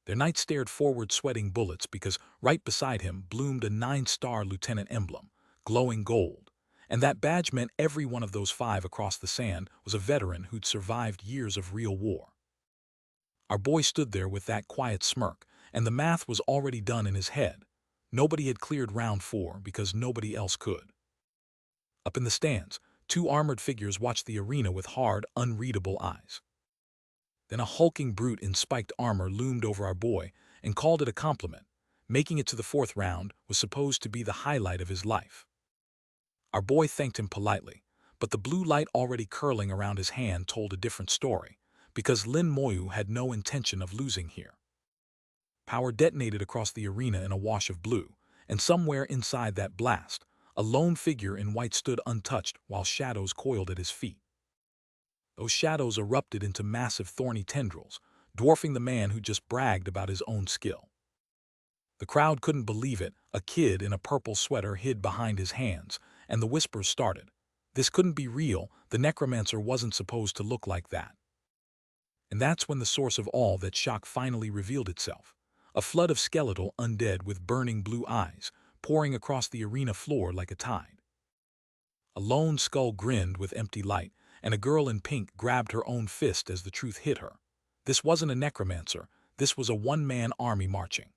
Their knight stared forward, sweating bullets, because right beside him bloomed a 9-star lieutenant emblem, glowing gold. And that badge meant every one of those 5 across the sand was a veteran who'd survived years of real war. Our boy stood there with that quiet smirk, and the math was already done in his head. Nobody had cleared round 4 because nobody else could. Up in the stands, 2 armored figures watched the arena with hard, unreadable eyes. Then a hulking brute in spiked armor loomed over our boy and called it a compliment. Making it to the 4th round was supposed to be the highlight of his life. Our boy thanked him politely, but the blue light already curling around his hand told a different story, because Lin Moyu had no intention of losing here. Power detonated across the arena in a wash of blue, and somewhere inside that blast, a lone figure in white stood untouched while shadows coiled at his feet. Those shadows erupted into massive thorny tendrils, dwarfing the man who just bragged about his own skill. The crowd couldn't believe it. A kid in a purple sweater hid behind his hands, and the whispers started. This couldn't be real. The necromancer wasn't supposed to look like that. And that's when the source of all that shock finally revealed itself. A flood of skeletal undead with burning blue eyes, pouring across the arena floor like a tide. A lone skull grinned with empty light, and a girl in pink grabbed her own fist as the truth hit her. This wasn't a necromancer, this was a one-man army marching.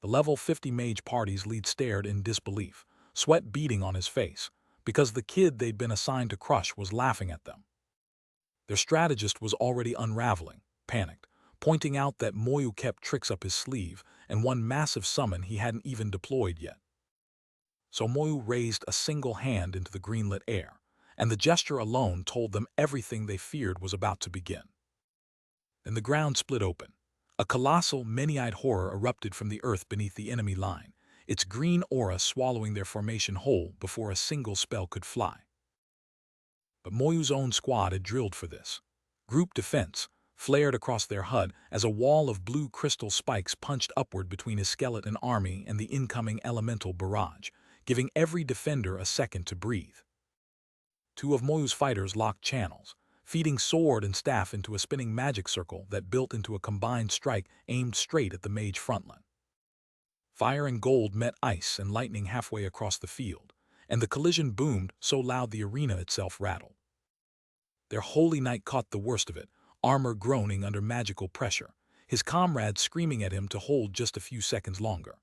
The level 50 mage party's lead stared in disbelief, sweat beading on his face, because the kid they'd been assigned to crush was laughing at them. Their strategist was already unraveling, panicked, pointing out that Moyu kept tricks up his sleeve and one massive summon he hadn't even deployed yet. So Moyu raised a single hand into the greenlit air, and the gesture alone told them everything they feared was about to begin. Then the ground split open. A colossal, many-eyed horror erupted from the earth beneath the enemy line, its green aura swallowing their formation whole before a single spell could fly. But Moyu's own squad had drilled for this. Group defense flared across their HUD as a wall of blue crystal spikes punched upward between his skeleton army and the incoming elemental barrage, giving every defender a second to breathe. Two of Moyu's fighters locked channels, feeding sword and staff into a spinning magic circle that built into a combined strike aimed straight at the mage frontline. Fire and gold met ice and lightning halfway across the field, and the collision boomed so loud the arena itself rattled. Their holy knight caught the worst of it, armor groaning under magical pressure, his comrades screaming at him to hold just a few seconds longer.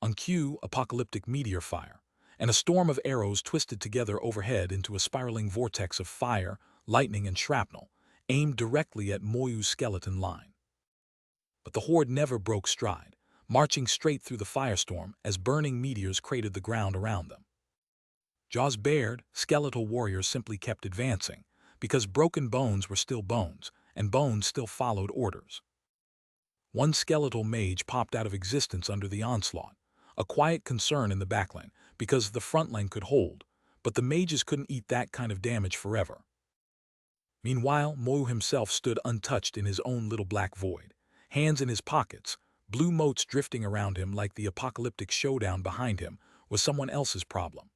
On cue, apocalyptic meteor fire, and a storm of arrows twisted together overhead into a spiraling vortex of fire, lightning, and shrapnel, aimed directly at Moyu's skeleton line. But the horde never broke stride, marching straight through the firestorm as burning meteors cratered the ground around them. Jaws bared, skeletal warriors simply kept advancing, because broken bones were still bones, and bones still followed orders. One skeletal mage popped out of existence under the onslaught, a quiet concern in the backline, because the frontline could hold, but the mages couldn't eat that kind of damage forever. Meanwhile, Moyu himself stood untouched in his own little black void, hands in his pockets, blue motes drifting around him like the apocalyptic showdown behind him was someone else's problem.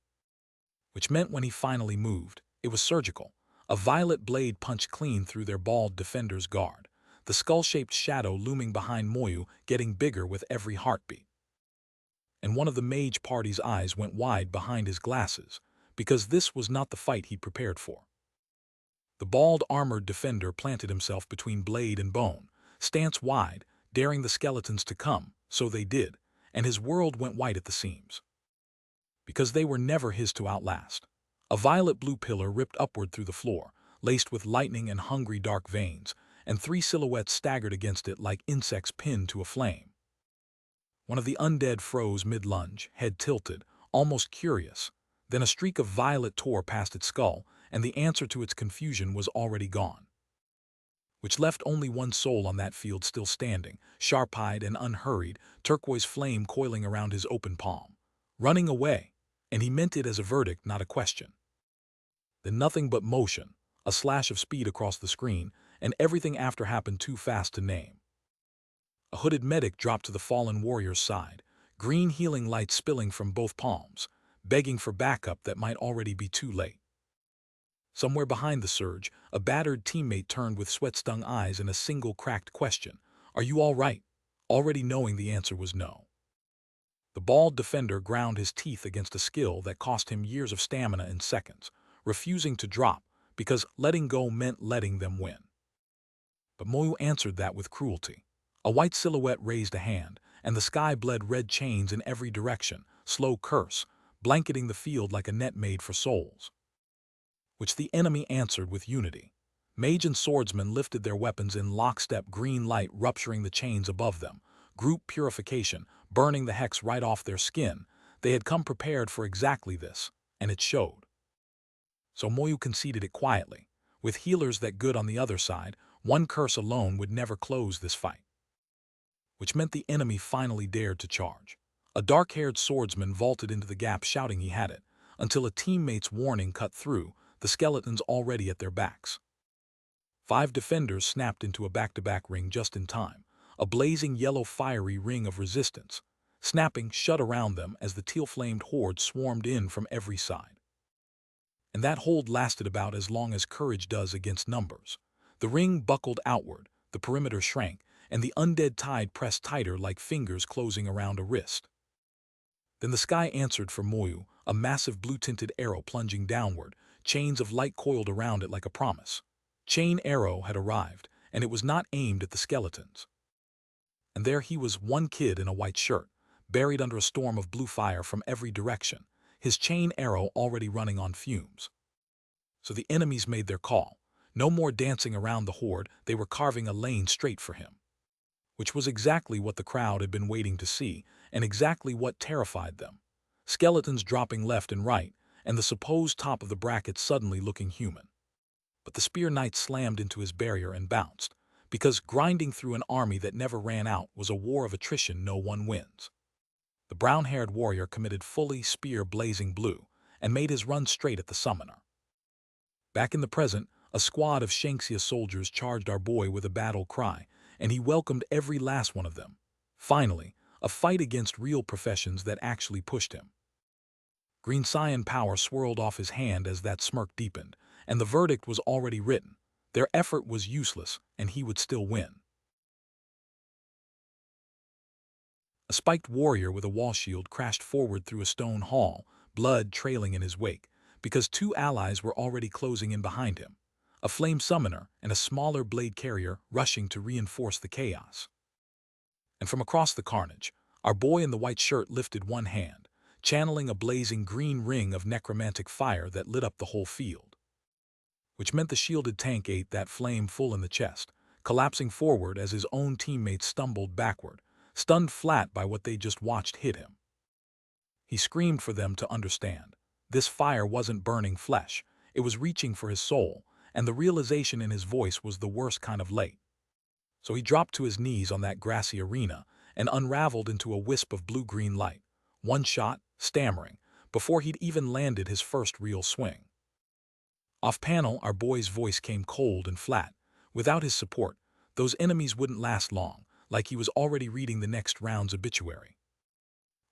Which meant when he finally moved, it was surgical. A violet blade punched clean through their bald defender's guard, the skull-shaped shadow looming behind Moyu getting bigger with every heartbeat. And one of the mage party's eyes went wide behind his glasses, because this was not the fight he'd prepared for. The bald armored defender planted himself between blade and bone, stance wide, daring the skeletons to come, so they did, and his world went white at the seams. Because they were never his to outlast. A violet-blue pillar ripped upward through the floor, laced with lightning and hungry dark veins, and three silhouettes staggered against it like insects pinned to a flame. One of the undead froze mid-lunge, head tilted, almost curious. Then a streak of violet tore past its skull, and the answer to its confusion was already gone. Which left only one soul on that field still standing, sharp-eyed and unhurried, turquoise flame coiling around his open palm. Running away, and he meant it as a verdict, not a question. Then nothing but motion, a slash of speed across the screen, and everything after happened too fast to name. A hooded medic dropped to the fallen warrior's side, green healing light spilling from both palms, begging for backup that might already be too late. Somewhere behind the surge, a battered teammate turned with sweat-stung eyes and a single cracked question, "Are you all right?" already knowing the answer was no. The bald defender ground his teeth against a skill that cost him years of stamina in seconds, refusing to drop, because letting go meant letting them win. But Moyu answered that with cruelty. A white silhouette raised a hand, and the sky bled red chains in every direction, slow curse, blanketing the field like a net made for souls. Which the enemy answered with unity. Mage and swordsman lifted their weapons in lockstep, green light rupturing the chains above them, group purification, burning the hex right off their skin. They had come prepared for exactly this, and it showed. So Moyu conceded it quietly. With healers that good on the other side, one curse alone would never close this fight. Which meant the enemy finally dared to charge. A dark-haired swordsman vaulted into the gap shouting he had it, until a teammate's warning cut through, the skeletons already at their backs. 5 defenders snapped into a back-to-back ring just in time, a blazing yellow fiery ring of resistance, snapping shut around them as the teal-flamed horde swarmed in from every side. And that hold lasted about as long as courage does against numbers. The ring buckled outward, the perimeter shrank, and the undead tide pressed tighter like fingers closing around a wrist. Then the sky answered for Moyu, a massive blue-tinted arrow plunging downward, chains of light coiled around it like a promise. Chain arrow had arrived, and it was not aimed at the skeletons. And there he was, one kid in a white shirt, buried under a storm of blue fire from every direction, his chain arrow already running on fumes. So the enemies made their call. No more dancing around the horde, they were carving a lane straight for him. Which was exactly what the crowd had been waiting to see, and exactly what terrified them. Skeletons dropping left and right, and the supposed top of the bracket suddenly looking human. But the spear knight slammed into his barrier and bounced, because grinding through an army that never ran out was a war of attrition no one wins. The brown-haired warrior committed fully, spear blazing blue, and made his run straight at the summoner. Back in the present, a squad of Shanxia soldiers charged our boy with a battle cry, and he welcomed every last one of them. Finally, a fight against real professions that actually pushed him. Green cyan power swirled off his hand as that smirk deepened, and the verdict was already written. Their effort was useless, and he would still win. A spiked warrior with a wall shield crashed forward through a stone hall, blood trailing in his wake, because two allies were already closing in behind him. A flame summoner and a smaller blade carrier rushing to reinforce the chaos. And from across the carnage, our boy in the white shirt lifted one hand, channeling a blazing green ring of necromantic fire that lit up the whole field. Which meant the shielded tank ate that flame full in the chest, collapsing forward as his own teammates stumbled backward, stunned flat by what they just watched hit him. He screamed for them to understand. This fire wasn't burning flesh, it was reaching for his soul, and the realization in his voice was the worst kind of late. So he dropped to his knees on that grassy arena and unraveled into a wisp of blue-green light, one shot, stammering, before he'd even landed his first real swing. Off-panel, our boy's voice came cold and flat. Without his support, those enemies wouldn't last long, like he was already reading the next round's obituary.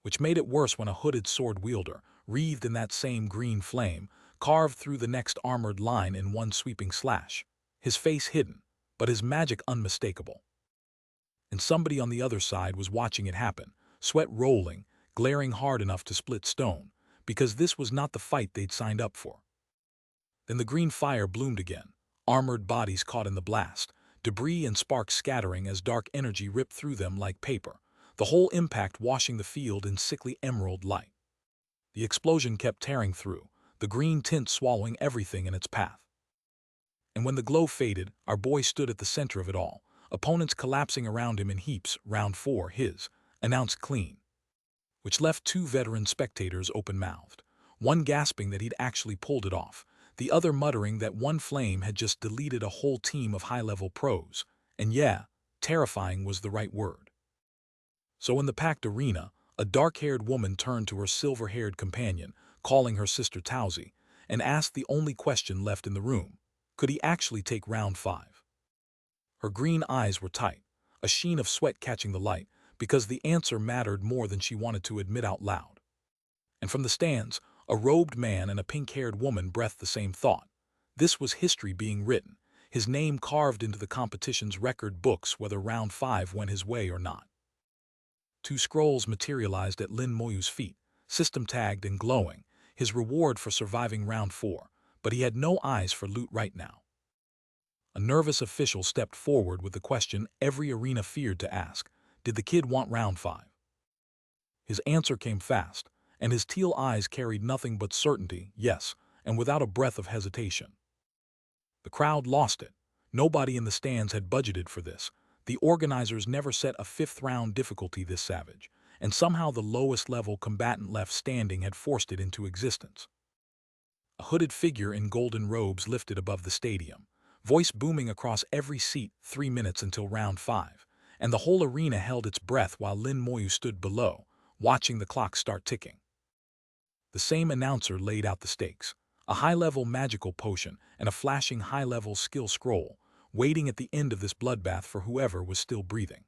Which made it worse when a hooded sword wielder, wreathed in that same green flame, carved through the next armored line in one sweeping slash, his face hidden, but his magic unmistakable. And somebody on the other side was watching it happen, sweat rolling, glaring hard enough to split stone, because this was not the fight they'd signed up for. Then the green fire bloomed again, armored bodies caught in the blast, debris and sparks scattering as dark energy ripped through them like paper, the whole impact washing the field in sickly emerald light. The explosion kept tearing through, the green tint swallowing everything in its path. And when the glow faded, our boy stood at the center of it all, opponents collapsing around him in heaps. Round 4, his, announced clean. Which left two veteran spectators open-mouthed, one gasping that he'd actually pulled it off, the other muttering that one flame had just deleted a whole team of high-level pros, and yeah, terrifying was the right word. So in the packed arena, a dark-haired woman turned to her silver-haired companion, calling her sister Towsy, and asked the only question left in the room: could he actually take round 5? Her green eyes were tight, a sheen of sweat catching the light, because the answer mattered more than she wanted to admit out loud. And from the stands, a robed man and a pink-haired woman breathed the same thought. This was history being written, his name carved into the competition's record books whether round 5 went his way or not. Two scrolls materialized at Lin Moyu's feet, system-tagged and glowing, his reward for surviving round 4, but he had no eyes for loot right now. A nervous official stepped forward with the question every arena feared to ask: did the kid want round 5? His answer came fast, and his teal eyes carried nothing but certainty, yes, and without a breath of hesitation. The crowd lost it. Nobody in the stands had budgeted for this. The organizers never set a 5th-round difficulty this savage, and somehow the lowest-level combatant left standing had forced it into existence. A hooded figure in golden robes lifted above the stadium, voice booming across every seat. 3 minutes until round 5, and the whole arena held its breath while Lin Moyu stood below, watching the clock start ticking. The same announcer laid out the stakes: a high-level magical potion and a flashing high-level skill scroll, waiting at the end of this bloodbath for whoever was still breathing.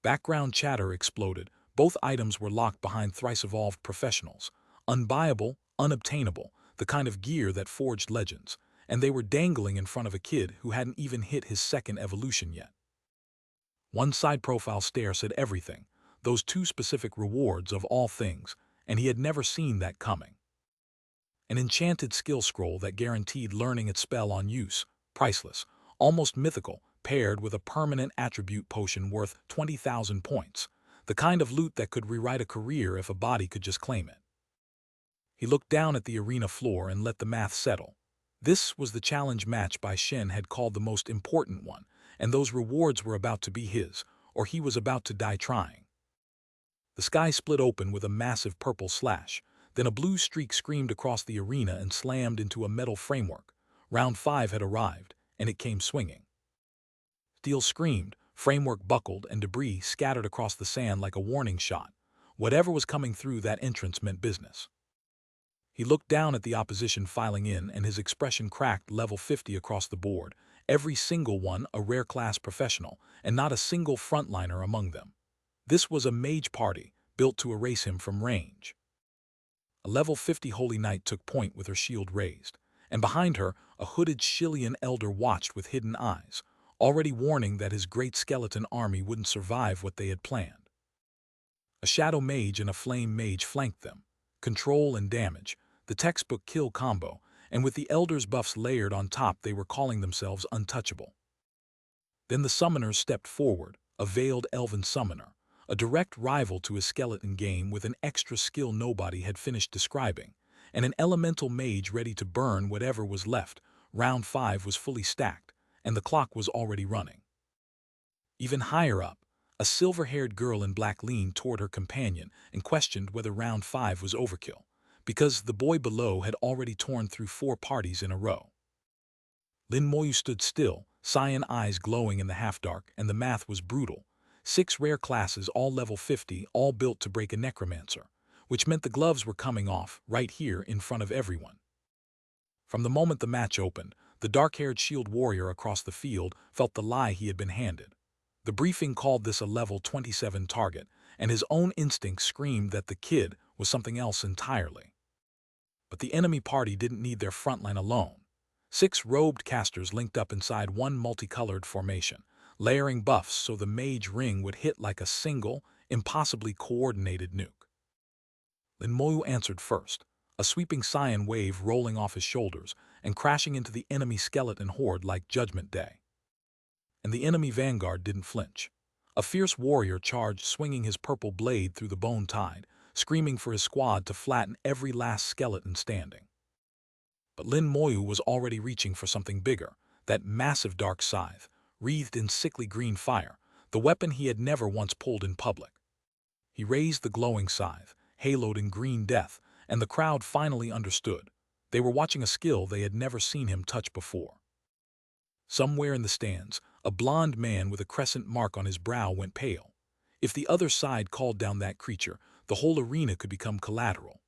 Background chatter exploded. Both items were locked behind thrice-evolved professionals, unbuyable, unobtainable, the kind of gear that forged legends, and they were dangling in front of a kid who hadn't even hit his 2nd evolution yet. One side-profile stare said everything, those 2 specific rewards of all things, and he had never seen that coming. An enchanted skill scroll that guaranteed learning its spell on use, priceless, almost mythical, paired with a permanent attribute potion worth 20,000 points, the kind of loot that could rewrite a career if a body could just claim it. He looked down at the arena floor and let the math settle. This was the challenge match Bai Shen had called the most important one, and those rewards were about to be his, or he was about to die trying. The sky split open with a massive purple slash, then a blue streak screamed across the arena and slammed into a metal framework. Round 5 had arrived, and it came swinging. Steel screamed, framework buckled, and debris scattered across the sand like a warning shot. Whatever was coming through that entrance meant business. He looked down at the opposition filing in, and his expression cracked. Level 50 across the board, every single one a rare class professional, and not a single frontliner among them. This was a mage party, built to erase him from range. A level 50 Holy Knight took point with her shield raised, and behind her, a hooded Shillian elder watched with hidden eyes, already warning that his great skeleton army wouldn't survive what they had planned. A shadow mage and a flame mage flanked them. Control and damage, the textbook kill combo, and with the elder's buffs layered on top, they were calling themselves untouchable. Then the summoner stepped forward, a veiled elven summoner, a direct rival to his skeleton game with an extra skill nobody had finished describing, and an elemental mage ready to burn whatever was left. Round 5 was fully stacked, and the clock was already running. Even higher up, a silver-haired girl in black leaned toward her companion and questioned whether round 5 was overkill, because the boy below had already torn through 4 parties in a row. Lin Moyu stood still, cyan eyes glowing in the half-dark, and the math was brutal. 6 rare classes, all level 50, all built to break a necromancer, which meant the gloves were coming off right here in front of everyone. From the moment the match opened, the dark-haired shield warrior across the field felt the lie he had been handed. The briefing called this a level 27 target, and his own instincts screamed that the kid was something else entirely. But the enemy party didn't need their frontline alone. 6 robed casters linked up inside one multicolored formation, layering buffs so the mage ring would hit like a single, impossibly coordinated nuke. Lin Moyu answered first, a sweeping cyan wave rolling off his shoulders and crashing into the enemy skeleton horde like Judgment Day. And the enemy vanguard didn't flinch. A fierce warrior charged, swinging his purple blade through the bone tide, screaming for his squad to flatten every last skeleton standing. But Lin Moyu was already reaching for something bigger, that massive dark scythe, wreathed in sickly green fire, the weapon he had never once pulled in public. He raised the glowing scythe, haloed in green death, and the crowd finally understood. They were watching a skill they had never seen him touch before. Somewhere in the stands, a blond man with a crescent mark on his brow went pale. If the other side called down that creature, the whole arena could become collateral.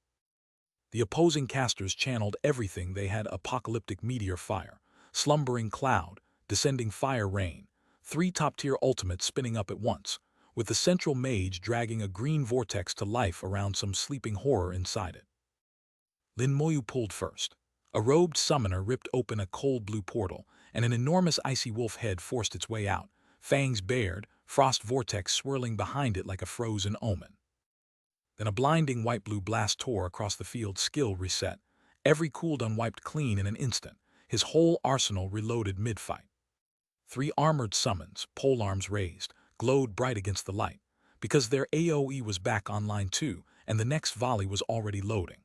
The opposing casters channeled everything they had: apocalyptic meteor fire, slumbering cloud, descending fire rain, 3 top-tier ultimates spinning up at once, with the central mage dragging a green vortex to life around some sleeping horror inside it. Lin Moyu pulled first. A robed summoner ripped open a cold blue portal, and an enormous icy wolf head forced its way out, fangs bared, frost vortex swirling behind it like a frozen omen. Then a blinding white-blue blast tore across the field. Skill reset. Every cooldown wiped clean in an instant, his whole arsenal reloaded mid-fight. 3 armored summons, polearms raised, glowed bright against the light, because their AoE was back online too, and the next volley was already loading.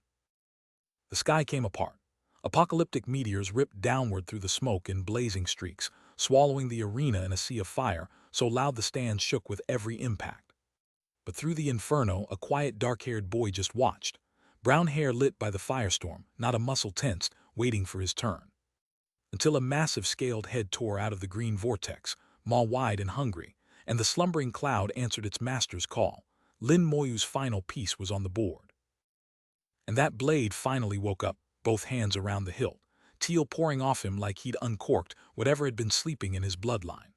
The sky came apart. Apocalyptic meteors ripped downward through the smoke in blazing streaks, swallowing the arena in a sea of fire, so loud the stands shook with every impact. But through the inferno, a quiet dark-haired boy just watched, brown hair lit by the firestorm, not a muscle tensed, waiting for his turn. Until a massive scaled head tore out of the green vortex, maw-wide and hungry, and the slumbering cloud answered its master's call. Lin Moyu's final piece was on the board. And that blade finally woke up, both hands around the hilt, teal pouring off him like he'd uncorked whatever had been sleeping in his bloodline.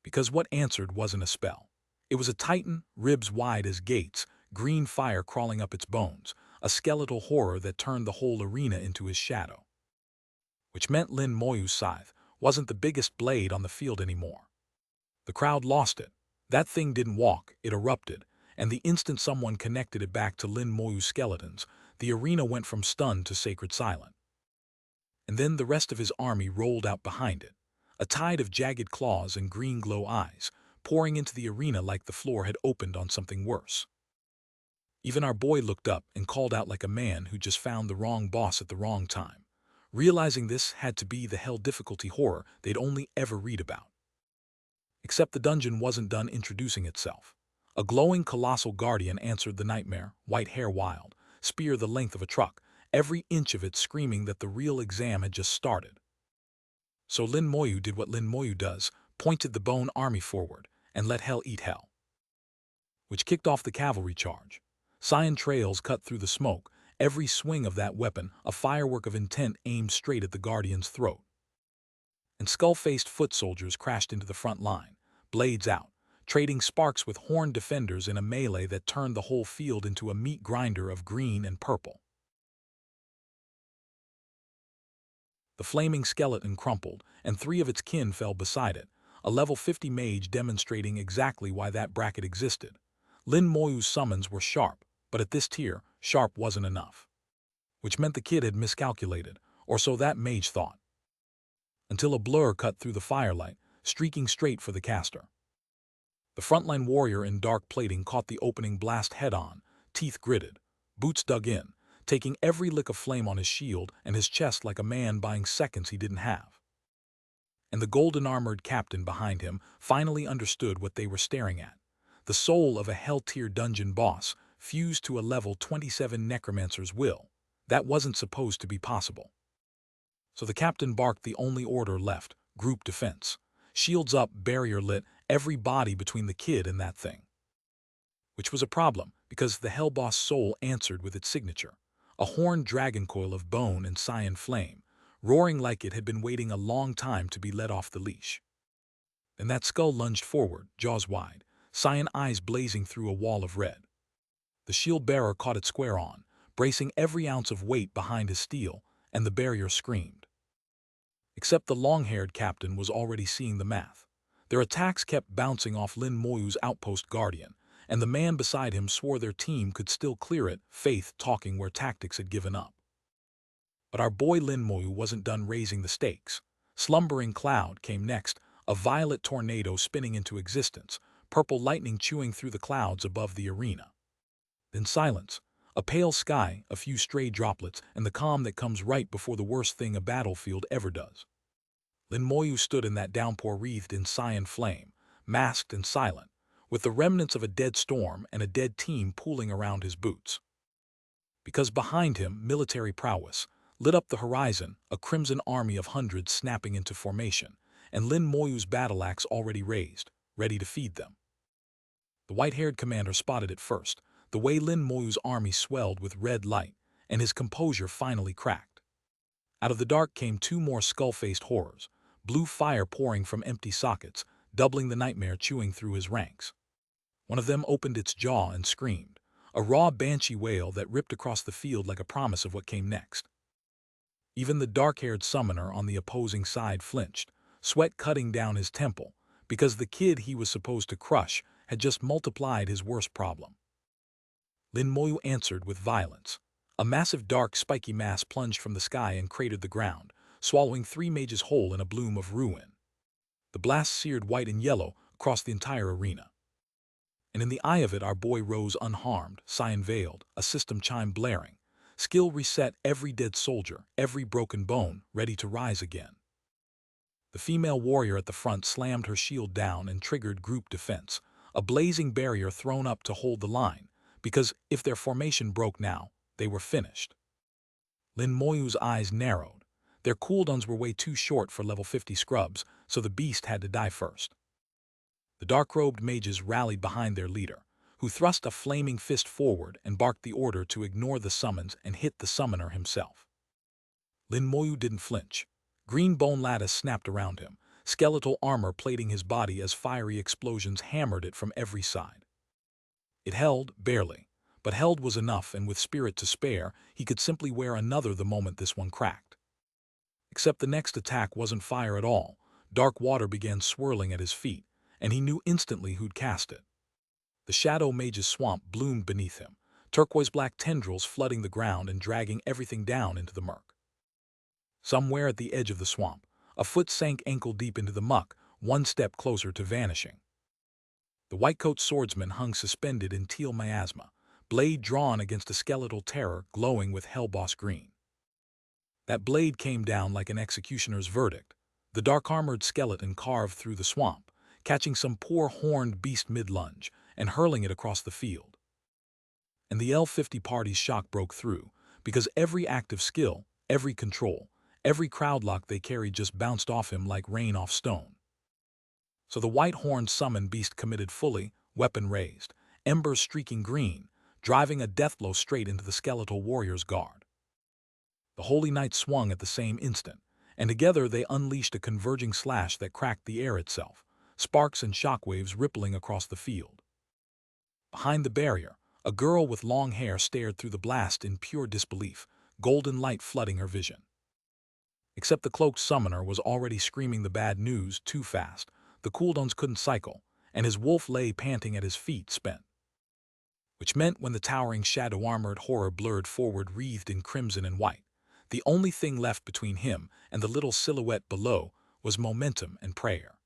Because what answered wasn't a spell. It was a titan, ribs wide as gates, green fire crawling up its bones, a skeletal horror that turned the whole arena into his shadow. Which meant Lin Moyu's scythe wasn't the biggest blade on the field anymore. The crowd lost it. That thing didn't walk, it erupted, and the instant someone connected it back to Lin Moyu's skeletons, the arena went from stunned to sacred silent. And then the rest of his army rolled out behind it, a tide of jagged claws and green glow eyes, pouring into the arena like the floor had opened on something worse. Even our boy looked up and called out like a man who just found the wrong boss at the wrong time, realizing this had to be the hell difficulty horror they'd only ever read about. Except the dungeon wasn't done introducing itself. A glowing colossal guardian answered the nightmare, white hair wild, spear the length of a truck, every inch of it screaming that the real exam had just started. So Lin Moyu did what Lin Moyu does, pointed the bone army forward, and let hell eat hell. Which kicked off the cavalry charge. Cyan trails cut through the smoke, every swing of that weapon a firework of intent aimed straight at the guardian's throat. And skull-faced foot soldiers crashed into the front line, blades out, trading sparks with horned defenders in a melee that turned the whole field into a meat grinder of green and purple. The flaming skeleton crumpled, and 3 of its kin fell beside it, a level 50 mage demonstrating exactly why that bracket existed. Lin Moyu's summons were sharp, but at this tier, sharp wasn't enough. Which meant the kid had miscalculated, or so that mage thought. Until a blur cut through the firelight, streaking straight for the caster. The frontline warrior in dark plating caught the opening blast head-on, teeth gritted, boots dug in, taking every lick of flame on his shield and his chest like a man buying seconds he didn't have. And the golden-armored captain behind him finally understood what they were staring at. The soul of a hell-tier dungeon boss fused to a level 27 necromancer's will. That wasn't supposed to be possible. So the captain barked the only order left, group defense. Shields up, barrier lit, every body between the kid and that thing. Which was a problem, because the hellboss soul answered with its signature. A horned dragon coil of bone and cyan flame, roaring like it had been waiting a long time to be let off the leash. Then that skull lunged forward, jaws wide, cyan eyes blazing through a wall of red. The shield bearer caught it square on, bracing every ounce of weight behind his steel, and the barrier screamed. Except the long-haired captain was already seeing the math. Their attacks kept bouncing off Lin Moyu's outpost guardian, and the man beside him swore their team could still clear it, faith talking where tactics had given up. But our boy Lin Moyu wasn't done raising the stakes. Slumbering cloud came next, a violet tornado spinning into existence, purple lightning chewing through the clouds above the arena. Then silence, a pale sky, a few stray droplets, and the calm that comes right before the worst thing a battlefield ever does. Lin Moyu stood in that downpour wreathed in cyan flame, masked and silent, with the remnants of a dead storm and a dead team pooling around his boots. Because behind him, military prowess lit up the horizon, a crimson army of hundreds snapping into formation, and Lin Moyu's battle axe already raised, ready to feed them. The white-haired commander spotted it first, the way Lin Moyu's army swelled with red light, and his composure finally cracked. Out of the dark came 2 more skull-faced horrors, blue fire pouring from empty sockets, doubling the nightmare chewing through his ranks. One of them opened its jaw and screamed, a raw banshee wail that ripped across the field like a promise of what came next. Even the dark-haired summoner on the opposing side flinched, sweat cutting down his temple, because the kid he was supposed to crush had just multiplied his worst problem. Lin Moyu answered with violence. A massive dark spiky mass plunged from the sky and cratered the ground, swallowing 3 mages whole in a bloom of ruin. The blast seared white and yellow across the entire arena. And in the eye of it our boy rose unharmed, cyan-veiled, a system chime blaring. Skill reset every dead soldier, every broken bone, ready to rise again. The female warrior at the front slammed her shield down and triggered group defense, a blazing barrier thrown up to hold the line, because if their formation broke now, they were finished. Lin Moyu's eyes narrowed. Their cooldowns were way too short for level 50 scrubs, so the beast had to die first. The dark-robed mages rallied behind their leader, who thrust a flaming fist forward and barked the order to ignore the summons and hit the summoner himself. Lin Moyu didn't flinch. Green bone lattice snapped around him, skeletal armor plating his body as fiery explosions hammered it from every side. It held, barely, but held was enough, and with spirit to spare, he could simply wear another the moment this one cracked. Except the next attack wasn't fire at all. Dark water began swirling at his feet, and he knew instantly who'd cast it. The Shadow Mage's swamp bloomed beneath him, turquoise-black tendrils flooding the ground and dragging everything down into the murk. Somewhere at the edge of the swamp, a foot sank ankle-deep into the muck, 1 step closer to vanishing. The white-coat swordsman hung suspended in teal miasma, blade drawn against a skeletal terror glowing with hellboss green. That blade came down like an executioner's verdict, the dark-armored skeleton carved through the swamp, catching some poor horned beast mid-lunge and hurling it across the field. And the L50 party's shock broke through, because every active skill, every control, every crowdlock they carried just bounced off him like rain off stone. So the white-horned summon beast committed fully, weapon raised, embers streaking green, driving a deathblow straight into the skeletal warrior's guard. The Holy Knight swung at the same instant, and together they unleashed a converging slash that cracked the air itself, sparks and shockwaves rippling across the field. Behind the barrier, a girl with long hair stared through the blast in pure disbelief, golden light flooding her vision. Except the cloaked summoner was already screaming the bad news too fast. The cooldowns couldn't cycle, and his wolf lay panting at his feet, spent. Which meant when the towering shadow-armored horror blurred forward wreathed in crimson and white, the only thing left between him and the little silhouette below was momentum and prayer.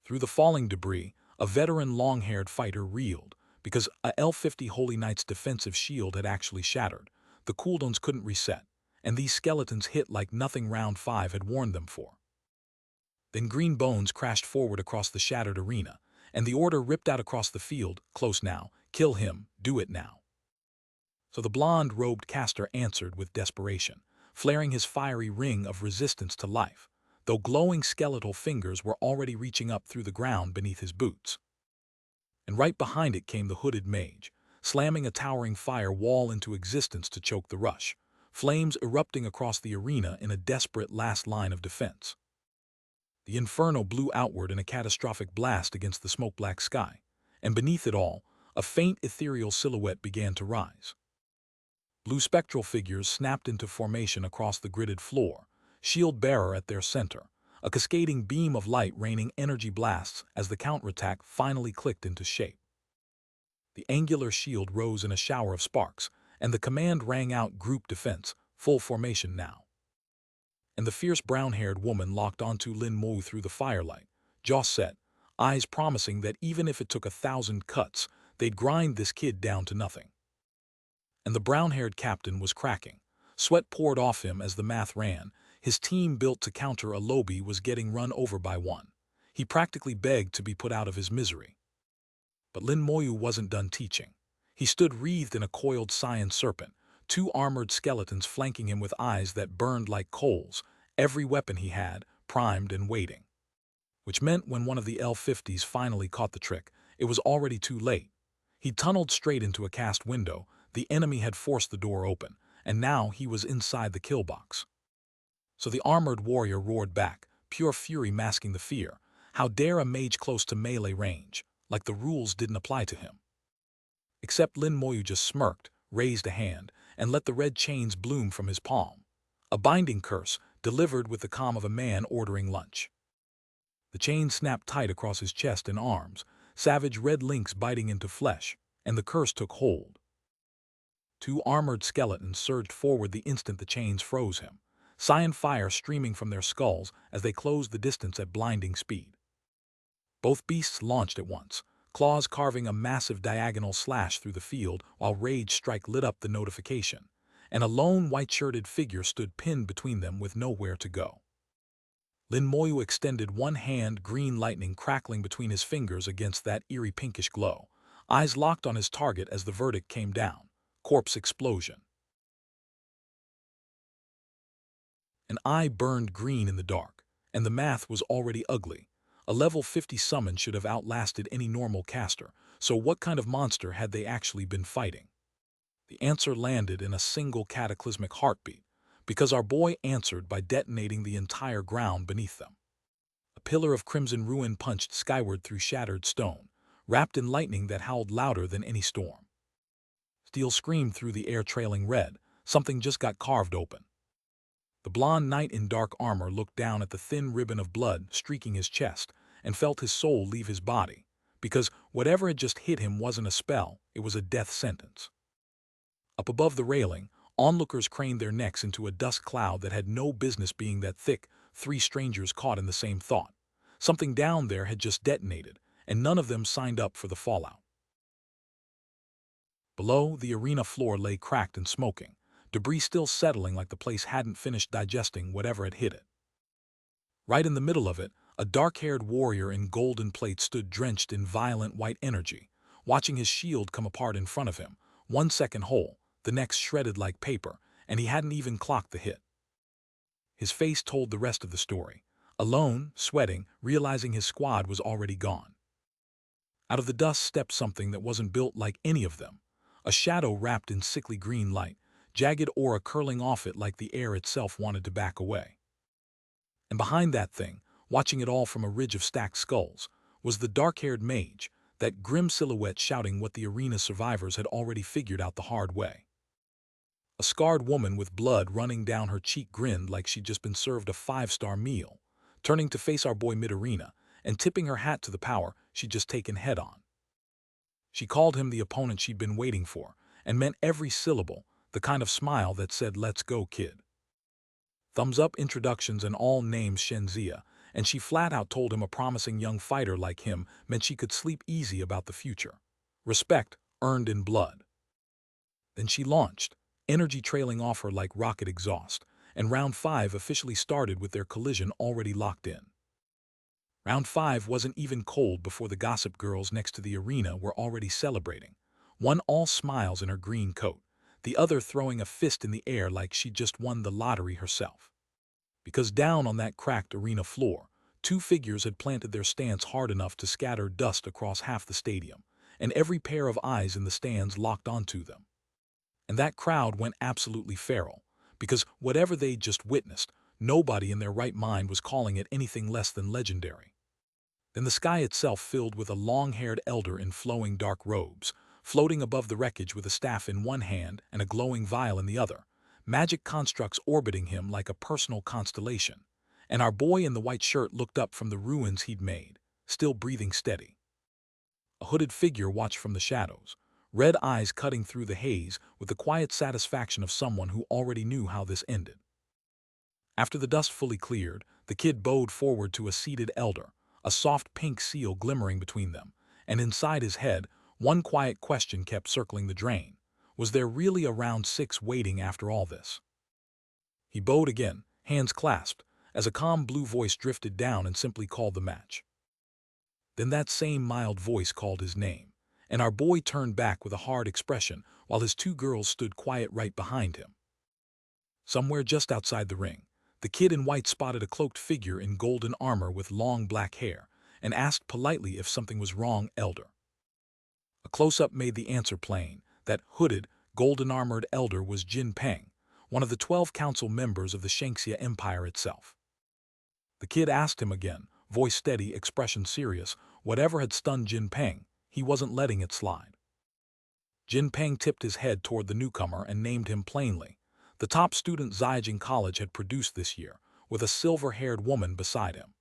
Through the falling debris, a veteran long-haired fighter reeled, because a L-50 Holy Knight's defensive shield had actually shattered. The cooldowns couldn't reset, and these skeletons hit like nothing round 5 had warned them for. Then green bones crashed forward across the shattered arena, and the order ripped out across the field, close now, kill him, do it now. So the blonde-robed caster answered with desperation, flaring his fiery ring of resistance to life, though glowing skeletal fingers were already reaching up through the ground beneath his boots. And right behind it came the hooded mage, slamming a towering fire wall into existence to choke the rush, flames erupting across the arena in a desperate last line of defense. The inferno blew outward in a catastrophic blast against the smoke-black sky, and beneath it all, a faint ethereal silhouette began to rise. Blue spectral figures snapped into formation across the gridded floor, shield-bearer at their center, a cascading beam of light raining energy blasts as the counterattack finally clicked into shape. The angular shield rose in a shower of sparks, and the command rang out group defense, full formation now. And the fierce brown-haired woman locked onto Lin Moyu through the firelight, jaw set, eyes promising that even if it took 1,000 cuts, they'd grind this kid down to nothing. And the brown-haired captain was cracking. Sweat poured off him as the math ran. His team built to counter a lobby was getting run over by one. He practically begged to be put out of his misery. But Lin Moyu wasn't done teaching. He stood wreathed in a coiled cyan serpent, 2 armored skeletons flanking him with eyes that burned like coals, every weapon he had, primed and waiting. Which meant when one of the L-50s finally caught the trick, it was already too late. He tunneled straight into a cast window, the enemy had forced the door open, and now he was inside the kill box. So the armored warrior roared back, pure fury masking the fear. How dare a mage close to melee range, like the rules didn't apply to him. Except Lin Moyu just smirked, raised a hand, and let the red chains bloom from his palm. A binding curse, delivered with the calm of a man ordering lunch. The chains snapped tight across his chest and arms, savage red links biting into flesh, and the curse took hold. 2 armored skeletons surged forward the instant the chains froze him, cyan fire streaming from their skulls as they closed the distance at blinding speed. Both beasts launched at once, claws carving a massive diagonal slash through the field while rage strike lit up the notification, and a lone white-shirted figure stood pinned between them with nowhere to go. Lin Moyu extended one hand, green lightning crackling between his fingers against that eerie pinkish glow, eyes locked on his target as the verdict came down. Corpse explosion. An eye burned green in the dark, and the math was already ugly. A level 50 summon should have outlasted any normal caster, so what kind of monster had they actually been fighting? The answer landed in a single cataclysmic heartbeat, because our boy answered by detonating the entire ground beneath them. A pillar of crimson ruin punched skyward through shattered stone, wrapped in lightning that howled louder than any storm. Steel screamed through the air trailing red, something just got carved open. The blonde knight in dark armor looked down at the thin ribbon of blood streaking his chest and felt his soul leave his body, because whatever had just hit him wasn't a spell, it was a death sentence. Up above the railing, onlookers craned their necks into a dust cloud that had no business being that thick, 3 strangers caught in the same thought. Something down there had just detonated, and none of them signed up for the fallout. Below, the arena floor lay cracked and smoking, debris still settling like the place hadn't finished digesting whatever had hit it. Right in the middle of it, a dark-haired warrior in golden plate stood drenched in violent white energy, watching his shield come apart in front of him, 1 second whole, the next shredded like paper, and he hadn't even clocked the hit. His face told the rest of the story. Alone, sweating, realizing his squad was already gone. Out of the dust stepped something that wasn't built like any of them. A shadow wrapped in sickly green light, jagged aura curling off it like the air itself wanted to back away. And behind that thing, watching it all from a ridge of stacked skulls, was the dark-haired mage, that grim silhouette shouting what the arena survivors had already figured out the hard way. A scarred woman with blood running down her cheek grinned like she'd just been served a five-star meal, turning to face our boy mid-arena and tipping her hat to the power she'd just taken head-on. She called him the opponent she'd been waiting for, and meant every syllable, the kind of smile that said, "Let's go, kid." Thumbs up introductions and all names Shenzia, and she flat out told him a promising young fighter like him meant she could sleep easy about the future. Respect earned in blood. Then she launched, energy trailing off her like rocket exhaust, and round 5 officially started with their collision already locked in. Round 5 wasn't even cold before the gossip girls next to the arena were already celebrating, one all smiles in her green coat, the other throwing a fist in the air like she'd just won the lottery herself. Because down on that cracked arena floor, two figures had planted their stance hard enough to scatter dust across half the stadium, and every pair of eyes in the stands locked onto them. And that crowd went absolutely feral, because whatever they'd just witnessed, nobody in their right mind was calling it anything less than legendary. Then the sky itself filled with a long-haired elder in flowing dark robes, floating above the wreckage with a staff in one hand and a glowing vial in the other, magic constructs orbiting him like a personal constellation, and our boy in the white shirt looked up from the ruins he'd made, still breathing steady. A hooded figure watched from the shadows, red eyes cutting through the haze with the quiet satisfaction of someone who already knew how this ended. After the dust fully cleared, the kid bowed forward to a seated elder, a soft pink seal glimmering between them, and inside his head, one quiet question kept circling the drain. Was there really a round 6 waiting after all this? He bowed again, hands clasped, as a calm blue voice drifted down and simply called the match. Then that same mild voice called his name, and our boy turned back with a hard expression while his two girls stood quiet right behind him. Somewhere just outside the ring, the kid in white spotted a cloaked figure in golden armor with long black hair and asked politely if something was wrong, elder. A close-up made the answer plain. That hooded, golden-armored elder was Jin Peng, one of the 12 council members of the Shangxia Empire itself. The kid asked him again, voice steady, expression serious. Whatever had stunned Jin Peng, he wasn't letting it slide. Jin Peng tipped his head toward the newcomer and named him plainly, the top student Ziying College had produced this year, with a silver-haired woman beside him.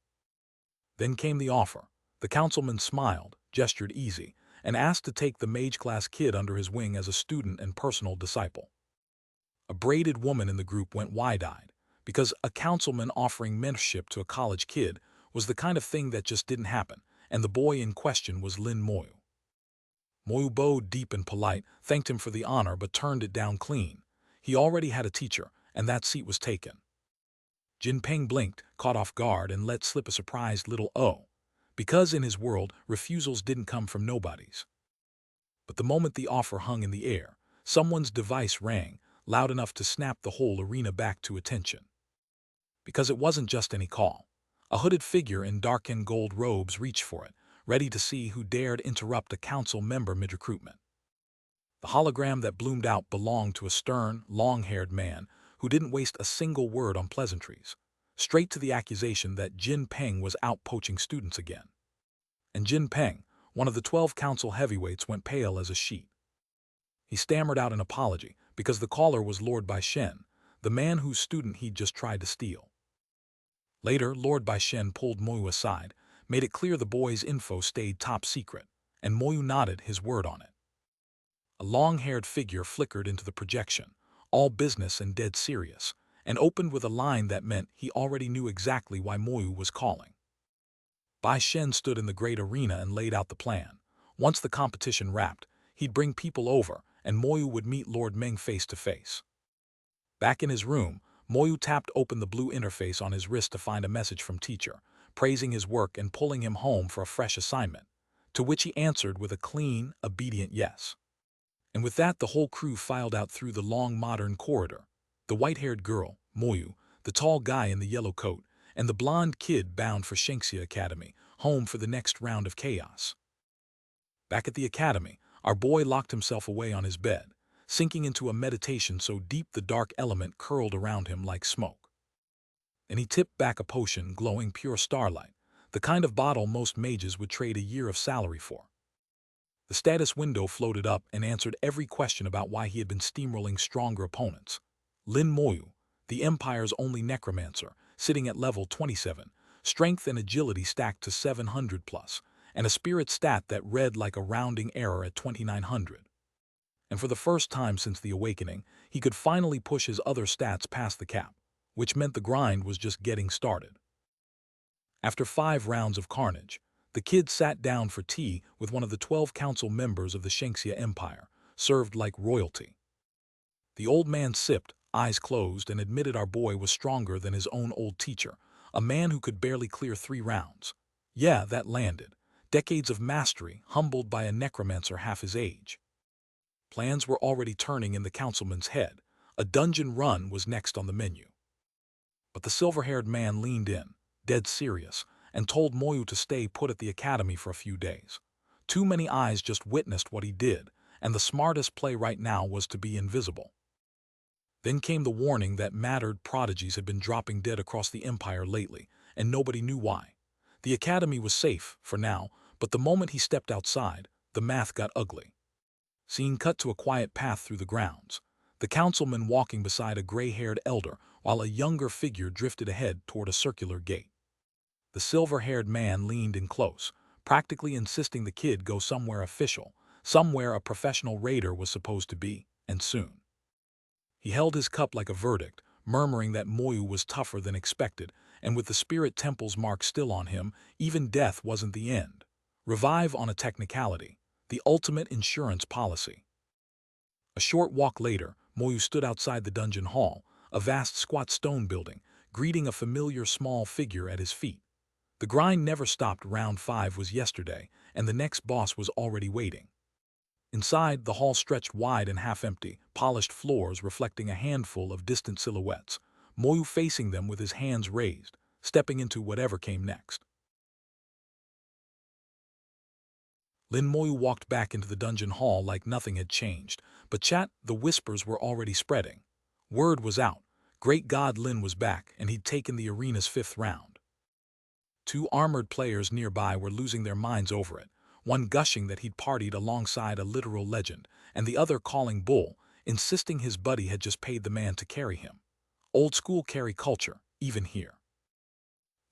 Then came the offer. The councilman smiled, gestured easy, and asked to take the mage-class kid under his wing as a student and personal disciple. A braided woman in the group went wide-eyed, because a councilman offering mentorship to a college kid was the kind of thing that just didn't happen, and the boy in question was Lin Moyu. Moyu bowed deep and polite, thanked him for the honor but turned it down clean. He already had a teacher, and that seat was taken. Jin Peng blinked, caught off guard, and let slip a surprised little "oh," because in his world, refusals didn't come from nobodies. But the moment the offer hung in the air, someone's device rang, loud enough to snap the whole arena back to attention. Because it wasn't just any call. A hooded figure in darkened gold robes reached for it, ready to see who dared interrupt a council member mid-recruitment. The hologram that bloomed out belonged to a stern, long-haired man who didn't waste a single word on pleasantries, straight to the accusation that Jin Peng was out poaching students again. And Jin Peng, one of the 12 council heavyweights, went pale as a sheet. He stammered out an apology because the caller was Lord Baishen, the man whose student he'd just tried to steal. Later, Lord Baishen pulled Moyu aside, made it clear the boy's info stayed top secret, and Moyu nodded his word on it. A long-haired figure flickered into the projection, all business and dead serious, and opened with a line that meant he already knew exactly why Moyu was calling. Bai Shen stood in the great arena and laid out the plan. Once the competition wrapped, he'd bring people over, and Moyu would meet Lord Meng face to face. Back in his room, Moyu tapped open the blue interface on his wrist to find a message from teacher, praising his work and pulling him home for a fresh assignment, to which he answered with a clean, obedient yes. And with that, the whole crew filed out through the long modern corridor. The white-haired girl, Moyu, the tall guy in the yellow coat, and the blonde kid bound for Shangxia Academy, home for the next round of chaos. Back at the academy, our boy locked himself away on his bed, sinking into a meditation so deep the dark element curled around him like smoke. And he tipped back a potion glowing pure starlight, the kind of bottle most mages would trade a year of salary for. The status window floated up and answered every question about why he had been steamrolling stronger opponents. Lin Moyu, the Empire's only necromancer, sitting at level 27, strength and agility stacked to 700 plus, and a spirit stat that read like a rounding error at 2900. And for the first time since the awakening, he could finally push his other stats past the cap, which meant the grind was just getting started. After 5 rounds of carnage, the kid sat down for tea with one of the 12 council members of the Shengxia Empire, served like royalty. The old man sipped, eyes closed, and admitted our boy was stronger than his own old teacher, a man who could barely clear 3 rounds. Yeah, that landed. Decades of mastery, humbled by a necromancer half his age. Plans were already turning in the councilman's head. A dungeon run was next on the menu. But the silver-haired man leaned in, dead serious, and told Moyu to stay put at the academy for a few days. Too many eyes just witnessed what he did, and the smartest play right now was to be invisible. Then came the warning that mattered prodigies had been dropping dead across the empire lately, and nobody knew why. The academy was safe, for now, but the moment he stepped outside, the math got ugly. Scene cut to a quiet path through the grounds, the councilman walking beside a gray-haired elder, while a younger figure drifted ahead toward a circular gate. The silver-haired man leaned in close, practically insisting the kid go somewhere official, somewhere a professional raider was supposed to be, and soon. He held his cup like a verdict, murmuring that Moyu was tougher than expected, and with the spirit temple's mark still on him, even death wasn't the end. Revive on a technicality, the ultimate insurance policy. A short walk later, Moyu stood outside the dungeon hall, a vast squat stone building, greeting a familiar small figure at his feet. The grind never stopped. Round 5 was yesterday, and the next boss was already waiting. Inside, the hall stretched wide and half-empty, polished floors reflecting a handful of distant silhouettes, Moyu facing them with his hands raised, stepping into whatever came next. Lin Moyu walked back into the dungeon hall like nothing had changed, but the whispers were already spreading. Word was out. Great God, Lin was back, and he'd taken the arena's 5th round. 2 armored players nearby were losing their minds over it, one gushing that he'd partied alongside a literal legend, and the other calling bull, insisting his buddy had just paid the man to carry him. Old-school carry culture, even here.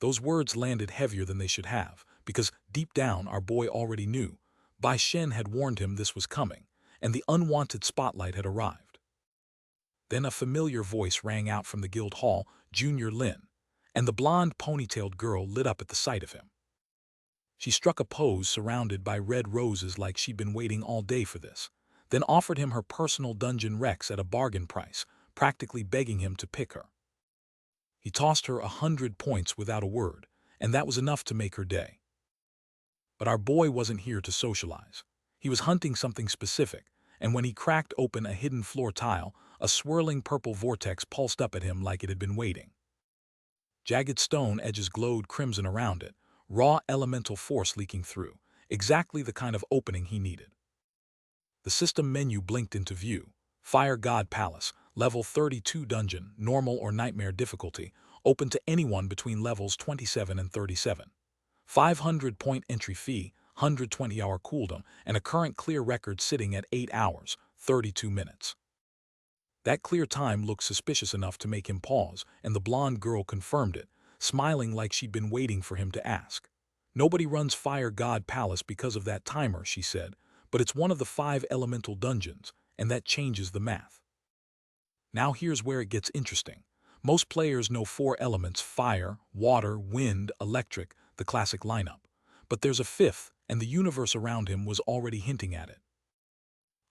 Those words landed heavier than they should have, because deep down our boy already knew. Bai Shen had warned him this was coming, and the unwanted spotlight had arrived. Then a familiar voice rang out from the guild hall, Junior Lin, and the blonde ponytailed girl lit up at the sight of him. She struck a pose surrounded by red roses like she'd been waiting all day for this, then offered him her personal dungeon rex at a bargain price, practically begging him to pick her. He tossed her 100 points without a word, and that was enough to make her day. But our boy wasn't here to socialize. He was hunting something specific, and when he cracked open a hidden floor tile, a swirling purple vortex pulsed up at him like it had been waiting. Jagged stone edges glowed crimson around it, raw elemental force leaking through, exactly the kind of opening he needed. The system menu blinked into view. Fire God Palace, level 32 dungeon, normal or nightmare difficulty, open to anyone between levels 27 and 37. 500-point entry fee, 120-hour cooldown, and a current clear record sitting at 8 hours, 32 minutes. That clear time looked suspicious enough to make him pause, and the blonde girl confirmed it, smiling like she'd been waiting for him to ask. Nobody runs Fire God Palace because of that timer, she said, but it's one of the 5 elemental dungeons, and that changes the math. Now here's where it gets interesting. Most players know 4 elements: fire, water, wind, electric, the classic lineup. But there's a 5th, and the universe around him was already hinting at it.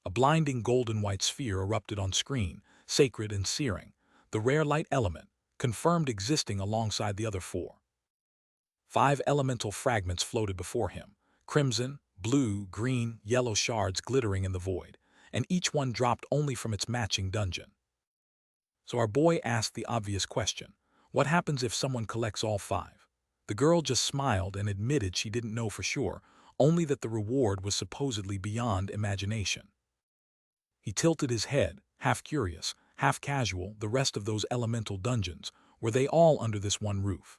A blinding golden-white sphere erupted on screen, sacred and searing, the rare light element, confirmed existing alongside the other 4. 5 elemental fragments floated before him, crimson, blue, green, yellow shards glittering in the void, and each one dropped only from its matching dungeon. So our boy asked the obvious question, what happens if someone collects all 5? The girl just smiled and admitted she didn't know for sure, only that the reward was supposedly beyond imagination. He tilted his head, half curious, half casual. The rest of those elemental dungeons, Were they all under this one roof?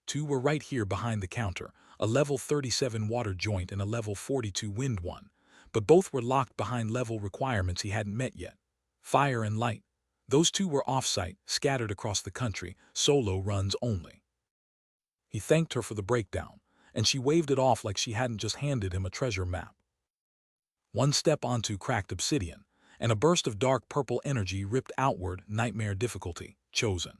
Two were right here behind the counter, a level 37 water joint and a level 42 wind one, but both were locked behind level requirements he hadn't met yet. Fire and light. Those two were off-site, scattered across the country, solo runs only. He thanked her for the breakdown, and she waved it off like she hadn't just handed him a treasure map. One step onto cracked obsidian, and a burst of dark purple energy ripped outward, nightmare difficulty, chosen.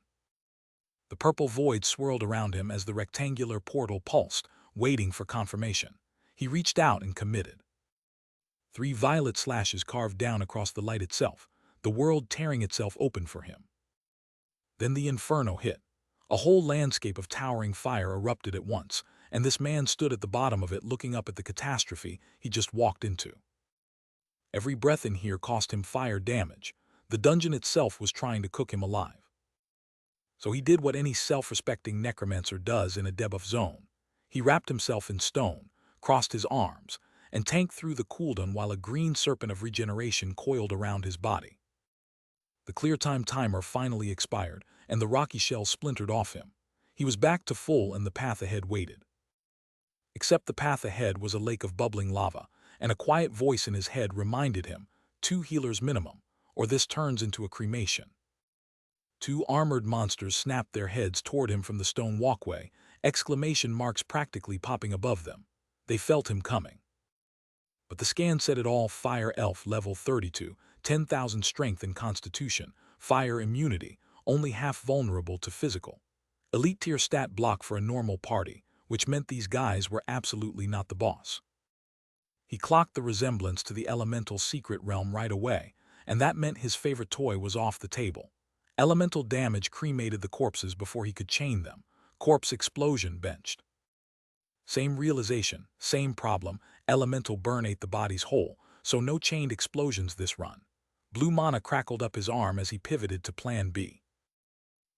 The purple void swirled around him as the rectangular portal pulsed, waiting for confirmation. He reached out and committed. 3 violet slashes carved down across the light itself, the world tearing itself open for him. Then the inferno hit. A whole landscape of towering fire erupted at once, and this man stood at the bottom of it looking up at the catastrophe he just walked into. Every breath in here cost him fire damage. The dungeon itself was trying to cook him alive. So he did what any self-respecting necromancer does in a debuff zone. He wrapped himself in stone, crossed his arms, and tanked through the cooldown while a green serpent of regeneration coiled around his body. The clear time timer finally expired, and the rocky shell splintered off him. He was back to full and the path ahead waited. Except the path ahead was a lake of bubbling lava, and a quiet voice in his head reminded him, 2 healers minimum, or this turns into a cremation. 2 armored monsters snapped their heads toward him from the stone walkway, exclamation marks practically popping above them. They felt him coming. But the scan said it all: Fire Elf level 32, 10,000 strength and constitution, fire immunity, only half vulnerable to physical. Elite tier stat block for a normal party, which meant these guys were absolutely not the boss. He clocked the resemblance to the elemental secret realm right away, and that meant his favorite toy was off the table. Elemental damage cremated the corpses before he could chain them. Corpse explosion benched. Same realization, same problem, elemental burn ate the bodies whole, so no chained explosions this run. Blue mana crackled up his arm as he pivoted to plan B.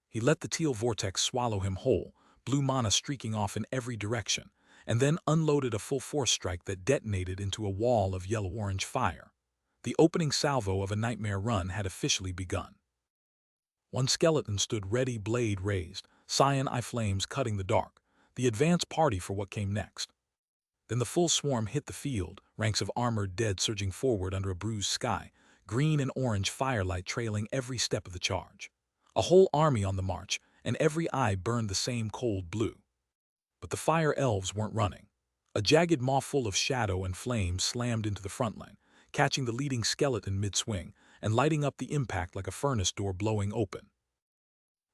He let the teal vortex swallow him whole, blue mana streaking off in every direction, and then unloaded a full force strike that detonated into a wall of yellow-orange fire. The opening salvo of a nightmare run had officially begun. One skeleton stood ready, blade raised, cyan eye flames cutting the dark, the advance party for what came next. Then the full swarm hit the field, ranks of armored dead surging forward under a bruised sky, green and orange firelight trailing every step of the charge. A whole army on the march, and every eye burned the same cold blue. But the fire elves weren't running. A jagged maw full of shadow and flame slammed into the front line, catching the leading skeleton mid-swing and lighting up the impact like a furnace door blowing open.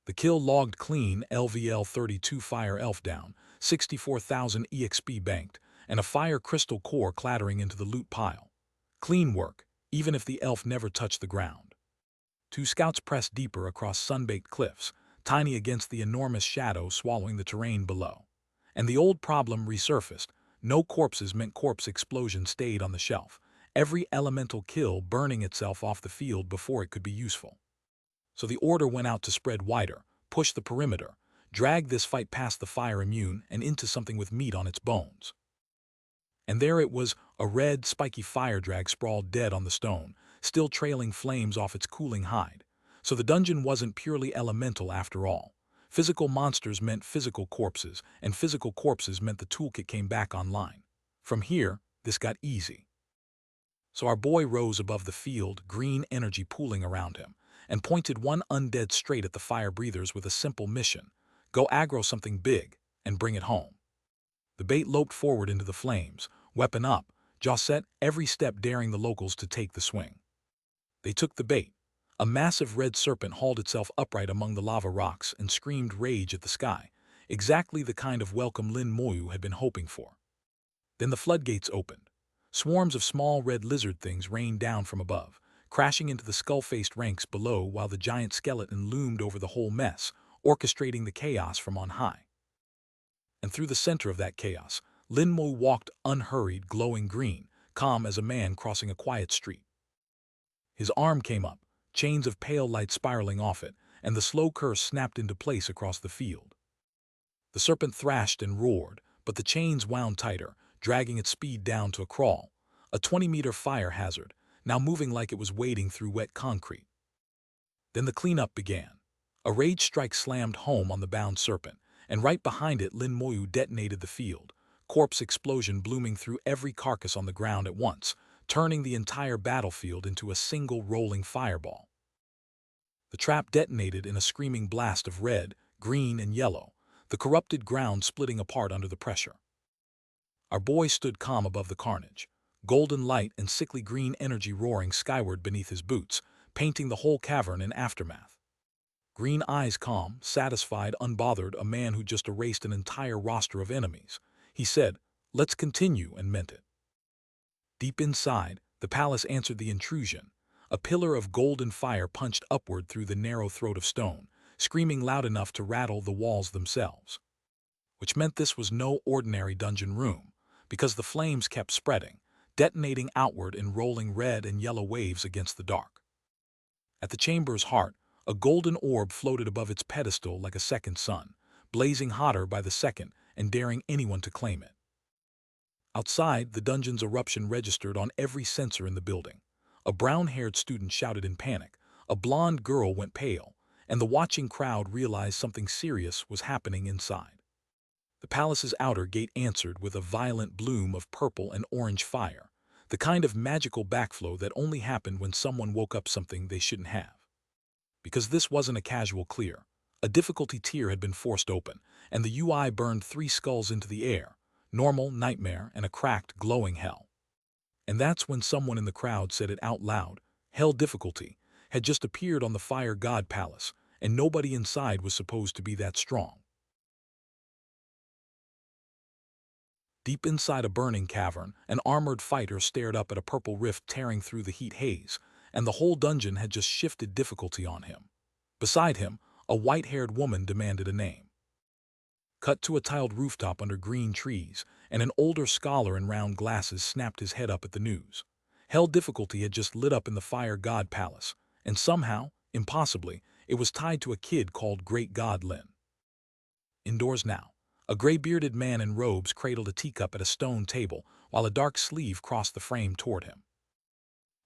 The kill logged clean, LVL 32 fire elf down, 64,000 EXP banked, and a fire crystal core clattering into the loot pile. Clean work, even if the elf never touched the ground. 2 scouts pressed deeper across sun-baked cliffs, tiny against the enormous shadow swallowing the terrain below. And the old problem resurfaced. No corpses meant corpse explosion stayed on the shelf, every elemental kill burning itself off the field before it could be useful. So the order went out to spread wider, push the perimeter, drag this fight past the fire immune and into something with meat on its bones. And there it was, a red, spiky fire drag sprawled dead on the stone, still trailing flames off its cooling hide. So the dungeon wasn't purely elemental after all. Physical monsters meant physical corpses, and physical corpses meant the toolkit came back online. From here, this got easy. So our boy rose above the field, green energy pooling around him, and pointed one undead straight at the fire breathers with a simple mission: go aggro something big and bring it home. The bait loped forward into the flames, weapon up, jaw set, every step daring the locals to take the swing. They took the bait. A massive red serpent hauled itself upright among the lava rocks and screamed rage at the sky, exactly the kind of welcome Lin Moyu had been hoping for. Then the floodgates opened. Swarms of small red lizard things rained down from above, crashing into the skull-faced ranks below while the giant skeleton loomed over the whole mess, orchestrating the chaos from on high. And through the center of that chaos, Lin Moyu walked unhurried, glowing green, calm as a man crossing a quiet street. His arm came up, chains of pale light spiraling off it, and the slow curse snapped into place across the field. The serpent thrashed and roared, but the chains wound tighter, dragging its speed down to a crawl, a 20-meter fire hazard, now moving like it was wading through wet concrete. Then the cleanup began. A rage strike slammed home on the bound serpent, and right behind it Lin Moyu detonated the field, corpse explosion blooming through every carcass on the ground at once, turning the entire battlefield into a single rolling fireball. The trap detonated in a screaming blast of red, green, and yellow, the corrupted ground splitting apart under the pressure. Our boy stood calm above the carnage, golden light and sickly green energy roaring skyward beneath his boots, painting the whole cavern in aftermath. Green eyes calm, satisfied, unbothered, a man who just erased an entire roster of enemies. He said, "Let's continue," and meant it. Deep inside, the palace answered the intrusion. A pillar of golden fire punched upward through the narrow throat of stone, screaming loud enough to rattle the walls themselves. Which meant this was no ordinary dungeon room, because the flames kept spreading, detonating outward in rolling red and yellow waves against the dark. At the chamber's heart, a golden orb floated above its pedestal like a second sun, blazing hotter by the second and daring anyone to claim it. Outside, the dungeon's eruption registered on every sensor in the building. A brown-haired student shouted in panic, a blonde girl went pale, and the watching crowd realized something serious was happening inside. The palace's outer gate answered with a violent bloom of purple and orange fire, the kind of magical backflow that only happened when someone woke up something they shouldn't have. Because this wasn't a casual clear. A difficulty tier had been forced open, and the UI burned 3 skulls into the air: normal, nightmare, and a cracked, glowing hell. And that's when someone in the crowd said it out loud. Hell difficulty had just appeared on the Fire God Palace, and nobody inside was supposed to be that strong. Deep inside a burning cavern, an armored fighter stared up at a purple rift tearing through the heat haze, and the whole dungeon had just shifted difficulty on him. Beside him, a white-haired woman demanded a name. Cut to a tiled rooftop under green trees, and an older scholar in round glasses snapped his head up at the news. Hell difficulty had just lit up in the Fire God Palace, and somehow, impossibly, it was tied to a kid called Great God Lin. Indoors now, a gray-bearded man in robes cradled a teacup at a stone table while a dark sleeve crossed the frame toward him.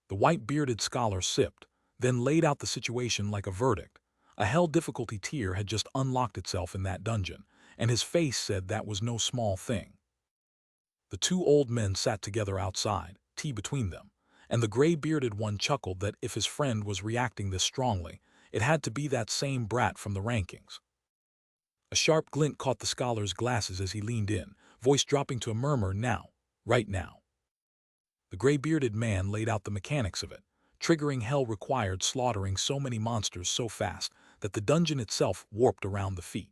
The white-bearded scholar sipped, then laid out the situation like a verdict. A hell difficulty tier had just unlocked itself in that dungeon, and his face said that was no small thing. The 2 old men sat together outside, tea between them, and the gray-bearded one chuckled that if his friend was reacting this strongly, it had to be that same brat from the rankings. A sharp glint caught the scholar's glasses as he leaned in, voice dropping to a murmur, "Now, right now." The gray-bearded man laid out the mechanics of it. Triggering hell required slaughtering so many monsters so fast that the dungeon itself warped around the feet.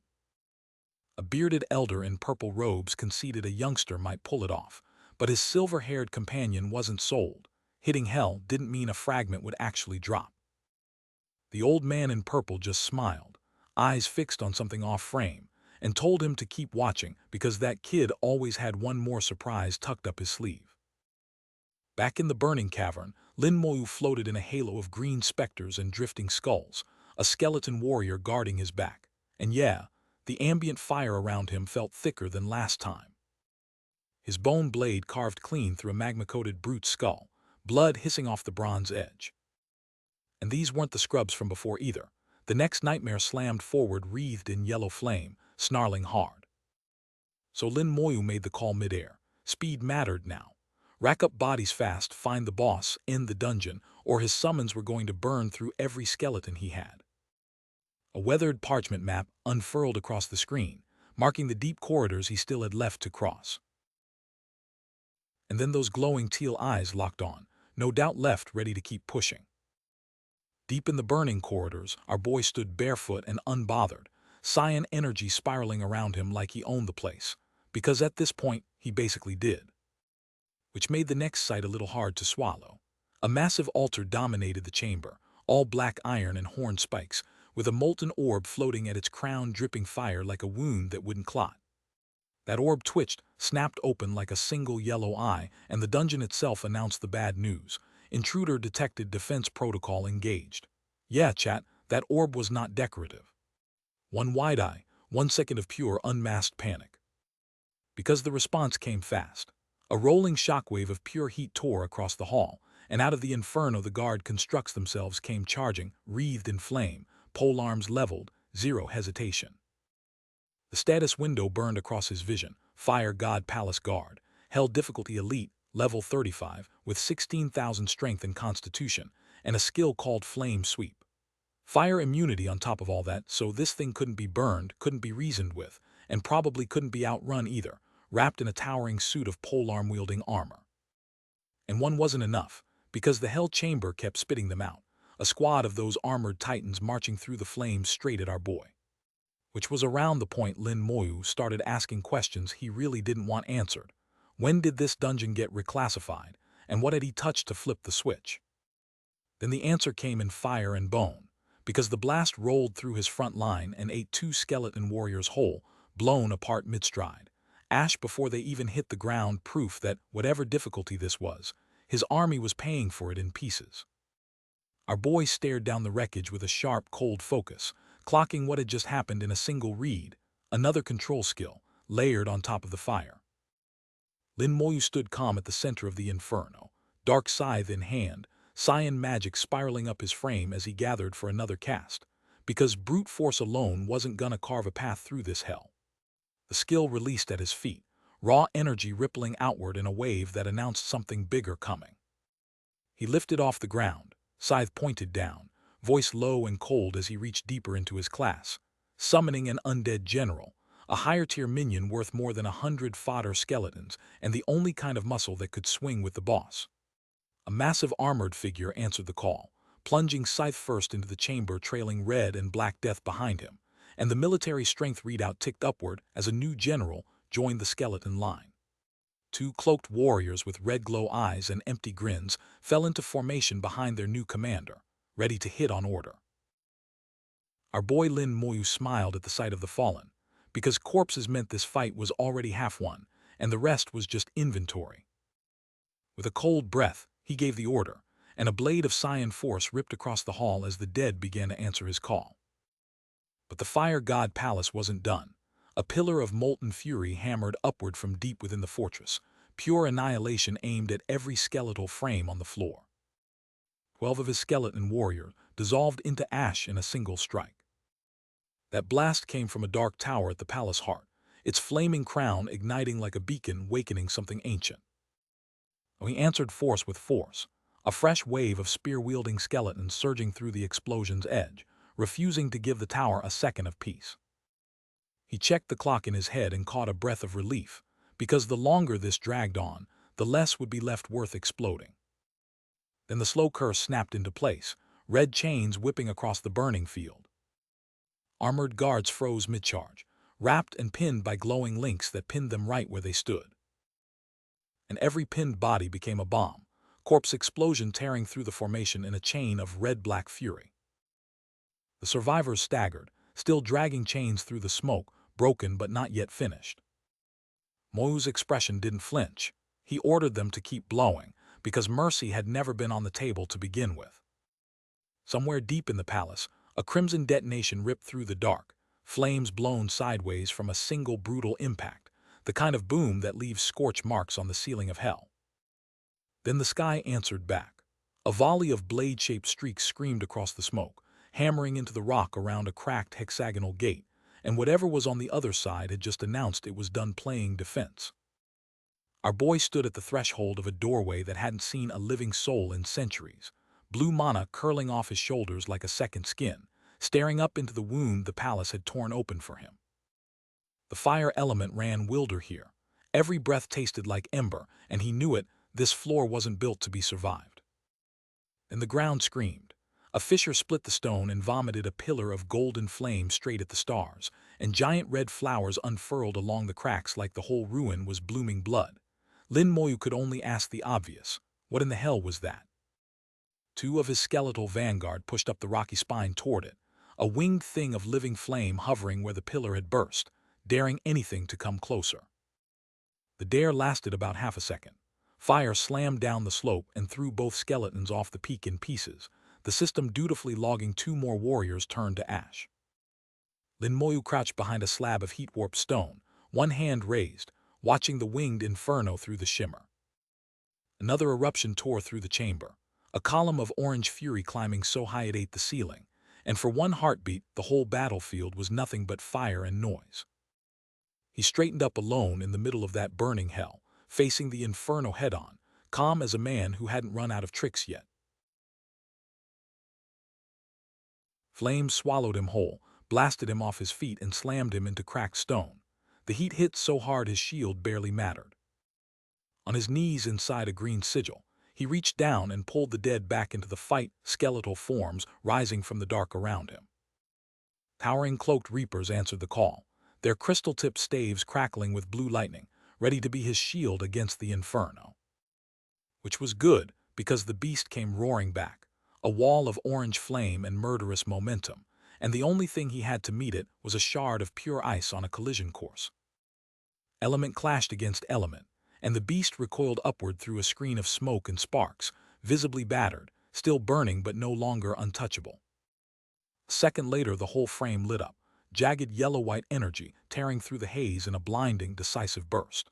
A bearded elder in purple robes conceded a youngster might pull it off, but his silver-haired companion wasn't sold. Hitting hell didn't mean a fragment would actually drop. The old man in purple just smiled, eyes fixed on something off-frame, and told him to keep watching because that kid always had one more surprise tucked up his sleeve. Back in the burning cavern, Lin Moyu floated in a halo of green specters and drifting skulls, a skeleton warrior guarding his back. And yeah, the ambient fire around him felt thicker than last time. His bone blade carved clean through a magma-coated brute skull, blood hissing off the bronze edge. And these weren't the scrubs from before either. The next nightmare slammed forward, wreathed in yellow flame, snarling hard. So Lin Moyu made the call midair. Speed mattered now. Rack up bodies fast, find the boss, end the dungeon, or his summons were going to burn through every skeleton he had. A weathered parchment map unfurled across the screen, marking the deep corridors he still had left to cross. And then those glowing teal eyes locked on, no doubt left ready to keep pushing. Deep in the burning corridors, our boy stood barefoot and unbothered, cyan energy spiraling around him like he owned the place, because at this point, he basically did. Which made the next sight a little hard to swallow. A massive altar dominated the chamber, all black iron and horn spikes, with a molten orb floating at its crown dripping fire like a wound that wouldn't clot. That orb twitched, snapped open like a single yellow eye, and the dungeon itself announced the bad news. Intruder detected, defense protocol engaged. Yeah, chat, that orb was not decorative. One wide eye, 1 second of pure unmasked panic. Because the response came fast. A rolling shockwave of pure heat tore across the hall, and out of the inferno the guard constructs themselves came charging, wreathed in flame, polearms leveled, zero hesitation. The status window burned across his vision. Fire God Palace Guard. Hell difficulty elite, level 35, with 16,000 strength and constitution, and a skill called Flame Sweep. Fire immunity on top of all that, so this thing couldn't be burned, couldn't be reasoned with, and probably couldn't be outrun either, wrapped in a towering suit of polearm-wielding armor. And one wasn't enough, because the Hell Chamber kept spitting them out, a squad of those armored titans marching through the flames straight at our boy. Which was around the point Lin Moyu started asking questions he really didn't want answered. When did this dungeon get reclassified, and what had he touched to flip the switch? Then the answer came in fire and bone, because the blast rolled through his front line and ate 2 skeleton warriors whole, blown apart mid-stride. Ash before they even hit the ground, proof that, whatever difficulty this was, his army was paying for it in pieces. Our boy stared down the wreckage with a sharp, cold focus, clocking what had just happened in a single read, another control skill, layered on top of the fire. Lin Moyu stood calm at the center of the inferno, dark scythe in hand, cyan magic spiraling up his frame as he gathered for another cast, because brute force alone wasn't gonna carve a path through this hell. The skill released at his feet, raw energy rippling outward in a wave that announced something bigger coming. He lifted off the ground, scythe pointed down, voice low and cold as he reached deeper into his class, summoning an undead general, a higher-tier minion worth more than 100 fodder skeletons and the only kind of muscle that could swing with the boss. A massive armored figure answered the call, plunging scythe first into the chamber, trailing red and black death behind him, and the military strength readout ticked upward as a new general joined the skeleton line. 2 cloaked warriors with red glow eyes and empty grins fell into formation behind their new commander, ready to hit on order. Our boy Lin Moyu smiled at the sight of the fallen, because corpses meant this fight was already half won, and the rest was just inventory. With a cold breath, he gave the order, and a blade of cyan force ripped across the hall as the dead began to answer his call. But the Fire God Palace wasn't done. A pillar of molten fury hammered upward from deep within the fortress, pure annihilation aimed at every skeletal frame on the floor. 12 of his skeleton warriors dissolved into ash in a single strike. That blast came from a dark tower at the palace heart, its flaming crown igniting like a beacon wakening something ancient. He answered force with force, a fresh wave of spear-wielding skeletons surging through the explosion's edge, refusing to give the tower a second of peace. He checked the clock in his head and caught a breath of relief, because the longer this dragged on, the less would be left worth exploding. Then the slow curse snapped into place, red chains whipping across the burning field. Armored guards froze mid-charge, wrapped and pinned by glowing links that pinned them right where they stood. And every pinned body became a bomb, corpse explosion tearing through the formation in a chain of red-black fury. The survivors staggered, still dragging chains through the smoke, broken but not yet finished. Moyu's expression didn't flinch. He ordered them to keep blowing, because mercy had never been on the table to begin with. Somewhere deep in the palace, a crimson detonation ripped through the dark, flames blown sideways from a single brutal impact, the kind of boom that leaves scorch marks on the ceiling of hell. Then the sky answered back. A volley of blade-shaped streaks screamed across the smoke, hammering into the rock around a cracked hexagonal gate, and whatever was on the other side had just announced it was done playing defense. Our boy stood at the threshold of a doorway that hadn't seen a living soul in centuries, blue mana curling off his shoulders like a second skin, staring up into the wound the palace had torn open for him. The fire element ran wilder here. Every breath tasted like ember, and he knew it, this floor wasn't built to be survived. Then the ground screamed. A fissure split the stone and vomited a pillar of golden flame straight at the stars, and giant red flowers unfurled along the cracks like the whole ruin was blooming blood. Lin Moyu could only ask the obvious, what in the hell was that? 2 of his skeletal vanguard pushed up the rocky spine toward it, a winged thing of living flame hovering where the pillar had burst, daring anything to come closer. The dare lasted about half a second. Fire slammed down the slope and threw both skeletons off the peak in pieces, the system dutifully logging 2 more warriors turned to ash. Lin Moyu crouched behind a slab of heat-warped stone, one hand raised, watching the winged inferno through the shimmer. Another eruption tore through the chamber, a column of orange fury climbing so high it ate the ceiling, and for one heartbeat the whole battlefield was nothing but fire and noise. He straightened up alone in the middle of that burning hell, facing the inferno head-on, calm as a man who hadn't run out of tricks yet. Flames swallowed him whole, blasted him off his feet and slammed him into cracked stone. The heat hit so hard his shield barely mattered. On his knees inside a green sigil, he reached down and pulled the dead back into the fight, skeletal forms rising from the dark around him. Towering cloaked reapers answered the call, their crystal-tipped staves crackling with blue lightning, ready to be his shield against the inferno. Which was good, because the beast came roaring back, a wall of orange flame and murderous momentum, and the only thing he had to meet it was a shard of pure ice on a collision course. Element clashed against element, and the beast recoiled upward through a screen of smoke and sparks, visibly battered, still burning but no longer untouchable. A second later the whole frame lit up, jagged yellow-white energy tearing through the haze in a blinding, decisive burst.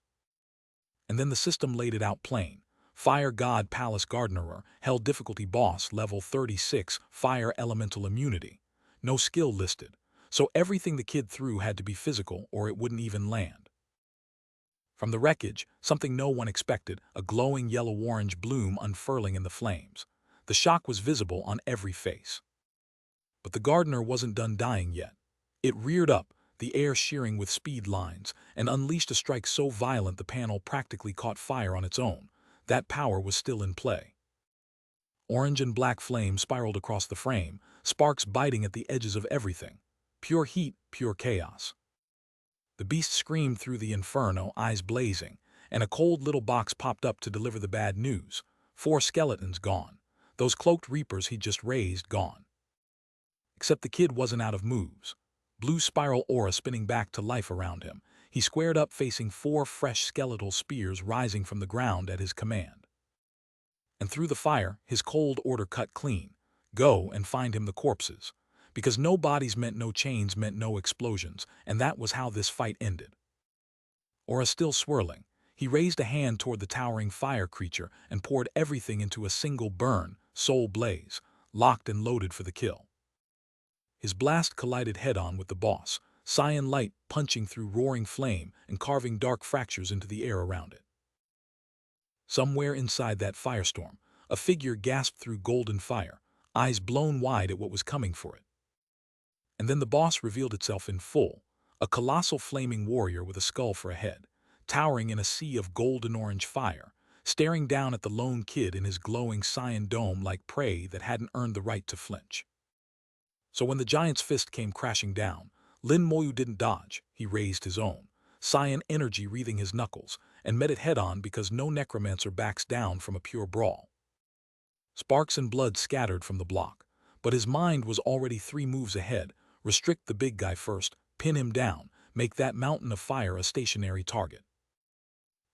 And then the system laid it out plain. Fire God Palace Gardenerer held difficulty boss level 36, fire elemental immunity. No skill listed, so everything the kid threw had to be physical or it wouldn't even land. From the wreckage, something no one expected, a glowing yellow-orange bloom unfurling in the flames. The shock was visible on every face. But the gardener wasn't done dying yet. It reared up, the air shearing with speed lines, and unleashed a strike so violent the panel practically caught fire on its own. That power was still in play. Orange and black flames spiraled across the frame, sparks biting at the edges of everything. Pure heat, pure chaos. The beast screamed through the inferno, eyes blazing, and a cold little box popped up to deliver the bad news. 4 skeletons gone. Those cloaked reapers he'd just raised gone. Except the kid wasn't out of moves. Blue spiral aura spinning back to life around him. He squared up facing 4 fresh skeletal spears rising from the ground at his command. And through the fire, his cold order cut clean. Go and find him the corpses. Because no bodies meant no chains meant no explosions, and that was how this fight ended. Aura still swirling, he raised a hand toward the towering fire creature and poured everything into a single burn, soul blaze, locked and loaded for the kill. His blast collided head-on with the boss, cyan light punching through roaring flame and carving dark fractures into the air around it. Somewhere inside that firestorm, a figure gasped through golden fire, eyes blown wide at what was coming for it. And then the boss revealed itself in full, a colossal flaming warrior with a skull for a head, towering in a sea of golden-orange fire, staring down at the lone kid in his glowing cyan dome like prey that hadn't earned the right to flinch. So when the giant's fist came crashing down, Lin Moyu didn't dodge, he raised his own, cyan energy wreathing his knuckles, and met it head-on because no necromancer backs down from a pure brawl. Sparks and blood scattered from the block, but his mind was already 3 moves ahead. Restrict the big guy first, pin him down, make that mountain of fire a stationary target.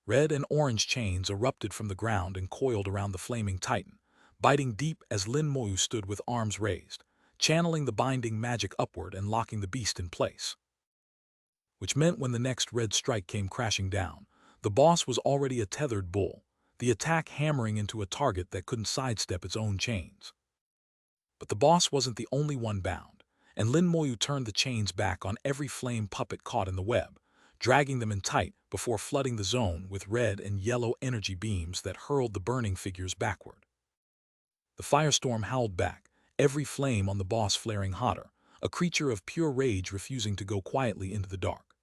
Red and orange chains erupted from the ground and coiled around the flaming titan, biting deep as Lin Moyu stood with arms raised, channeling the binding magic upward and locking the beast in place. Which meant when the next red strike came crashing down, the boss was already a tethered bull, the attack hammering into a target that couldn't sidestep its own chains. But the boss wasn't the only one bound, and Lin Moyu turned the chains back on every flame puppet caught in the web, dragging them in tight before flooding the zone with red and yellow energy beams that hurled the burning figures backward. The firestorm howled back, every flame on the boss flaring hotter, a creature of pure rage refusing to go quietly into the dark.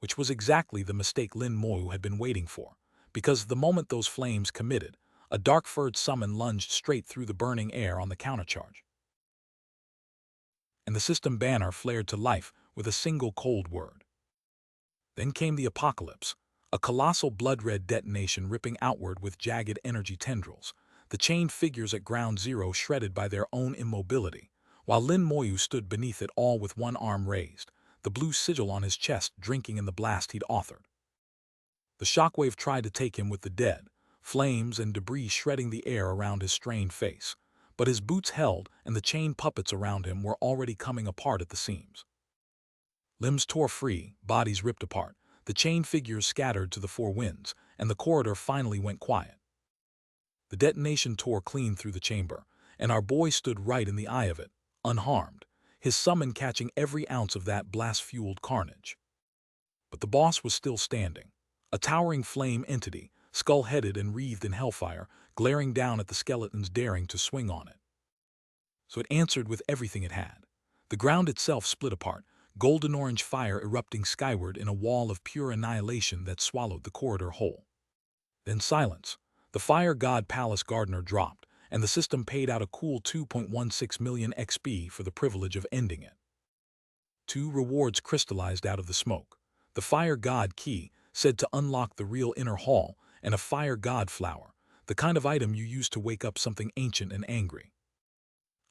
Which was exactly the mistake Lin Moyu had been waiting for, because the moment those flames committed, a dark-furred summon lunged straight through the burning air on the countercharge. And the system banner flared to life with a single cold word. Then came the apocalypse, a colossal blood-red detonation ripping outward with jagged energy tendrils, the chained figures at ground zero shredded by their own immobility, while Lin Moyu stood beneath it all with one arm raised, the blue sigil on his chest drinking in the blast he'd authored. The shockwave tried to take him with the dead, flames and debris shredding the air around his strained face, but his boots held and the chain puppets around him were already coming apart at the seams. Limbs tore free, bodies ripped apart, the chain figures scattered to the 4 winds, and the corridor finally went quiet. The detonation tore clean through the chamber, and our boy stood right in the eye of it, unharmed, his summon catching every ounce of that blast-fueled carnage. But the boss was still standing, a towering flame entity, skull-headed and wreathed in hellfire, glaring down at the skeletons daring to swing on it. So it answered with everything it had. The ground itself split apart, golden-orange fire erupting skyward in a wall of pure annihilation that swallowed the corridor whole. Then silence. The fire god palace gardener dropped, and the system paid out a cool 2.16 million XP for the privilege of ending it. 2 rewards crystallized out of the smoke. The fire god key, said to unlock the real inner hall, and a fire god flower, the kind of item you use to wake up something ancient and angry.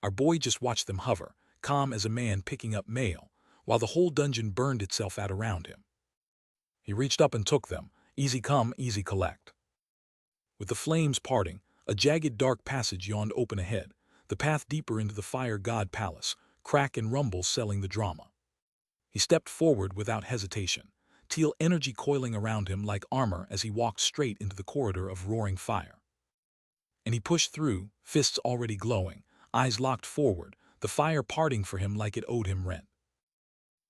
Our boy just watched them hover, calm as a man picking up mail, while the whole dungeon burned itself out around him. He reached up and took them, easy come, easy collect. With the flames parting, a jagged dark passage yawned open ahead, the path deeper into the fire god palace, crack and rumble selling the drama. He stepped forward without hesitation, teal energy coiling around him like armor as he walked straight into the corridor of roaring fire. And he pushed through, fists already glowing, eyes locked forward, the fire parting for him like it owed him rent.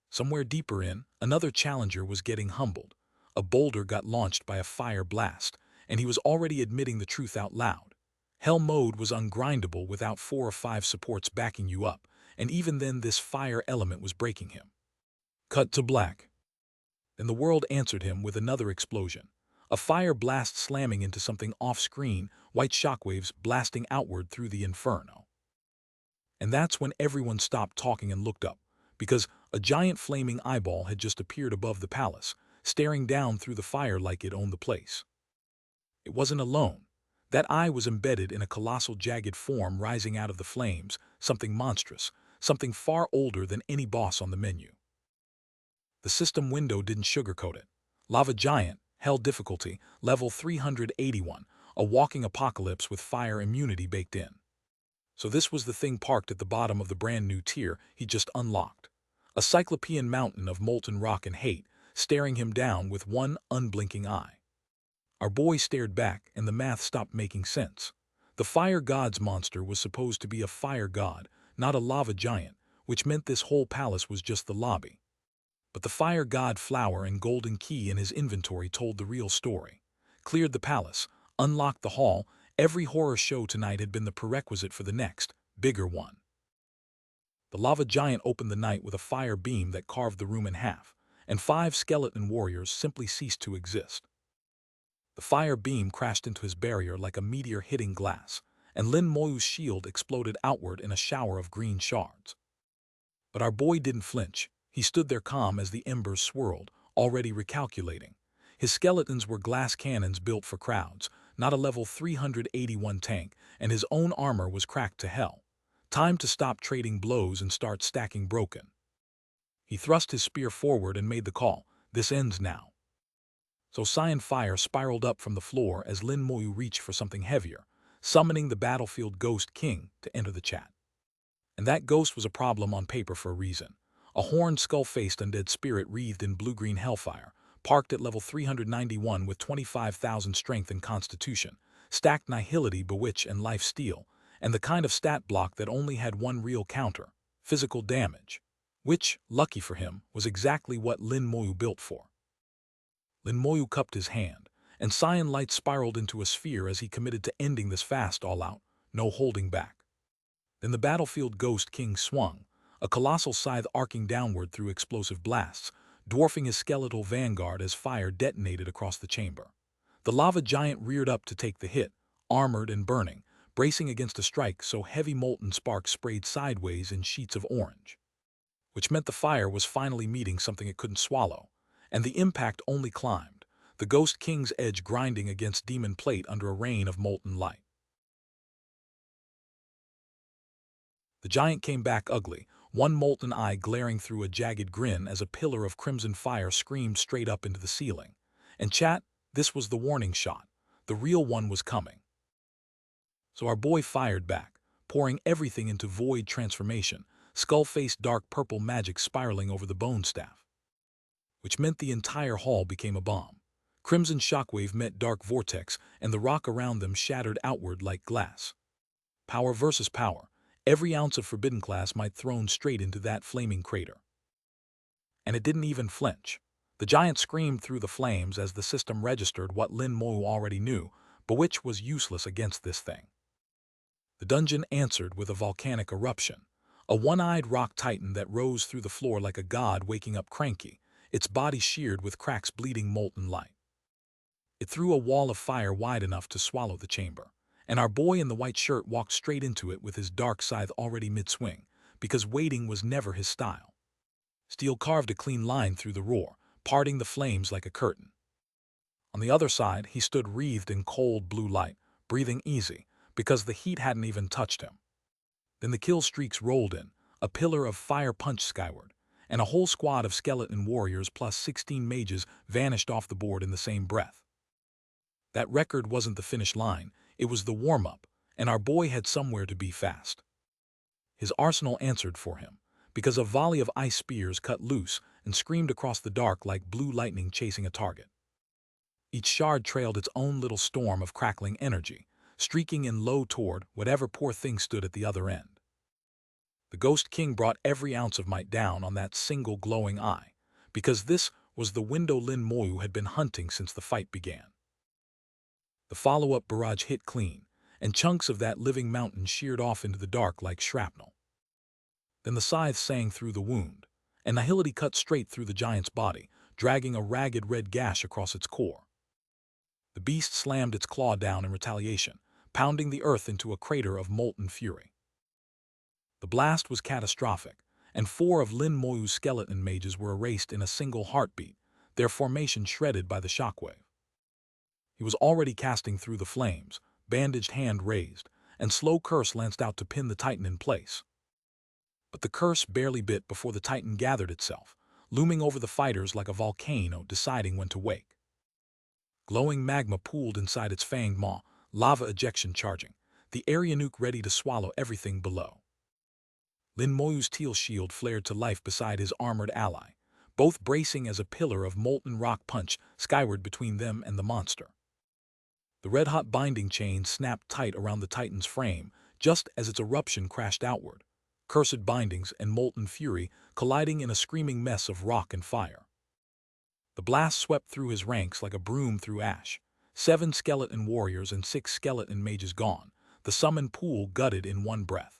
Somewhere deeper in, another challenger was getting humbled. A boulder got launched by a fire blast, and he was already admitting the truth out loud. Hell mode was ungrindable without 4 or 5 supports backing you up, and even then this fire element was breaking him. Cut to black. Then the world answered him with another explosion. A fire blast slamming into something off-screen, white shockwaves blasting outward through the inferno. And that's when everyone stopped talking and looked up, because a giant flaming eyeball had just appeared above the palace, staring down through the fire like it owned the place. It wasn't alone. That eye was embedded in a colossal jagged form rising out of the flames, something monstrous, something far older than any boss on the menu. The system window didn't sugarcoat it. Lava giant, hell difficulty, level 381, a walking apocalypse with fire immunity baked in. So this was the thing parked at the bottom of the brand new tier he just unlocked. A cyclopean mountain of molten rock and hate, staring him down with one unblinking eye. Our boy stared back, and the math stopped making sense. The fire god's monster was supposed to be a fire god, not a lava giant, which meant this whole palace was just the lobby. But the fire god flower and golden key in his inventory told the real story. Cleared the palace, unlocked the hall, every horror show tonight had been the prerequisite for the next, bigger one. The lava giant opened the night with a fire beam that carved the room in half, and 5 skeleton warriors simply ceased to exist. The fire beam crashed into his barrier like a meteor hitting glass, and Lin Moyu's shield exploded outward in a shower of green shards. But our boy didn't flinch. He stood there calm as the embers swirled, already recalculating. His skeletons were glass cannons built for crowds, not a level 381 tank, and his own armor was cracked to hell. Time to stop trading blows and start stacking broken. He thrust his spear forward and made the call, "This ends now." So cyan fire spiraled up from the floor as Lin Moyu reached for something heavier, summoning the battlefield ghost king to enter the chat. And that ghost was a problem on paper for a reason. A horned, skull-faced undead spirit wreathed in blue-green hellfire, parked at level 391 with 25,000 strength and constitution, stacked nihility, bewitch, and life steal, and the kind of stat block that only had one real counter, physical damage, which, lucky for him, was exactly what Lin Moyu built for. Lin Moyu cupped his hand, and cyan light spiraled into a sphere as he committed to ending this fast all out, no holding back. Then the battlefield ghost king swung, a colossal scythe arcing downward through explosive blasts, dwarfing his skeletal vanguard as fire detonated across the chamber. The lava giant reared up to take the hit, armored and burning, bracing against a strike so heavy molten sparks sprayed sideways in sheets of orange. Which meant the fire was finally meeting something it couldn't swallow, and the impact only climbed, the ghost king's edge grinding against demon plate under a rain of molten light. The giant came back ugly, one molten eye glaring through a jagged grin as a pillar of crimson fire screamed straight up into the ceiling. And chat, this was the warning shot. The real one was coming. So our boy fired back, pouring everything into void transformation, skull-faced dark purple magic spiraling over the bone staff. Which meant the entire hall became a bomb. Crimson shockwave met dark vortex, and the rock around them shattered outward like glass. Power versus power. Every ounce of forbidden class might thrown straight into that flaming crater. And it didn't even flinch. The giant screamed through the flames as the system registered what Lin Moyu already knew, but which was useless against this thing. The dungeon answered with a volcanic eruption, a one-eyed rock titan that rose through the floor like a god waking up cranky, its body sheared with cracks bleeding molten light. It threw a wall of fire wide enough to swallow the chamber, and our boy in the white shirt walked straight into it with his dark scythe already mid-swing, because waiting was never his style. Steel carved a clean line through the roar, parting the flames like a curtain. On the other side, he stood wreathed in cold blue light, breathing easy, because the heat hadn't even touched him. Then the kill streaks rolled in, a pillar of fire punched skyward, and a whole squad of skeleton warriors plus 16 mages vanished off the board in the same breath. That record wasn't the finish line, it was the warm-up, and our boy had somewhere to be fast. His arsenal answered for him, because a volley of ice spears cut loose and screamed across the dark like blue lightning chasing a target. Each shard trailed its own little storm of crackling energy, streaking in low toward whatever poor thing stood at the other end. The Ghost King brought every ounce of might down on that single glowing eye, because this was the window Lin Moyu had been hunting since the fight began. The follow-up barrage hit clean, and chunks of that living mountain sheared off into the dark like shrapnel. Then the scythe sang through the wound, and Nihility cut straight through the giant's body, dragging a ragged red gash across its core. The beast slammed its claw down in retaliation, pounding the earth into a crater of molten fury. The blast was catastrophic, and 4 of Lin Moyu's skeleton mages were erased in a single heartbeat, their formation shredded by the shockwave. He was already casting through the flames, bandaged hand raised, and slow curse lanced out to pin the titan in place. But the curse barely bit before the titan gathered itself, looming over the fighters like a volcano deciding when to wake. Glowing magma pooled inside its fanged maw, lava ejection charging, the area nuke ready to swallow everything below. Lin Moyu's teal shield flared to life beside his armored ally, both bracing as a pillar of molten rock punch skyward between them and the monster. The red-hot binding chain snapped tight around the titan's frame just as its eruption crashed outward, cursed bindings and molten fury colliding in a screaming mess of rock and fire. The blast swept through his ranks like a broom through ash, 7 skeleton warriors and 6 skeleton mages gone, the summoned pool gutted in one breath.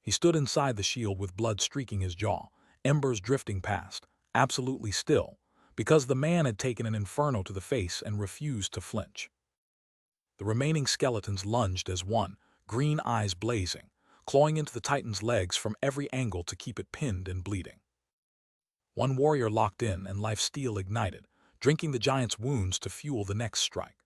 He stood inside the shield with blood streaking his jaw, embers drifting past, absolutely still, because the man had taken an inferno to the face and refused to flinch. The remaining skeletons lunged as one, green eyes blazing, clawing into the titan's legs from every angle to keep it pinned and bleeding. One warrior locked in and life steel ignited, drinking the giant's wounds to fuel the next strike.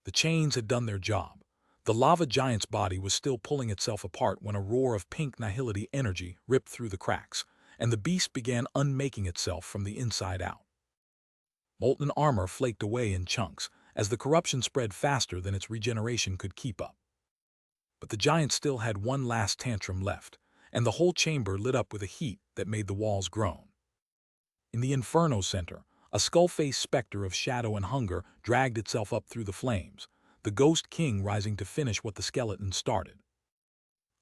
The chains had done their job. The lava giant's body was still pulling itself apart when a roar of pink nihility energy ripped through the cracks, and the beast began unmaking itself from the inside out. Molten armor flaked away in chunks as the corruption spread faster than its regeneration could keep up. But the giant still had one last tantrum left, and the whole chamber lit up with a heat that made the walls groan. In the Inferno center, a skull-faced specter of shadow and hunger dragged itself up through the flames, the Ghost King rising to finish what the skeleton started.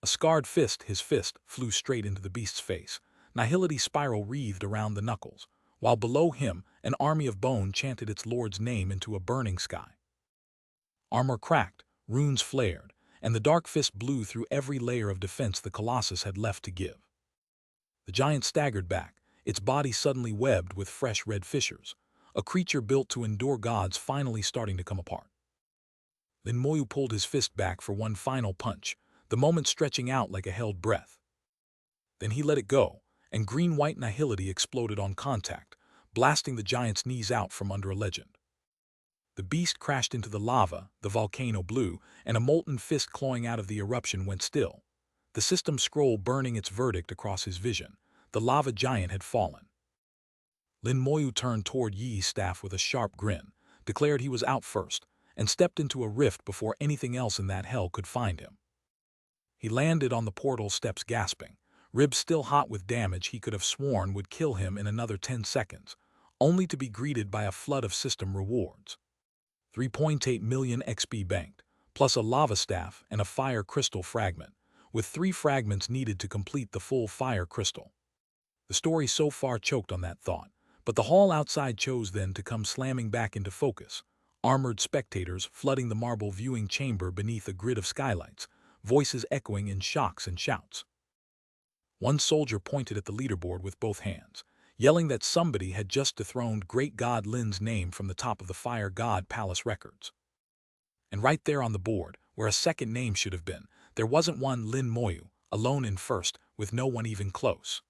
A scarred fist, his fist, flew straight into the beast's face, nihility spiral wreathed around the knuckles, while below him an army of bone chanted its lord's name into a burning sky. Armor cracked, runes flared, and the dark fist blew through every layer of defense the Colossus had left to give. The giant staggered back, its body suddenly webbed with fresh red fissures, a creature built to endure gods finally starting to come apart. Lin Moyu pulled his fist back for one final punch, the moment stretching out like a held breath. Then he let it go, and green-white nihility exploded on contact, blasting the giant's knees out from under a legend. The beast crashed into the lava, the volcano blew, and a molten fist clawing out of the eruption went still, the system scroll burning its verdict across his vision. The lava giant had fallen. Lin Moyu turned toward Yi's staff with a sharp grin, declared he was out first, and stepped into a rift before anything else in that hell could find him. He landed on the portal steps gasping, ribs still hot with damage he could have sworn would kill him in another 10 seconds, only to be greeted by a flood of system rewards. 3.8 million XP banked, plus a lava staff and a fire crystal fragment, with 3 fragments needed to complete the full fire crystal. The story so far choked on that thought, but the hall outside chose then to come slamming back into focus. Armored spectators flooding the marble viewing chamber beneath a grid of skylights, voices echoing in shocks and shouts. One soldier pointed at the leaderboard with both hands, yelling that somebody had just dethroned great god Lin's name from the top of the Fire God Palace records. And right there on the board, where a second name should have been, there wasn't one Lin Moyu, alone in first, with no one even close.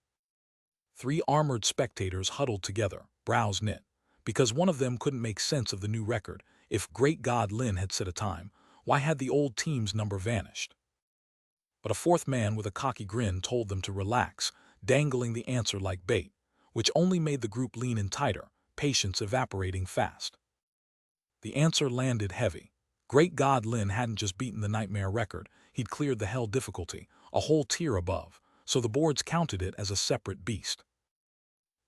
3 armored spectators huddled together, brows knit, because one of them couldn't make sense of the new record. If great god Lin had set a time, why had the old team's number vanished? But a fourth man with a cocky grin told them to relax, dangling the answer like bait, which only made the group lean in tighter, patience evaporating fast. The answer landed heavy. Great god Lin hadn't just beaten the nightmare record, he'd cleared the hell difficulty, a whole tier above, so the boards counted it as a separate beast.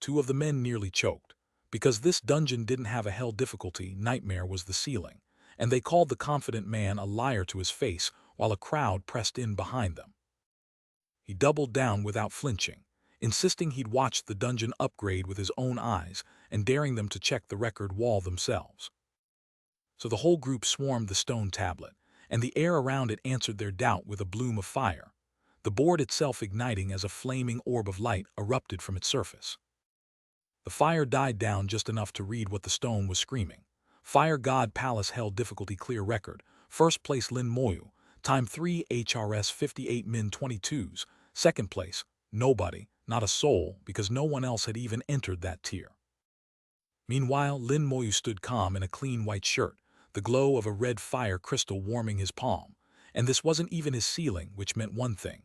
2 of the men nearly choked, because this dungeon didn't have a hell difficulty, nightmare was the ceiling, and they called the confident man a liar to his face while a crowd pressed in behind them. He doubled down without flinching, insisting he'd watched the dungeon upgrade with his own eyes and daring them to check the record wall themselves. So the whole group swarmed the stone tablet, and the air around it answered their doubt with a bloom of fire, the board itself igniting as a flaming orb of light erupted from its surface. The fire died down just enough to read what the stone was screaming. Fire God Palace held difficulty clear record, first place Lin Moyu, time 3 HRS 58 min 22s, second place, nobody, not a soul, because no one else had even entered that tier. Meanwhile, Lin Moyu stood calm in a clean white shirt, the glow of a red fire crystal warming his palm, and this wasn't even his ceiling, which meant one thing.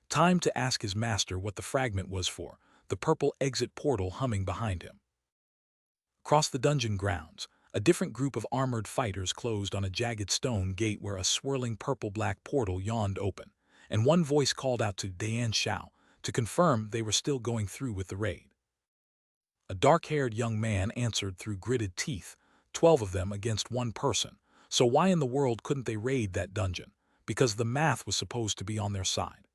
Time to ask his master what the fragment was for, the purple exit portal humming behind him. Across the dungeon grounds, a different group of armored fighters closed on a jagged stone gate where a swirling purple-black portal yawned open, and one voice called out to Dian Xiao to confirm they were still going through with the raid. A dark-haired young man answered through gritted teeth, 12 of them against one person, so why in the world couldn't they raid that dungeon? Because the math was supposed to be on their side.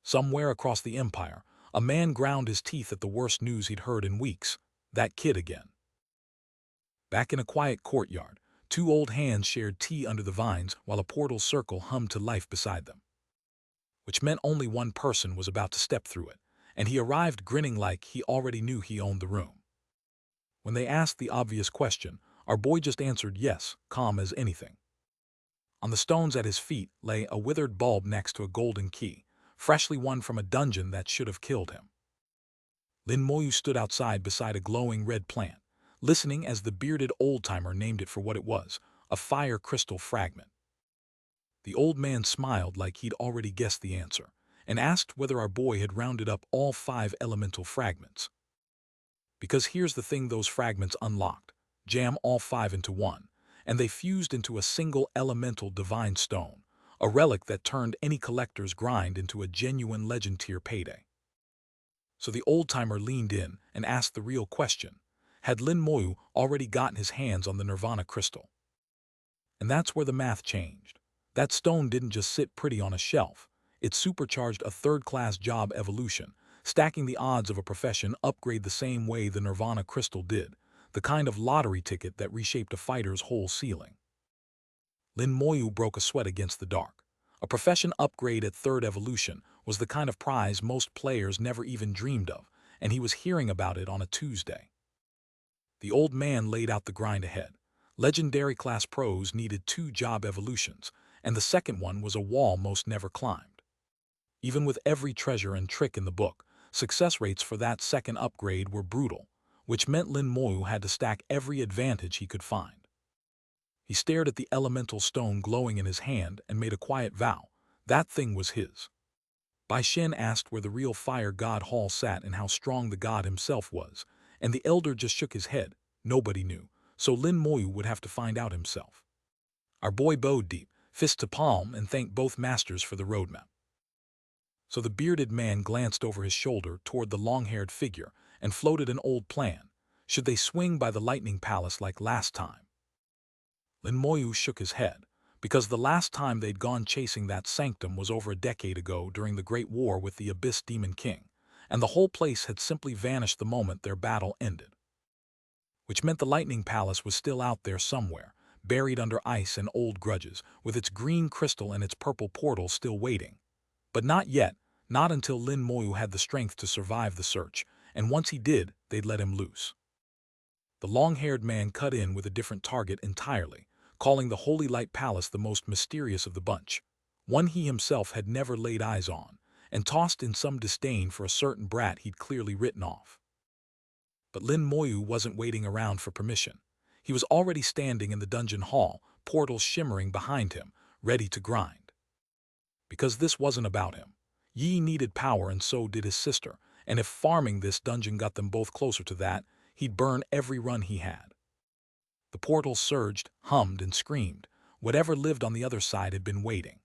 Somewhere across the empire, a man ground his teeth at the worst news he'd heard in weeks. That kid again. Back in a quiet courtyard, 2 old hands shared tea under the vines while a portal circle hummed to life beside them. Which meant only one person was about to step through it, and he arrived grinning like he already knew he owned the room. When they asked the obvious question, our boy just answered yes, calm as anything. On the stones at his feet lay a withered bulb next to a golden key, freshly won from a dungeon that should have killed him. Lin Moyu stood outside beside a glowing red plant, listening as the bearded old-timer named it for what it was, a fire crystal fragment. The old man smiled like he'd already guessed the answer, and asked whether our boy had rounded up all 5 elemental fragments. Because here's the thing those fragments unlocked, jam all 5 into one, and they fused into a single elemental divine stone, a relic that turned any collector's grind into a genuine legend tier payday. So the old-timer leaned in and asked the real question, had Lin Moyu already gotten his hands on the Nirvana crystal? And that's where the math changed. That stone didn't just sit pretty on a shelf, it supercharged a third-class job evolution, stacking the odds of a profession upgrade the same way the Nirvana crystal did, the kind of lottery ticket that reshaped a fighter's whole ceiling. Lin Moyu broke a sweat against the dark. A profession upgrade at third evolution was the kind of prize most players never even dreamed of, and he was hearing about it on a Tuesday. The old man laid out the grind ahead. Legendary class pros needed 2 job evolutions, and the second one was a wall most never climbed. Even with every treasure and trick in the book, success rates for that second upgrade were brutal, which meant Lin Moyu had to stack every advantage he could find. He stared at the elemental stone glowing in his hand and made a quiet vow. That thing was his. Bai Shen asked where the real fire god hall sat and how strong the god himself was, and the elder just shook his head. Nobody knew, so Lin Moyu would have to find out himself. Our boy bowed deep, fist to palm, and thanked both masters for the roadmap. So the bearded man glanced over his shoulder toward the long-haired figure and floated an old plan. Should they swing by the lightning palace like last time? Lin Moyu shook his head. because the last time they'd gone chasing that sanctum was over a decade ago during the Great War with the Abyss Demon King, and the whole place had simply vanished the moment their battle ended. Which meant the Lightning Palace was still out there somewhere, buried under ice and old grudges, with its green crystal and its purple portal still waiting. But not yet, not until Lin Moyu had the strength to survive the search, and once he did, they'd let him loose. The long-haired man cut in with a different target entirely, calling the Holy Light Palace the most mysterious of the bunch, one he himself had never laid eyes on, and tossed in some disdain for a certain brat he'd clearly written off. But Lin Moyu wasn't waiting around for permission. He was already standing in the dungeon hall, portals shimmering behind him, ready to grind. Because this wasn't about him. Yi needed power and so did his sister, and if farming this dungeon got them both closer to that, he'd burn every run he had. The portal surged, hummed, and screamed. Whatever lived on the other side had been waiting.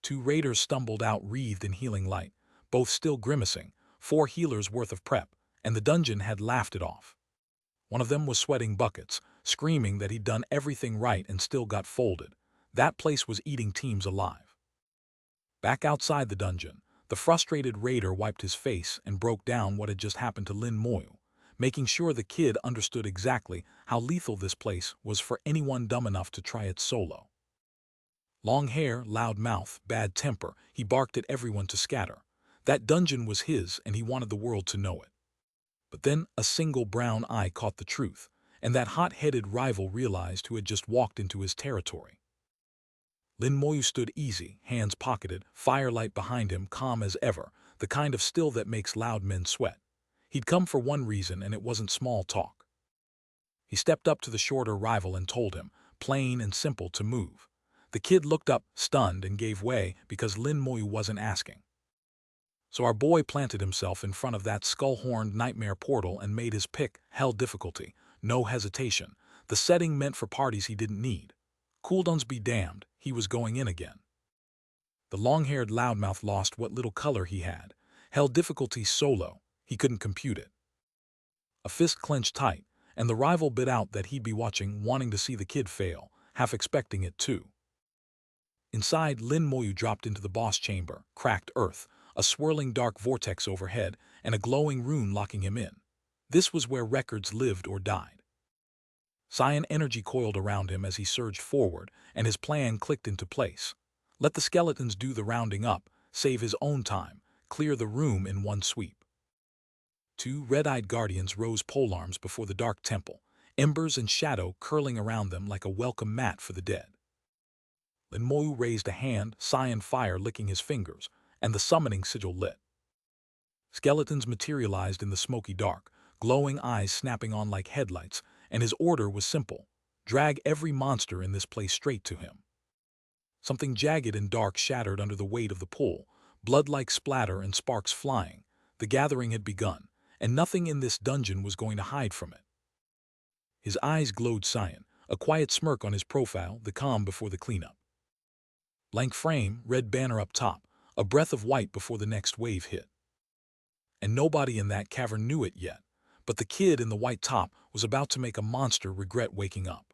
2 raiders stumbled out wreathed in healing light, both still grimacing, 4 healers worth of prep, and the dungeon had laughed it off. One of them was sweating buckets, screaming that he'd done everything right and still got folded. That place was eating teams alive. Back outside the dungeon, the frustrated raider wiped his face and broke down what had just happened to Lin Moyu, making sure the kid understood exactly how lethal this place was for anyone dumb enough to try it solo. Long hair, loud mouth, bad temper, he barked at everyone to scatter. That dungeon was his and he wanted the world to know it. But then a single brown eye caught the truth, and that hot-headed rival realized who had just walked into his territory. Lin Moyu stood easy, hands pocketed, firelight behind him, calm as ever, the kind of still that makes loud men sweat. He'd come for one reason, and it wasn't small talk. He stepped up to the shorter rival and told him, plain and simple, to move. The kid looked up, stunned, and gave way because Lin Moyu wasn't asking. So our boy planted himself in front of that skull-horned nightmare portal and made his pick, hell difficulty, no hesitation, the setting meant for parties he didn't need. Cooldowns be damned, he was going in again. The long-haired loudmouth lost what little color he had. Hell difficulty solo, he couldn't compute it. A fist clenched tight, and the rival bit out that he'd be watching, wanting to see the kid fail, half expecting it too. Inside, Lin Moyu dropped into the boss chamber, cracked earth, a swirling dark vortex overhead, and a glowing rune locking him in. This was where records lived or died. Cyan energy coiled around him as he surged forward, and his plan clicked into place. Let the skeletons do the rounding up, save his own time, clear the room in one sweep. 2 red-eyed guardians rose polearms before the dark temple, embers and shadow curling around them like a welcome mat for the dead. Lin Moyu raised a hand, cyan fire licking his fingers, and the summoning sigil lit. Skeletons materialized in the smoky dark, glowing eyes snapping on like headlights, and his order was simple: drag every monster in this place straight to him. Something jagged and dark shattered under the weight of the pull, blood-like splatter and sparks flying. The gathering had begun, and nothing in this dungeon was going to hide from it. His eyes glowed cyan, a quiet smirk on his profile, the calm before the cleanup. Blank frame, red banner up top, a breath of white before the next wave hit. And nobody in that cavern knew it yet, but the kid in the white top was about to make a monster regret waking up.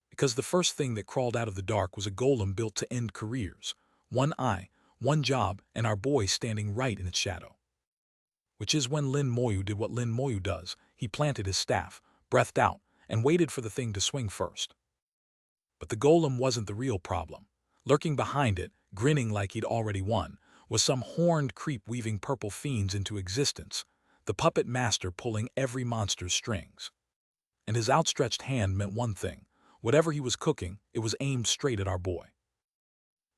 Because the first thing that crawled out of the dark was a golem built to end careers. 1 eye, 1 job, and our boy standing right in its shadow. Which is when Lin Moyu did what Lin Moyu does. He planted his staff, breathed out, and waited for the thing to swing first. But the golem wasn't the real problem. Lurking behind it, grinning like he'd already won, was some horned creep weaving purple fiends into existence, the puppet master pulling every monster's strings. And his outstretched hand meant one thing: whatever he was cooking, it was aimed straight at our boy.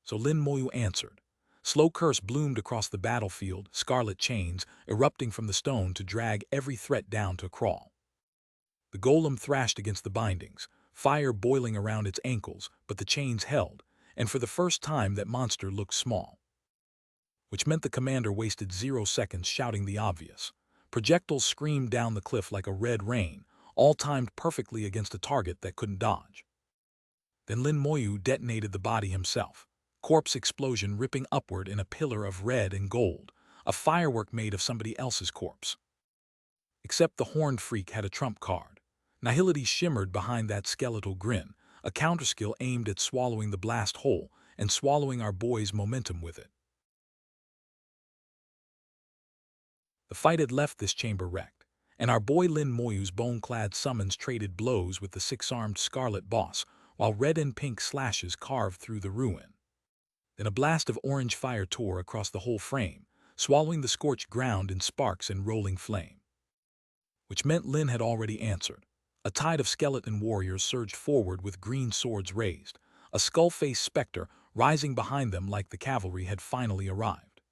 So Lin Moyu answered. Slow curse bloomed across the battlefield, scarlet chains erupting from the stone to drag every threat down to a crawl. The golem thrashed against the bindings, fire boiling around its ankles, but the chains held, and for the first time that monster looked small. Which meant the commander wasted 0 seconds shouting the obvious. Projectiles screamed down the cliff like a red rain, all timed perfectly against a target that couldn't dodge. Then Lin Moyu detonated the body himself. Corpse explosion ripping upward in a pillar of red and gold, a firework made of somebody else's corpse. Except the horned freak had a trump card. Nihility shimmered behind that skeletal grin, a counterskill aimed at swallowing the blast whole and swallowing our boy's momentum with it. The fight had left this chamber wrecked, and our boy Lin Moyu's bone-clad summons traded blows with the six-armed Scarlet Boss, while red and pink slashes carved through the ruin. Then a blast of orange fire tore across the whole frame, swallowing the scorched ground in sparks and rolling flame. Which meant Lin had already answered. A tide of skeleton warriors surged forward with green swords raised, a skull-faced specter rising behind them like the cavalry had finally arrived.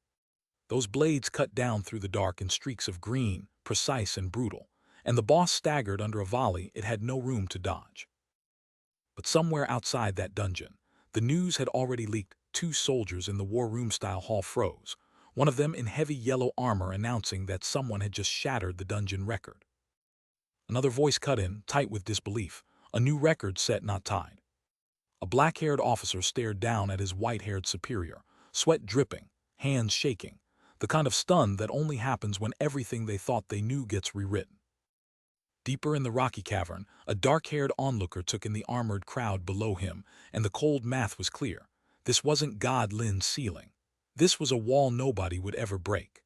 Those blades cut down through the dark in streaks of green, precise and brutal, and the boss staggered under a volley it had no room to dodge. But somewhere outside that dungeon, the news had already leaked. 2 soldiers in the war room-style hall froze, one of them in heavy yellow armor announcing that someone had just shattered the dungeon record. Another voice cut in, tight with disbelief, a new record set not tied. A black-haired officer stared down at his white-haired superior, sweat dripping, hands shaking, the kind of stun that only happens when everything they thought they knew gets rewritten. Deeper in the rocky cavern, a dark-haired onlooker took in the armored crowd below him, and the cold math was clear. This wasn't God Lin's ceiling. This was a wall nobody would ever break.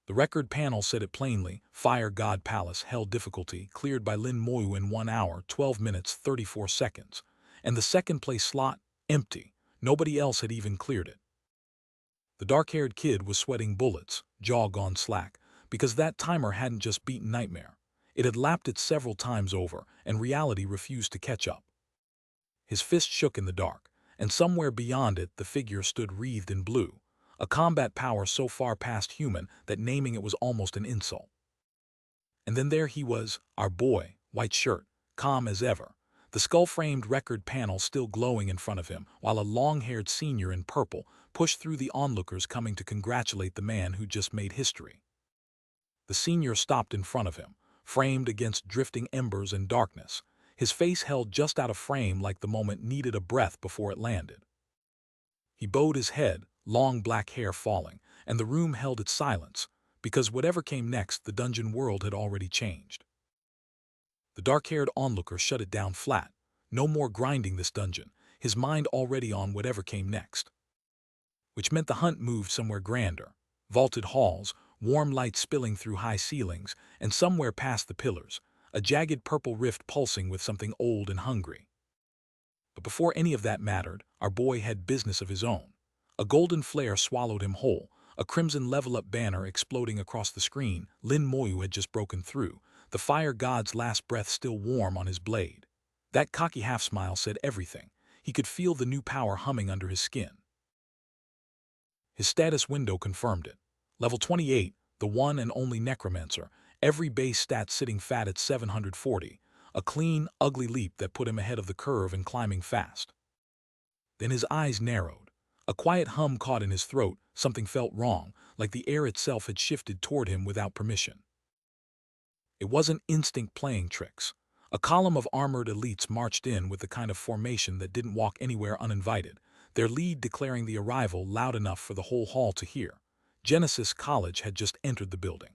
The record panel said it plainly: Fire God Palace held difficulty cleared by Lin Moyu in 1 hour, 12 minutes, 34 seconds. And the second-place slot, empty. Nobody else had even cleared it. The dark-haired kid was sweating bullets, jaw gone slack, because that timer hadn't just beaten Nightmare. It had lapped it several times over, and reality refused to catch up. His fist shook in the dark, and somewhere beyond it the figure stood wreathed in blue, a combat power so far past human that naming it was almost an insult. And then there he was, our boy, white shirt, calm as ever, the skull-framed record panel still glowing in front of him, while a long-haired senior in purple pushed through the onlookers coming to congratulate the man who just made history. The senior stopped in front of him, framed against drifting embers and darkness, his face held just out of frame like the moment needed a breath before it landed. He bowed his head, long black hair falling, and the room held its silence, because whatever came next, the dungeon world had already changed. The dark-haired onlooker shut it down flat. No more grinding this dungeon, his mind already on whatever came next. Which meant the hunt moved somewhere grander. Vaulted halls, warm light spilling through high ceilings, and somewhere past the pillars, a jagged purple rift pulsing with something old and hungry. But before any of that mattered, our boy had business of his own. A golden flare swallowed him whole, a crimson level-up banner exploding across the screen. Lin Moyu had just broken through, the fire god's last breath still warm on his blade. That cocky half-smile said everything. He could feel the new power humming under his skin. His status window confirmed it. Level 28, the one and only Necromancer, every base stat sitting fat at 740, a clean, ugly leap that put him ahead of the curve and climbing fast. Then his eyes narrowed. A quiet hum caught in his throat, something felt wrong, like the air itself had shifted toward him without permission. It wasn't instinct playing tricks. A column of armored elites marched in with the kind of formation that didn't walk anywhere uninvited, their lead declaring the arrival loud enough for the whole hall to hear. Genesis College had just entered the building.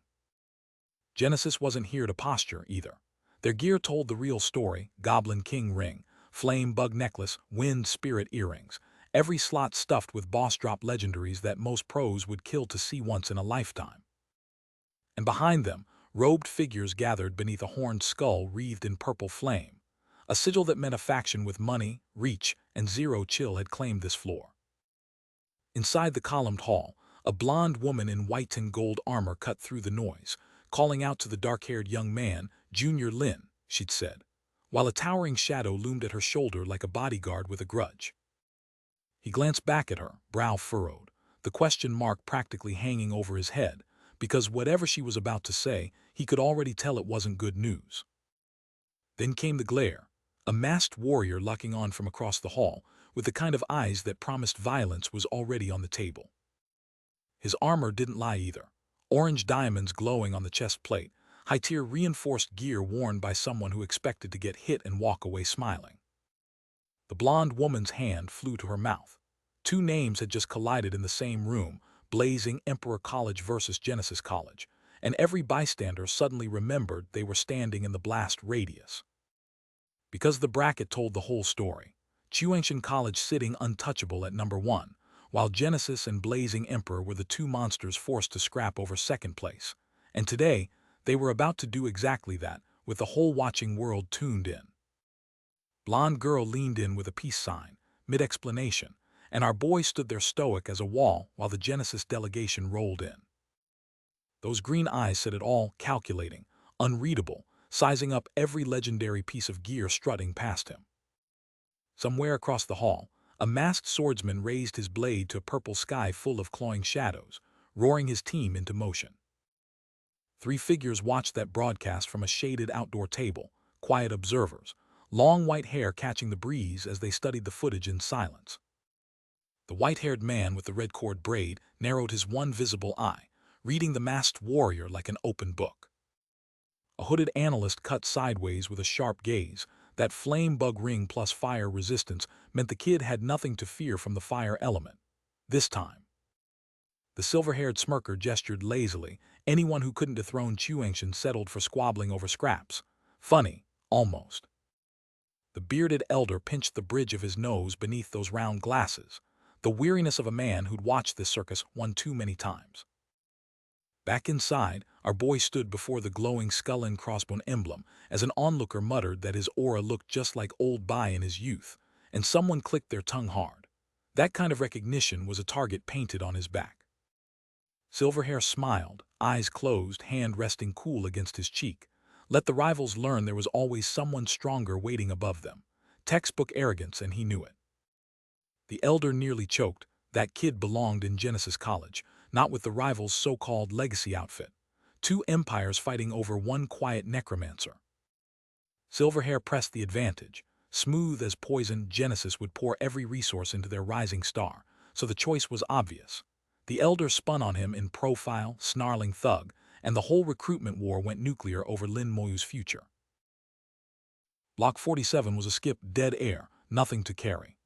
Genesis wasn't here to posture either. Their gear told the real story: Goblin King ring, flame bug necklace, wind spirit earrings, every slot stuffed with boss drop legendaries that most pros would kill to see once in a lifetime. And behind them, robed figures gathered beneath a horned skull wreathed in purple flame. A sigil that meant a faction with money, reach, and zero chill had claimed this floor. Inside the columned hall, a blonde woman in white and gold armor cut through the noise, calling out to the dark-haired young man, "Junior Lin," she'd said, while a towering shadow loomed at her shoulder like a bodyguard with a grudge. He glanced back at her, brow furrowed, the question mark practically hanging over his head, because whatever she was about to say, he could already tell it wasn't good news. Then came the glare, a masked warrior locking on from across the hall, with the kind of eyes that promised violence was already on the table. His armor didn't lie either. Orange diamonds glowing on the chest plate, high-tier reinforced gear worn by someone who expected to get hit and walk away smiling. The blonde woman's hand flew to her mouth. 2 names had just collided in the same room, blazing: Emperor College versus Genesis College, and every bystander suddenly remembered they were standing in the blast radius. Because the bracket told the whole story. Chuangshan College sitting untouchable at number 1, while Genesis and Blazing Emperor were the two monsters forced to scrap over second place. And today, they were about to do exactly that, with the whole watching world tuned in. Blonde girl leaned in with a peace sign, mid-explanation, and our boy stood there stoic as a wall while the Genesis delegation rolled in. Those green eyes said it all, calculating, unreadable, sizing up every legendary piece of gear strutting past him. Somewhere across the hall, a masked swordsman raised his blade to a purple sky full of clawing shadows, roaring his team into motion. 3 figures watched that broadcast from a shaded outdoor table, quiet observers, long white hair catching the breeze as they studied the footage in silence. The white-haired man with the red cord braid narrowed his one visible eye, reading the masked warrior like an open book. A hooded analyst cut sideways with a sharp gaze. That flame bug ring plus fire resistance meant the kid had nothing to fear from the fire element. This time. The silver-haired smirker gestured lazily. Anyone who couldn't dethrone Chuangshan settled for squabbling over scraps. Funny, almost. The bearded elder pinched the bridge of his nose beneath those round glasses, the weariness of a man who'd watched this circus one too many times. Back inside, our boy stood before the glowing skull and crossbone emblem as an onlooker muttered that his aura looked just like old Bai in his youth, and someone clicked their tongue hard. That kind of recognition was a target painted on his back. Silverhair smiled, eyes closed, hand resting cool against his cheek. Let the rivals learn there was always someone stronger waiting above them. Textbook arrogance, and he knew it. The elder nearly choked. That kid belonged in Genesis College, not with the rivals' so-called legacy outfit. 2 empires fighting over one quiet necromancer. Silverhair pressed the advantage. Smooth as poison, Genesis would pour every resource into their rising star, so the choice was obvious. The elder spun on him in profile, snarling thug, and the whole recruitment war went nuclear over Lin Moyu's future. Block 47 was a skip, dead air, nothing to carry.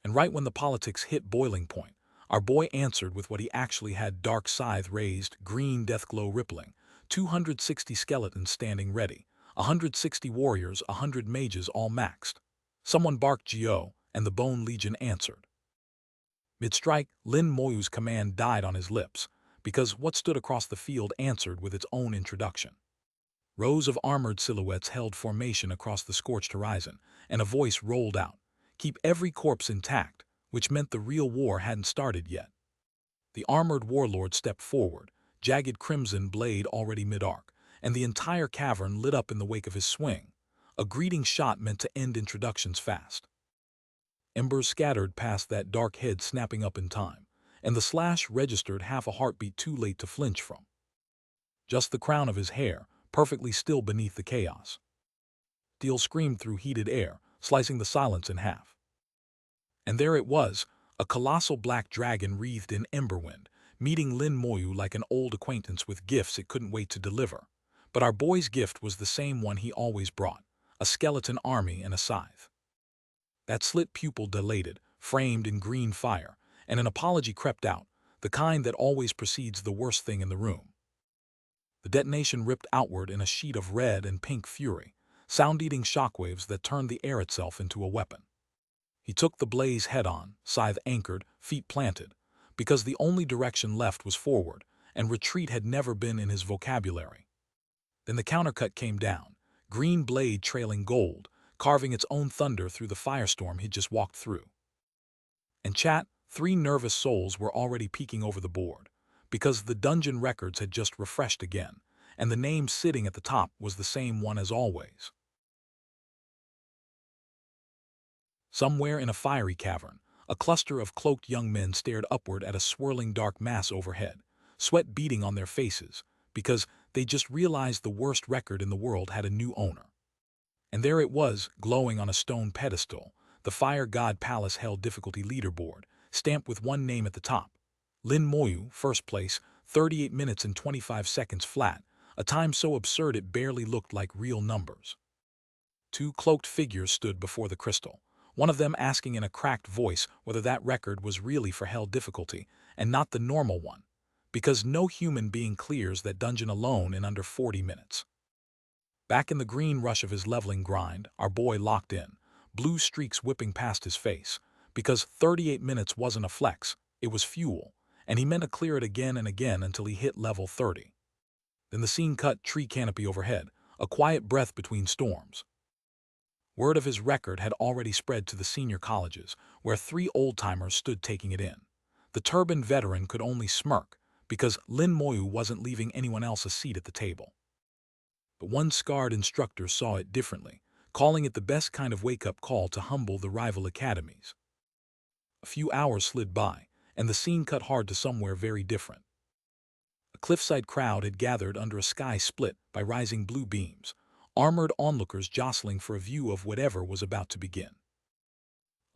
And right when the politics hit boiling point, our boy answered with what he actually had: dark scythe raised, green deathglow rippling, 260 skeletons standing ready, 160 warriors, 100 mages all maxed. Someone barked Geo, and the Bone Legion answered. Mid-strike, Lin Moyu's command died on his lips, because what stood across the field answered with its own introduction. Rows of armored silhouettes held formation across the scorched horizon, and a voice rolled out, "Keep every corpse intact," which meant the real war hadn't started yet. The armored warlord stepped forward, jagged crimson blade already mid-arc, and the entire cavern lit up in the wake of his swing, a greeting shot meant to end introductions fast. Embers scattered past that dark head, snapping up in time, and the slash registered half a heartbeat too late to flinch from. Just the crown of his hair, perfectly still beneath the chaos. Steel screamed through heated air, slicing the silence in half. And there it was, a colossal black dragon wreathed in emberwind, meeting Lin Moyu like an old acquaintance with gifts it couldn't wait to deliver. But our boy's gift was the same one he always brought: a skeleton army and a scythe. That slit pupil dilated, framed in green fire, and an apology crept out, the kind that always precedes the worst thing in the room. The detonation ripped outward in a sheet of red and pink fury, sound-eating shockwaves that turned the air itself into a weapon. He took the blaze head-on, scythe anchored, feet planted, because the only direction left was forward, and retreat had never been in his vocabulary. Then the countercut came down, green blade trailing gold, carving its own thunder through the firestorm he'd just walked through. And chat, 3 nervous souls were already peeking over the board, because the dungeon records had just refreshed again, and the name sitting at the top was the same one as always. Somewhere in a fiery cavern, a cluster of cloaked young men stared upward at a swirling dark mass overhead, sweat beading on their faces, because they just realized the worst record in the world had a new owner. And there it was, glowing on a stone pedestal, the Fire God Palace held difficulty leaderboard, stamped with one name at the top: Lin Moyu, first place, 38 minutes and 25 seconds flat, a time so absurd it barely looked like real numbers. 2 cloaked figures stood before the crystal, one of them asking in a cracked voice whether that record was really for hell difficulty and not the normal one, because no human being clears that dungeon alone in under 40 minutes. Back in the green rush of his leveling grind, our boy locked in, blue streaks whipping past his face, because 38 minutes wasn't a flex, it was fuel, and he meant to clear it again and again until he hit level 30. Then the scene cut, tree canopy overhead, a quiet breath between storms. Word of his record had already spread to the senior colleges, where 3 old-timers stood taking it in. The turbaned veteran could only smirk, because Lin Moyu wasn't leaving anyone else a seat at the table. But one scarred instructor saw it differently, calling it the best kind of wake-up call to humble the rival academies. A few hours slid by, and the scene cut hard to somewhere very different. A cliffside crowd had gathered under a sky split by rising blue beams, armored onlookers jostling for a view of whatever was about to begin.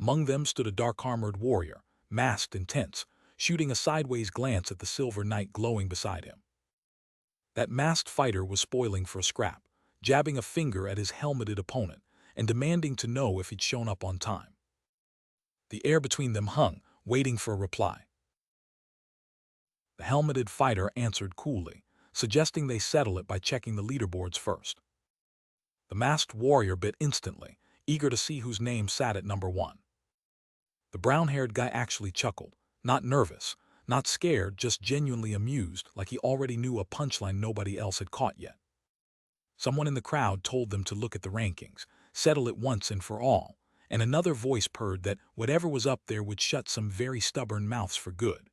Among them stood a dark-armored warrior, masked and tense, shooting a sideways glance at the silver knight glowing beside him. That masked fighter was spoiling for a scrap, jabbing a finger at his helmeted opponent and demanding to know if he'd shown up on time. The air between them hung, waiting for a reply. The helmeted fighter answered coolly, suggesting they settle it by checking the leaderboards first. The masked warrior bit instantly, eager to see whose name sat at number 1. The brown-haired guy actually chuckled, not nervous, not scared, just genuinely amused, like he already knew a punchline nobody else had caught yet. Someone in the crowd told them to look at the rankings, settle it once and for all, and another voice purred that whatever was up there would shut some very stubborn mouths for good.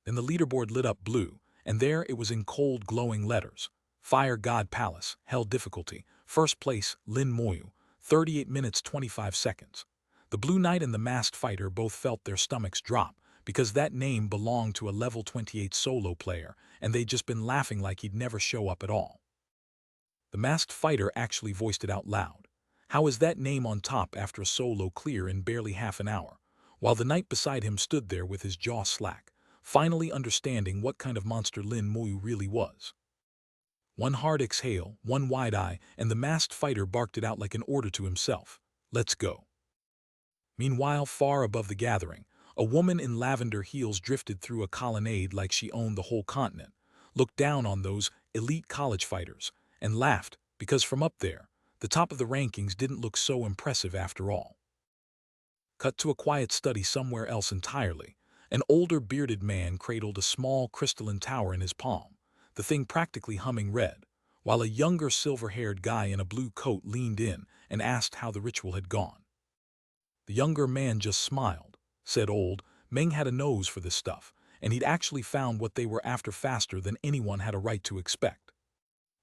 Then the leaderboard lit up blue, and there it was in cold, glowing letters. Fire God Palace, Hell Difficulty, First Place, Lin Moyu, 38 minutes 25 seconds. The Blue Knight and the Masked Fighter both felt their stomachs drop, because that name belonged to a level 28 solo player, and they'd just been laughing like he'd never show up at all. The Masked Fighter actually voiced it out loud. How is that name on top after a solo clear in barely half an hour? While the knight beside him stood there with his jaw slack, finally understanding what kind of monster Lin Moyu really was. One hard exhale, one wide eye, and the masked fighter barked it out like an order to himself. Let's go. Meanwhile, far above the gathering, a woman in lavender heels drifted through a colonnade like she owned the whole continent, looked down on those elite college fighters, and laughed, because from up there, the top of the rankings didn't look so impressive after all. Cut to a quiet study somewhere else entirely. An older bearded man cradled a small crystalline tower in his palm, the thing practically humming red, while a younger silver-haired guy in a blue coat leaned in and asked how the ritual had gone. The younger man just smiled, said old Meng had a nose for this stuff, and he'd actually found what they were after faster than anyone had a right to expect.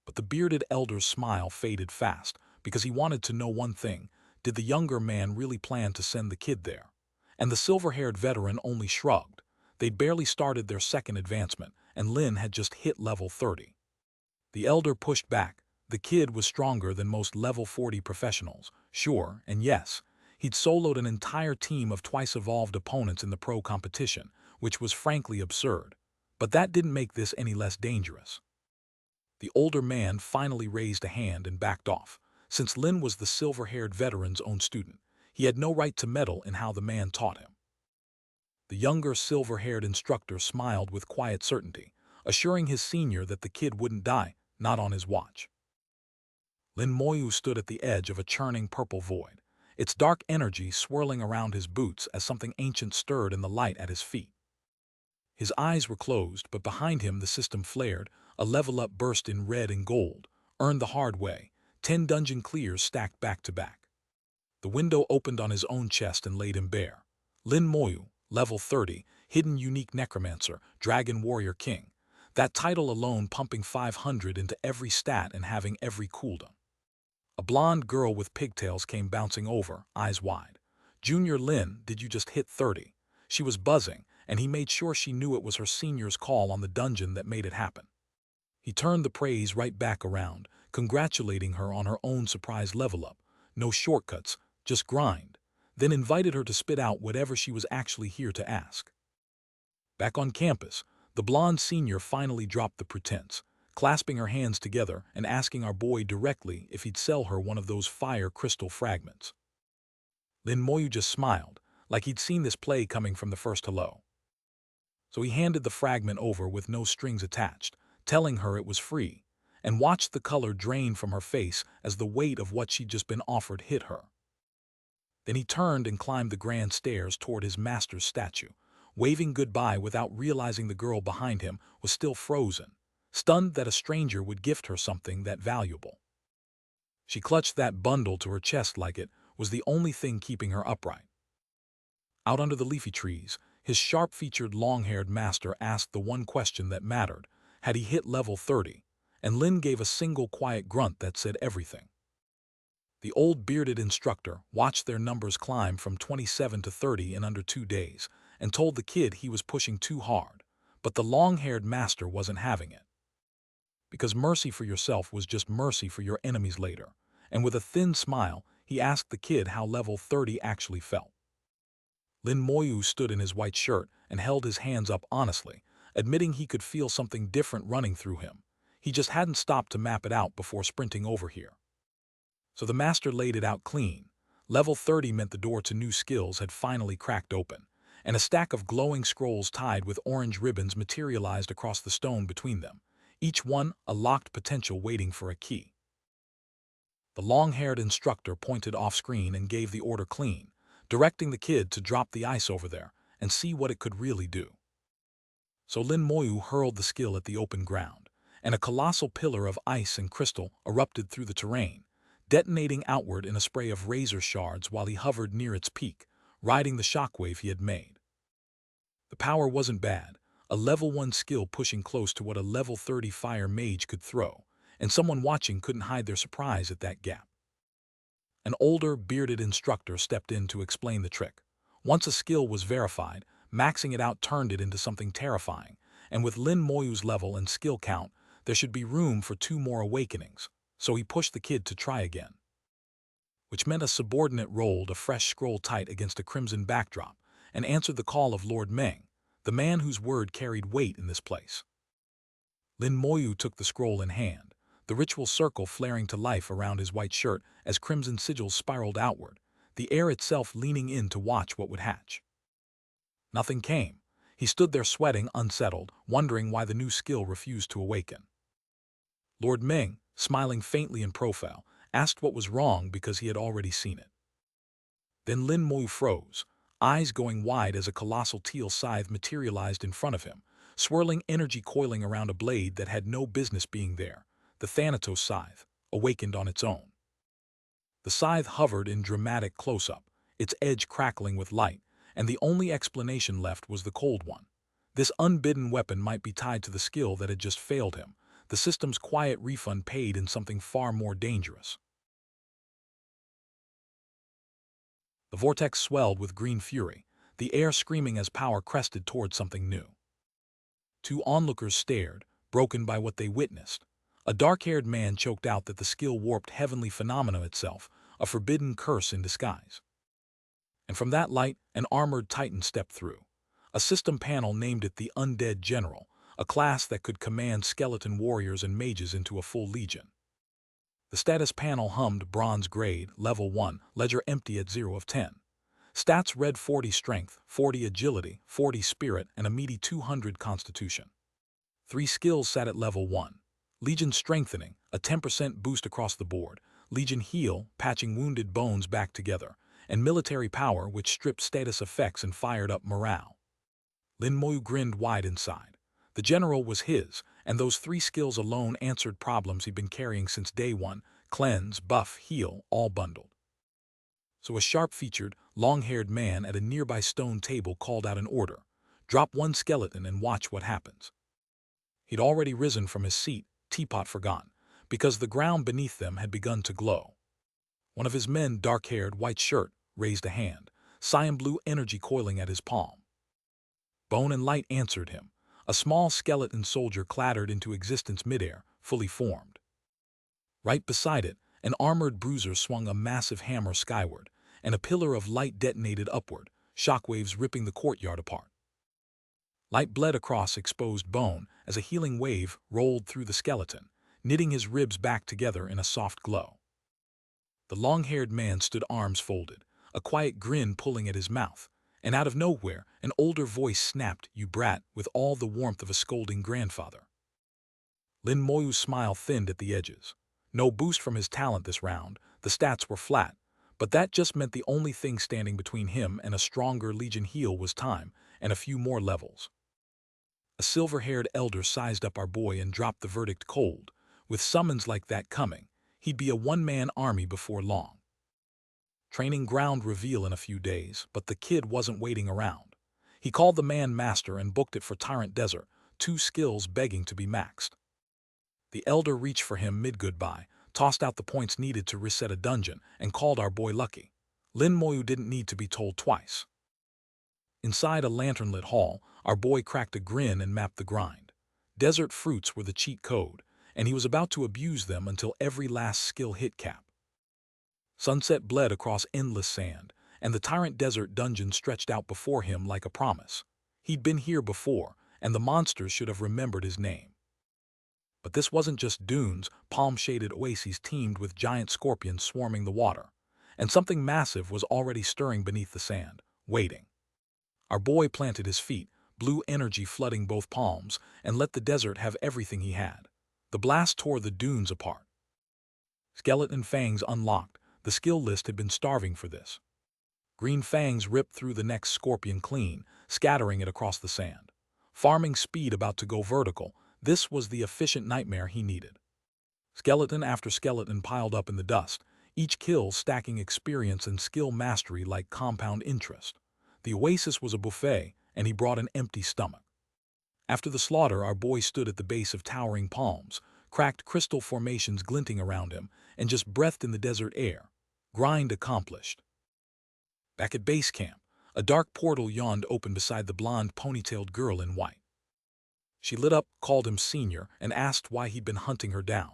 But the bearded elder's smile faded fast, because he wanted to know one thing: did the younger man really plan to send the kid there? And the silver-haired veteran only shrugged. They'd barely started their second advancement, and Lin had just hit level 30. The elder pushed back. The kid was stronger than most level 40 professionals, sure, and yes, he'd soloed an entire team of twice-evolved opponents in the pro competition, which was frankly absurd. But that didn't make this any less dangerous. The older man finally raised a hand and backed off. Since Lin was the silver-haired veteran's own student, he had no right to meddle in how the man taught him. The younger silver-haired instructor smiled with quiet certainty, assuring his senior that the kid wouldn't die, not on his watch. Lin Moyu stood at the edge of a churning purple void, its dark energy swirling around his boots as something ancient stirred in the light at his feet. His eyes were closed, but behind him the system flared, a level-up burst in red and gold, earned the hard way, 10 dungeon clears stacked back to back. The window opened on his own chest and laid him bare. Lin Moyu, level 30, hidden unique necromancer, dragon warrior king. That title alone pumping 500 into every stat and having every cooldown. A blonde girl with pigtails came bouncing over, eyes wide. Junior Lin, did you just hit 30? She was buzzing, and he made sure she knew it was her senior's call on the dungeon that made it happen. He turned the praise right back around, congratulating her on her own surprise level-up. No shortcuts, just grind, then invited her to spit out whatever she was actually here to ask. Back on campus, the blonde senior finally dropped the pretense, clasping her hands together and asking our boy directly if he'd sell her one of those fire crystal fragments. Lin Moyu just smiled, like he'd seen this play coming from the first hello. So he handed the fragment over with no strings attached, telling her it was free, and watched the color drain from her face as the weight of what she'd just been offered hit her. Then he turned and climbed the grand stairs toward his master's statue, waving goodbye without realizing the girl behind him was still frozen, stunned that a stranger would gift her something that valuable. She clutched that bundle to her chest like it was the only thing keeping her upright. Out under the leafy trees, his sharp-featured, long-haired master asked the one question that mattered: had he hit level 30? And Lin gave a single quiet grunt that said everything. The old bearded instructor watched their numbers climb from 27 to 30 in under 2 days and told the kid he was pushing too hard, but the long-haired master wasn't having it. Because mercy for yourself was just mercy for your enemies later, and with a thin smile, he asked the kid how level 30 actually felt. Lin Moyu stood in his white shirt and held his hands up honestly, admitting he could feel something different running through him. He just hadn't stopped to map it out before sprinting over here. So the master laid it out clean. Level 30 meant the door to new skills had finally cracked open, and a stack of glowing scrolls tied with orange ribbons materialized across the stone between them, each one a locked potential waiting for a key. The long-haired instructor pointed off-screen and gave the order clean, directing the kid to drop the ice over there and see what it could really do. So Lin Moyu hurled the skill at the open ground, and a colossal pillar of ice and crystal erupted through the terrain, detonating outward in a spray of razor shards while he hovered near its peak, riding the shockwave he had made. The power wasn't bad, a level 1 skill pushing close to what a level 30 fire mage could throw, and someone watching couldn't hide their surprise at that gap. An older, bearded instructor stepped in to explain the trick. Once a skill was verified, maxing it out turned it into something terrifying, and with Lin Moyu's level and skill count, there should be room for 2 more awakenings, so he pushed the kid to try again. Which meant a subordinate rolled a fresh scroll tight against a crimson backdrop and answered the call of Lord Meng, the man whose word carried weight in this place. Lin Moyu took the scroll in hand, the ritual circle flaring to life around his white shirt as crimson sigils spiraled outward, the air itself leaning in to watch what would hatch. Nothing came. He stood there sweating, unsettled, wondering why the new skill refused to awaken. Lord Meng, smiling faintly in profile, asked what was wrong because he had already seen it. Then Lin Moyu froze, eyes going wide as a colossal teal scythe materialized in front of him, swirling energy coiling around a blade that had no business being there. The Thanatos scythe, awakened on its own. The scythe hovered in dramatic close-up, its edge crackling with light, and the only explanation left was the cold one. This unbidden weapon might be tied to the skill that had just failed him, the system's quiet refund paid in something far more dangerous. The vortex swelled with green fury, the air screaming as power crested towards something new. 2 onlookers stared, broken by what they witnessed. A dark-haired man choked out that the skill warped heavenly phenomena itself, a forbidden curse in disguise. And from that light, an armored titan stepped through. A system panel named it the Undead General, a class that could command skeleton warriors and mages into a full legion. The status panel hummed bronze grade, level 1, ledger empty at 0 of 10. Stats read 40 strength, 40 agility, 40 spirit, and a meaty 200 constitution. 3 skills sat at level 1. Legion Strengthening, a 10% boost across the board, Legion Heal, patching wounded bones back together, and Military Power, which stripped status effects and fired up morale. Lin Moyu grinned wide inside. The general was his, and those 3 skills alone answered problems he'd been carrying since day 1, cleanse, buff, heal, all bundled. So a sharp-featured, long-haired man at a nearby stone table called out an order: drop 1 skeleton and watch what happens. He'd already risen from his seat, teapot forgotten, because the ground beneath them had begun to glow. One of his men, dark-haired, white shirt, raised a hand, cyan blue energy coiling at his palm. Bone and light answered him. A small skeleton soldier clattered into existence midair, fully formed. Right beside it, an armored bruiser swung a massive hammer skyward, and a pillar of light detonated upward, shockwaves ripping the courtyard apart. Light bled across exposed bone as a healing wave rolled through the skeleton, knitting his ribs back together in a soft glow. The long-haired man stood arms folded, a quiet grin pulling at his mouth, and out of nowhere, an older voice snapped, "You brat," with all the warmth of a scolding grandfather. Lin Moyu's smile thinned at the edges. No boost from his talent this round, the stats were flat, but that just meant the only thing standing between him and a stronger Legion heal was time and a few more levels. A silver-haired elder sized up our boy and dropped the verdict cold. With summons like that coming, he'd be a one-man army before long. Training ground reveal in a few days, but the kid wasn't waiting around. He called the man master and booked it for Tyrant Desert, 2 skills begging to be maxed. The elder reached for him mid-goodbye, tossed out the points needed to reset a dungeon, and called our boy lucky. Lin Moyu didn't need to be told twice. Inside a lantern-lit hall, our boy cracked a grin and mapped the grind. Desert fruits were the cheat code, and he was about to abuse them until every last skill hit cap. Sunset bled across endless sand, and the Tyrant Desert dungeon stretched out before him like a promise. He'd been here before, and the monsters should have remembered his name. But this wasn't just dunes, palm-shaded oases teemed with giant scorpions swarming the water, and something massive was already stirring beneath the sand, waiting. Our boy planted his feet, blue energy flooding both palms, and let the desert have everything he had. The blast tore the dunes apart. Skeleton fangs unlocked. The skill list had been starving for this. Green fangs ripped through the next scorpion clean, scattering it across the sand. Farming speed about to go vertical, this was the efficient nightmare he needed. Skeleton after skeleton piled up in the dust, each kill stacking experience and skill mastery like compound interest. The oasis was a buffet, and he brought an empty stomach. After the slaughter, our boy stood at the base of towering palms, cracked crystal formations glinting around him, and just breathed in the desert air. Grind accomplished. Back at base camp, a dark portal yawned open beside the blonde ponytailed girl in white. She lit up, called him senior, and asked why he'd been hunting her down.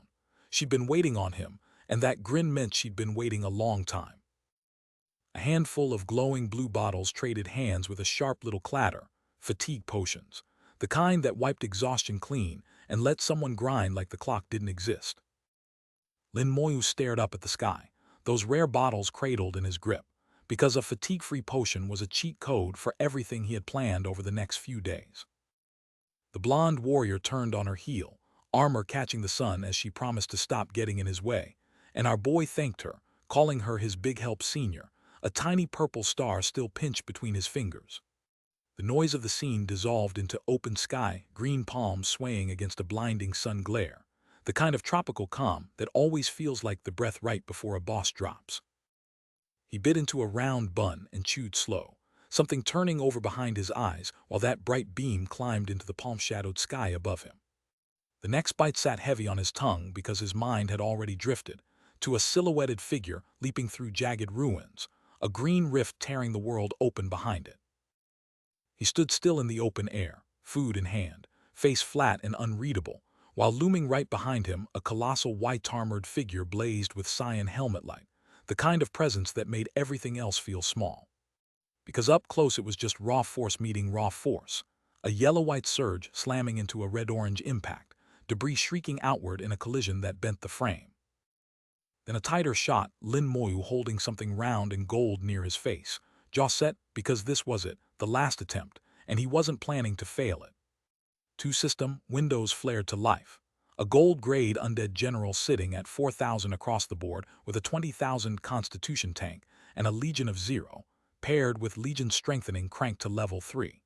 She'd been waiting on him, and that grin meant she'd been waiting a long time. A handful of glowing blue bottles traded hands with a sharp little clatter, fatigue potions, the kind that wiped exhaustion clean and let someone grind like the clock didn't exist. Lin Moyu stared up at the sky, those rare bottles cradled in his grip, because a fatigue-free potion was a cheat code for everything he had planned over the next few days. The blonde warrior turned on her heel, armor catching the sun as she promised to stop getting in his way, and our boy thanked her, calling her his big help senior, a tiny purple star still pinched between his fingers. The noise of the scene dissolved into open sky, green palms swaying against a blinding sun glare, the kind of tropical calm that always feels like the breath right before a boss drops. He bit into a round bun and chewed slow, something turning over behind his eyes while that bright beam climbed into the palm-shadowed sky above him. The next bite sat heavy on his tongue because his mind had already drifted to a silhouetted figure leaping through jagged ruins, a green rift tearing the world open behind it. He stood still in the open air, food in hand, face flat and unreadable, while looming right behind him a colossal white-armored figure blazed with cyan helmet light, the kind of presence that made everything else feel small. Because up close it was just raw force meeting raw force, a yellow-white surge slamming into a red-orange impact, debris shrieking outward in a collision that bent the frame. Then a tighter shot, Lin Moyu holding something round and gold near his face, jaw set because this was it, the last attempt, and he wasn't planning to fail it. Two-system windows flared to life. A gold-grade undead general sitting at 4,000 across the board with a 20,000 constitution tank and a legion of 0, paired with legion strengthening cranked to level 3.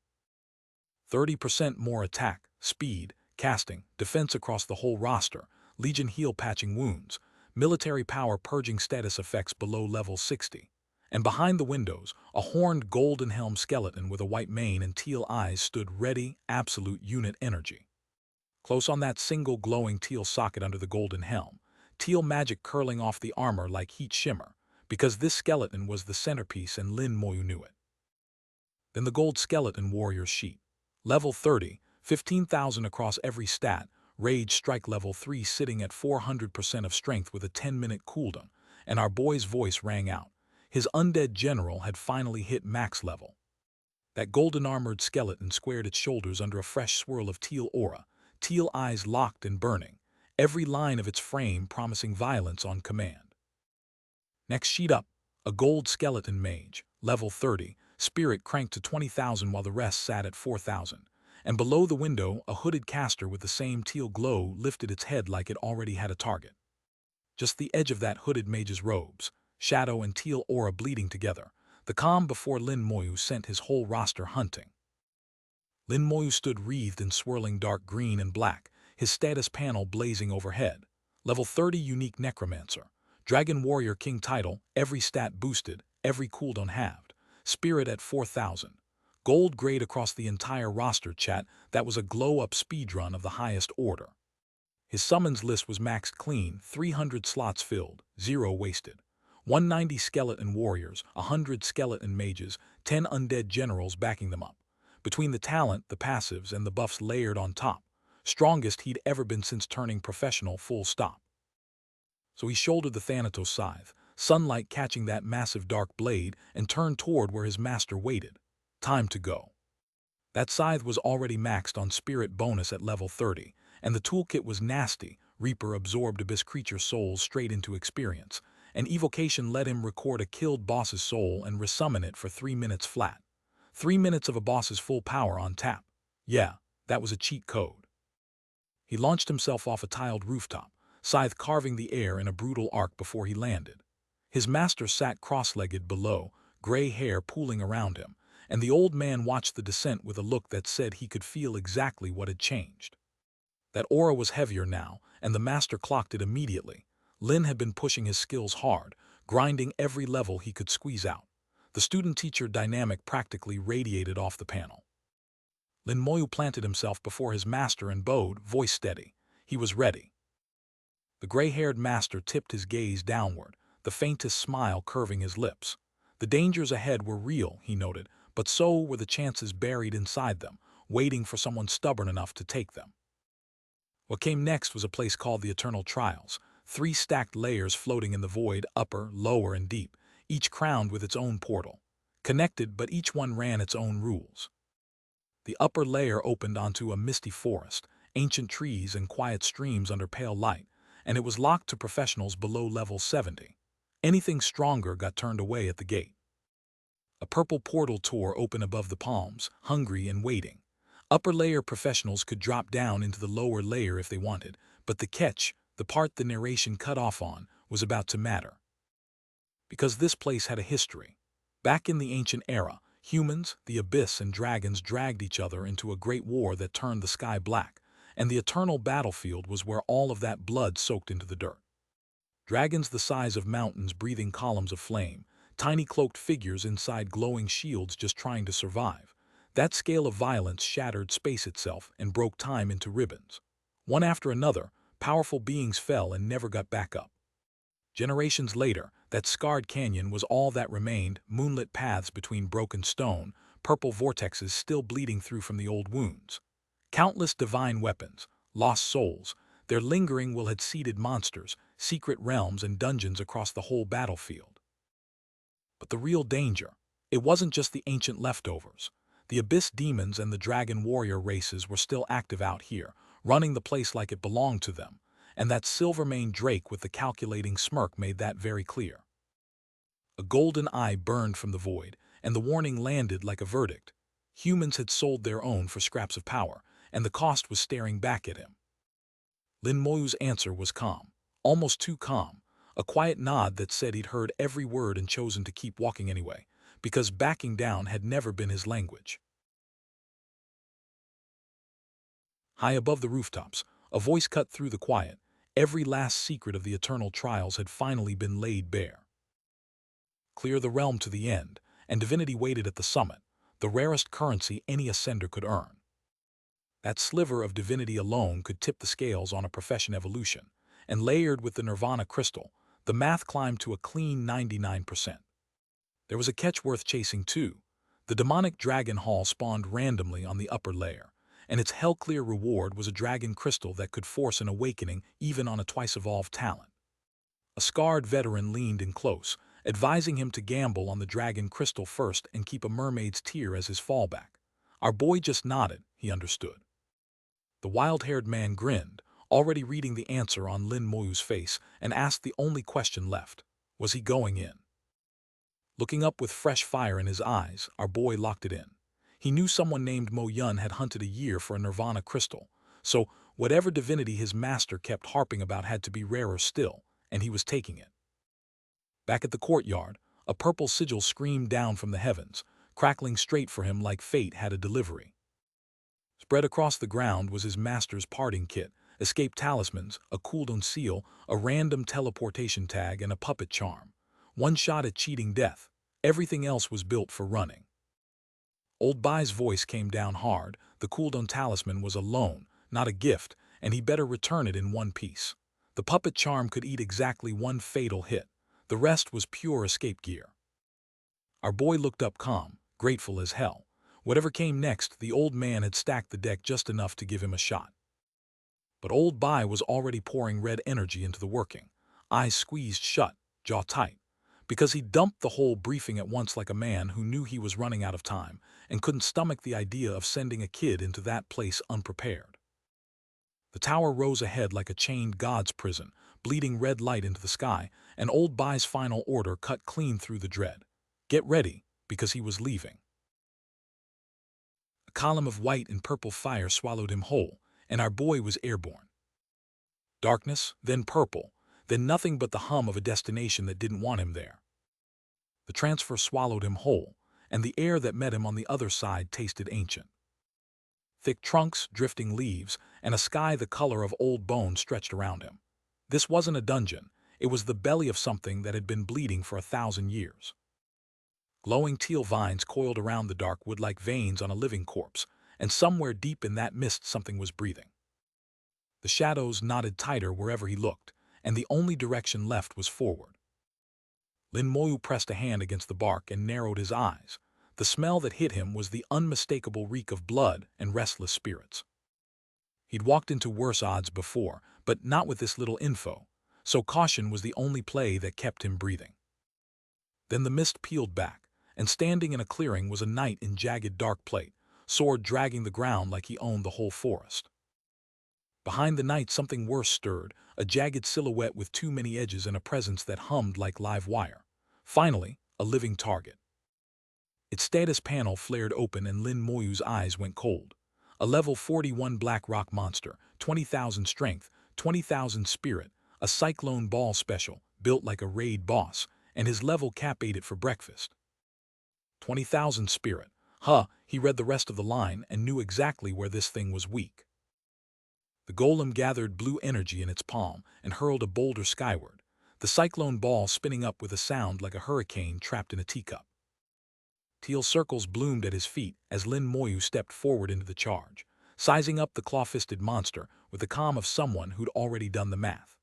30% more attack, speed, casting, defense across the whole roster, legion heal patching wounds, military power purging status effects below level 60. And behind the windows, a horned golden helm skeleton with a white mane and teal eyes stood ready, absolute unit energy. Close on that single glowing teal socket under the golden helm, teal magic curling off the armor like heat shimmer, because this skeleton was the centerpiece and Lin Moyu knew it. Then the gold skeleton warrior's sheet. Level 30, 15,000 across every stat, rage strike level 3 sitting at 400% of strength with a 10-minute cooldown, and our boy's voice rang out. His undead general had finally hit max level. That golden-armored skeleton squared its shoulders under a fresh swirl of teal aura, teal eyes locked and burning, every line of its frame promising violence on command. Next sheet up, a gold skeleton mage, level 30, spirit cranked to 20,000 while the rest sat at 4,000, and below the window a hooded caster with the same teal glow lifted its head like it already had a target. Just the edge of that hooded mage's robes, shadow and teal aura bleeding together, the calm before Lin Moyu sent his whole roster hunting. Lin Moyu stood wreathed in swirling dark green and black, his status panel blazing overhead. Level 30 unique necromancer, Dragon Warrior King title, every stat boosted, every cooldown halved, spirit at 4,000. Gold grade across the entire roster chat. That was a glow-up speedrun of the highest order. His summons list was maxed clean, 300 slots filled, 0 wasted. 190 skeleton warriors, 100 skeleton mages, 10 undead generals backing them up. Between the talent, the passives, and the buffs layered on top, strongest he'd ever been since turning professional full stop. So he shouldered the Thanatos scythe, sunlight catching that massive dark blade, and turned toward where his master waited. Time to go. That scythe was already maxed on spirit bonus at level 30, and the toolkit was nasty. Reaper absorbed abyss creature souls straight into experience, and evocation let him record a killed boss's soul and resummon it for 3 minutes flat. 3 minutes of a boss's full power on tap. Yeah, that was a cheat code. He launched himself off a tiled rooftop, scythe carving the air in a brutal arc before he landed. His master sat cross-legged below, gray hair pooling around him, and the old man watched the descent with a look that said he could feel exactly what had changed. That aura was heavier now, and the master clocked it immediately. Lin had been pushing his skills hard, grinding every level he could squeeze out. The student-teacher dynamic practically radiated off the panel. Lin Moyu planted himself before his master and bowed, voice steady. He was ready. The gray-haired master tipped his gaze downward, the faintest smile curving his lips. The dangers ahead were real, he noted, but so were the chances buried inside them, waiting for someone stubborn enough to take them. What came next was a place called the Eternal Trials, 3 stacked layers floating in the void, upper, lower, and deep, each crowned with its own portal. Connected, but each one ran its own rules. The upper layer opened onto a misty forest, ancient trees and quiet streams under pale light, and it was locked to professionals below level 70. Anything stronger got turned away at the gate. A purple portal tore open above the palms, hungry and waiting. Upper layer professionals could drop down into the lower layer if they wanted, but the catch, the part the narration cut off on, was about to matter. Because this place had a history. Back in the ancient era, humans, the abyss, and dragons dragged each other into a great war that turned the sky black, and the eternal battlefield was where all of that blood soaked into the dirt. Dragons the size of mountains breathing columns of flame, tiny cloaked figures inside glowing shields just trying to survive. That scale of violence shattered space itself and broke time into ribbons. One after another, powerful beings fell and never got back up. Generations later, that scarred canyon was all that remained, moonlit paths between broken stone, purple vortexes still bleeding through from the old wounds. Countless divine weapons, lost souls, their lingering will had seeded monsters, secret realms and dungeons across the whole battlefield. But the real danger, it wasn't just the ancient leftovers. The abyss demons and the dragon warrior races were still active out here, running the place like it belonged to them, and that silver-maned drake with the calculating smirk made that very clear. A golden eye burned from the void, and the warning landed like a verdict. Humans had sold their own for scraps of power, and the cost was staring back at him. Lin Moyu's answer was calm, almost too calm, a quiet nod that said he'd heard every word and chosen to keep walking anyway, because backing down had never been his language. High above the rooftops, a voice cut through the quiet. Every last secret of the Eternal Trials had finally been laid bare. Clear the realm to the end, and divinity waited at the summit, the rarest currency any ascender could earn. That sliver of divinity alone could tip the scales on a profession evolution, and layered with the Nirvana crystal, the math climbed to a clean 99%. There was a catch worth chasing too. The demonic dragon hall spawned randomly on the upper layer, and its hell-clear reward was a dragon crystal that could force an awakening even on a twice-evolved talent. A scarred veteran leaned in close, advising him to gamble on the dragon crystal first and keep a mermaid's tear as his fallback. Our boy just nodded, he understood. The wild-haired man grinned, already reading the answer on Lin Moyu's face, and asked the only question left. Was he going in? Looking up with fresh fire in his eyes, our boy locked it in. He knew someone named Mo Yun had hunted a year for a nirvana crystal, so whatever divinity his master kept harping about had to be rarer still, and he was taking it. Back at the courtyard, a purple sigil screamed down from the heavens, crackling straight for him like fate had a delivery. Spread across the ground was his master's parting kit, escape talismans, a cooldown seal, a random teleportation tag, and a puppet charm. One shot at cheating death. Everything else was built for running. Old Bai's voice came down hard. The cooldown talisman was a loan, not a gift, and he better return it in one piece. The puppet charm could eat exactly one fatal hit. The rest was pure escape gear. Our boy looked up calm, grateful as hell. Whatever came next, the old man had stacked the deck just enough to give him a shot. But old Bai was already pouring red energy into the working, eyes squeezed shut, jaw tight, because he dumped the whole briefing at once like a man who knew he was running out of time and couldn't stomach the idea of sending a kid into that place unprepared. The tower rose ahead like a chained god's prison, bleeding red light into the sky, and old Bai's final order cut clean through the dread. Get ready, because he was leaving. A column of white and purple fire swallowed him whole, and our boy was airborne. Darkness, then purple, then nothing but the hum of a destination that didn't want him there. The transfer swallowed him whole, and the air that met him on the other side tasted ancient. Thick trunks, drifting leaves, and a sky the color of old bone stretched around him. This wasn't a dungeon, it was the belly of something that had been bleeding for 1,000 years. Glowing teal vines coiled around the dark wood like veins on a living corpse, and somewhere deep in that mist something was breathing. The shadows knotted tighter wherever he looked, and the only direction left was forward. Lin Moyu pressed a hand against the bark and narrowed his eyes. The smell that hit him was the unmistakable reek of blood and restless spirits. He'd walked into worse odds before, but not with this little info, so caution was the only play that kept him breathing. Then the mist peeled back, and standing in a clearing was a knight in jagged dark plate, sword dragging the ground like he owned the whole forest. Behind the knight something worse stirred, a jagged silhouette with too many edges and a presence that hummed like live wire. Finally, a living target. Its status panel flared open and Lin Moyu's eyes went cold. A level 41 black rock monster, 20,000 strength, 20,000 spirit, a cyclone ball special, built like a raid boss, and his level cap ate it for breakfast. 20,000 spirit. He read the rest of the line and knew exactly where this thing was weak. The golem gathered blue energy in its palm and hurled a boulder skyward, the cyclone ball spinning up with a sound like a hurricane trapped in a teacup. Teal circles bloomed at his feet as Lin Moyu stepped forward into the charge, sizing up the claw-fisted monster with the calm of someone who'd already done the math.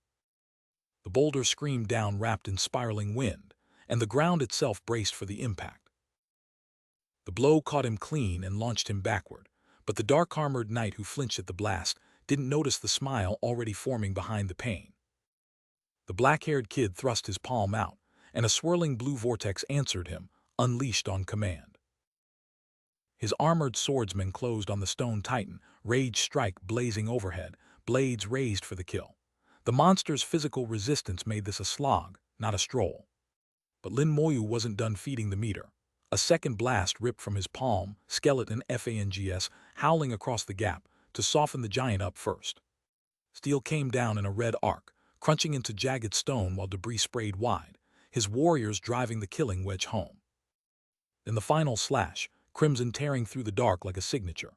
The boulder screamed down wrapped in spiraling wind, and the ground itself braced for the impact. The blow caught him clean and launched him backward, but the dark-armored knight who flinched at the blast didn't notice the smile already forming behind the pain. The black-haired kid thrust his palm out, and a swirling blue vortex answered him, unleashed on command. His armored swordsman closed on the stone titan, rage strike blazing overhead, blades raised for the kill. The monster's physical resistance made this a slog, not a stroll. But Lin Moyu wasn't done feeding the meter. A second blast ripped from his palm, skeleton fangs howling across the gap, to soften the giant up first. Steel came down in a red arc, crunching into jagged stone while debris sprayed wide, his warriors driving the killing wedge home. Then the final slash, crimson tearing through the dark like a signature.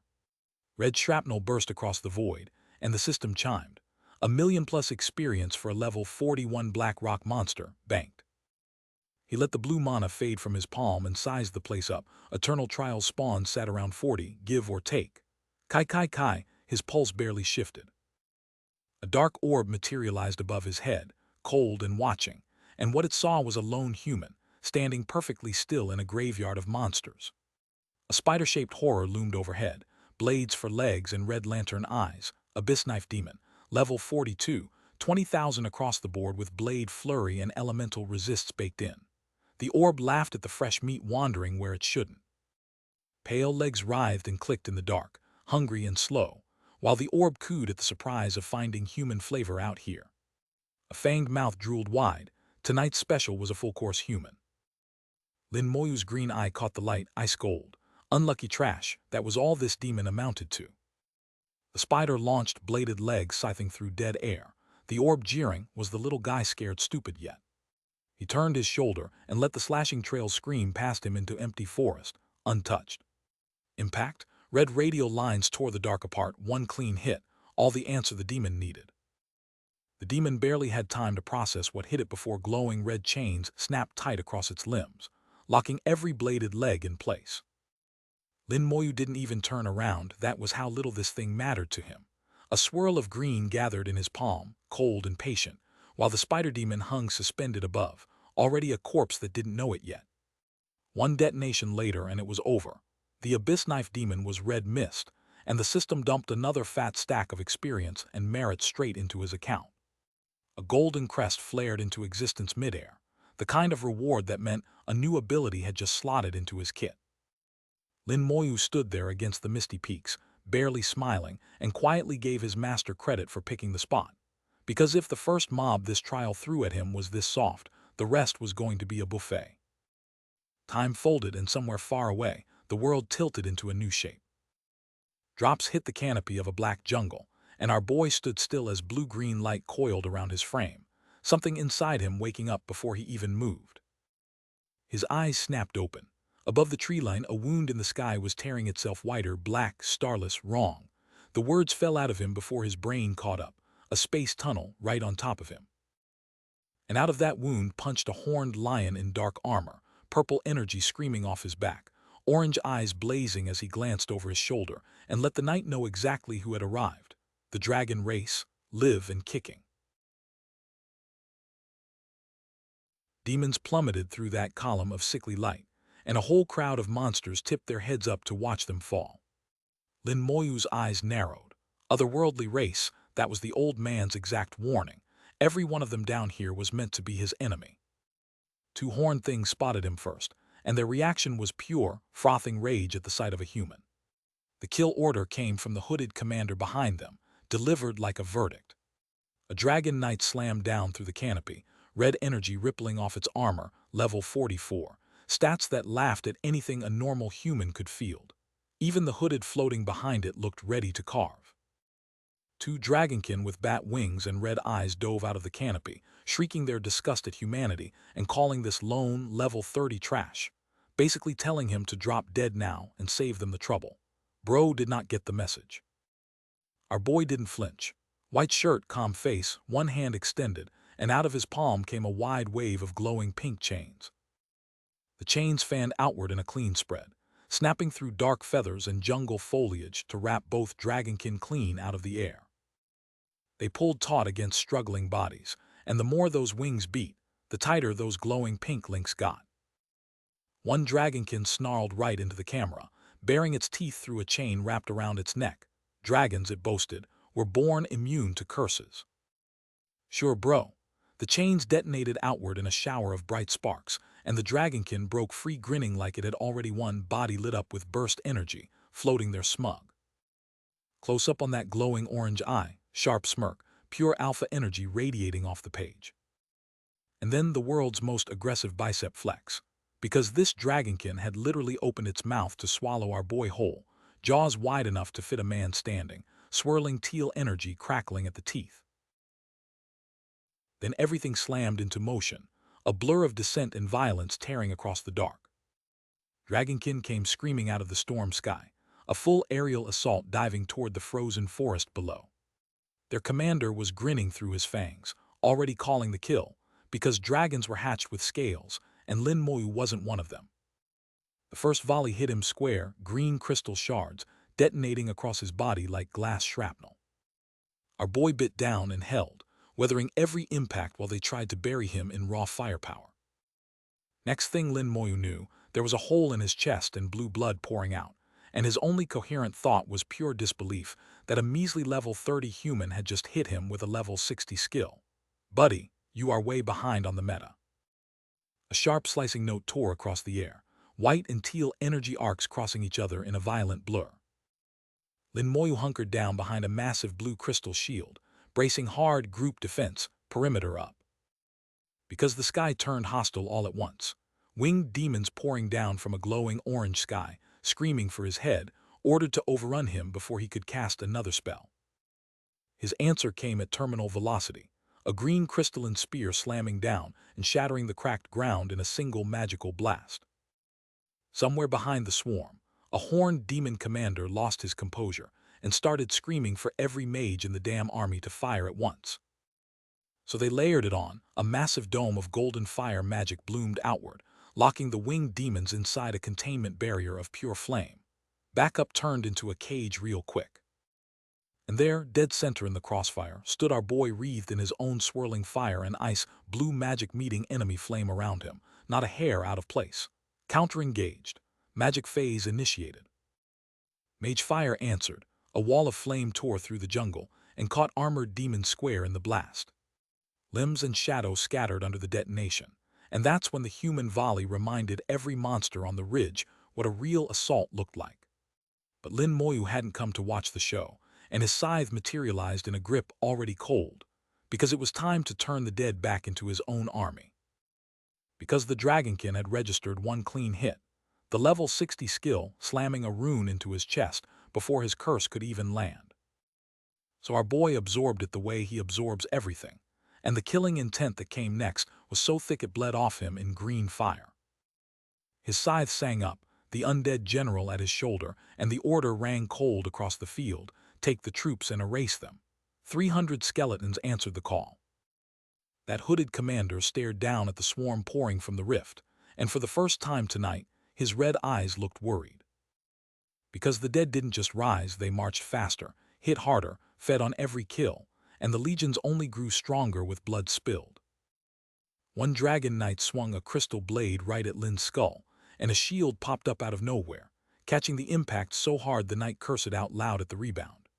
Red shrapnel burst across the void, and the system chimed. 1,000,000+ experience for a level 41 black rock monster, banked. He let the blue mana fade from his palm and sized the place up. Eternal Trials spawn sat around 40, give or take. Kai, his pulse barely shifted. A dark orb materialized above his head, cold and watching, and what it saw was a lone human, standing perfectly still in a graveyard of monsters. A spider-shaped horror loomed overhead, blades for legs and red lantern eyes, Abyss Knife Demon, level 42, 20,000 across the board with blade flurry and elemental resists baked in. The orb laughed at the fresh meat wandering where it shouldn't. Pale legs writhed and clicked in the dark, hungry and slow, while the orb cooed at the surprise of finding human flavor out here. A fanged mouth drooled wide. Tonight's special was a full-course human. Lin Moyu's green eye caught the light, ice gold, Unlucky trash, that was all this demon amounted to. The spider launched bladed legs scything through dead air. The orb jeering, was the little guy scared stupid yet? He turned his shoulder and let the slashing trail scream past him into empty forest, untouched. Impact, red radial lines tore the dark apart, one clean hit, all the answer the demon needed. The demon barely had time to process what hit it before glowing red chains snapped tight across its limbs, locking every bladed leg in place. Lin Moyu didn't even turn around, that was how little this thing mattered to him. A swirl of green gathered in his palm, cold and patient, while the spider demon hung suspended above, already a corpse that didn't know it yet. One detonation later and it was over. The abyss knife demon was red mist, and the system dumped another fat stack of experience and merit straight into his account. A golden crest flared into existence midair, the kind of reward that meant a new ability had just slotted into his kit. Lin Moyu stood there against the misty peaks, barely smiling, and quietly gave his master credit for picking the spot. Because if the first mob this trial threw at him was this soft, the rest was going to be a buffet. Time folded, and somewhere far away, the world tilted into a new shape. Drops hit the canopy of a black jungle, and our boy stood still as blue-green light coiled around his frame, something inside him waking up before he even moved. His eyes snapped open. Above the tree line, a wound in the sky was tearing itself whiter, black, starless, wrong. The words fell out of him before his brain caught up, a space tunnel right on top of him. And out of that wound punched a horned lion in dark armor, purple energy screaming off his back, orange eyes blazing as he glanced over his shoulder and let the night know exactly who had arrived. The dragon race, live and kicking. Demons plummeted through that column of sickly light, and a whole crowd of monsters tipped their heads up to watch them fall. Lin Moyu's eyes narrowed. Otherworldly race, that was the old man's exact warning. Every one of them down here was meant to be his enemy. Two horned things spotted him first, and their reaction was pure, frothing rage at the sight of a human. The kill order came from the hooded commander behind them, delivered like a verdict. A dragon knight slammed down through the canopy, red energy rippling off its armor, level 44, stats that laughed at anything a normal human could field. Even the hooded floating behind it looked ready to carve. Two dragonkin with bat wings and red eyes dove out of the canopy, shrieking their disgust at humanity and calling this lone, level 30 trash, basically telling him to drop dead now and save them the trouble. Bro did not get the message. Our boy didn't flinch. White shirt, calm face, one hand extended, and out of his palm came a wide wave of glowing pink chains. The chains fanned outward in a clean spread, snapping through dark feathers and jungle foliage to wrap both dragonkin clean out of the air. They pulled taut against struggling bodies, and the more those wings beat, the tighter those glowing pink links got. One dragonkin snarled right into the camera, baring its teeth through a chain wrapped around its neck. Dragons, it boasted, were born immune to curses. Sure, bro. The chains detonated outward in a shower of bright sparks, and the dragonkin broke free, grinning like it had already won, body lit up with burst energy, floating there smug. Close up on that glowing orange eye, sharp smirk, pure alpha energy radiating off the page. And then the world's most aggressive bicep flex, because this dragonkin had literally opened its mouth to swallow our boy whole, jaws wide enough to fit a man standing, swirling teal energy crackling at the teeth. Then everything slammed into motion, a blur of dissent and violence tearing across the dark. Dragonkin came screaming out of the storm sky, a full aerial assault diving toward the frozen forest below. Their commander was grinning through his fangs, already calling the kill, because dragons were hatched with scales, and Lin Moyu wasn't one of them. The first volley hit him square, green crystal shards, detonating across his body like glass shrapnel. Our boy bit down and held, weathering every impact while they tried to bury him in raw firepower. Next thing Lin Moyu knew, there was a hole in his chest and blue blood pouring out, and his only coherent thought was pure disbelief that a measly level 30 human had just hit him with a level 60 skill. Buddy, you are way behind on the meta. A sharp slicing note tore across the air, white and teal energy arcs crossing each other in a violent blur. Lin Moyu hunkered down behind a massive blue crystal shield, bracing hard group defense, perimeter up. Because the sky turned hostile all at once, winged demons pouring down from a glowing orange sky, screaming for his head, ordered to overrun him before he could cast another spell. His answer came at terminal velocity, a green crystalline spear slamming down and shattering the cracked ground in a single magical blast. Somewhere behind the swarm, a horned demon commander lost his composure and started screaming for every mage in the damn army to fire at once. So they layered it on. A massive dome of golden fire magic bloomed outward, locking the winged demons inside a containment barrier of pure flame. Backup turned into a cage real quick. And there, dead center in the crossfire, stood our boy wreathed in his own swirling fire and ice, blue magic meeting enemy flame around him, not a hair out of place. Counter engaged. Magic phase initiated. Mage fire answered. A wall of flame tore through the jungle and caught armored demon square in the blast. Limbs and shadow scattered under the detonation, and that's when the human volley reminded every monster on the ridge what a real assault looked like. But Lin Moyu hadn't come to watch the show, and his scythe materialized in a grip already cold, because it was time to turn the dead back into his own army. Because the Dragonkin had registered one clean hit, the level 60 skill slamming a rune into his chest before his curse could even land. So our boy absorbed it the way he absorbs everything, and the killing intent that came next was so thick it bled off him in green fire. His scythe sang up, the undead general at his shoulder, and the order rang cold across the field, take the troops and erase them. 300 skeletons answered the call. That hooded commander stared down at the swarm pouring from the rift, and for the first time tonight, his red eyes looked worried. Because the dead didn't just rise, they marched faster, hit harder, fed on every kill, and the legions only grew stronger with blood spilled. One dragon knight swung a crystal blade right at Lin's skull, and a shield popped up out of nowhere, catching the impact so hard the knight cursed out loud at the rebound.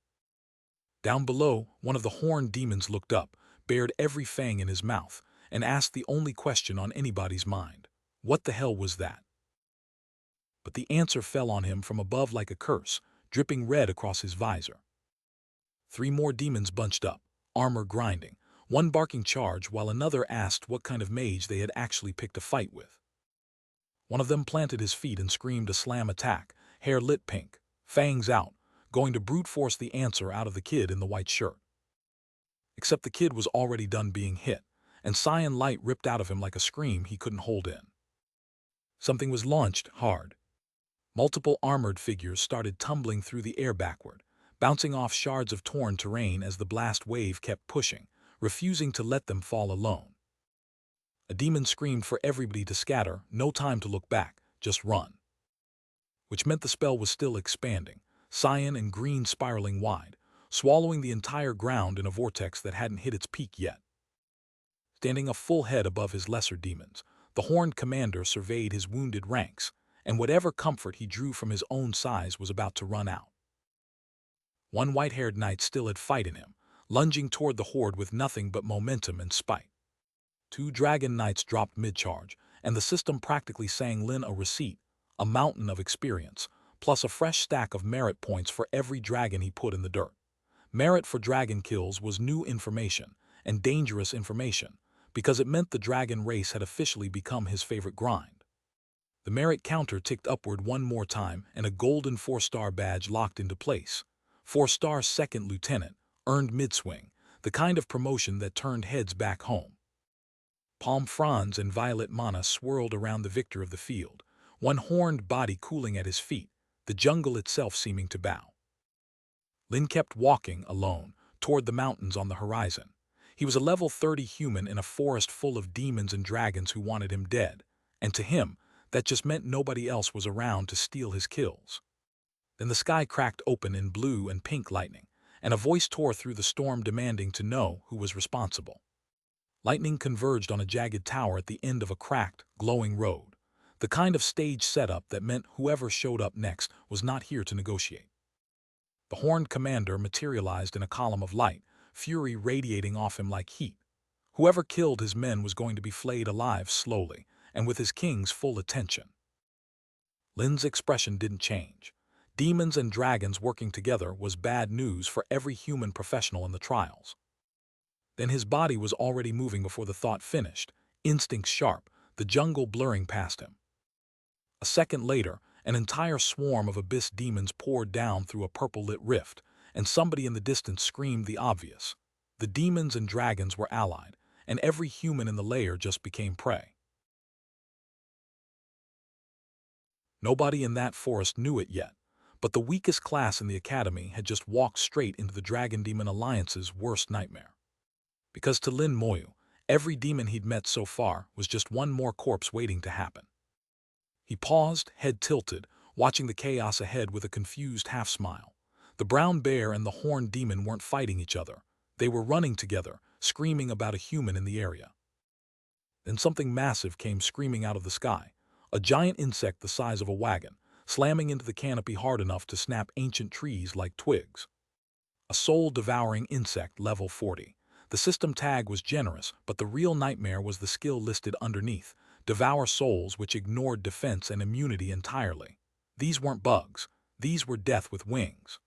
Down below, one of the horned demons looked up, bared every fang in his mouth, and asked the only question on anybody's mind. What the hell was that? But the answer fell on him from above like a curse, dripping red across his visor. 3 more demons bunched up, armor grinding, one barking charge while another asked what kind of mage they had actually picked a fight with. One of them planted his feet and screamed a slam attack, hair lit pink, fangs out, going to brute force the answer out of the kid in the white shirt. Except the kid was already done being hit, and cyan light ripped out of him like a scream he couldn't hold in. Something was launched hard. Multiple armored figures started tumbling through the air backward, bouncing off shards of torn terrain as the blast wave kept pushing, refusing to let them fall alone. A demon screamed for everybody to scatter, no time to look back, just run. Which meant the spell was still expanding, cyan and green spiraling wide, swallowing the entire ground in a vortex that hadn't hit its peak yet. Standing a full head above his lesser demons, the horned commander surveyed his wounded ranks, and whatever comfort he drew from his own size was about to run out. One white-haired knight still had fight in him, lunging toward the horde with nothing but momentum and spite. 2 dragon knights dropped mid-charge, and the system practically sang Lin a receipt, a mountain of experience, plus a fresh stack of merit points for every dragon he put in the dirt. Merit for dragon kills was new information, and dangerous information, because it meant the dragon race had officially become his favorite grind. The merit counter ticked upward one more time, and a golden 4-star badge locked into place. 4-star second lieutenant, earned mid-swing, the kind of promotion that turned heads back home. Palm fronds and violet mana swirled around the victor of the field, one horned body cooling at his feet, the jungle itself seeming to bow. Lin kept walking, alone, toward the mountains on the horizon. He was a level 30 human in a forest full of demons and dragons who wanted him dead, and to him, that just meant nobody else was around to steal his kills. Then the sky cracked open in blue and pink lightning, and a voice tore through the storm demanding to know who was responsible. Lightning converged on a jagged tower at the end of a cracked, glowing road, the kind of stage setup that meant whoever showed up next was not here to negotiate. The horned commander materialized in a column of light, fury radiating off him like heat. Whoever killed his men was going to be flayed alive slowly, and with his king's full attention. Lin's expression didn't change. Demons and dragons working together was bad news for every human professional in the trials. Then his body was already moving before the thought finished, instincts sharp, the jungle blurring past him. A second later, An entire swarm of abyss demons poured down through a purple-lit rift, and somebody in the distance screamed the obvious. The demons and dragons were allied, and every human in the lair just became prey. Nobody in that forest knew it yet, but the weakest class in the academy had just walked straight into the Dragon-Demon Alliance's worst nightmare. Because to Lin Moyu, every demon he'd met so far was just one more corpse waiting to happen. He paused, head tilted, watching the chaos ahead with a confused half-smile. The brown bear and the horned demon weren't fighting each other. They were running together, screaming about a human in the area. Then something massive came screaming out of the sky, a giant insect the size of a wagon, slamming into the canopy hard enough to snap ancient trees like twigs. A soul-devouring insect level 40. The system tag was generous, but the real nightmare was the skill listed underneath: devour souls, which ignored defense and immunity entirely. These weren't bugs. These were death with wings.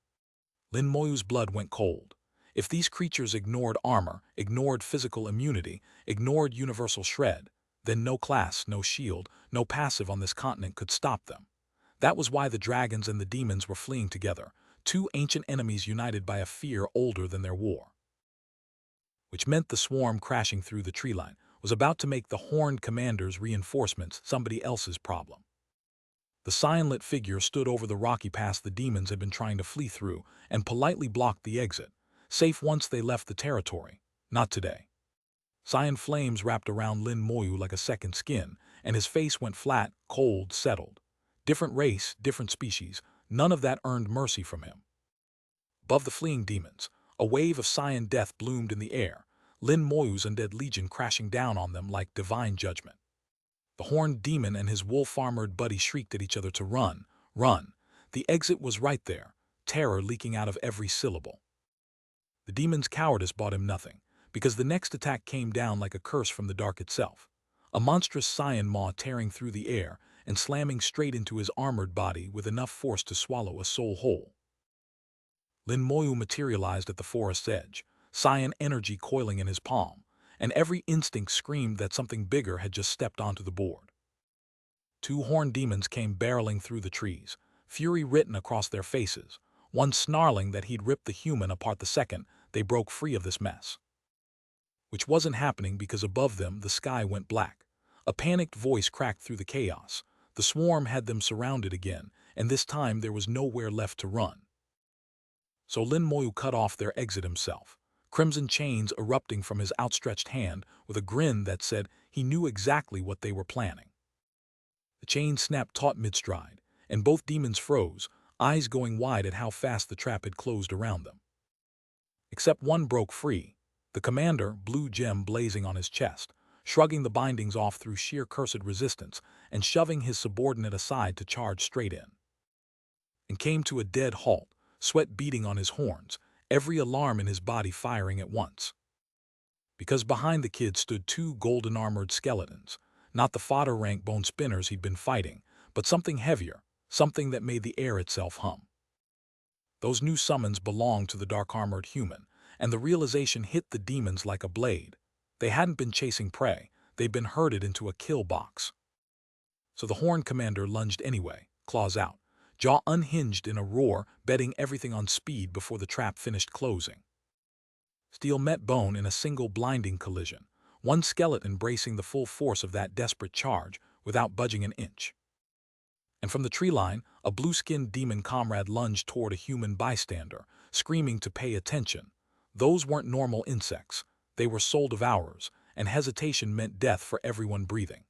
Lin Moyu's blood went cold. If these creatures ignored armor, ignored physical immunity, ignored universal shred, then no class, no shield, no passive on this continent could stop them. That was why the dragons and the demons were fleeing together, two ancient enemies united by a fear older than their war. Which meant the swarm crashing through the tree line was about to make the horned commander's reinforcements somebody else's problem. The cyan-lit figure stood over the rocky pass the demons had been trying to flee through and politely blocked the exit, safe once they left the territory. Not today. Cyan flames wrapped around Lin Moyu like a second skin, and his face went flat, cold, settled. Different race, different species, none of that earned mercy from him. Above the fleeing demons, a wave of cyan death bloomed in the air, Lin Moyu's undead legion crashing down on them like divine judgment. The horned demon and his wolf-armored buddy shrieked at each other to run, run. The exit was right there, terror leaking out of every syllable. The demon's cowardice bought him nothing, because the next attack came down like a curse from the dark itself. A monstrous cyan maw tearing through the air and slamming straight into his armored body with enough force to swallow a soul whole. Lin Moyu materialized at the forest's edge, cyan energy coiling in his palm, and every instinct screamed that something bigger had just stepped onto the board. Two horned demons came barreling through the trees, fury written across their faces, one snarling that he'd ripped the human apart the second they broke free of this mess. Which wasn't happening because above them the sky went black. A panicked voice cracked through the chaos. The swarm had them surrounded again, and this time there was nowhere left to run. So Lin Moyu cut off their exit himself, crimson chains erupting from his outstretched hand with a grin that said he knew exactly what they were planning. The chain snapped taut mid-stride, and both demons froze, eyes going wide at how fast the trap had closed around them. Except one broke free, the commander, blue gem blazing on his chest, shrugging the bindings off through sheer cursed resistance and shoving his subordinate aside to charge straight in. And came to a dead halt, sweat beating on his horns, every alarm in his body firing at once. Because behind the kid stood two golden-armored skeletons, not the fodder-rank bone spinners he'd been fighting, but something heavier, something that made the air itself hum. Those new summons belonged to the dark-armored human, and the realization hit the demons like a blade. They hadn't been chasing prey, they'd been herded into a kill box. So the horned commander lunged anyway, claws out, jaw unhinged in a roar, betting everything on speed before the trap finished closing. Steel met bone in a single blinding collision, one skeleton bracing the full force of that desperate charge without budging an inch. And from the tree line, a blue-skinned demon comrade lunged toward a human bystander, screaming to pay attention. Those weren't normal insects, they were soul devourers, and hesitation meant death for everyone breathing.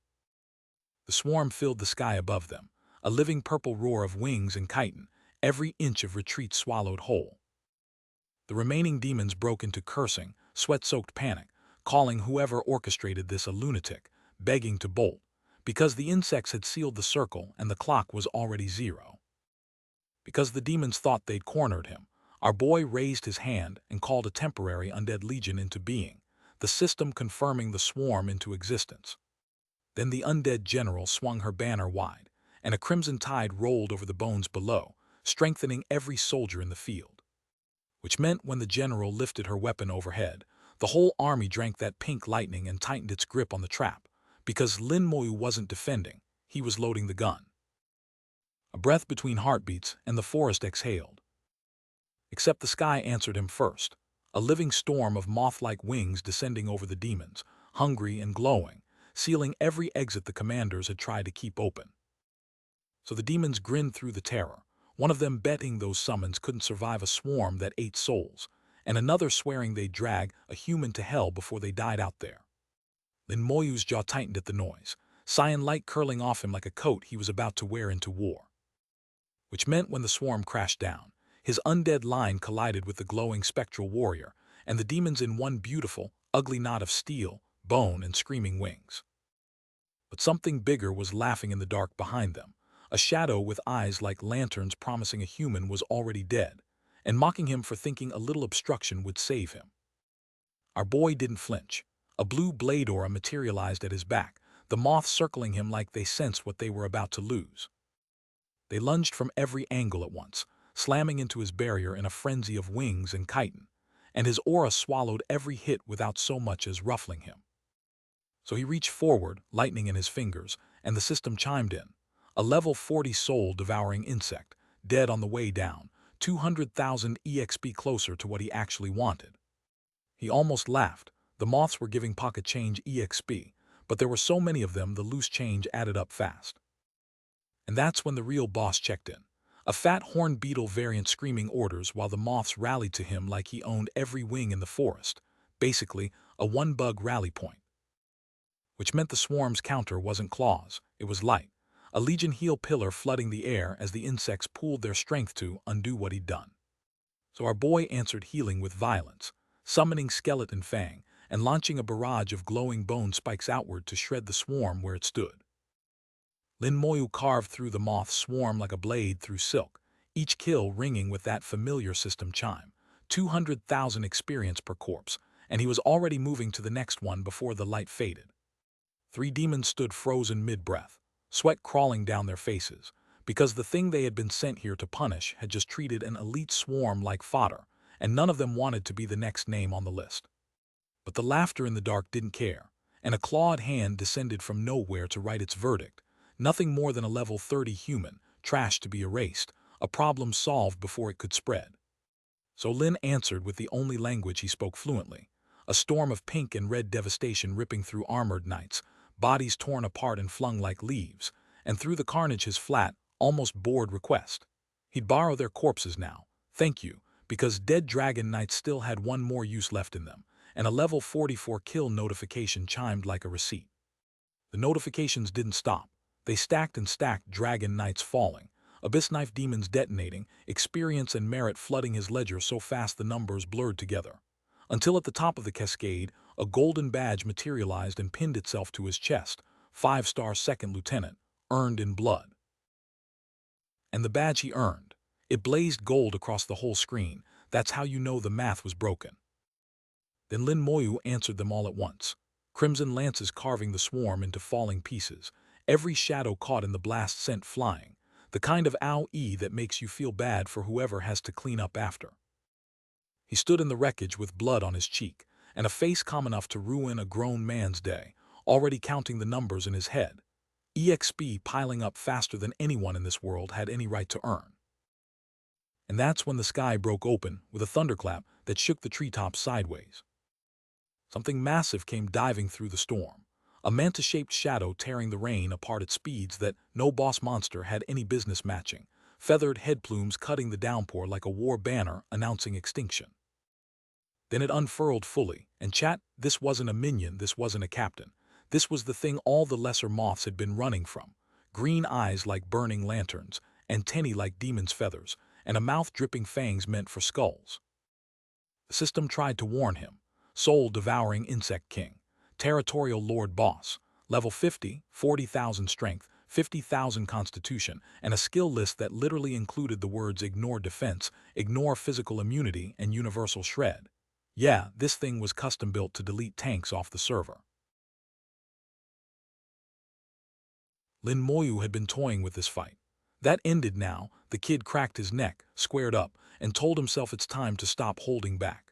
The swarm filled the sky above them, a living purple roar of wings and chitin, every inch of retreat swallowed whole. The remaining demons broke into cursing, sweat-soaked panic, calling whoever orchestrated this a lunatic, begging to bolt, because the insects had sealed the circle and the clock was already 0. Because the demons thought they'd cornered him, our boy raised his hand and called a temporary undead legion into being, the system confirming the swarm into existence. Then the undead general swung her banner wide, and a crimson tide rolled over the bones below, strengthening every soldier in the field. Which meant when the general lifted her weapon overhead, the whole army drank that pink lightning and tightened its grip on the trap, because Lin Moyu wasn't defending, he was loading the gun. A breath between heartbeats, and the forest exhaled. Except the sky answered him first, a living storm of moth-like wings descending over the demons, hungry and glowing, sealing every exit the commanders had tried to keep open. So the demons grinned through the terror, one of them betting those summons couldn't survive a swarm that ate souls, and another swearing they'd drag a human to hell before they died out there. Lin Moyu's jaw tightened at the noise, cyan light curling off him like a coat he was about to wear into war. Which meant when the swarm crashed down, his undead line collided with the glowing spectral warrior, and the demons in one beautiful, ugly knot of steel, bone, and screaming wings. But something bigger was laughing in the dark behind them, a shadow with eyes like lanterns promising a human was already dead, and mocking him for thinking a little obstruction would save him. Our boy didn't flinch. A blue blade aura materialized at his back, the moths circling him like they sensed what they were about to lose. They lunged from every angle at once, slamming into his barrier in a frenzy of wings and chitin, and his aura swallowed every hit without so much as ruffling him. So he reached forward, lightning in his fingers, and the system chimed in. A level 40 soul-devouring insect, dead on the way down, 200,000 EXP closer to what he actually wanted. He almost laughed. The moths were giving pocket change EXP, but there were so many of them the loose change added up fast. And that's when the real boss checked in. A fat horned beetle variant screaming orders while the moths rallied to him like he owned every wing in the forest, basically a one-bug rally point. Which meant the swarm's counter wasn't claws, it was light, a Legion heal pillar flooding the air as the insects pooled their strength to undo what he'd done. So our boy answered healing with violence, summoning Skeleton Fang and launching a barrage of glowing bone spikes outward to shred the swarm where it stood. Lin Moyu carved through the moth swarm like a blade through silk, each kill ringing with that familiar system chime, 200,000 experience per corpse, and he was already moving to the next one before the light faded. 3 demons stood frozen mid-breath, sweat crawling down their faces, because the thing they had been sent here to punish had just treated an elite swarm like fodder, and none of them wanted to be the next name on the list. But the laughter in the dark didn't care, and a clawed hand descended from nowhere to write its verdict. Nothing more than a level 30 human, trash to be erased, a problem solved before it could spread. So Lin answered with the only language he spoke fluently, a storm of pink and red devastation ripping through armored knights, bodies torn apart and flung like leaves, and through the carnage his flat, almost bored request. He'd borrow their corpses now, thank you, because dead dragon knights still had one more use left in them, and a level 44 kill notification chimed like a receipt. The notifications didn't stop. They stacked and stacked, dragon knights falling, abyss knife demons detonating, experience and merit flooding his ledger so fast the numbers blurred together. Until at the top of the cascade, a golden badge materialized and pinned itself to his chest, 5-star second lieutenant, earned in blood. And the badge he earned. It blazed gold across the whole screen. That's how you know the math was broken. Then Lin Moyu answered them all at once, crimson lances carving the swarm into falling pieces, every shadow caught in the blast sent flying, the kind of ow-ee that makes you feel bad for whoever has to clean up after. He stood in the wreckage with blood on his cheek, and a face calm enough to ruin a grown man's day, already counting the numbers in his head, EXP piling up faster than anyone in this world had any right to earn. And that's when the sky broke open with a thunderclap that shook the treetops sideways. Something massive came diving through the storm, a manta-shaped shadow tearing the rain apart at speeds that no boss monster had any business matching, feathered head plumes cutting the downpour like a war banner announcing extinction. Then it unfurled fully, and chat, this wasn't a minion, this wasn't a captain. This was the thing all the lesser moths had been running from, green eyes like burning lanterns, antennae like demon's feathers, and a mouth dripping fangs meant for skulls. The system tried to warn him, soul-devouring insect king, territorial lord boss, level 50, 40,000 strength, 50,000 constitution, and a skill list that literally included the words ignore defense, ignore physical immunity, and universal shred. Yeah, this thing was custom-built to delete tanks off the server. Lin Moyu had been toying with this fight. That ended now, the kid cracked his neck, squared up, and told himself it's time to stop holding back.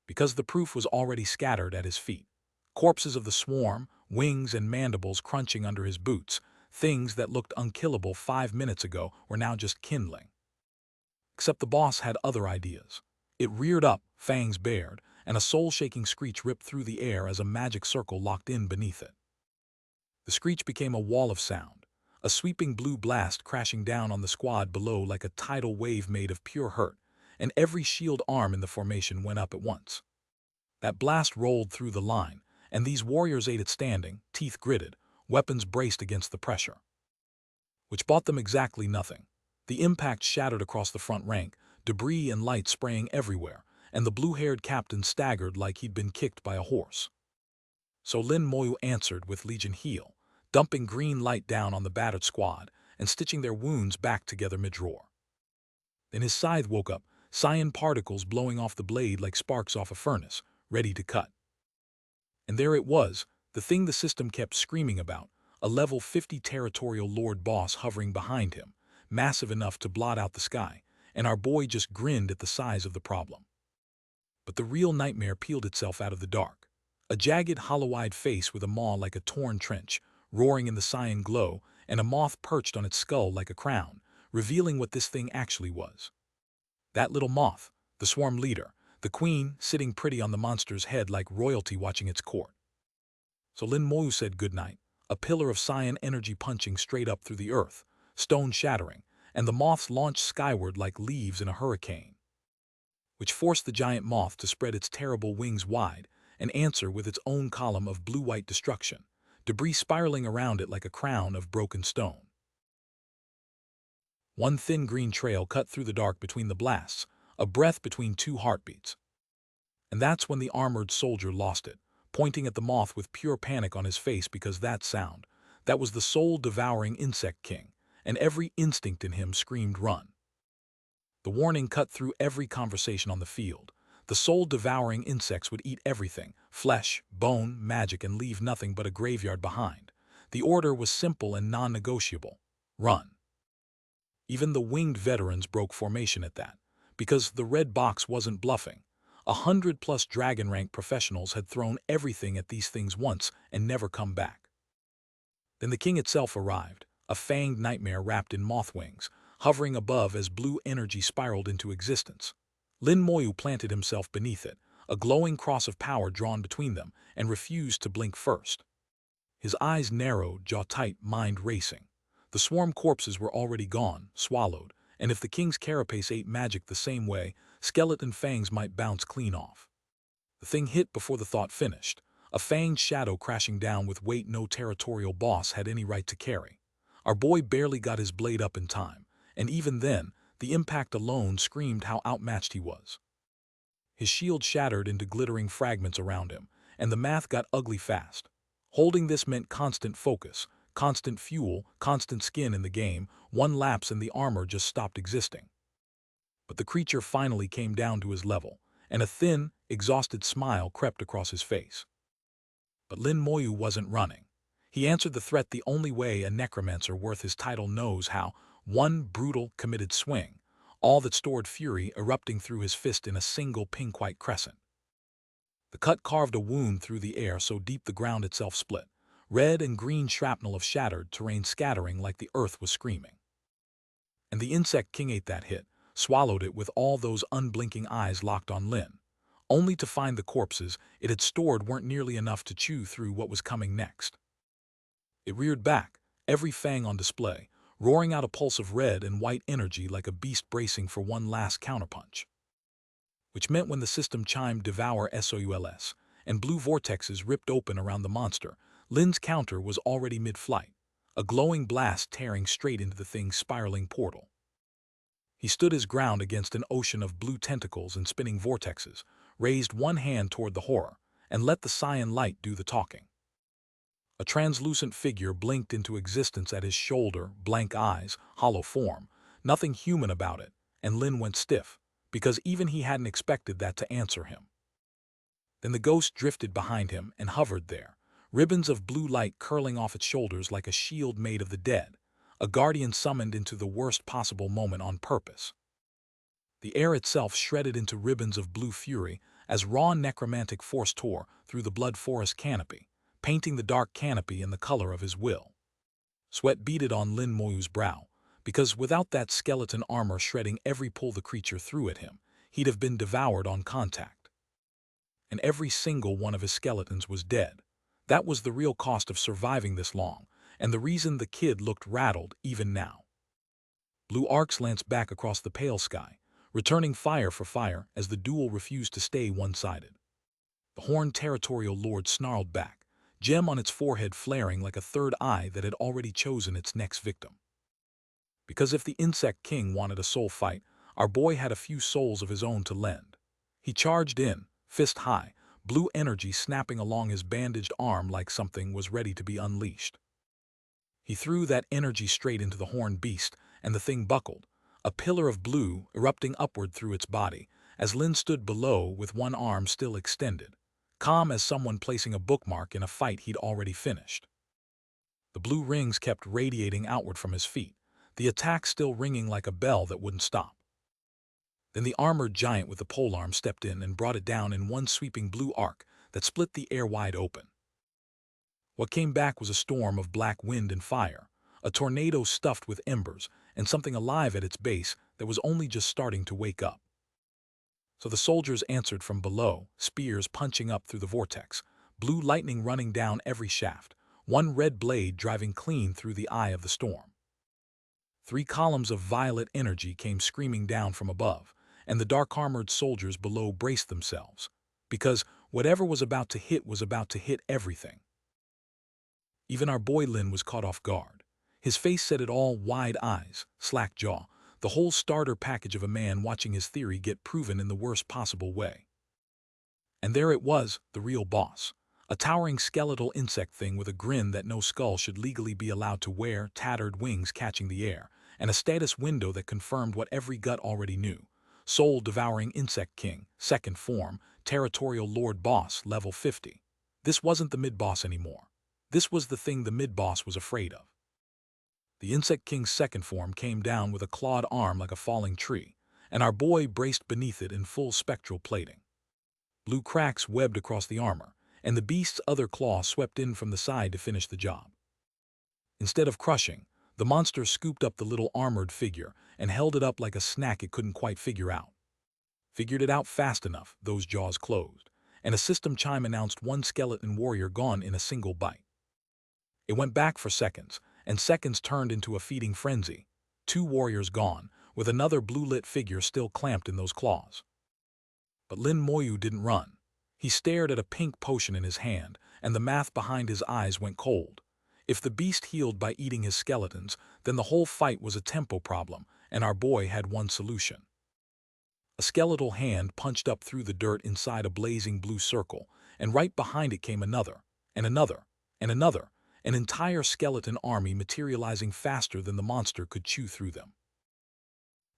Because the proof was already scattered at his feet. Corpses of the swarm, wings and mandibles crunching under his boots, Things that looked unkillable 5 minutes ago were now just kindling. Except the boss had other ideas. It reared up, fangs bared, and a soul-shaking screech ripped through the air as a magic circle locked in beneath it. The screech became a wall of sound, a sweeping blue blast crashing down on the squad below like a tidal wave made of pure hurt, and every shield arm in the formation went up at once. That blast rolled through the line, and these warriors ate it standing, teeth gritted, weapons braced against the pressure. Which bought them exactly nothing. The impact shattered across the front rank, debris and light spraying everywhere, and the blue-haired captain staggered like he'd been kicked by a horse. So Lin Moyu answered with Legion Heal, dumping green light down on the battered squad and stitching their wounds back together mid-roar. Then his scythe woke up, cyan particles blowing off the blade like sparks off a furnace, ready to cut. And there it was, the thing the system kept screaming about, a level 50 territorial lord boss hovering behind him, massive enough to blot out the sky, and our boy just grinned at the size of the problem. But the real nightmare peeled itself out of the dark. A jagged, hollow-eyed face with a maw like a torn trench, roaring in the cyan glow, and a moth perched on its skull like a crown, revealing what this thing actually was. That little moth, the swarm leader, the queen sitting pretty on the monster's head like royalty watching its court. So Lin Moyu said goodnight, a pillar of cyan energy punching straight up through the earth, stone shattering, and the moths launched skyward like leaves in a hurricane, which forced the giant moth to spread its terrible wings wide and answer with its own column of blue-white destruction, debris spiraling around it like a crown of broken stone. One thin green trail cut through the dark between the blasts, a breath between two heartbeats. And that's when the armored soldier lost it, pointing at the moth with pure panic on his face because that sound, that was the soul-devouring insect king, and every instinct in him screamed run. The warning cut through every conversation on the field. The soul-devouring insects would eat everything, flesh, bone, magic, and leave nothing but a graveyard behind. The order was simple and non-negotiable. Run. Even the winged veterans broke formation at that, because the red box wasn't bluffing. 100+ dragon rank professionals had thrown everything at these things once and never come back. Then the king itself arrived, a fanged nightmare wrapped in moth wings, hovering above as blue energy spiraled into existence. Lin Moyu planted himself beneath it, a glowing cross of power drawn between them, and refused to blink first. His eyes narrowed, jaw tight, mind racing. The swarm corpses were already gone, swallowed, and if the king's carapace ate magic the same way, skeleton fangs might bounce clean off. The thing hit before the thought finished, a fanged shadow crashing down with weight no territorial boss had any right to carry. Our boy barely got his blade up in time, and even then, the impact alone screamed how outmatched he was. His shield shattered into glittering fragments around him, and the math got ugly fast. Holding this meant constant focus, constant fuel, constant skin in the game. One lapse and the armor just stopped existing. But the creature finally came down to his level, and a thin, exhausted smile crept across his face. But Lin Moyu wasn't running. He answered the threat the only way a necromancer worth his title knows how, one brutal, committed swing, all that stored fury erupting through his fist in a single pink-white crescent. The cut carved a wound through the air so deep the ground itself split, red and green shrapnel of shattered terrain scattering like the earth was screaming. And the insect king ate that hit, swallowed it with all those unblinking eyes locked on Lin, only to find the corpses it had stored weren't nearly enough to chew through what was coming next. It reared back, every fang on display, roaring out a pulse of red and white energy like a beast bracing for one last counterpunch. Which meant when the system chimed Devour SOULS, and blue vortexes ripped open around the monster, Lin's counter was already mid-flight, a glowing blast tearing straight into the thing's spiraling portal. He stood his ground against an ocean of blue tentacles and spinning vortexes, raised one hand toward the horror, and let the cyan light do the talking. A translucent figure blinked into existence at his shoulder, blank eyes, hollow form, nothing human about it, and Lin went stiff, because even he hadn't expected that to answer him. Then the ghost drifted behind him and hovered there, ribbons of blue light curling off its shoulders like a shield made of the dead, a guardian summoned into the worst possible moment on purpose. The air itself shredded into ribbons of blue fury as raw necromantic force tore through the blood forest canopy, painting the dark canopy in the color of his will. Sweat beaded on Lin Moyu's brow, because without that skeleton armor shredding every pull the creature threw at him, he'd have been devoured on contact. And every single one of his skeletons was dead. That was the real cost of surviving this long, and the reason the kid looked rattled even now. Blue arcs lanced back across the pale sky, returning fire for fire as the duel refused to stay one-sided. The horned territorial lord snarled back, gem on its forehead flaring like a third eye that had already chosen its next victim. Because if the insect king wanted a soul fight, our boy had a few souls of his own to lend. He charged in, fist high, blue energy snapping along his bandaged arm like something was ready to be unleashed. He threw that energy straight into the horned beast, and the thing buckled, a pillar of blue erupting upward through its body, as Lin stood below with one arm still extended, calm as someone placing a bookmark in a fight he'd already finished. The blue rings kept radiating outward from his feet, the attack still ringing like a bell that wouldn't stop. Then the armored giant with the polearm stepped in and brought it down in one sweeping blue arc that split the air wide open. What came back was a storm of black wind and fire, a tornado stuffed with embers, and something alive at its base that was only just starting to wake up. So the soldiers answered from below, spears punching up through the vortex, blue lightning running down every shaft, one red blade driving clean through the eye of the storm. 3 columns of violet energy came screaming down from above, and the dark-armored soldiers below braced themselves, because whatever was about to hit everything. Even our boy Lin was caught off guard. His face said it all, wide eyes, slack jaw, the whole starter package of a man watching his theory get proven in the worst possible way. And there it was, the real boss. A towering skeletal insect thing with a grin that no skull should legally be allowed to wear, tattered wings catching the air, and a status window that confirmed what every gut already knew. Soul-devouring insect king, second form, territorial lord boss, level 50. This wasn't the mid-boss anymore. This was the thing the mid-boss was afraid of. The insect king's second form came down with a clawed arm like a falling tree, and our boy braced beneath it in full spectral plating. Blue cracks webbed across the armor, and the beast's other claw swept in from the side to finish the job. Instead of crushing, the monster scooped up the little armored figure and held it up like a snack it couldn't quite figure out. Figured it out fast enough, those jaws closed, and a system chime announced one skeleton warrior gone in a single bite. It went back for seconds, and seconds turned into a feeding frenzy. 2 warriors gone, with another blue-lit figure still clamped in those claws. But Lin Moyu didn't run. He stared at a pink potion in his hand, and the math behind his eyes went cold. If the beast healed by eating his skeletons, then the whole fight was a tempo problem, and our boy had one solution. A skeletal hand punched up through the dirt inside a blazing blue circle, and right behind it came another, and another, and another, an entire skeleton army materializing faster than the monster could chew through them.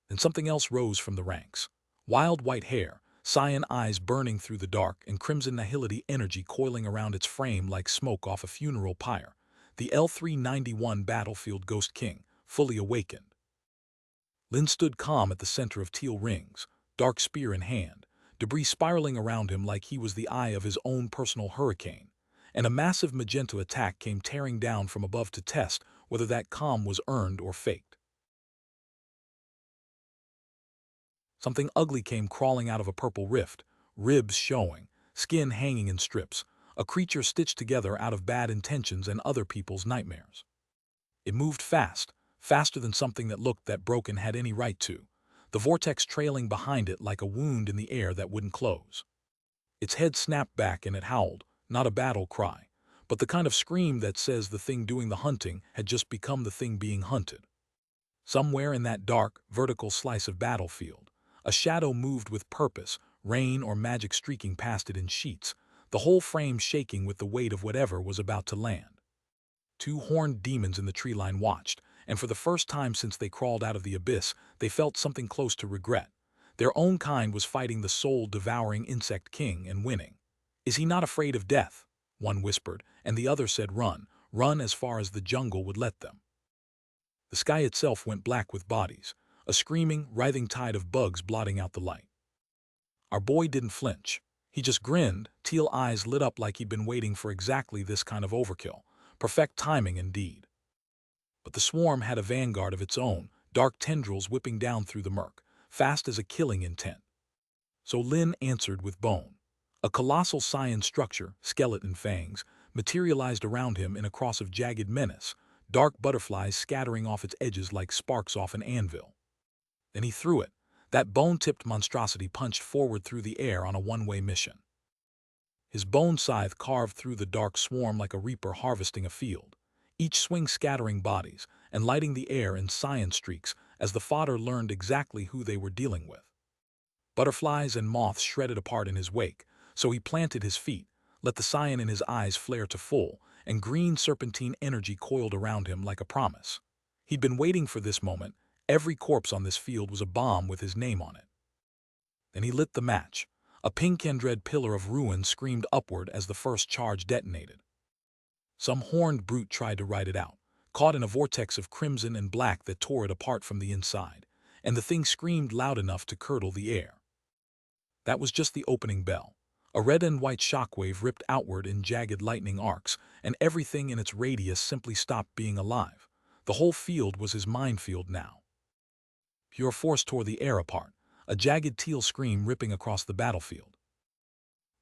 Then something else rose from the ranks. Wild white hair, cyan eyes burning through the dark, and crimson nihility energy coiling around its frame like smoke off a funeral pyre. The L391 Battlefield Ghost King, fully awakened. Lin stood calm at the center of teal rings, dark spear in hand, debris spiraling around him like he was the eye of his own personal hurricane, and a massive magenta attack came tearing down from above to test whether that calm was earned or faked. Something ugly came crawling out of a purple rift, ribs showing, skin hanging in strips, a creature stitched together out of bad intentions and other people's nightmares. It moved fast, faster than something that looked that broken had any right to, the vortex trailing behind it like a wound in the air that wouldn't close. Its head snapped back and it howled, not a battle cry, but the kind of scream that says the thing doing the hunting had just become the thing being hunted. Somewhere in that dark, vertical slice of battlefield, a shadow moved with purpose, rain or magic streaking past it in sheets, the whole frame shaking with the weight of whatever was about to land. 2 horned demons in the tree line watched, and for the first time since they crawled out of the abyss, they felt something close to regret. Their own kind was fighting the soul-devouring insect king and winning. "Is he not afraid of death?" one whispered, and the other said run, run as far as the jungle would let them. The sky itself went black with bodies, a screaming, writhing tide of bugs blotting out the light. Our boy didn't flinch. He just grinned, teal eyes lit up like he'd been waiting for exactly this kind of overkill. Perfect timing indeed. But the swarm had a vanguard of its own, dark tendrils whipping down through the murk, fast as a killing intent. So Lin answered with bone. A colossal cyan structure, skeleton fangs, materialized around him in a cross of jagged menace, dark butterflies scattering off its edges like sparks off an anvil. Then he threw it. That bone-tipped monstrosity punched forward through the air on a one-way mission. His bone scythe carved through the dark swarm like a reaper harvesting a field, each swing scattering bodies and lighting the air in cyan streaks as the fodder learned exactly who they were dealing with. Butterflies and moths shredded apart in his wake, so he planted his feet, let the cyan in his eyes flare to full, and green serpentine energy coiled around him like a promise. He'd been waiting for this moment. Every corpse on this field was a bomb with his name on it. Then he lit the match. A pink and red pillar of ruin screamed upward as the first charge detonated. Some horned brute tried to ride it out, caught in a vortex of crimson and black that tore it apart from the inside, and the thing screamed loud enough to curdle the air. That was just the opening bell. A red and white shockwave ripped outward in jagged lightning arcs, and everything in its radius simply stopped being alive. The whole field was his minefield now. Pure force tore the air apart, a jagged teal scream ripping across the battlefield.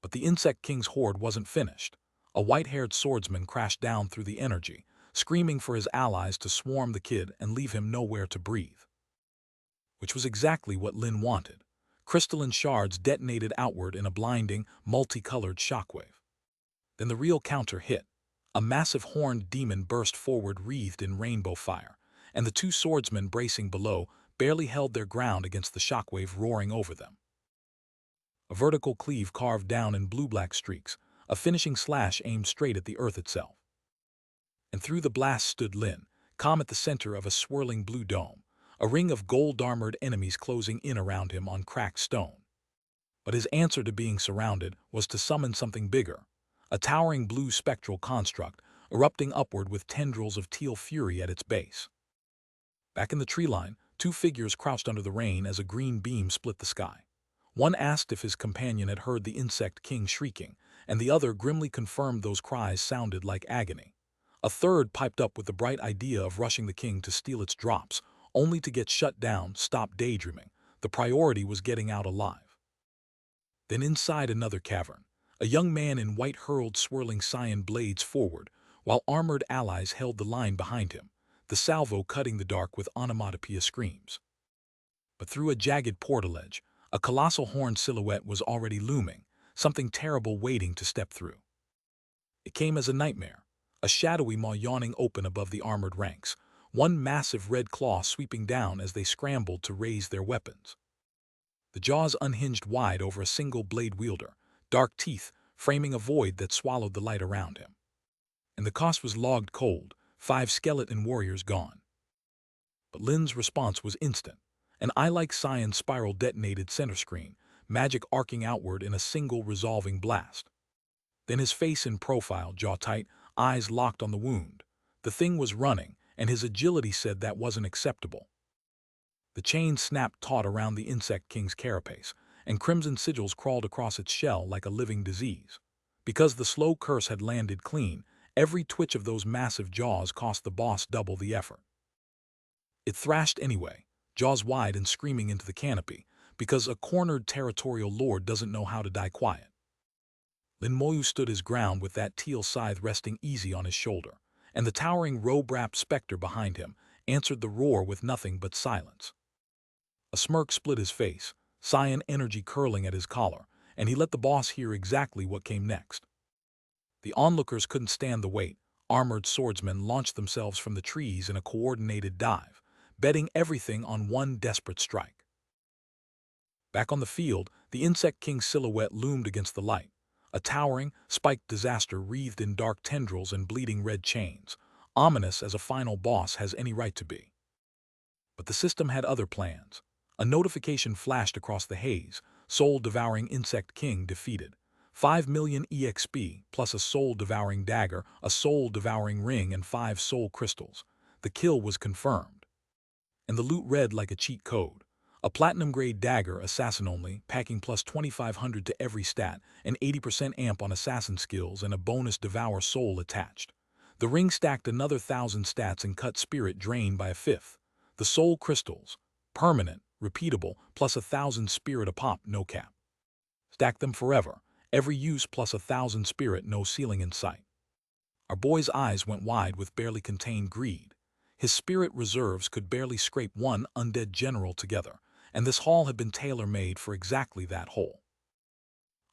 But the Insect King's horde wasn't finished. A white-haired swordsman crashed down through the energy, screaming for his allies to swarm the kid and leave him nowhere to breathe. Which was exactly what Lin wanted. Crystalline shards detonated outward in a blinding, multicolored shockwave. Then the real counter hit. A massive horned demon burst forward wreathed in rainbow fire, and the two swordsmen bracing below barely held their ground against the shockwave roaring over them. A vertical cleave carved down in blue-black streaks, a finishing slash aimed straight at the earth itself. And through the blast stood Lin, calm at the center of a swirling blue dome, a ring of gold-armored enemies closing in around him on cracked stone. But his answer to being surrounded was to summon something bigger, a towering blue spectral construct erupting upward with tendrils of teal fury at its base. Back in the tree line, two figures crouched under the rain as a green beam split the sky. One asked if his companion had heard the Insect King shrieking, and the other grimly confirmed those cries sounded like agony. A third piped up with the bright idea of rushing the king to steal its drops, only to get shut down. Stop daydreaming. The priority was getting out alive. Then inside another cavern, a young man in white hurled swirling cyan blades forward, while armored allies held the line behind him, the salvo cutting the dark with onomatopoeia screams. But through a jagged portal edge, a colossal horned silhouette was already looming, something terrible waiting to step through. It came as a nightmare, a shadowy maw yawning open above the armored ranks, one massive red claw sweeping down as they scrambled to raise their weapons. The jaws unhinged wide over a single blade wielder, dark teeth framing a void that swallowed the light around him. And the cost was logged cold, 5 skeleton warriors gone. But Lin's response was instant. An eye-like cyan spiral detonated center screen, magic arcing outward in a single resolving blast. Then his face in profile, jaw tight, eyes locked on the wound. The thing was running, and his agility said that wasn't acceptable. The chain snapped taut around the Insect King's carapace, and crimson sigils crawled across its shell like a living disease. Because the slow curse had landed clean, every twitch of those massive jaws cost the boss double the effort. It thrashed anyway, jaws wide and screaming into the canopy, because a cornered territorial lord doesn't know how to die quiet. Lin Moyu stood his ground with that teal scythe resting easy on his shoulder, and the towering robe-wrapped specter behind him answered the roar with nothing but silence. A smirk split his face, cyan energy curling at his collar, and he let the boss hear exactly what came next. The onlookers couldn't stand the weight. Armored swordsmen launched themselves from the trees in a coordinated dive, betting everything on one desperate strike. Back on the field, the Insect King's silhouette loomed against the light, a towering, spiked disaster wreathed in dark tendrils and bleeding red chains, ominous as a final boss has any right to be. But the system had other plans. A notification flashed across the haze, soul-devouring Insect King defeated. 5 million EXP plus a soul-devouring dagger, a soul-devouring ring, and 5 soul crystals. The kill was confirmed. And the loot read like a cheat code. A platinum-grade dagger, assassin-only, packing plus 2,500 to every stat, an 80% amp on assassin skills, and a bonus devour soul attached. The ring stacked another 1,000 stats and cut spirit drain by a fifth. The soul crystals, permanent, repeatable, plus 1,000 spirit a pop, no cap. Stack them forever, every use plus 1,000 spirit, no ceiling in sight. Our boy's eyes went wide with barely contained greed. His spirit reserves could barely scrape one undead general together, and this haul had been tailor-made for exactly that hole.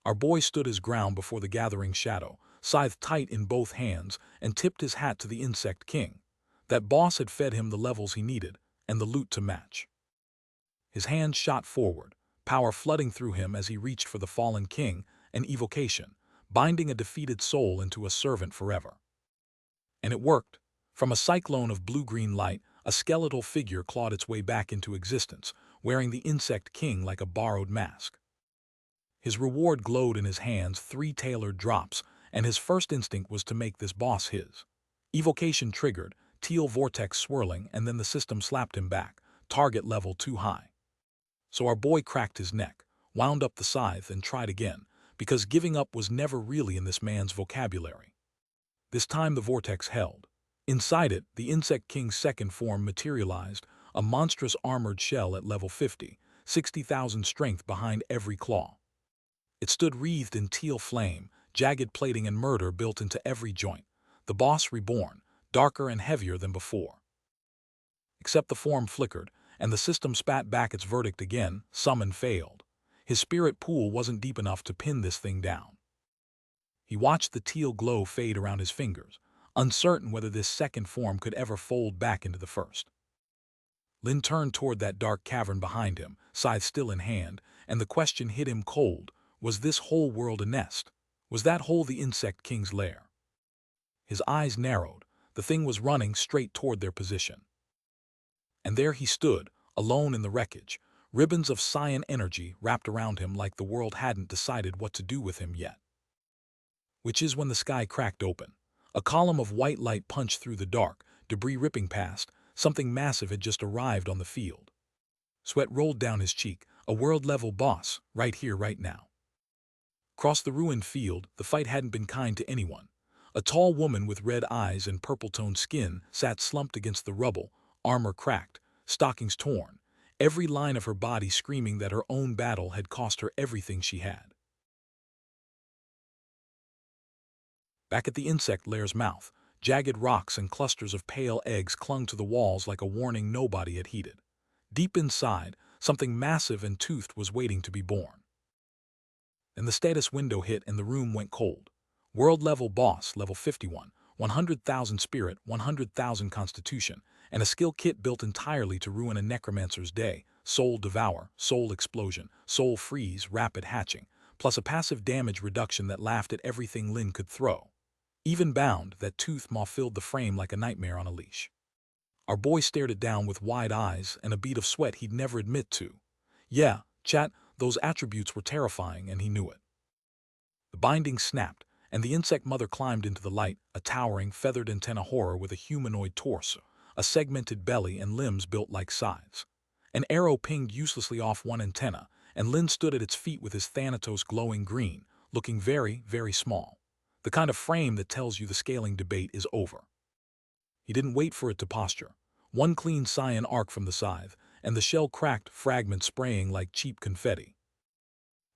Our boy stood his ground before the gathering shadow, scythe tight in both hands, and tipped his hat to the insect king. That boss had fed him the levels he needed, and the loot to match. His hand shot forward, power flooding through him as he reached for the fallen king, an evocation, binding a defeated soul into a servant forever. And it worked. From a cyclone of blue-green light, a skeletal figure clawed its way back into existence, wearing the insect king like a borrowed mask. His reward glowed in his hands, 3 tailored drops, and his first instinct was to make this boss his. Evocation triggered, teal vortex swirling, and then the system slapped him back, target level too high. So our boy cracked his neck, wound up the scythe, and tried again, because giving up was never really in this man's vocabulary. This time the vortex held. Inside it, the insect king's second form materialized, a monstrous armored shell at level 50, 60,000 strength behind every claw. It stood wreathed in teal flame, jagged plating and murder built into every joint. The boss reborn, darker and heavier than before. Except the form flickered, and the system spat back its verdict again, summon failed. His spirit pool wasn't deep enough to pin this thing down. He watched the teal glow fade around his fingers, uncertain whether this second form could ever fold back into the first. Lin turned toward that dark cavern behind him, scythe still in hand, and the question hit him cold. Was this whole world a nest? Was that hole the insect king's lair? His eyes narrowed. The thing was running straight toward their position. And there he stood, alone in the wreckage, ribbons of cyan energy wrapped around him like the world hadn't decided what to do with him yet. Which is when the sky cracked open. A column of white light punched through the dark, debris ripping past. Something massive had just arrived on the field. Sweat rolled down his cheek. A world-level boss, right here, right now. Across the ruined field, the fight hadn't been kind to anyone. A tall woman with red eyes and purple-toned skin sat slumped against the rubble, armor cracked, stockings torn, every line of her body screaming that her own battle had cost her everything she had. Back at the insect lair's mouth, jagged rocks and clusters of pale eggs clung to the walls like a warning nobody had heeded. Deep inside, something massive and toothed was waiting to be born. Then the status window hit and the room went cold. World-level boss, level 51, 100,000 spirit, 100,000 constitution, and a skill kit built entirely to ruin a necromancer's day, soul devour, soul explosion, soul freeze, rapid hatching, plus a passive damage reduction that laughed at everything Lin could throw. Even bound, that tooth maw filled the frame like a nightmare on a leash. Our boy stared it down with wide eyes and a bead of sweat he'd never admit to. Yeah, chat, those attributes were terrifying, and he knew it. The binding snapped, and the insect mother climbed into the light, a towering, feathered antenna horror with a humanoid torso, a segmented belly and limbs built like scythes. An arrow pinged uselessly off one antenna, and Lin stood at its feet with his Thanatos glowing green, looking very, very small. The kind of frame that tells you the scaling debate is over. He didn't wait for it to posture. One clean cyan arc from the scythe, and the shell cracked, fragments spraying like cheap confetti.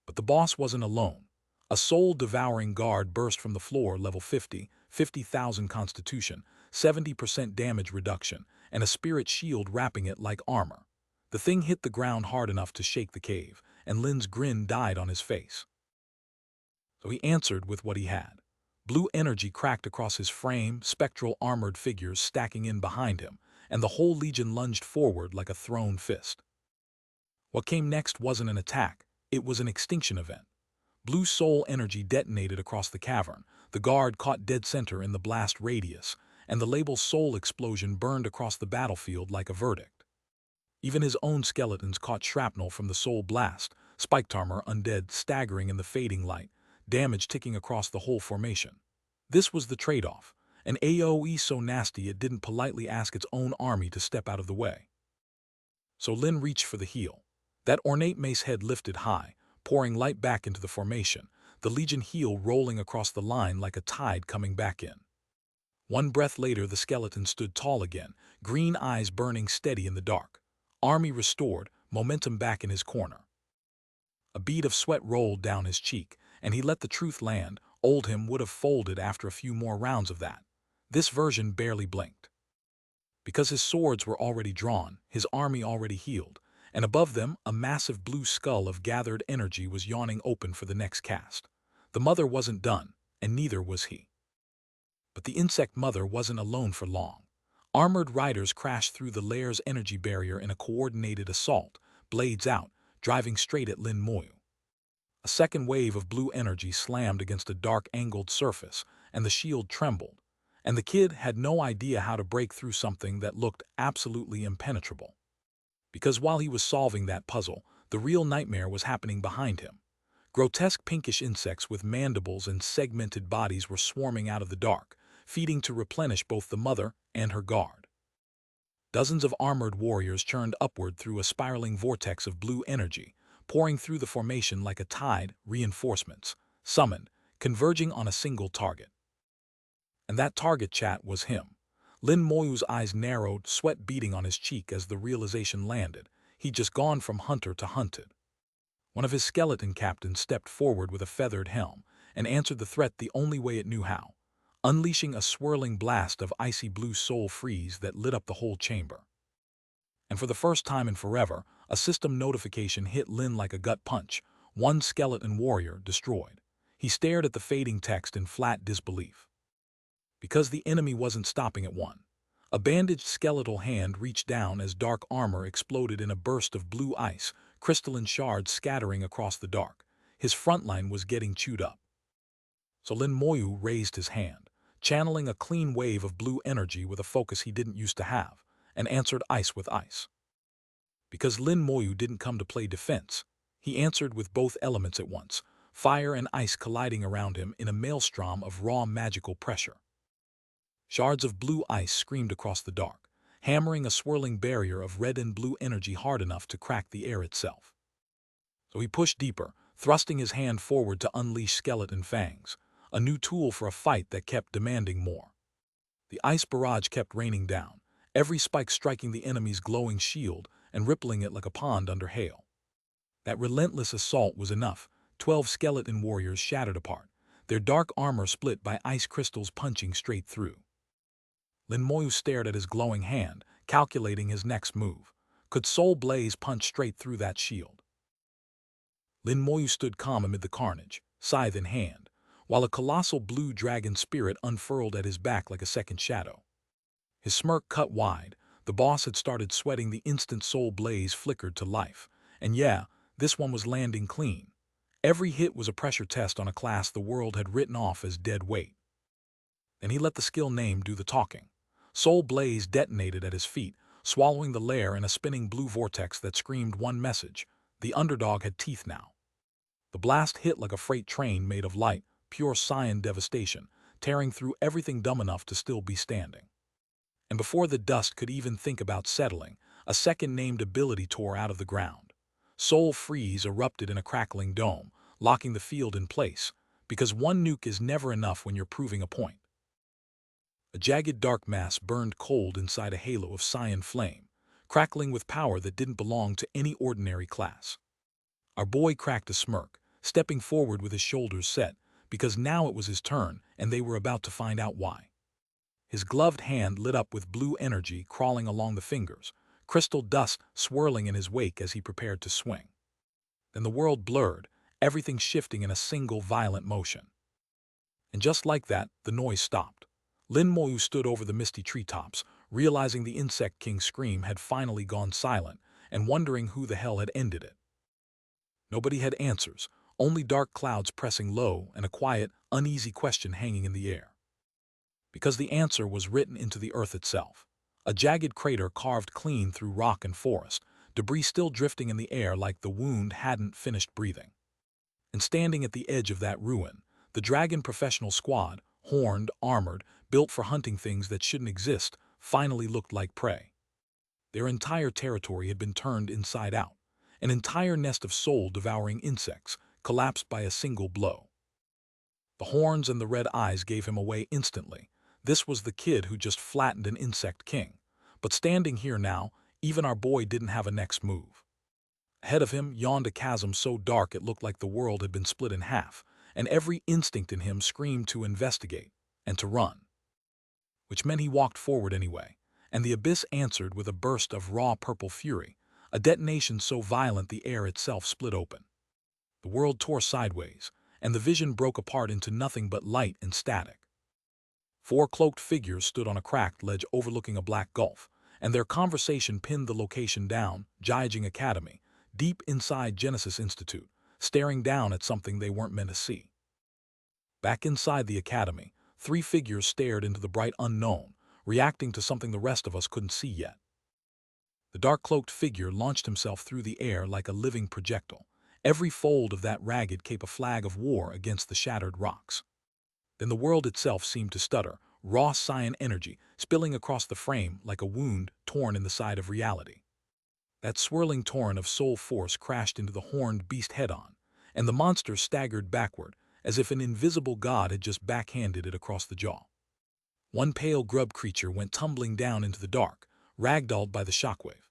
But the boss wasn't alone. A soul-devouring guard burst from the floor, level 50, 50,000 constitution, 70% damage reduction, and a spirit shield wrapping it like armor. The thing hit the ground hard enough to shake the cave, and Lin's grin died on his face. So he answered with what he had. Blue energy cracked across his frame, spectral armored figures stacking in behind him, and the whole legion lunged forward like a thrown fist. What came next wasn't an attack, it was an extinction event. Blue soul energy detonated across the cavern, the guard caught dead center in the blast radius, and the label soul explosion burned across the battlefield like a verdict. Even his own skeletons caught shrapnel from the soul blast, spiked armor undead staggering in the fading light, damage ticking across the whole formation. This was the trade-off, an AoE so nasty it didn't politely ask its own army to step out of the way. So Lin reached for the heel. That ornate mace head lifted high, pouring light back into the formation, the legion heel rolling across the line like a tide coming back in. One breath later, the skeleton stood tall again, green eyes burning steady in the dark. Army restored, momentum back in his corner. A bead of sweat rolled down his cheek, and he let the truth land. Old him would have folded after a few more rounds of that. This version barely blinked. Because his swords were already drawn, his army already healed, and above them a massive blue skull of gathered energy was yawning open for the next cast. The mother wasn't done, and neither was he. But the insect mother wasn't alone for long. Armored riders crashed through the lair's energy barrier in a coordinated assault, blades out, driving straight at Lin Moyu. A second wave of blue energy slammed against a dark angled surface, and the shield trembled, and the kid had no idea how to break through something that looked absolutely impenetrable. Because while he was solving that puzzle, the real nightmare was happening behind him. Grotesque pinkish insects with mandibles and segmented bodies were swarming out of the dark, feeding to replenish both the mother and her guard. Dozens of armored warriors churned upward through a spiraling vortex of blue energy, pouring through the formation like a tide, reinforcements, summoned, converging on a single target. And that target chat was him. Lin Moyu's eyes narrowed, sweat beating on his cheek as the realization landed. He'd just gone from hunter to hunted. One of his skeleton captains stepped forward with a feathered helm and answered the threat the only way it knew how, unleashing a swirling blast of icy blue soul freeze that lit up the whole chamber. And for the first time in forever, a system notification hit Lin like a gut punch. One skeleton warrior destroyed. He stared at the fading text in flat disbelief. Because the enemy wasn't stopping at one. A bandaged skeletal hand reached down as dark armor exploded in a burst of blue ice, crystalline shards scattering across the dark. His front line was getting chewed up. So Lin Moyu raised his hand, channeling a clean wave of blue energy with a focus he didn't used to have, and answered ice with ice. Because Lin Moyu didn't come to play defense, he answered with both elements at once, fire and ice colliding around him in a maelstrom of raw magical pressure. Shards of blue ice screamed across the dark, hammering a swirling barrier of red and blue energy hard enough to crack the air itself. So he pushed deeper, thrusting his hand forward to unleash skeleton fangs, a new tool for a fight that kept demanding more. The ice barrage kept raining down, every spike striking the enemy's glowing shield and rippling it like a pond under hail. That relentless assault was enough. 12 skeleton warriors shattered apart, their dark armor split by ice crystals punching straight through. Lin Moyu stared at his glowing hand, calculating his next move. Could Soul Blaze punch straight through that shield? Lin Moyu stood calm amid the carnage, scythe in hand, while a colossal blue dragon spirit unfurled at his back like a second shadow. His smirk cut wide. The boss had started sweating the instant Soul Blaze flickered to life. And yeah, this one was landing clean. Every hit was a pressure test on a class the world had written off as dead weight. Then he let the skill name do the talking. Soul Blaze detonated at his feet, swallowing the lair in a spinning blue vortex that screamed one message: the underdog had teeth now. The blast hit like a freight train made of light, pure cyan devastation, tearing through everything dumb enough to still be standing. And before the dust could even think about settling, a second named ability tore out of the ground. Soul Freeze erupted in a crackling dome, locking the field in place, because one nuke is never enough when you're proving a point. A jagged dark mass burned cold inside a halo of cyan flame, crackling with power that didn't belong to any ordinary class. Our boy cracked a smirk, stepping forward with his shoulders set, because now it was his turn, and they were about to find out why. His gloved hand lit up with blue energy crawling along the fingers, crystal dust swirling in his wake as he prepared to swing. Then the world blurred, everything shifting in a single violent motion. And just like that, the noise stopped. Lin Moyu stood over the misty treetops, realizing the Insect King's scream had finally gone silent, and wondering who the hell had ended it. Nobody had answers, only dark clouds pressing low and a quiet, uneasy question hanging in the air. Because the answer was written into the earth itself. A jagged crater carved clean through rock and forest, debris still drifting in the air like the wound hadn't finished breathing. And standing at the edge of that ruin, the Dragon Professional Squad, horned, armored, built for hunting things that shouldn't exist, finally looked like prey. Their entire territory had been turned inside out. An entire nest of soul-devouring insects collapsed by a single blow. The horns and the red eyes gave him away instantly. This was the kid who just flattened an insect king. But standing here now, even our boy didn't have a next move. Ahead of him yawned a chasm so dark it looked like the world had been split in half, and every instinct in him screamed to investigate and to run. Which meant he walked forward anyway, and the abyss answered with a burst of raw purple fury, a detonation so violent the air itself split open. The world tore sideways, and the vision broke apart into nothing but light and static. 4 cloaked figures stood on a cracked ledge overlooking a black gulf, and their conversation pinned the location down, Jiajing Academy, deep inside Genesis Institute, staring down at something they weren't meant to see. Back inside the academy, 3 figures stared into the bright unknown, reacting to something the rest of us couldn't see yet. The dark-cloaked figure launched himself through the air like a living projectile, every fold of that ragged cape a flag of war against the shattered rocks. Then the world itself seemed to stutter, raw cyan energy spilling across the frame like a wound torn in the side of reality. That swirling torrent of soul force crashed into the horned beast head-on, and the monster staggered backward, as if an invisible god had just backhanded it across the jaw. One pale grub creature went tumbling down into the dark, ragdolled by the shockwave.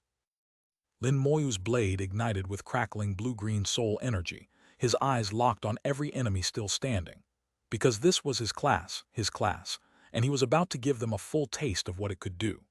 Lin Moyu's blade ignited with crackling blue-green soul energy, his eyes locked on every enemy still standing. Because this was his class, and he was about to give them a full taste of what it could do.